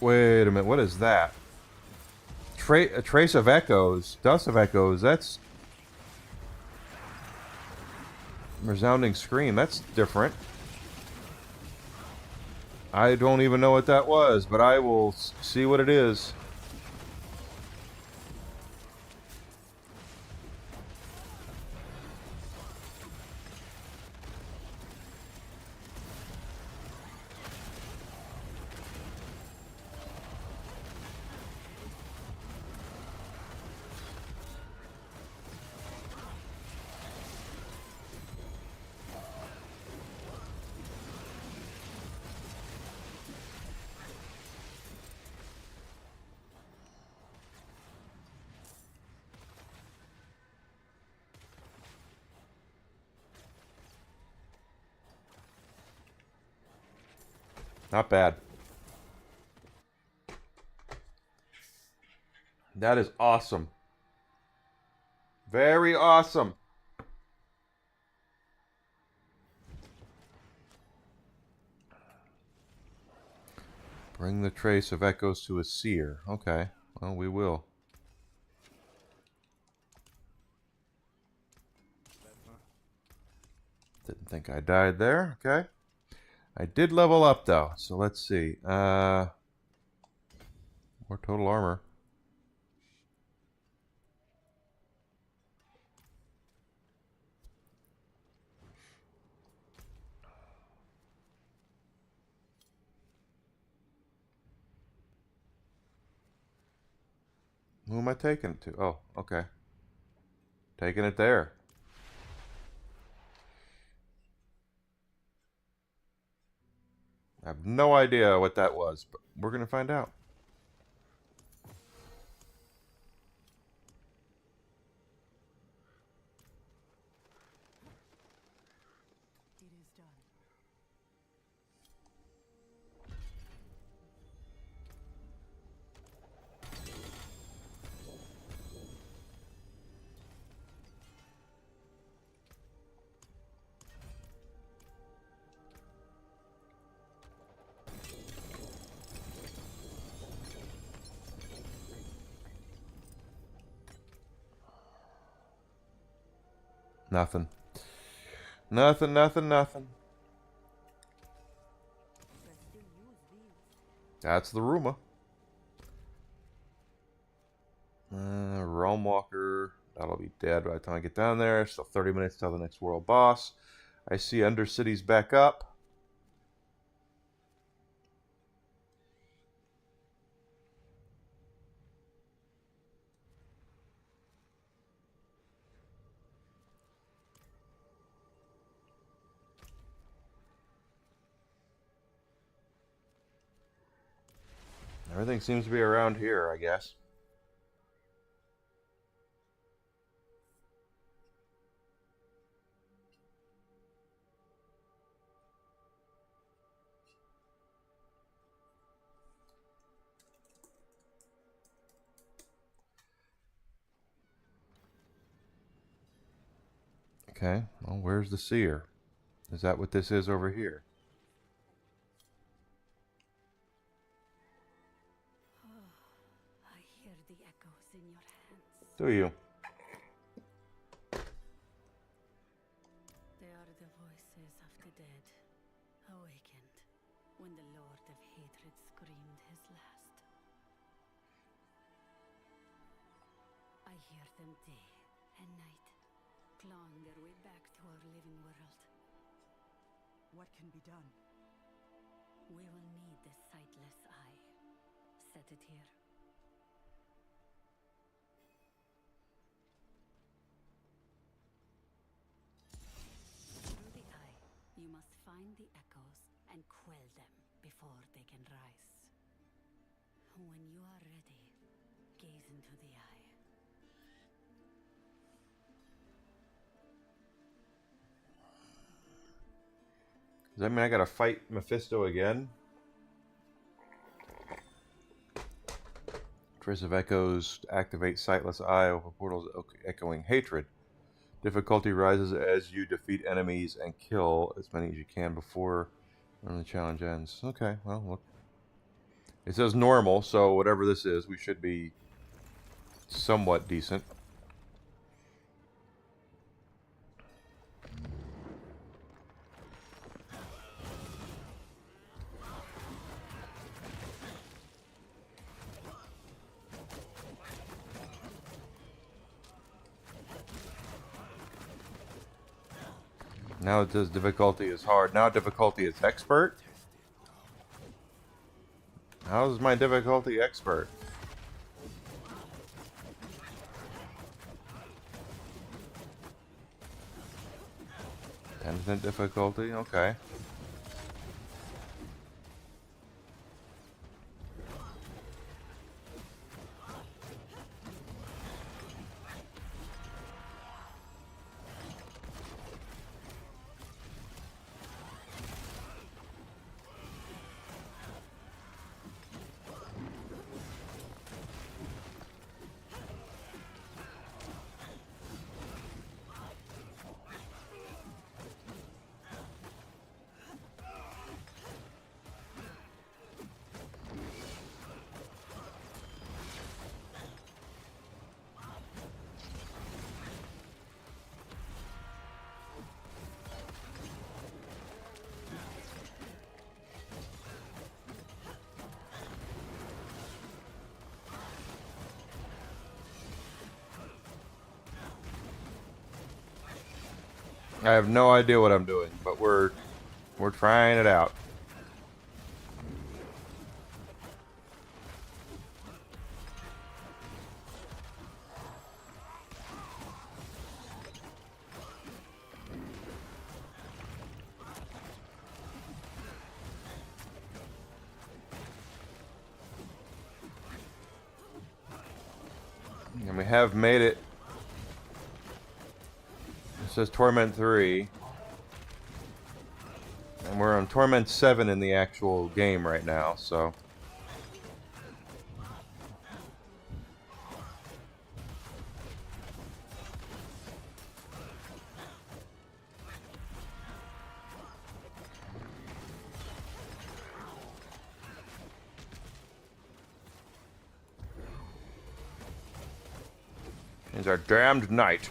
Wait a minute, what is that? A trace of echoes, dust of echoes, that's... Resounding scream, that's different. I don't even know what that was, but I will see what it is. Not bad. That is awesome. Very awesome. Bring the trace of echoes to a seer. Okay. Well, we will. Didn't think I died there. Okay. I did level up, though. So let's see. More total armor. Who am I taking it to? Oh, okay. Taking it there. I have no idea what that was, but we're going to find out. It is done. Nothing. Nothing, nothing, nothing. That's the rumor. Realm Walker. That'll be dead by the time I get down there. Still 30 minutes till the next world boss. I see Undercity's back up. Everything seems to be around here, I guess. Okay, well, where's the seer? Is that what this is over here? I hear the echoes in your hands. Do you? They are the voices of the dead, awakened when the Lord of Hatred screamed his last. I hear them day and night, clawing their way back to our living world. What can be done? We will need the sightless eye. Set it here. Through the eye, you must find the echoes and quell them before they can rise. When you are ready, gaze into the eye. Does that mean I gotta fight Mephisto again? Trace of Echoes to activate Sightless Eye over portals echoing hatred. Difficulty rises as you defeat enemies and kill as many as you can before the challenge ends. Okay, well, look. It says normal, so whatever this is, we should be somewhat decent. Now it says difficulty is hard. Now difficulty is expert. How is my difficulty expert? 10% difficulty, okay. I have no idea what I'm doing, but we're trying it out. And we have made it. It says Torment 3. And we're on Torment 7 in the actual game right now, so. He's our damned knight.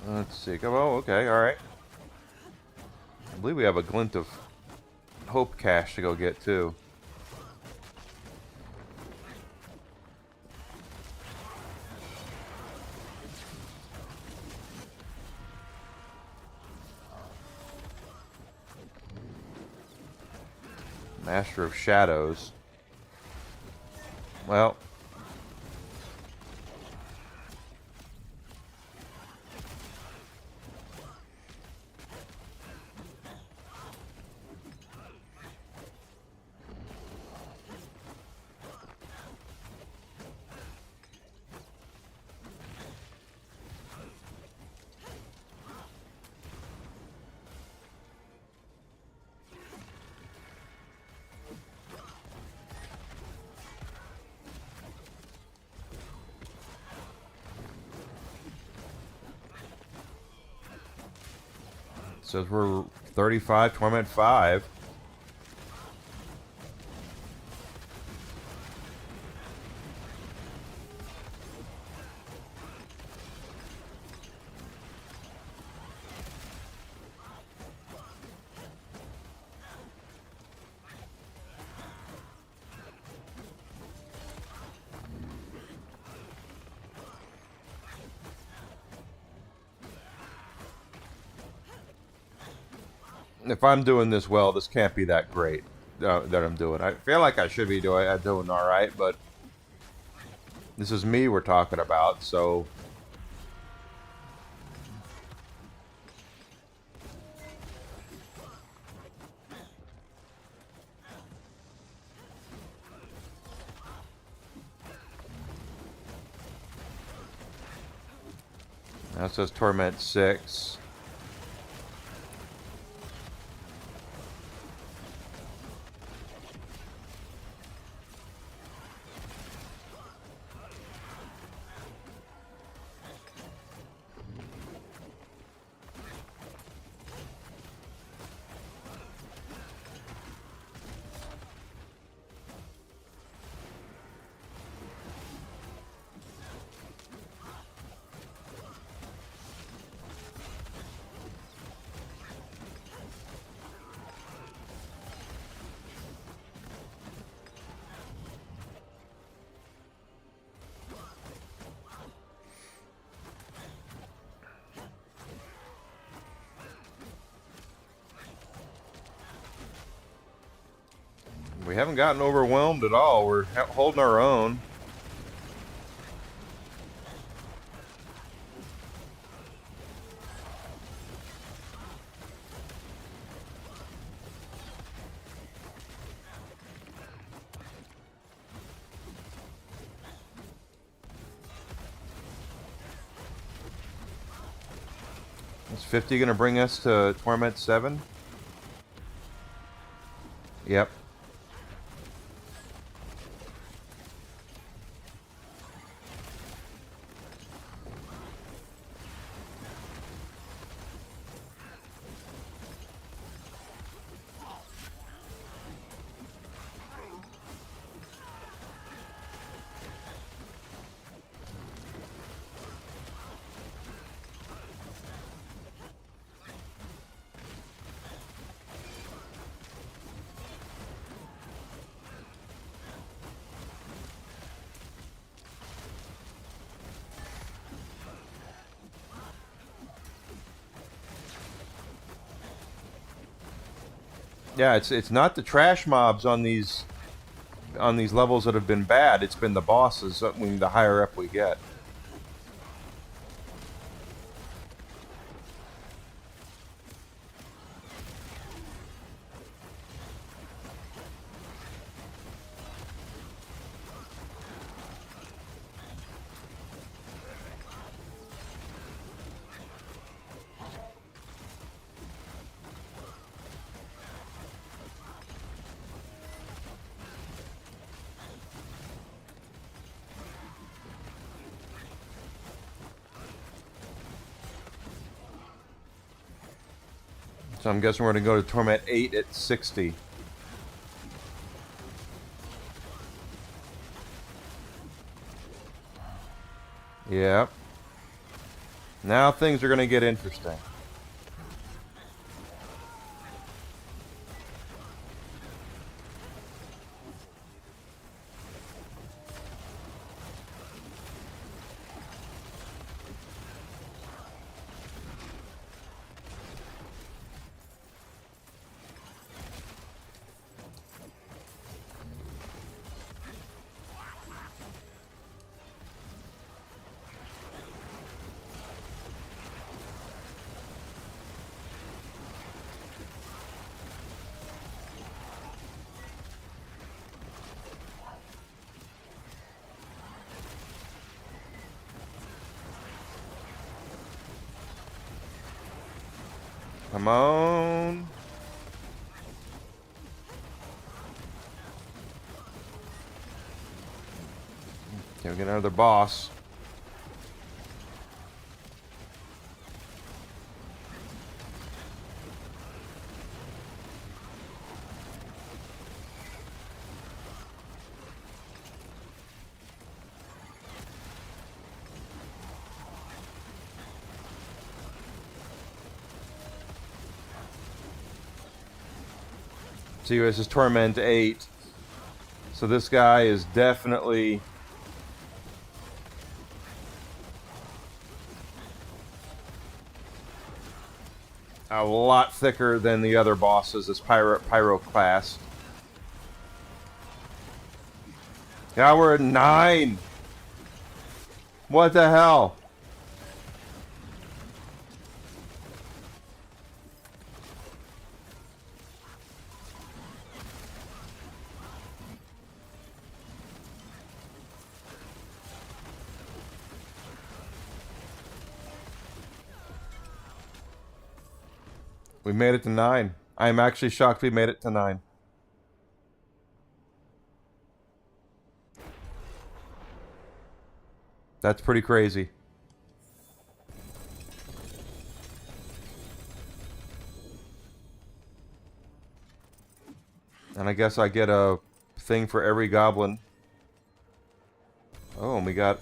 Let's see. Oh, okay, alright. I believe we have a glint of hope cash to go get, too. Master of Shadows. Well. Says we're 35, Torment 5. If I'm doing this well, this can't be that great that I'm doing. I feel like I should be doing all right, but this is me we're talking about, so. That says Torment 6. We haven't gotten overwhelmed at all. We're holding our own. Is 50 going to bring us to Torment 7? Yep. Yeah, it's not the trash mobs on these levels that have been bad. It's been the bosses. The higher up we get. So I'm guessing we're going to go to Torment 8 at 60. Yep. Now things are going to get interesting. Come on. Okay, we get another boss. See, this is Torment 8. So this guy is definitely a lot thicker than the other bosses, this pyro class. Now we're at 9. What the hell? We made it to 9. I'm actually shocked we made it to 9. That's pretty crazy. And I guess I get a thing for every goblin. Oh, and we got...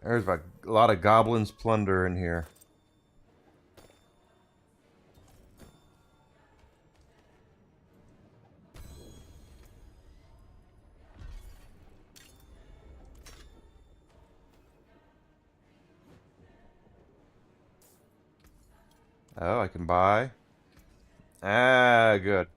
There's a lot of goblins plunder in here. Oh, I can buy. Ah, good.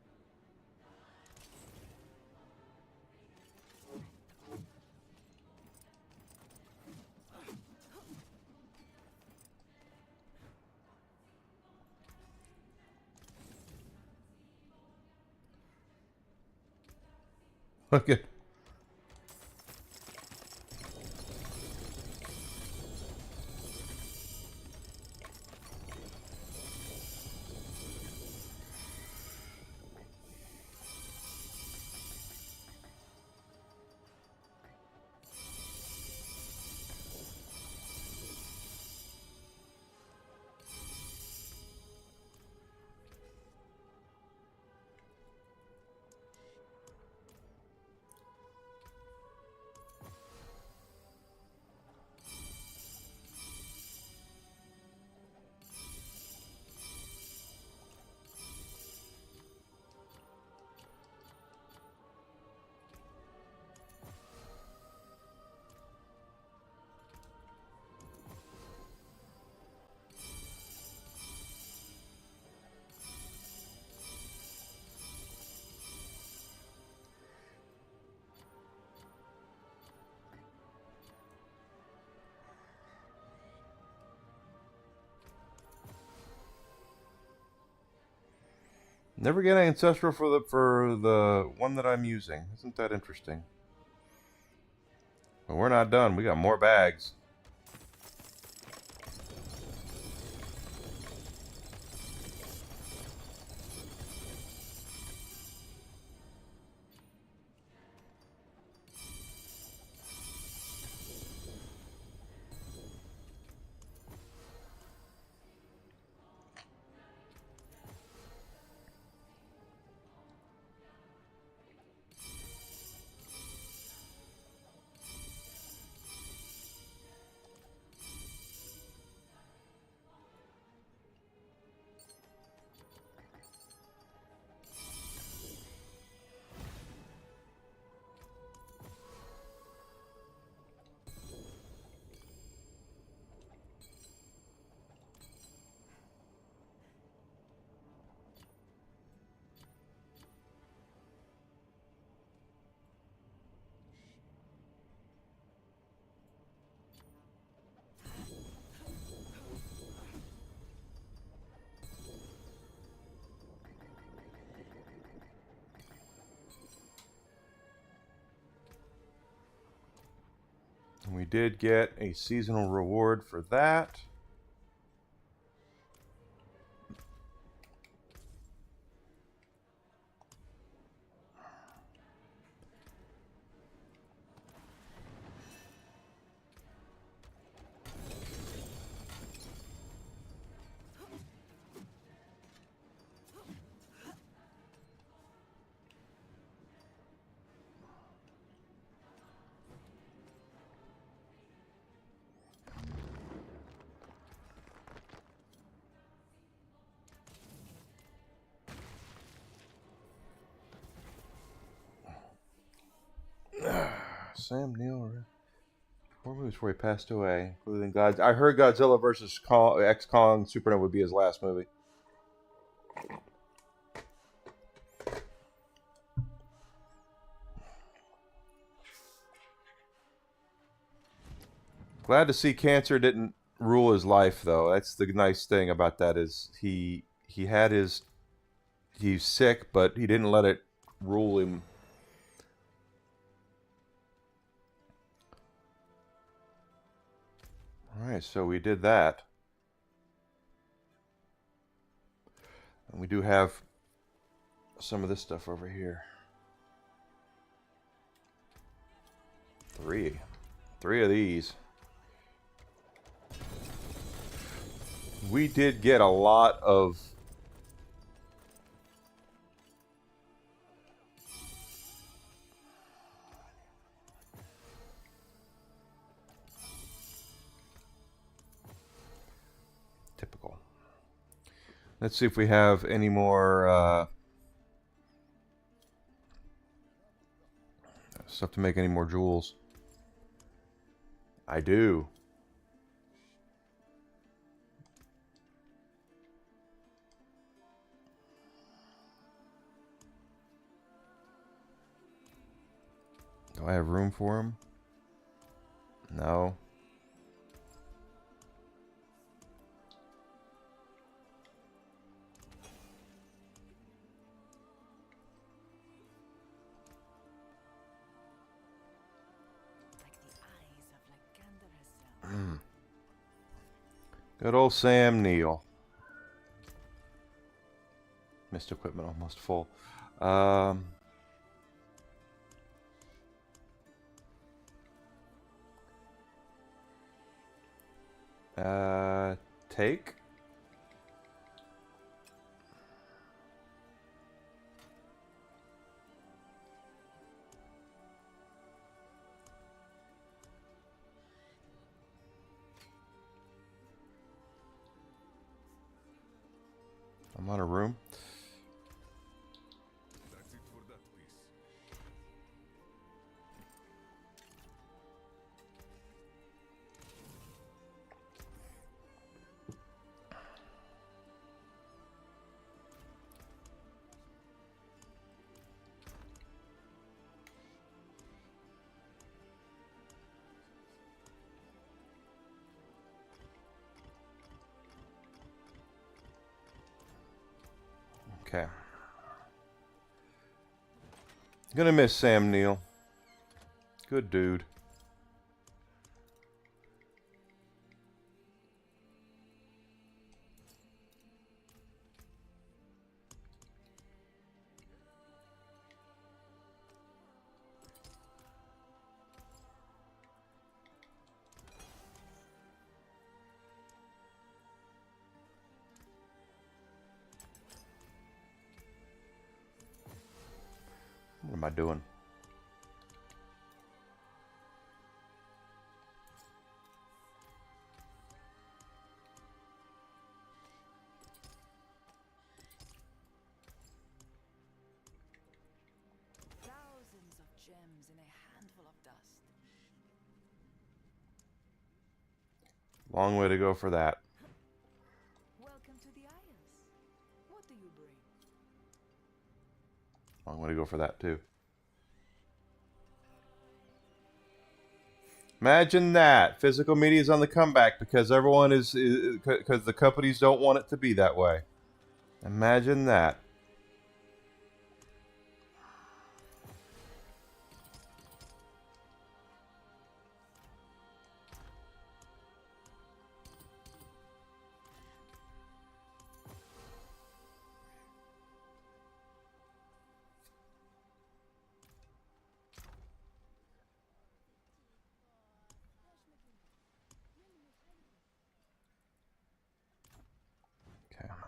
Look at... Never get an ancestral for the one that I'm using. Isn't that interesting? But we're not done. We got more bags. We did get a seasonal reward for that. Sam Neill, 4 movies before he passed away, including Godzilla. I heard Godzilla vs. X Kong Supernova would be his last movie. Glad to see cancer didn't rule his life, though. That's the nice thing about that is he had his he's sick, but he didn't let it rule him. All right, so we did that. And we do have some of this stuff over here. Three of these. We did get a lot of typical. Let's see if we have any more stuff to make any more jewels. I do. Do I have room for him? No. Good old Sam Neill. Missed equipment almost full. Take. I'm out of room. That's it for that piece. Okay. Gonna miss Sam Neill. Good dude. What am I doing? Thousands of gems in a handful of dust. Long way to go for that. Welcome to the Isles. What do you bring? Long way to go for that too. Imagine that. Physical media is on the comeback because everyone is because the companies don't want it to be that way. Imagine that.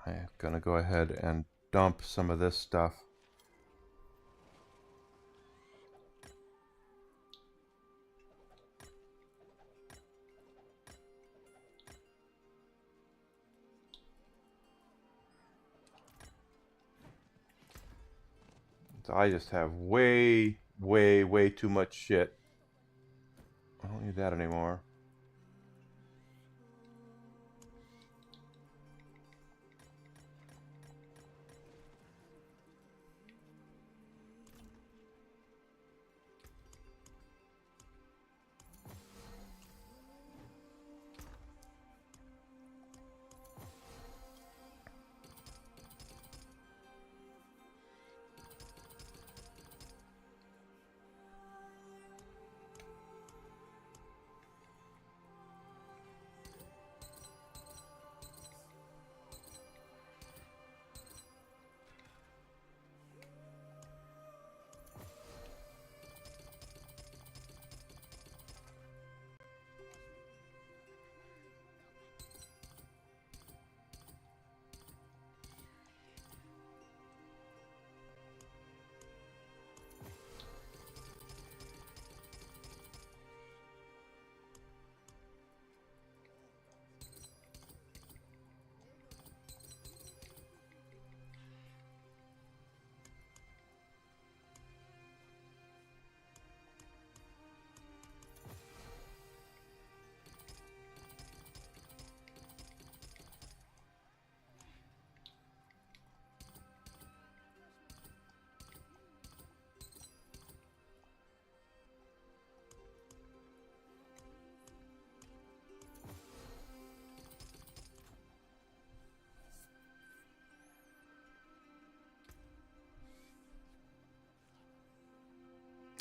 Okay, I'm gonna go ahead and dump some of this stuff. So I just have way too much shit. I don't need that anymore.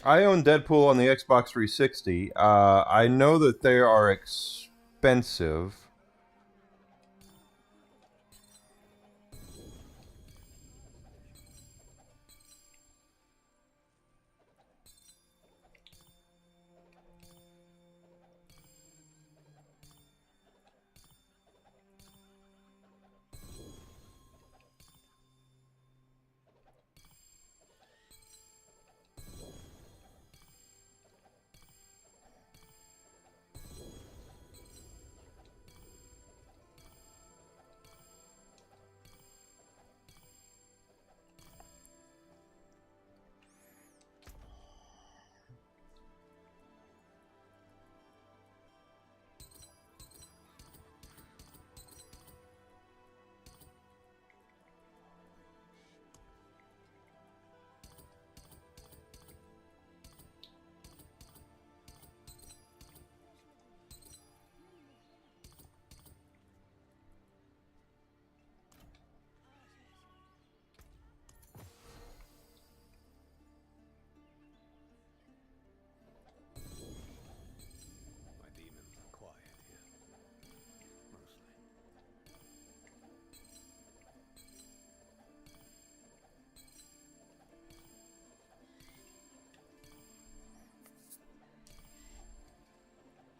I own Deadpool on the Xbox 360. I know that they are expensive.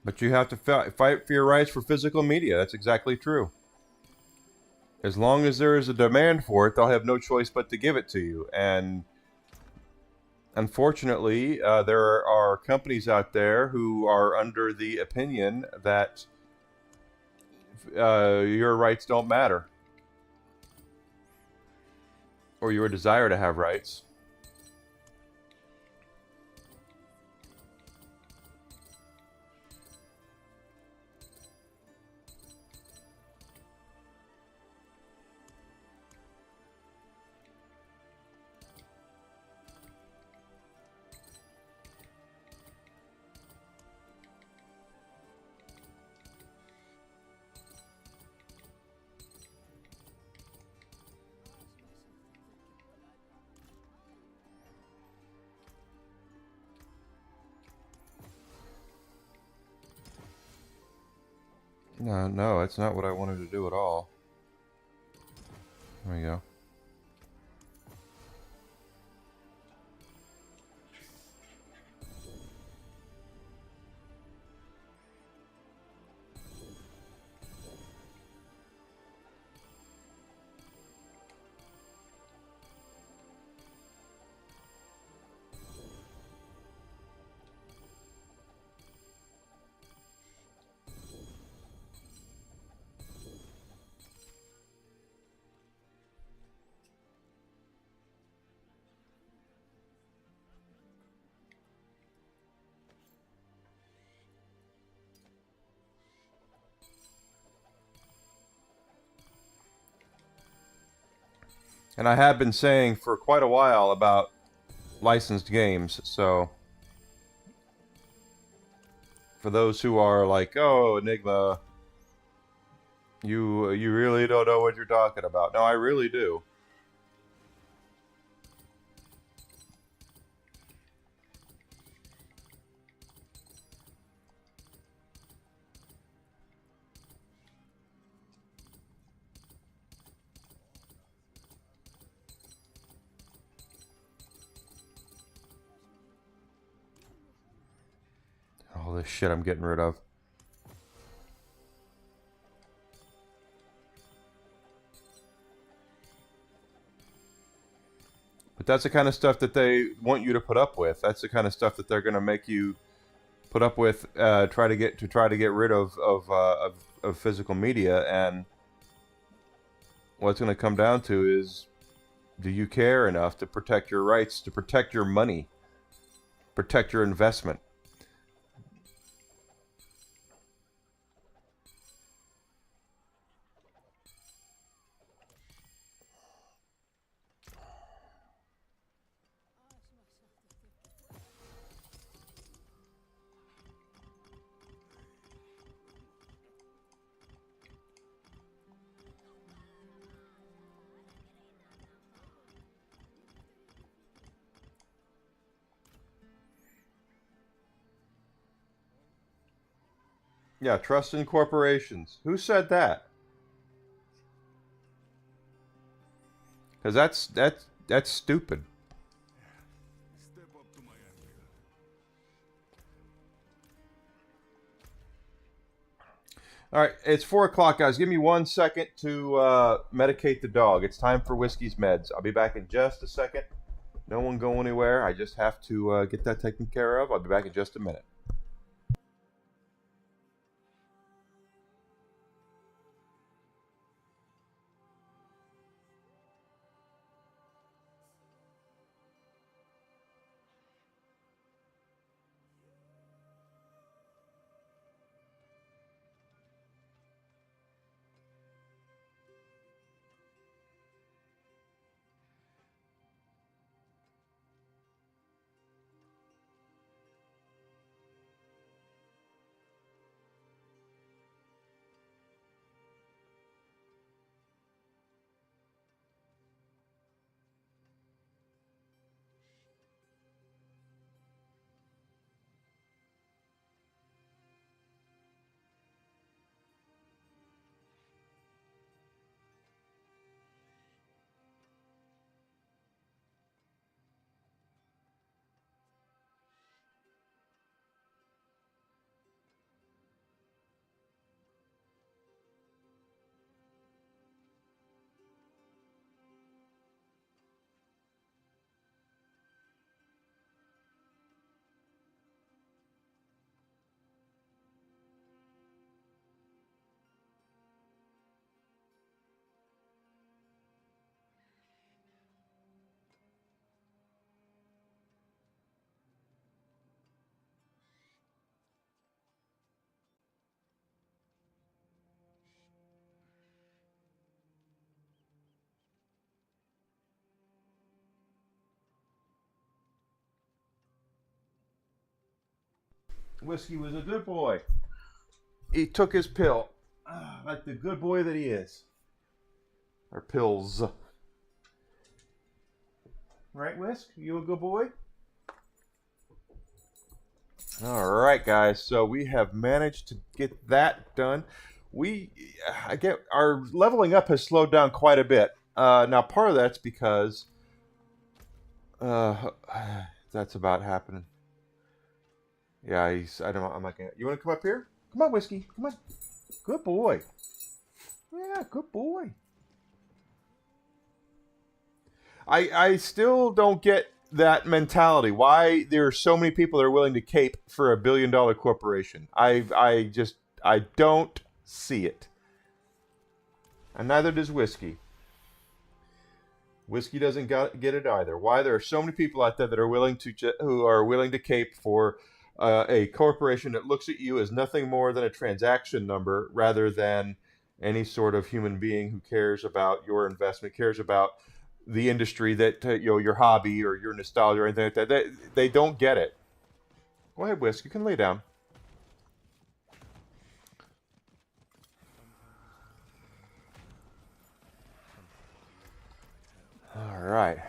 But you have to fight for your rights for physical media. That's exactly true. As long as there is a demand for it, they'll have no choice but to give it to you. And unfortunately, there are companies out there who are under the opinion that your rights don't matter, or your desire to have rights. No, that's not what I wanted to do at all. There we go. And I have been saying for quite a while about licensed games, so for those who are like, "Oh, Enigma, you really don't know what you're talking about." No, I really do. All this shit I'm getting rid of. But that's the kind of stuff that they want you to put up with. That's the kind of stuff that they're going to make you put up with. Try to get rid of physical media. And what it's going to come down to is, do you care enough to protect your rights, to protect your money, protect your investment? Yeah, trust in corporations. Who said that? Because that's stupid. Step up to my anvil. All right, it's 4 o'clock, guys. Give me 1 second to medicate the dog. It's time for Whiskey's meds. I'll be back in just a second. No one go anywhere. I just have to get that taken care of. I'll be back in just a minute. Whiskey was a good boy. He took his pill. Like the good boy that he is. Or pills. Right, Whisk? You a good boy? Alright, guys. So we have managed to get that done. Our leveling up has slowed down quite a bit. Now, part of that's because that's about happening. Yeah, I'm not gonna. You want to come up here? Come on, Whiskey. Come on. Good boy. Yeah, good boy. I still don't get that mentality. Why there are so many people that are willing to cape for $1 billion corporation. I don't see it. And neither does Whiskey. Whiskey doesn't get it either. Why there are so many people out there that are willing to cape for a corporation that looks at you as nothing more than a transaction number, rather than any sort of human being who cares about your investment, cares about the industry that your hobby or your nostalgia or anything like that. They don't get it. Go ahead, Whisk. You can lay down. All right.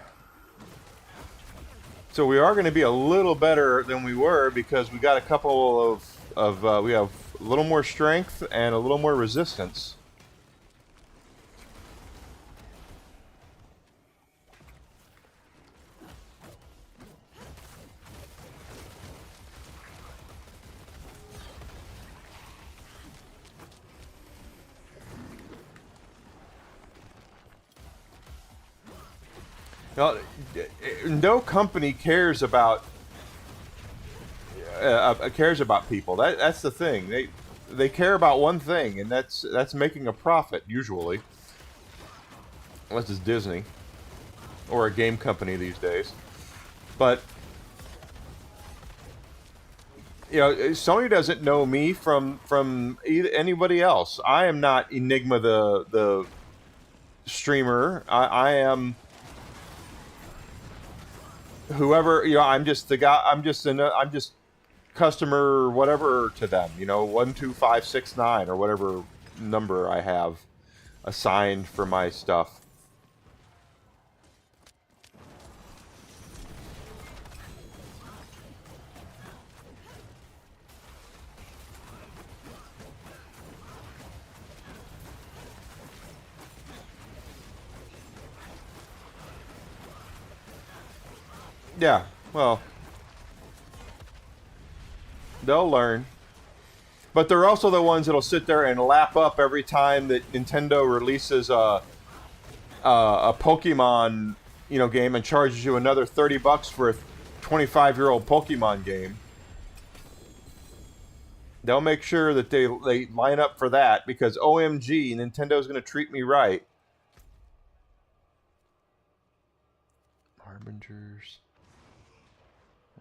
So we are going to be a little better than we were because we got a couple of we have a little more strength and a little more resistance. Now, no company cares about people. That's the thing. They care about one thing, and that's making a profit usually, unless it's Disney or a game company these days. But Sony doesn't know me from anybody else. I am not Enigma the streamer. I am whoever, I'm just the guy. I'm just customer whatever to them. 12569 or whatever number I have assigned for my stuff. Yeah, well, they'll learn. But they're also the ones that'll sit there and lap up every time that Nintendo releases a Pokemon, game and charges you another $30 for a 25-year-old Pokemon game. They'll make sure that they line up for that because OMG, Nintendo's going to treat me right. Harbingers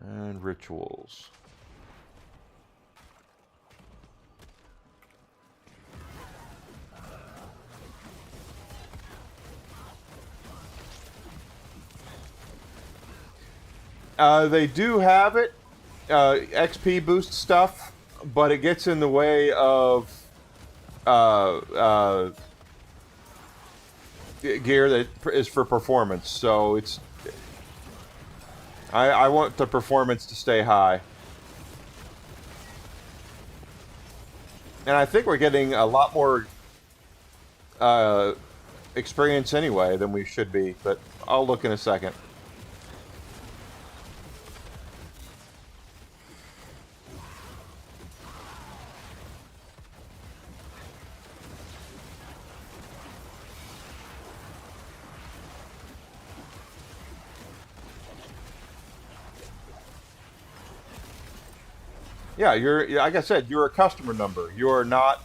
and rituals. They do have it, XP boost stuff, but it gets in the way of gear that is for performance. So I want the performance to stay high. And I think we're getting a lot more experience anyway than we should be, but I'll look in a second. Yeah, like I said, you're a customer number. You're not.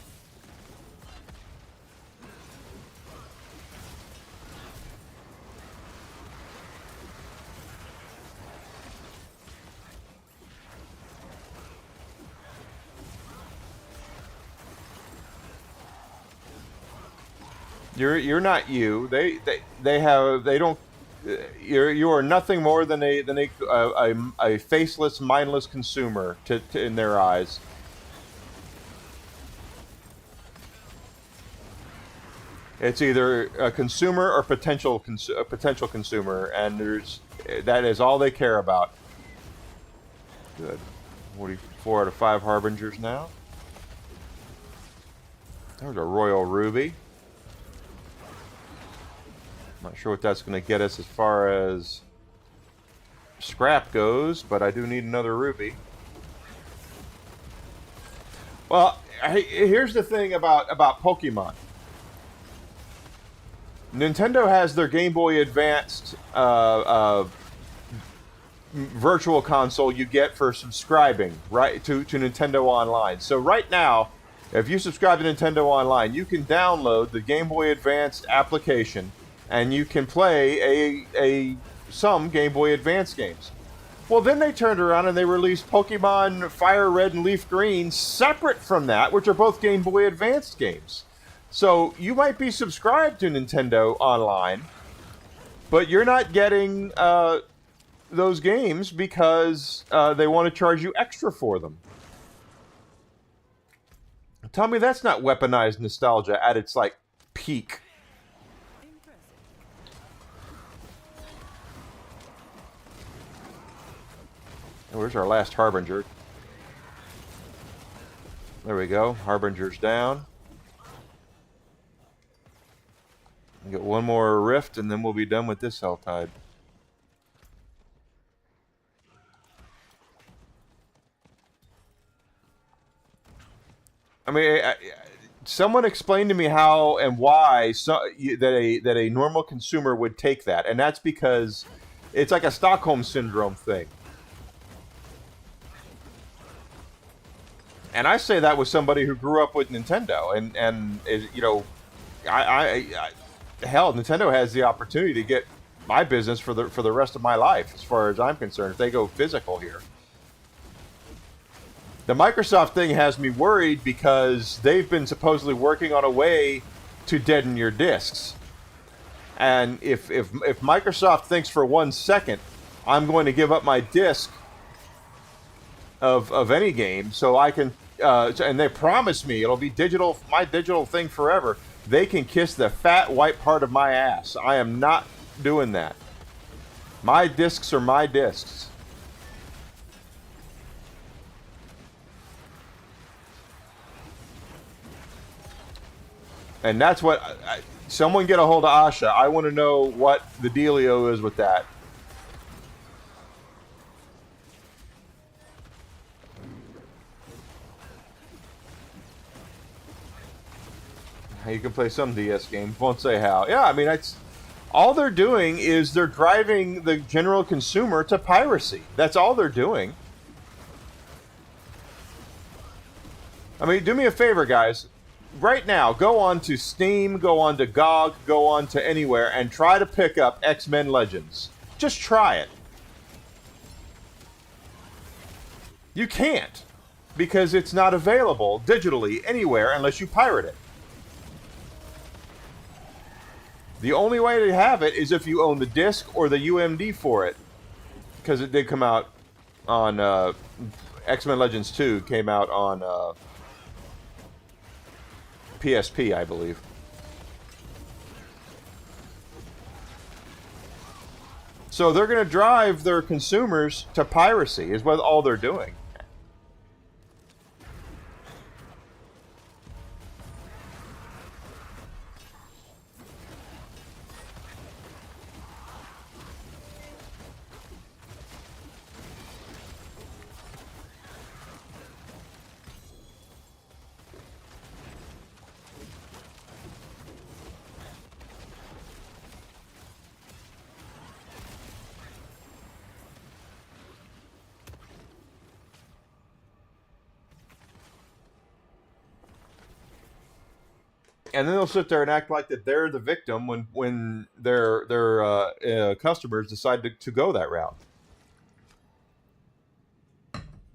You're not you. They don't you are nothing more than a faceless, mindless consumer in their eyes. It's either a consumer or a potential consumer, and that is all they care about. Good. 44 out of 5 harbingers now. There's a royal ruby. Not sure what that's going to get us as far as scrap goes, but I do need another ruby. Well, here's the thing about Pokemon. Nintendo has their Game Boy Advanced virtual console you get for subscribing right to Nintendo Online. So right now, if you subscribe to Nintendo Online, you can download the Game Boy Advanced application and you can play some Game Boy Advance games. Well, then they turned around and they released Pokemon Fire Red and Leaf Green separate from that, which are both Game Boy Advanced games. So you might be subscribed to Nintendo Online, but you're not getting those games because they want to charge you extra for them. Tell me that's not weaponized nostalgia at its like peak. Where's our last Harbinger? There we go. Harbinger's down. We'll get one more rift and then we'll be done with this Helltide. I mean, someone explained to me how and why that a normal consumer would take that, and that's because it's like a Stockholm Syndrome thing. And I say that with somebody who grew up with Nintendo, and you know, hell, Nintendo has the opportunity to get my business for the rest of my life, as far as I'm concerned, if they go physical here. The Microsoft thing has me worried because they've been supposedly working on a way to deaden your discs. And if Microsoft thinks for 1 second I'm going to give up my disc of any game so I can and they promise me it'll be digital, my digital thing forever, they can kiss the fat white part of my ass. I am not doing that. My discs are my discs. And that's what someone get a hold of Asha. I want to know what the dealio is with that. You can play some DS games. Won't say how. Yeah, I mean, it's all they're doing is they're driving the general consumer to piracy. That's all they're doing. I mean, do me a favor, guys. Right now, go on to Steam, go on to GOG, go on to anywhere, and try to pick up X-Men Legends. Just try it. You can't, because it's not available digitally anywhere unless you pirate it. The only way to have it is if you own the disc or the UMD for it, because it did come out on X-Men Legends 2 came out on PSP, I believe. So they're going to drive their consumers to piracy, is what all they're doing. And then they'll sit there and act like that they're the victim when their customers decide to go that route.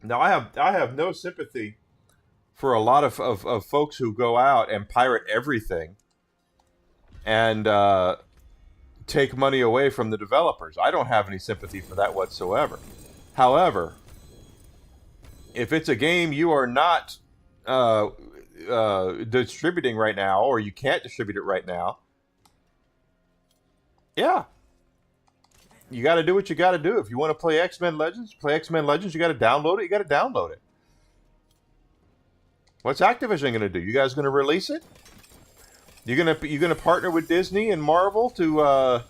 Now, I have no sympathy for a lot of folks who go out and pirate everything and take money away from the developers. I don't have any sympathy for that whatsoever. However, if it's a game you are not distributing right now, or you can't distribute it right now, yeah, you got to do what you got to do. If you want to play X-Men Legends, play X-Men Legends. You got to download it. You got to download it. What's Activision going to do? You guys going to release it? You gonna partner with Disney and Marvel to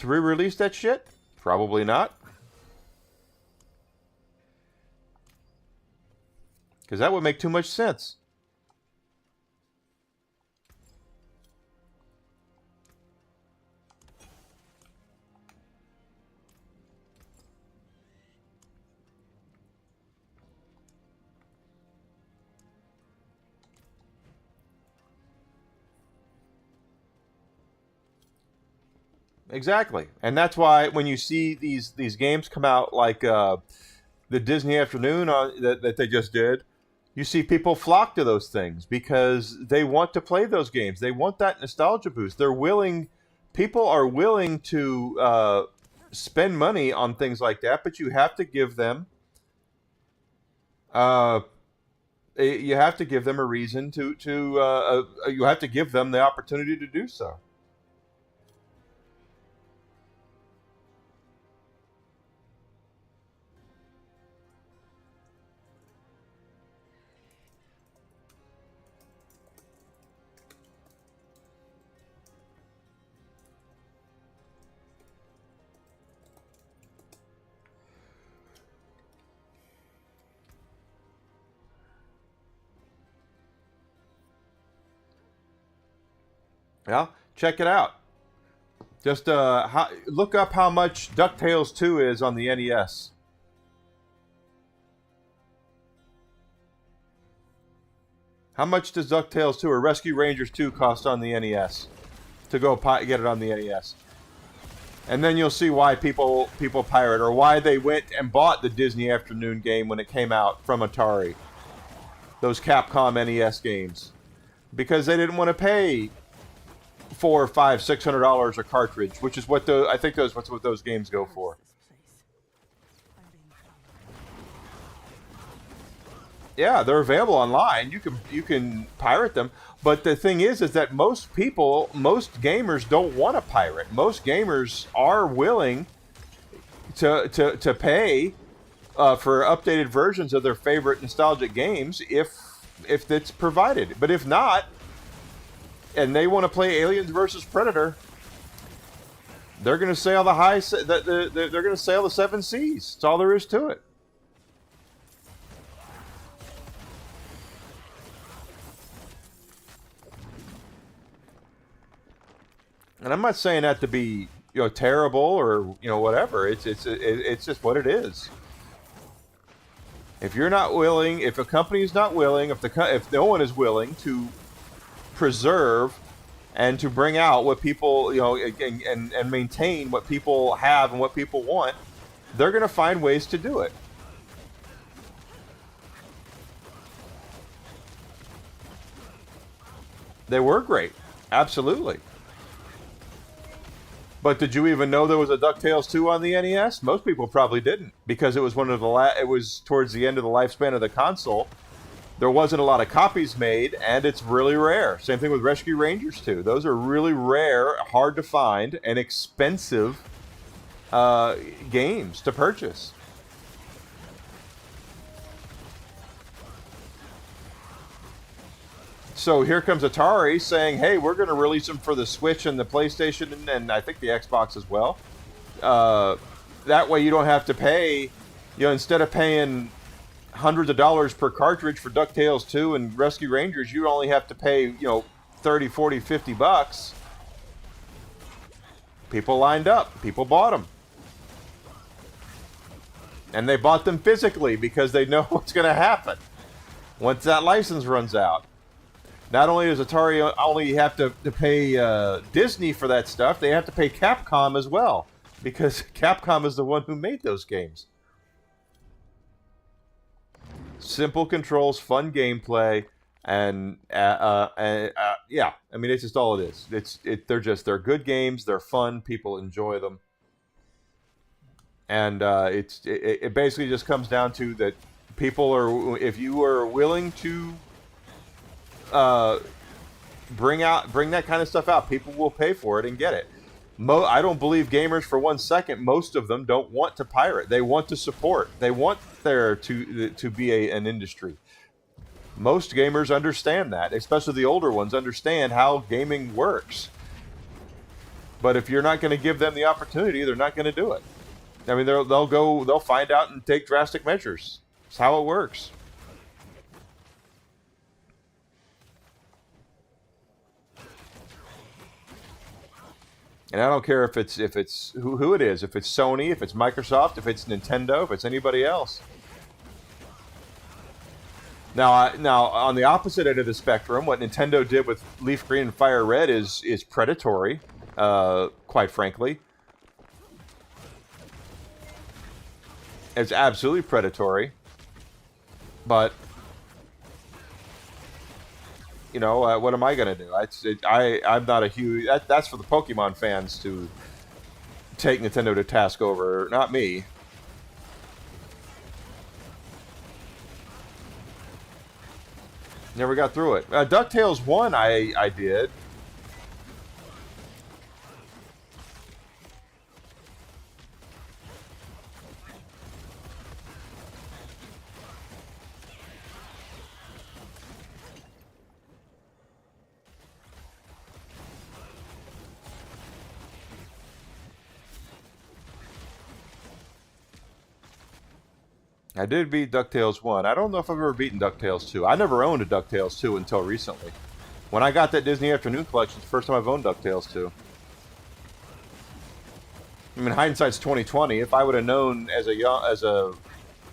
re-release that shit? Probably not. Because that would make too much sense. Exactly, and that's why when you see these games come out, like the Disney Afternoon that they just did, you see people flock to those things because they want to play those games. They want that nostalgia boost. People are willing to spend money on things like that, but you have to give them, you have to give them a reason you have to give them the opportunity to do so. Yeah, check it out. Just look up how much DuckTales 2 is on the NES. How much does DuckTales 2 or Rescue Rangers 2 cost on the NES to go get it on the NES? And then you'll see why people pirate, or why they went and bought the Disney Afternoon game when it came out from Atari. Those Capcom NES games, because they didn't want to pay $400, $500, $600 a cartridge, which is what I think that's what those games go for. Yeah, they're available online. You can pirate them, but the thing is that most gamers don't want to pirate. Most gamers are willing to pay for updated versions of their favorite nostalgic games if it's provided. But if not, and they want to play Aliens versus Predator, they're going to sail they're going to sail the 7 seas. That's all there is to it. And I'm not saying that to be terrible or whatever. It's just what it is. If you're not willing, if a company is not willing, if no one is willing to preserve and to bring out what people and maintain what people have and what people want, they're going to find ways to do it. They were great, absolutely. But did you even know there was a DuckTales 2 on the NES? Most people probably didn't, because it was it was towards the end of the lifespan of the console. There wasn't a lot of copies made, and it's really rare. Same thing with Rescue Rangers 2. Those are really rare, hard to find, and expensive games to purchase. So here comes Atari saying, hey, we're going to release them for the Switch and the PlayStation and I think the Xbox as well. That way you don't have to pay, instead of paying hundreds of dollars per cartridge for DuckTales 2 and Rescue Rangers, you only have to pay, 30, 40, 50 bucks. People lined up. People bought them. And they bought them physically because they know what's going to happen once that license runs out. Not only does Atari only have to pay Disney for that stuff, they have to pay Capcom as well, because Capcom is the one who made those games. Simple controls, fun gameplay, and yeah, I mean, it's just all it is. They're good games. They're fun. People enjoy them, and it basically just comes down to that people are, if you are willing to uh, bring that kind of stuff out, people will pay for it and get it. I don't believe gamers for 1 second. Most of them don't want to pirate. They want to support. They want there to be an industry. Most gamers understand that, especially the older ones, understand how gaming works. But if you're not going to give them the opportunity, they're not going to do it. I mean, they'll find out and take drastic measures. It's how it works. And I don't care if it's who it is, if it's Sony, if it's Microsoft, if it's Nintendo, if it's anybody else. Now on the opposite end of the spectrum, what Nintendo did with Leaf Green and Fire Red is predatory, quite frankly. It's absolutely predatory. But you know, what am I going to do? I'm not a huge... That's for the Pokemon fans to take Nintendo to task over, not me. Never got through it. DuckTales 1 I did. I did beat DuckTales 1. I don't know if I've ever beaten DuckTales 2. I never owned a DuckTales 2 until recently. When I got that Disney Afternoon Collection, it's the first time I've owned DuckTales 2. I mean, hindsight's 2020. If I would have known as a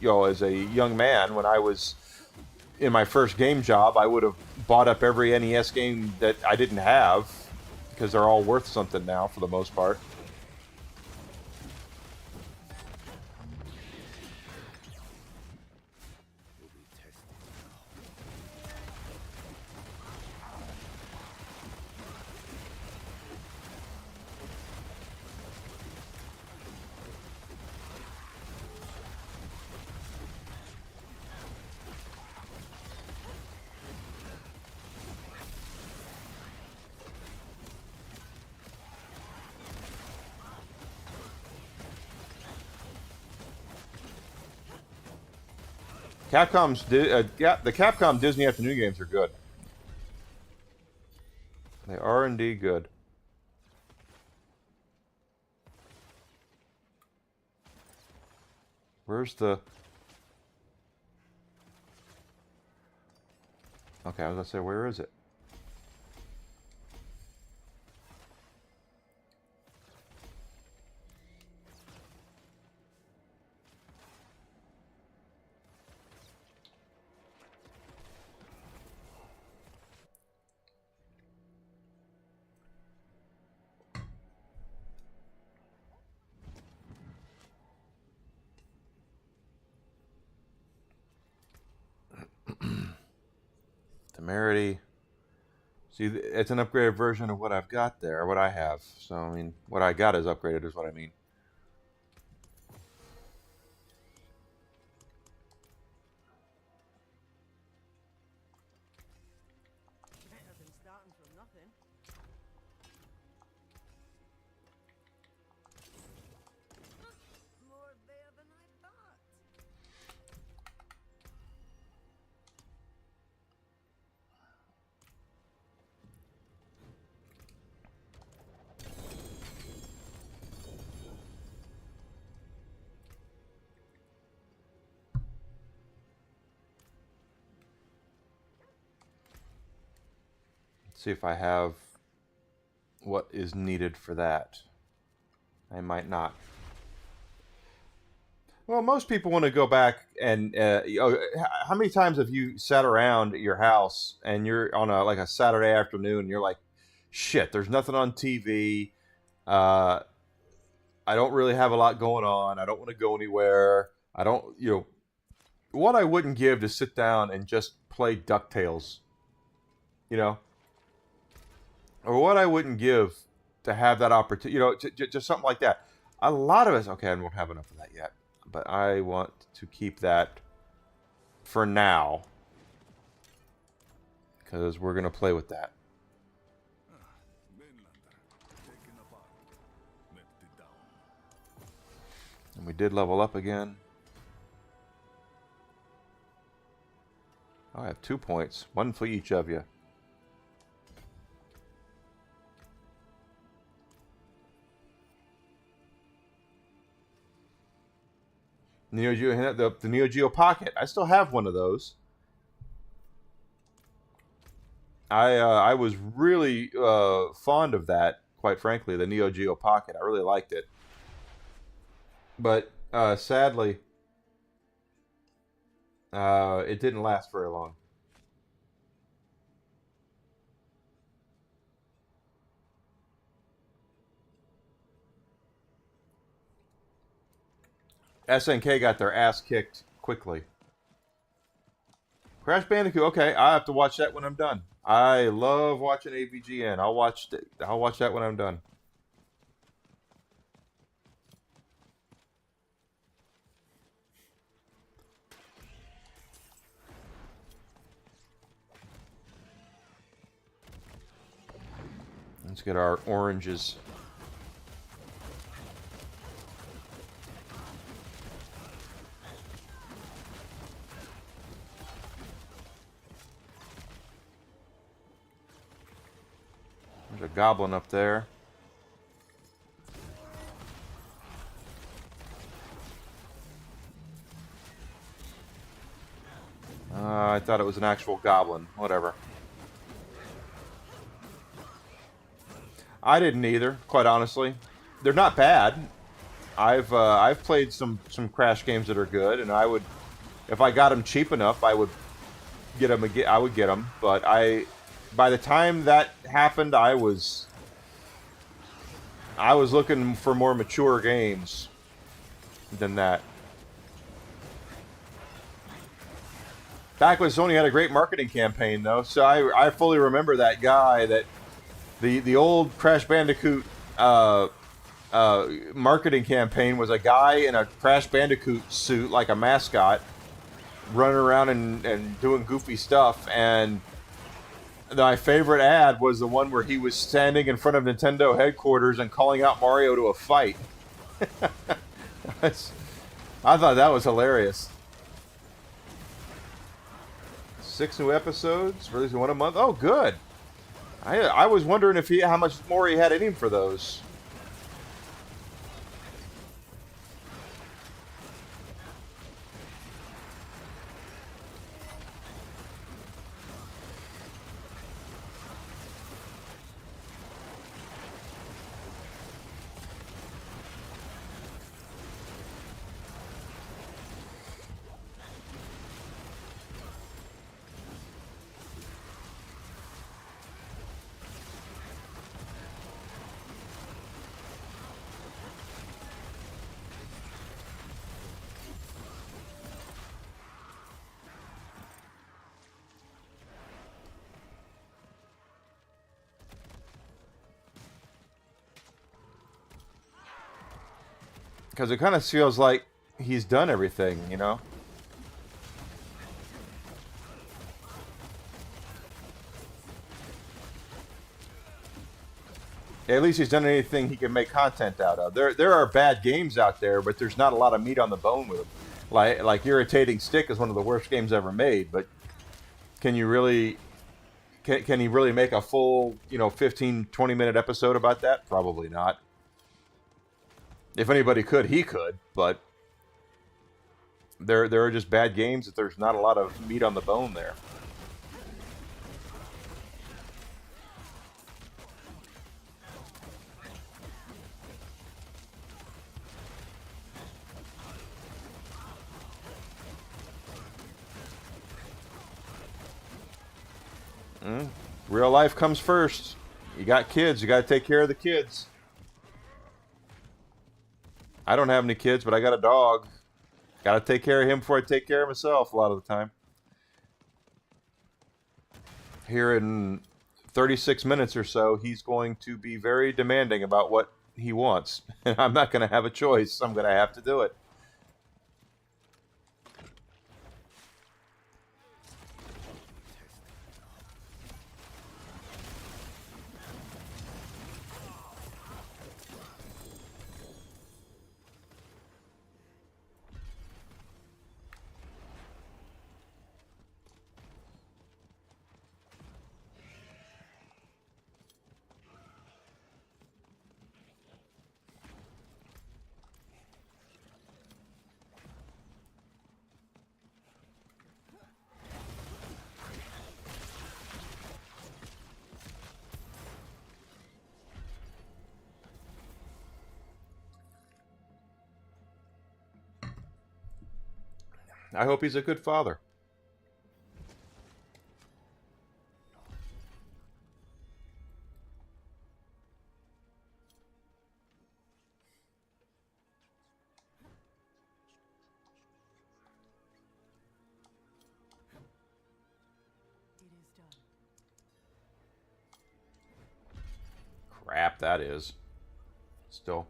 young man when I was in my first game job, I would have bought up every NES game that I didn't have, because they're all worth something now for the most part. The Capcom Disney Afternoon games are good. They are indeed good. Where's the... Okay, I was gonna say, where is it? Temerity. See, it's an upgraded version of what I've got there, what I have. So, I mean, what I got is upgraded, is what I mean. Better than starting from nothing. More there than I thought. Let's see if I have what is needed for that. I might not. Well, most people want to go back and how many times have you sat around at your house and you're on a Saturday afternoon and you're like, shit, there's nothing on TV. I don't really have a lot going on. I don't want to go anywhere. I don't, what I wouldn't give to sit down and just play DuckTales. or what I wouldn't give to have that opportunity. You know, just something like that. A lot of us. Okay, I won't have enough of that yet, but I want to keep that for now because we're gonna play with that. And we did level up again. Oh, I have 2 points. One for each of you. Neo Geo, the Neo Geo Pocket. I still have one of those. I was really fond of that, quite frankly, the Neo Geo Pocket. I really liked it. But sadly, it didn't last very long. SNK got their ass kicked quickly. Crash Bandicoot. Okay, I have to watch that when I'm done. I love watching AVGN. I'll watch that when I'm done. Let's get our oranges. There's a goblin up there. I thought it was an actual goblin. Whatever. I didn't either, quite honestly. They're not bad. I've played some Crash games that are good, and I would, if I got them cheap enough, I would get them. I would get them, but by the time that happened, I was looking for more mature games than that. Back when Sony had a great marketing campaign, though, so I fully remember that guy that the old Crash Bandicoot marketing campaign was a guy in a Crash Bandicoot suit like a mascot running around and doing goofy stuff, and my favorite ad was the one where he was standing in front of Nintendo headquarters and calling out Mario to a fight. I thought that was hilarious. 6 new episodes, releasing one a month. Oh, good. I was wondering if how much more he had in him for those. Because it kind of feels like he's done everything, you know? At least he's done anything he can make content out of. There are bad games out there, but there's not a lot of meat on the bone with them. Like Irritating Stick is one of the worst games ever made, but can you really... Can he really make a full, 15, 20-minute episode about that? Probably not. If anybody could, he could, but there are just bad games that there's not a lot of meat on the bone there. Real life comes first. You got kids, you got to take care of the kids. I don't have any kids, but I got a dog. Got to take care of him before I take care of myself a lot of the time. Here in 36 minutes or so, he's going to be very demanding about what he wants. And I'm not going to have a choice. I'm going to have to do it. I hope he's a good father. It is done. Crap, that is. Still.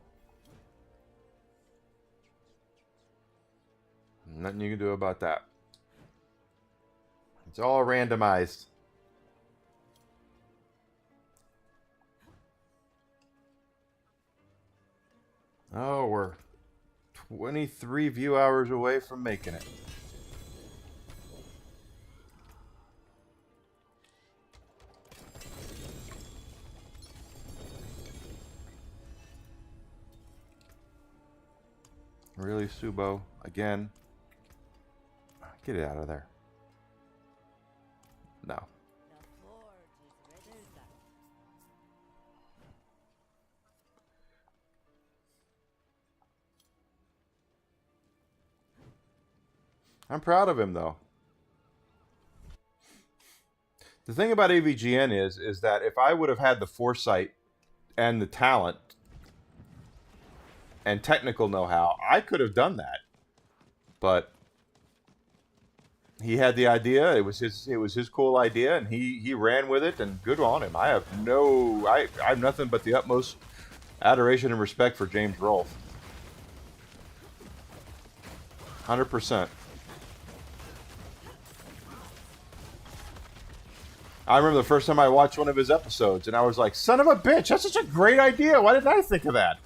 Nothing you can do about that. It's all randomized. Oh, we're 23 view hours away from making it. Really, Subo? Again? Get it out of there. No. The forge is ready. I'm proud of him, though. The thing about AVGN is that if I would have had the foresight and the talent and technical know-how, I could have done that. But he had the idea. It was his cool idea, and he ran with it. And good on him. I have nothing but the utmost adoration and respect for James Rolfe. 100%. I remember the first time I watched one of his episodes, and I was like, son of a bitch, that's such a great idea. Why didn't I think of that?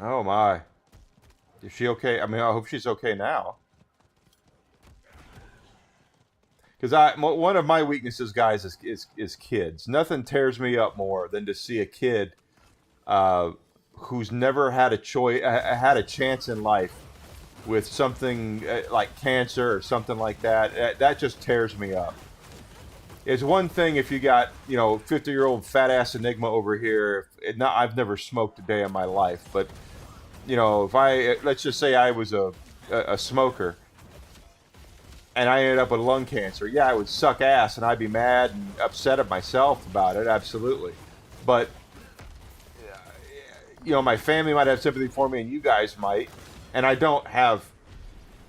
Oh my. Is she okay? I mean, I hope she's okay now. Because one of my weaknesses, guys, is kids. Nothing tears me up more than to see a kid who's never had a choice, had a chance in life with something like cancer or something like that. That just tears me up. It's one thing if you got, 50-year-old fat ass Enigma over here. I've never smoked a day in my life, but if let's just say I was a smoker and I ended up with lung cancer, yeah, I would suck ass and I'd be mad and upset at myself about it, absolutely. But, my family might have sympathy for me and you guys might. And I don't have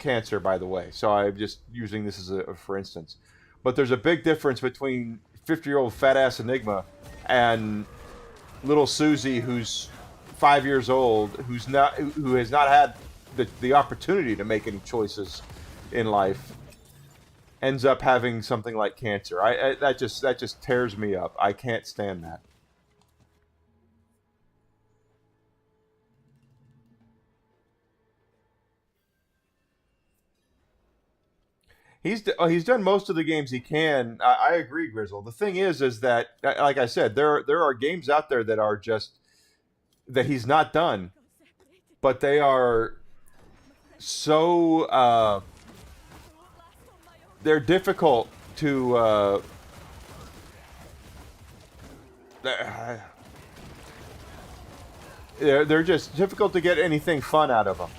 cancer, by the way, so I'm just using this as a for instance. But there's a big difference between 50-year-old fat ass Enigma and little Susie, who's 5 years old, who has not had the opportunity to make any choices in life, ends up having something like cancer. That just tears me up. I can't stand that. He's done most of the games he can. I agree, Grizzle. The thing is that, like I said, there are games out there that are just that he's not done, but they are so they're difficult to they're just difficult to get anything fun out of them.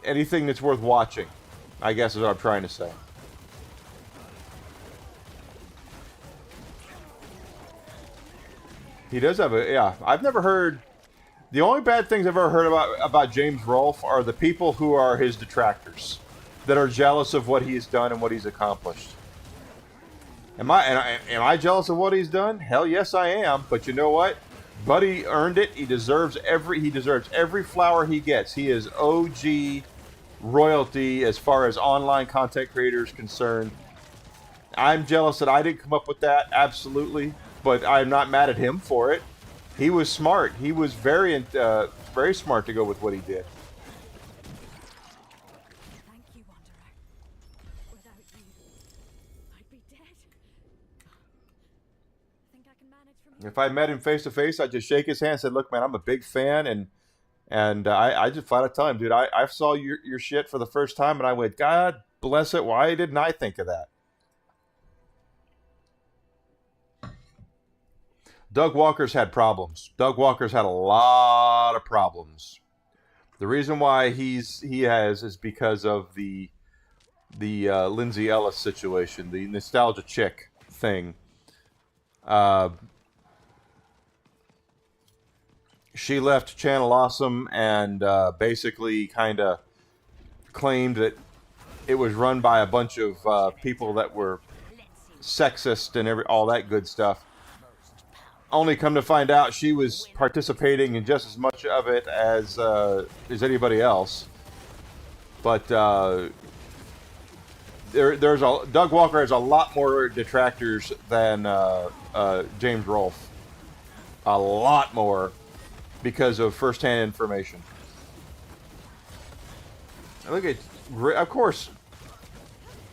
Anything that's worth watching, I guess is what I'm trying to say. He does have a, yeah. I've never heard. The only bad things I've ever heard about James Rolfe are the people who are his detractors, that are jealous of what he's done and what he's accomplished. Am I jealous of what he's done? Hell yes, I am. But you know what? Buddy earned it. He deserves every flower he gets. He is OG royalty as far as online content creators concerned. I'm jealous that I didn't come up with that, absolutely, but I'm not mad at him for it. He was smart. He was very smart to go with what he did. Thank you, Wanderer. Without you, I'd be dead. Think I can manage from here? If I met him face to face, I'd just shake his hand and said, "Look, man, I'm a big fan," and I just flat out tell him, "Dude, I saw your shit for the first time, and I went, God bless it. Why didn't I think of that?" Doug Walker's had problems. Doug Walker's had a lot of problems. The reason why he has is because of the Lindsay Ellis situation, the nostalgia chick thing. She left Channel Awesome and basically kind of claimed that it was run by a bunch of people that were sexist and all that good stuff. Only come to find out she was participating in just as much of it as anybody else. But Doug Walker has a lot more detractors than James Rolfe. A lot more because of first-hand information. Look at, of course,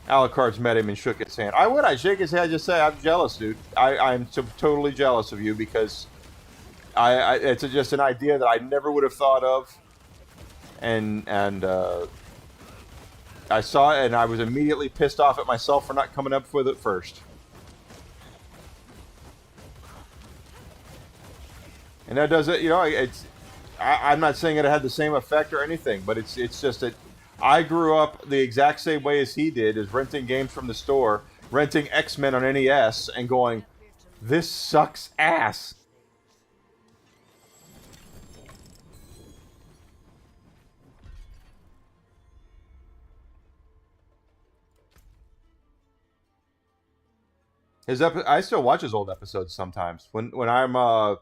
Alucard's met him and shook his hand. I'd shake his hand and just say, I'm jealous, dude. I'm totally jealous of you because it's just an idea that I never would have thought of. And I saw it and I was immediately pissed off at myself for not coming up with it first. And that does it, I'm not saying it had the same effect or anything, but it's just that I grew up the exact same way as he did, is renting games from the store, renting X-Men on NES, and going, this sucks ass. I still watch his old episodes sometimes when I'm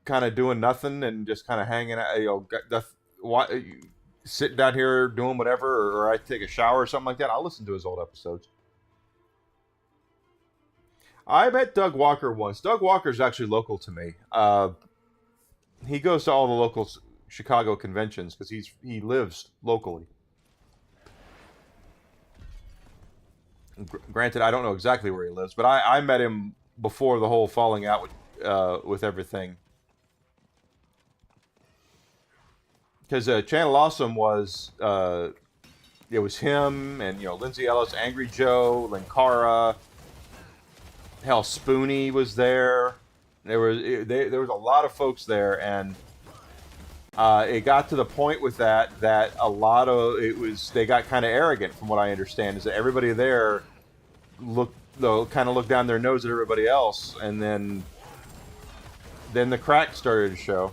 kind of doing nothing and just kind of hanging out, sitting down here doing whatever, or I take a shower or something like that. I'll listen to his old episodes. I met Doug Walker once. Doug Walker's actually local to me. He goes to all the local Chicago conventions because he lives locally. Granted, I don't know exactly where he lives, but I met him before the whole falling out with everything. Because Channel Awesome was, it was him and, Lindsay Ellis, Angry Joe, Linkara, hell, Spoonie was there. There was a lot of folks there, and it got to the point with that a lot of they got kind of arrogant, from what I understand, is that everybody there kind of looked down their nose at everybody else, and then the crack started to show.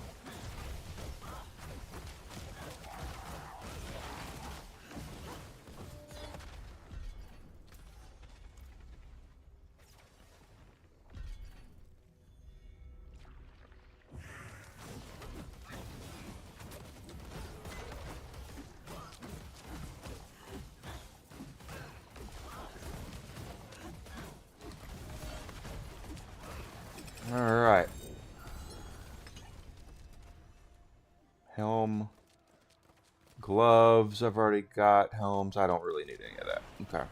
Alright. Helm. Gloves, I've already got. Helms, I don't really need any of that. Okay.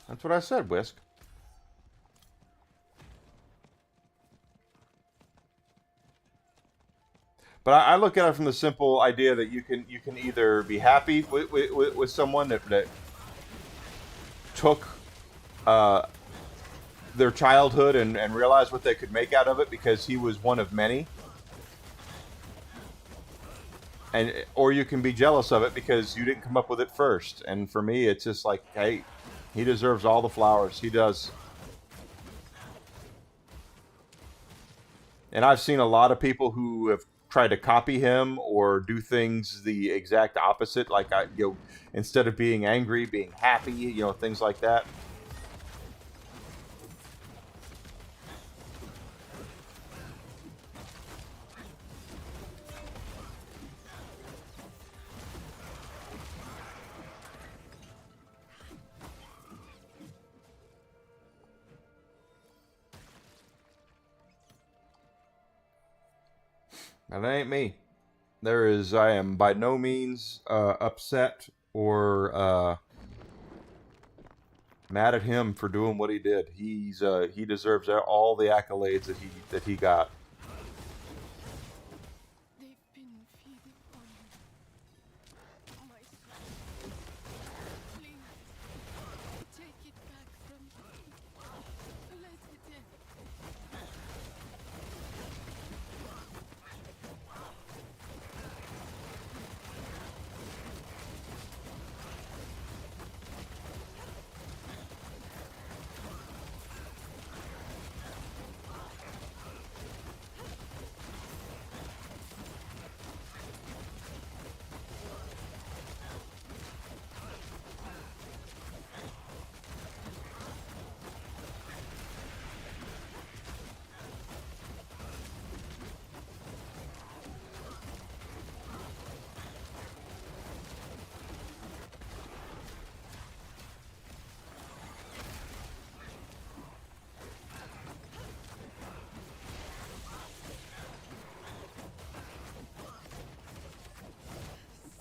That's what I said, Whisk. But I look at it from the simple idea that you can either be happy with someone that took uh, their childhood and realize what they could make out of it because he was one of many. And or you can be jealous of it because you didn't come up with it first. And for me, it's just like, hey, he deserves all the flowers. He does. And I've seen a lot of people who have tried to copy him or do things the exact opposite, like instead of being angry, being happy, things like that. Now, that ain't me. I am by no means upset or mad at him for doing what he did. He deserves all the accolades that he got. They've been feeding on my soul. Please, take it back from me. Let it end.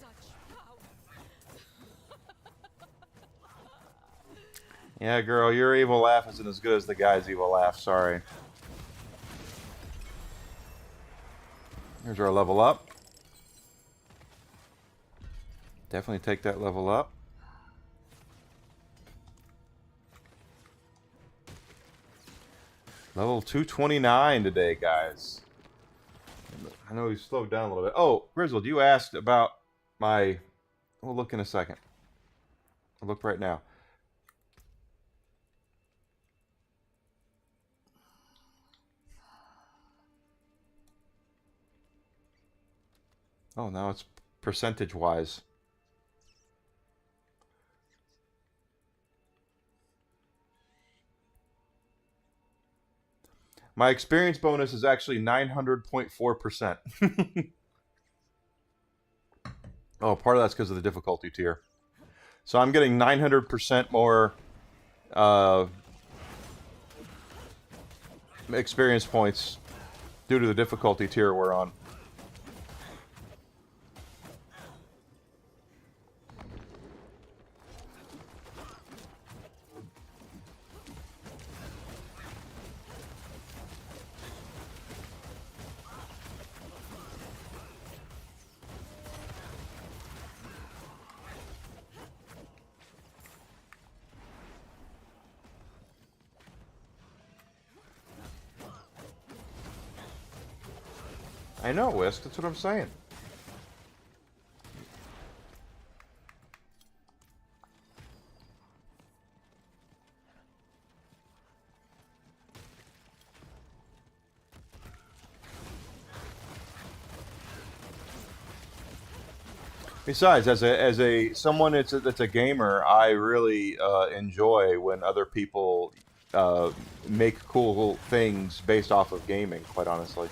Such power. Yeah, girl, your evil laugh isn't as good as the guy's evil laugh. Sorry. Here's our level up. Definitely take that level up. Level 229 today, guys. I know he slowed down a little bit. Oh, Grizzled, you asked about my... We'll look in a second. I'll look right now. Oh, now it's percentage-wise. My experience bonus is actually 900.4%. Oh, part of that's because of the difficulty tier. So I'm getting 900% more experience points due to the difficulty tier we're on. I know, Whisk. That's what I'm saying. Besides, as a someone that's a gamer, I really enjoy when other people make cool things based off of gaming. Quite honestly,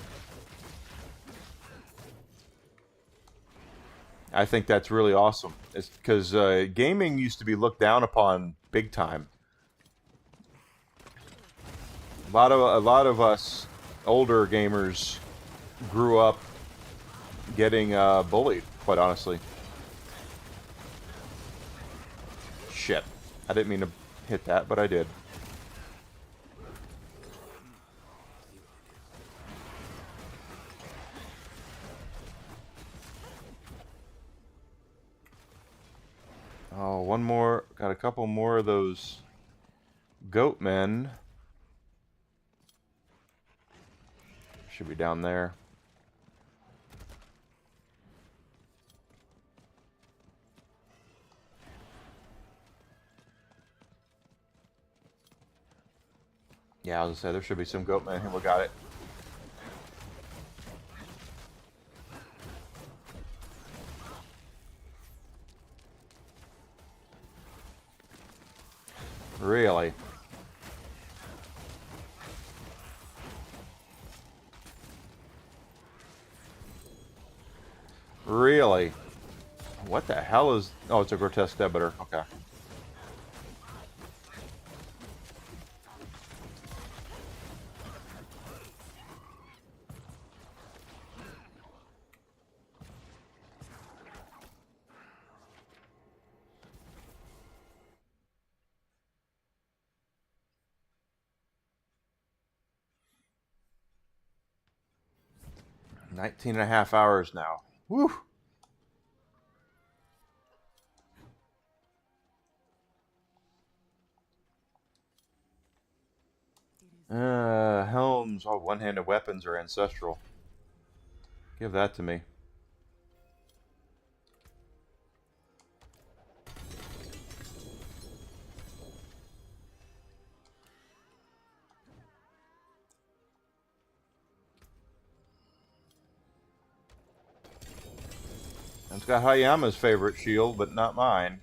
I think that's really awesome. It's because gaming used to be looked down upon big time. A lot of us older gamers grew up getting bullied. Quite honestly. Shit. I didn't mean to hit that, but I did. Oh, one more. Got a couple more of those Goatmen should be down there. Yeah, I was gonna say there should be some goatmen here. We got it. Really? Really? What the hell is... Oh, it's a grotesque debitor. Okay. Nineteen and a half hours now. Woo! Helms. Oh, one-handed weapons are ancestral. Give that to me. It's got Hayama's favorite shield, but not mine.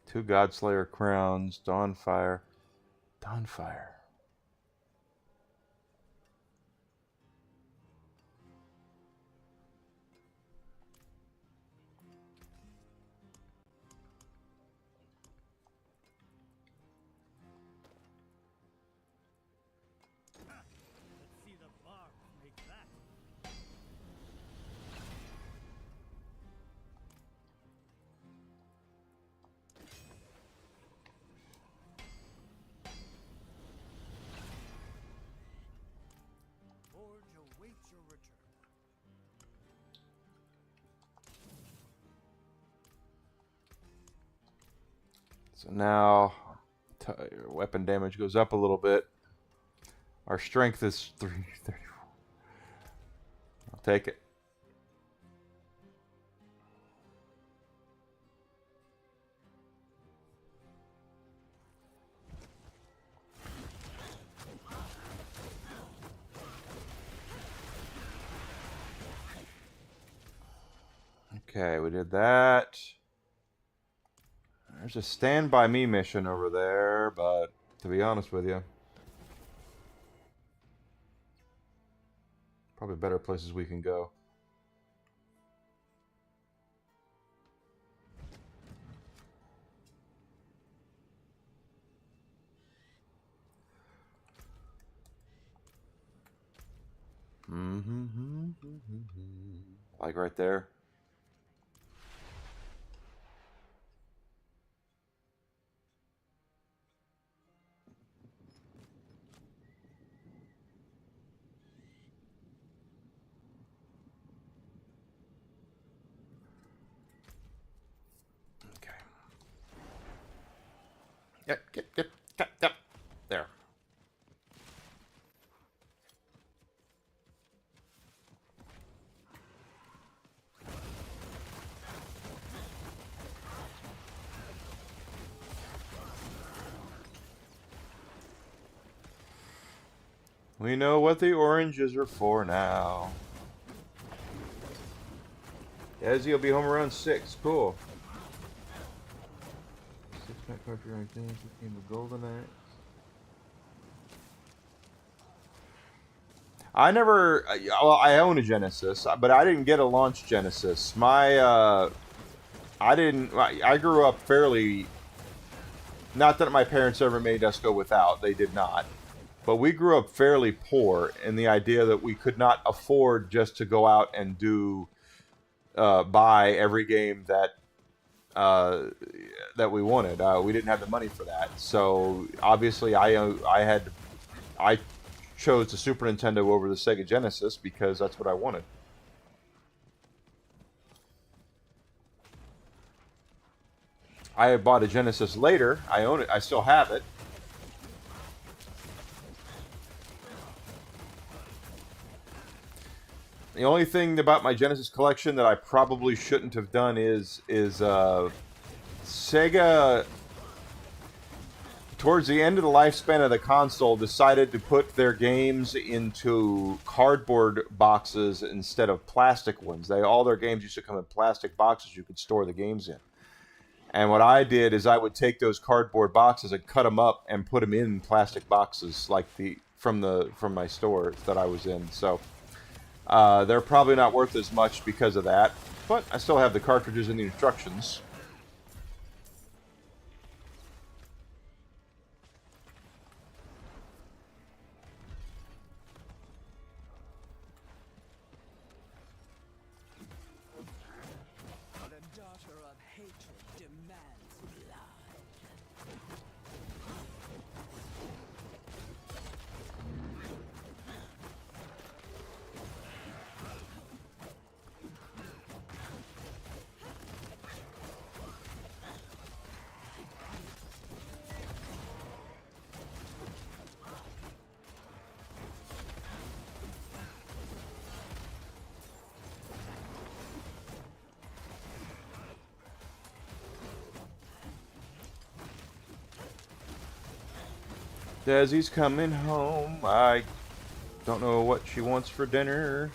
Two Godslayer crowns, Dawnfire. Dawnfire. Let's see the bark make that. Forge awaits your return. So now weapon damage goes up a little bit. Our strength is 334. I'll take it. Okay, we did that. There's a Stand By Me mission over there, but to be honest with you, probably better places we can go. Like right there. Okay. Yep. There. We know what the oranges are for now. Ezzy will be home around 6. Cool. 6-pack cartridge right there. Became a golden axe. I never. Well, I own a Genesis, but I didn't get a launch Genesis. I didn't. I grew up fairly. Not that my parents ever made us go without. They did not. But we grew up fairly poor in the idea that we could not afford just to go out and buy every game that we wanted. We didn't have the money for that. So obviously I had I chose the Super Nintendo over the Sega Genesis because that's what I wanted. I had bought a Genesis later. I own it. I still have it. The only thing about my Genesis collection that I probably shouldn't have done is Sega, towards the end of the lifespan of the console, decided to put their games into cardboard boxes instead of plastic ones. All their games used to come in plastic boxes you could store the games in. And what I did is I would take those cardboard boxes and cut them up and put them in plastic boxes like from my store that I was in. So they're probably not worth as much because of that, but I still have the cartridges and the instructions. The daughter of hatred demands blood. Desi's coming home. I don't know what she wants for dinner.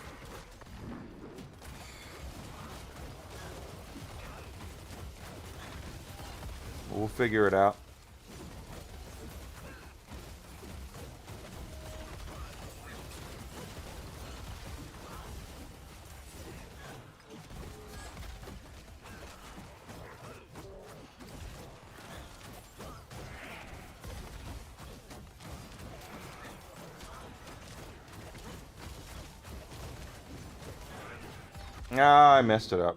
We'll figure it out. Ah, I messed it up.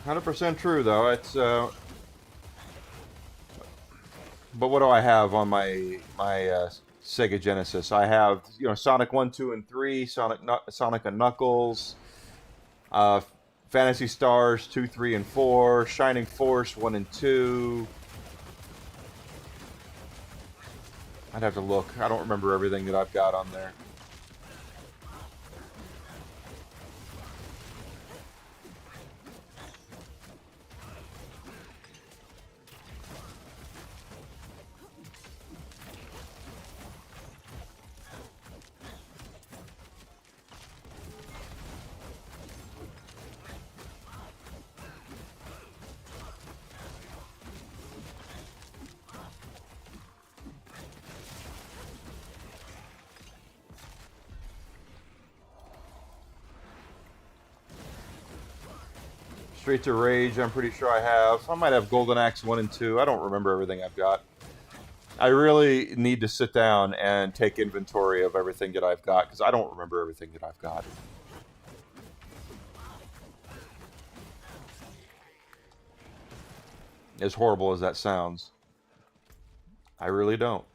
100% true, though. It's but what do I have on my Sega Genesis? I have, Sonic 1, 2, and 3, Sonic and Knuckles, uh, Fantasy Stars 2, 3, and 4, Shining Force 1 and 2. I'd have to look. I don't remember everything that I've got on there. Streets of Rage, I'm pretty sure I have. I might have Golden Axe 1 and 2. I don't remember everything I've got. I really need to sit down and take inventory of everything that I've got, because I don't remember everything that I've got. As horrible as that sounds, I really don't.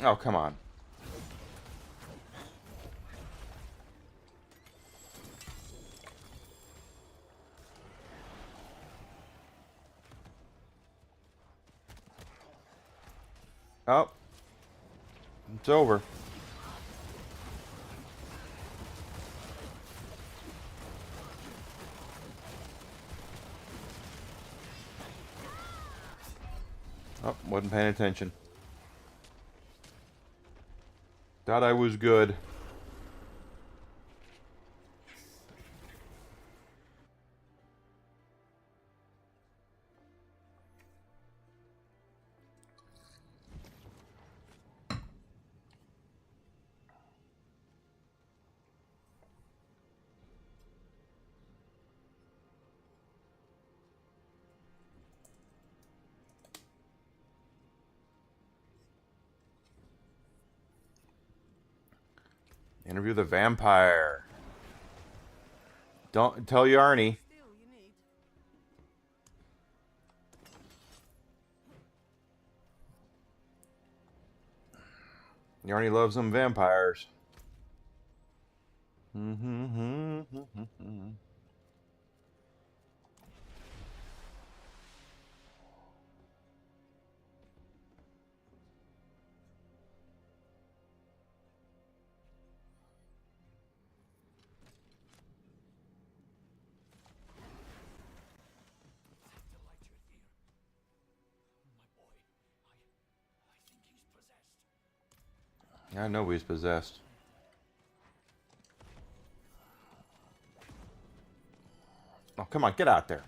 Oh, come on. Oh. It's over. Oh, wasn't paying attention. Thought I was good. Interview the vampire. Don't tell Yarny. Still, you need. Yarny loves them vampires. Delight your ear. My boy, I think he's possessed. I know he's possessed. Oh, come on, get out there.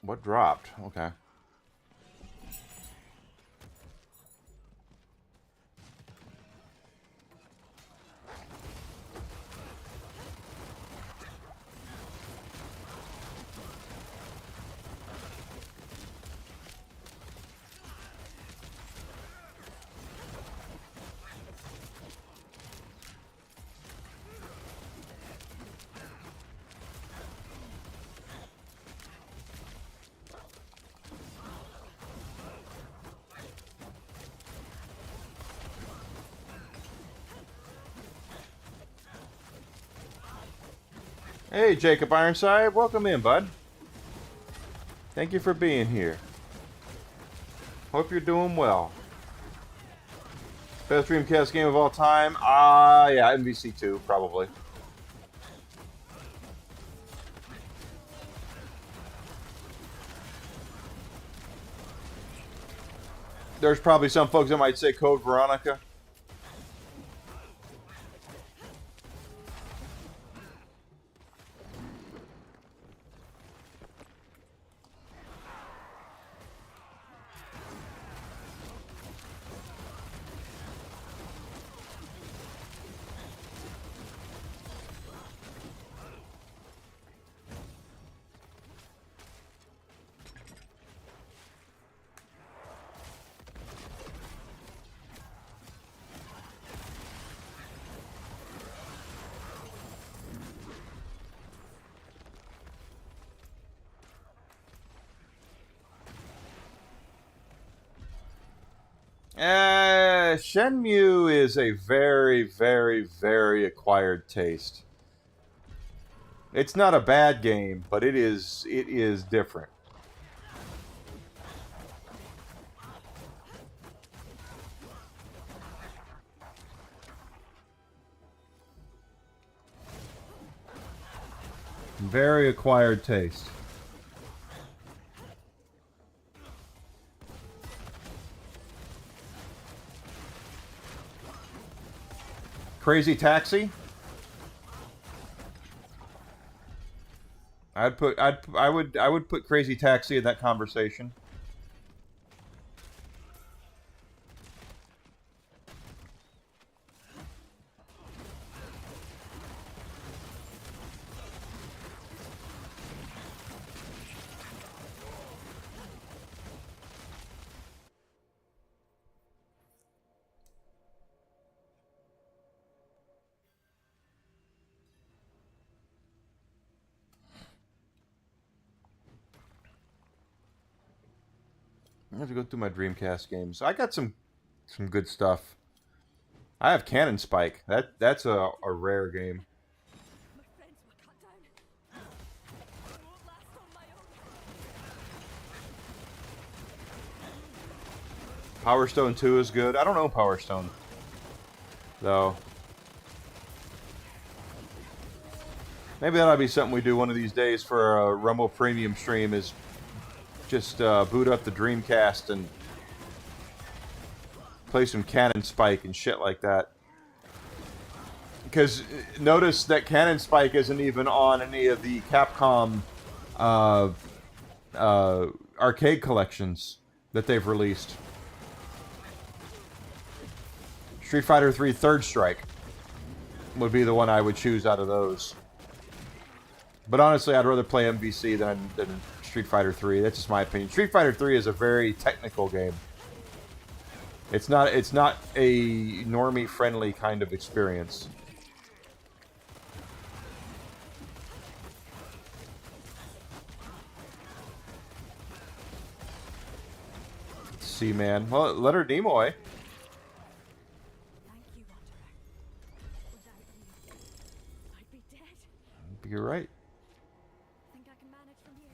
What dropped? Okay. Hey, Jacob Ironside, welcome in, bud. Thank you for being here. Hope you're doing well. Best Dreamcast game of all time? Yeah, MVC2, probably. There's probably some folks that might say Code Veronica. Shenmue is a very, very, very acquired taste. It's not a bad game, but it is different. Very acquired taste. Crazy Taxi? I would put Crazy Taxi in that conversation. have to go through my Dreamcast games. I got some good stuff. I have Cannon Spike. That's a rare game. My friends were cut down. I won't last on my own. Power Stone 2 is good. I don't know Power Stone, though. Maybe that'll be something we do one of these days for a Rumble Premium stream, is just boot up the Dreamcast and play some Cannon Spike and shit like that. Because notice that Cannon Spike isn't even on any of the Capcom arcade collections that they've released. Street Fighter 3 Third Strike would be the one I would choose out of those. But honestly, I'd rather play MVC than Street Fighter 3. That's just my opinion. Street Fighter 3 is a very technical game. It's not a normie friendly kind of experience. Let's see, man. Well, let her Nimoy. Thank you, Wanderer. Without you, I'd be dead. You're right. Think I can manage from here?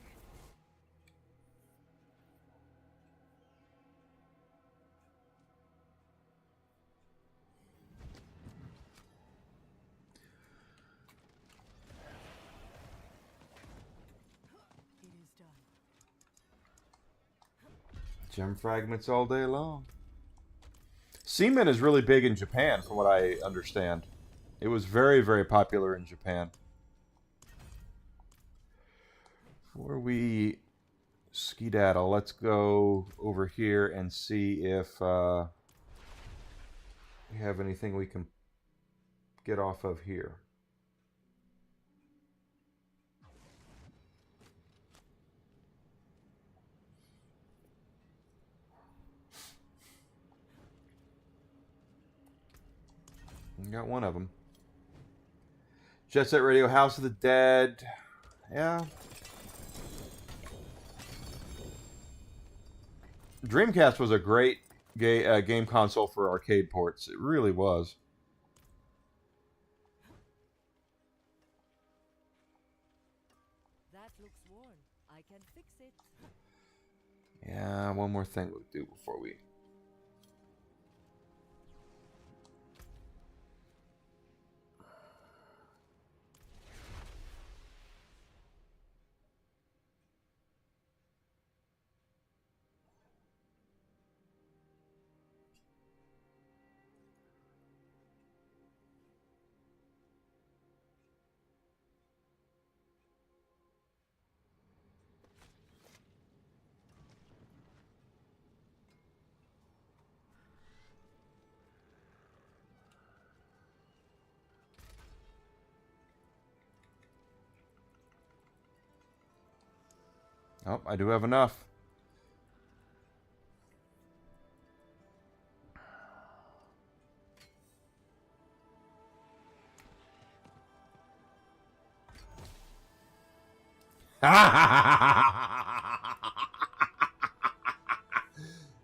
It is done. Gem fragments all day long. Seaman is really big in Japan, from what I understand. It was very, very popular in Japan. Before we skedaddle, let's go over here and see if we have anything we can get off of here. Got one of them. Jet Set Radio, House of the Dead. Yeah. Dreamcast was a great game console for arcade ports. It really was. That looks worn. I can fix it. Yeah, one more thing we'll do before we... Oh, I do have enough.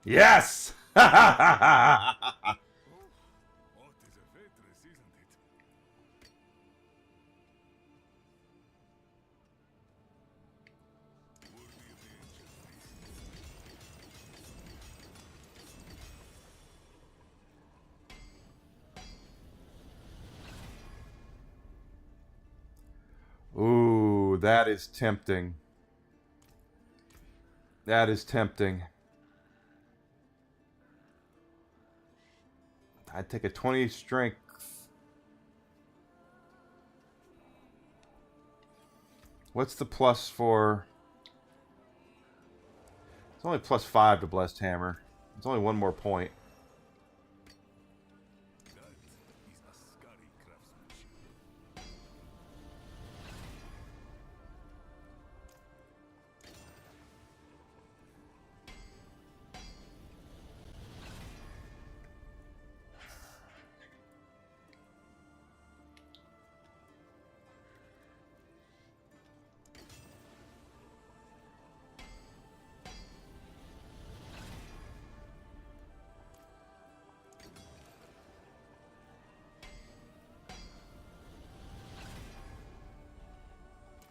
Yes! What is a waitress, isn't it? Worthy of the ancient feast. Ooh, that is tempting. That is tempting. I'd take a 20 strength. What's the plus for? It's only +5 to Blessed Hammer. It's only one more point. That is Ascari craftsmanship.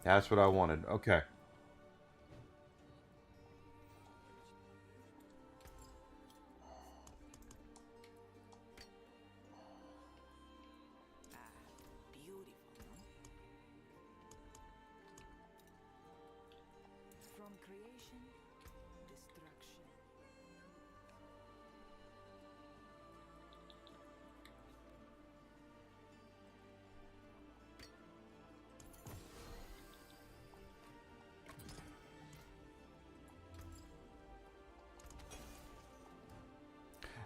That's what I wanted. Okay. Beautiful, no? From creation, destruction.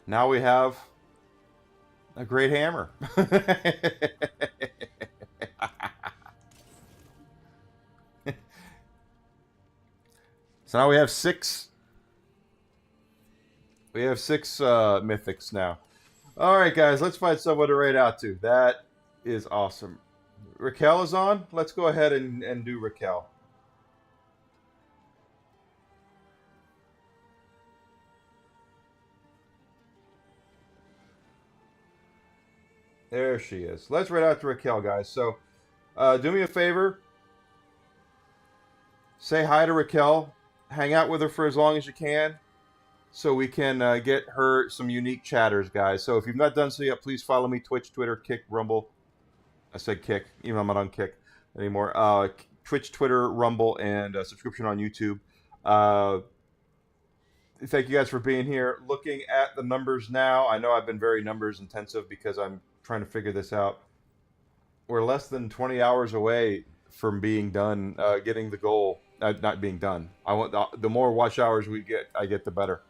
Now we have a great hammer. So now we have six. We have six mythics now. All right, guys, let's find someone to raid out to. That is awesome. Raquel is on. Let's go ahead and do Raquel. There she is. Let's raid out to Raquel, guys. So, do me a favor. Say hi to Raquel. Hang out with her for as long as you can, so we can get her some unique chatters, guys. So if you've not done so yet, please follow me: Twitch, Twitter, Kick, Rumble. I said Kick, even though I'm not on Kick anymore. Twitch, Twitter, Rumble, and subscription on YouTube. Thank you guys for being here. Looking at the numbers now, I know I've been very numbers intensive because I'm trying to figure this out. We're less than 20 hours away from being done, getting the goal. Not being done. I want the more watch hours I get, the better.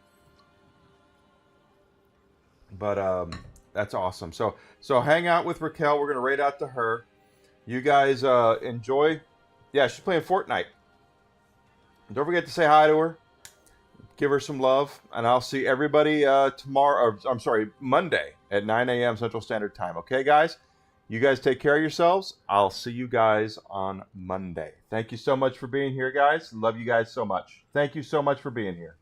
But that's awesome. So hang out with Raquel. We're gonna raid out to her. You guys enjoy. Yeah, she's playing Fortnite. Don't forget to say hi to her. Give her some love, and I'll see everybody tomorrow. Or, I'm sorry, Monday at 9 a.m. Central Standard Time. Okay, guys? You guys take care of yourselves. I'll see you guys on Monday. Thank you so much for being here, guys. Love you guys so much. Thank you so much for being here.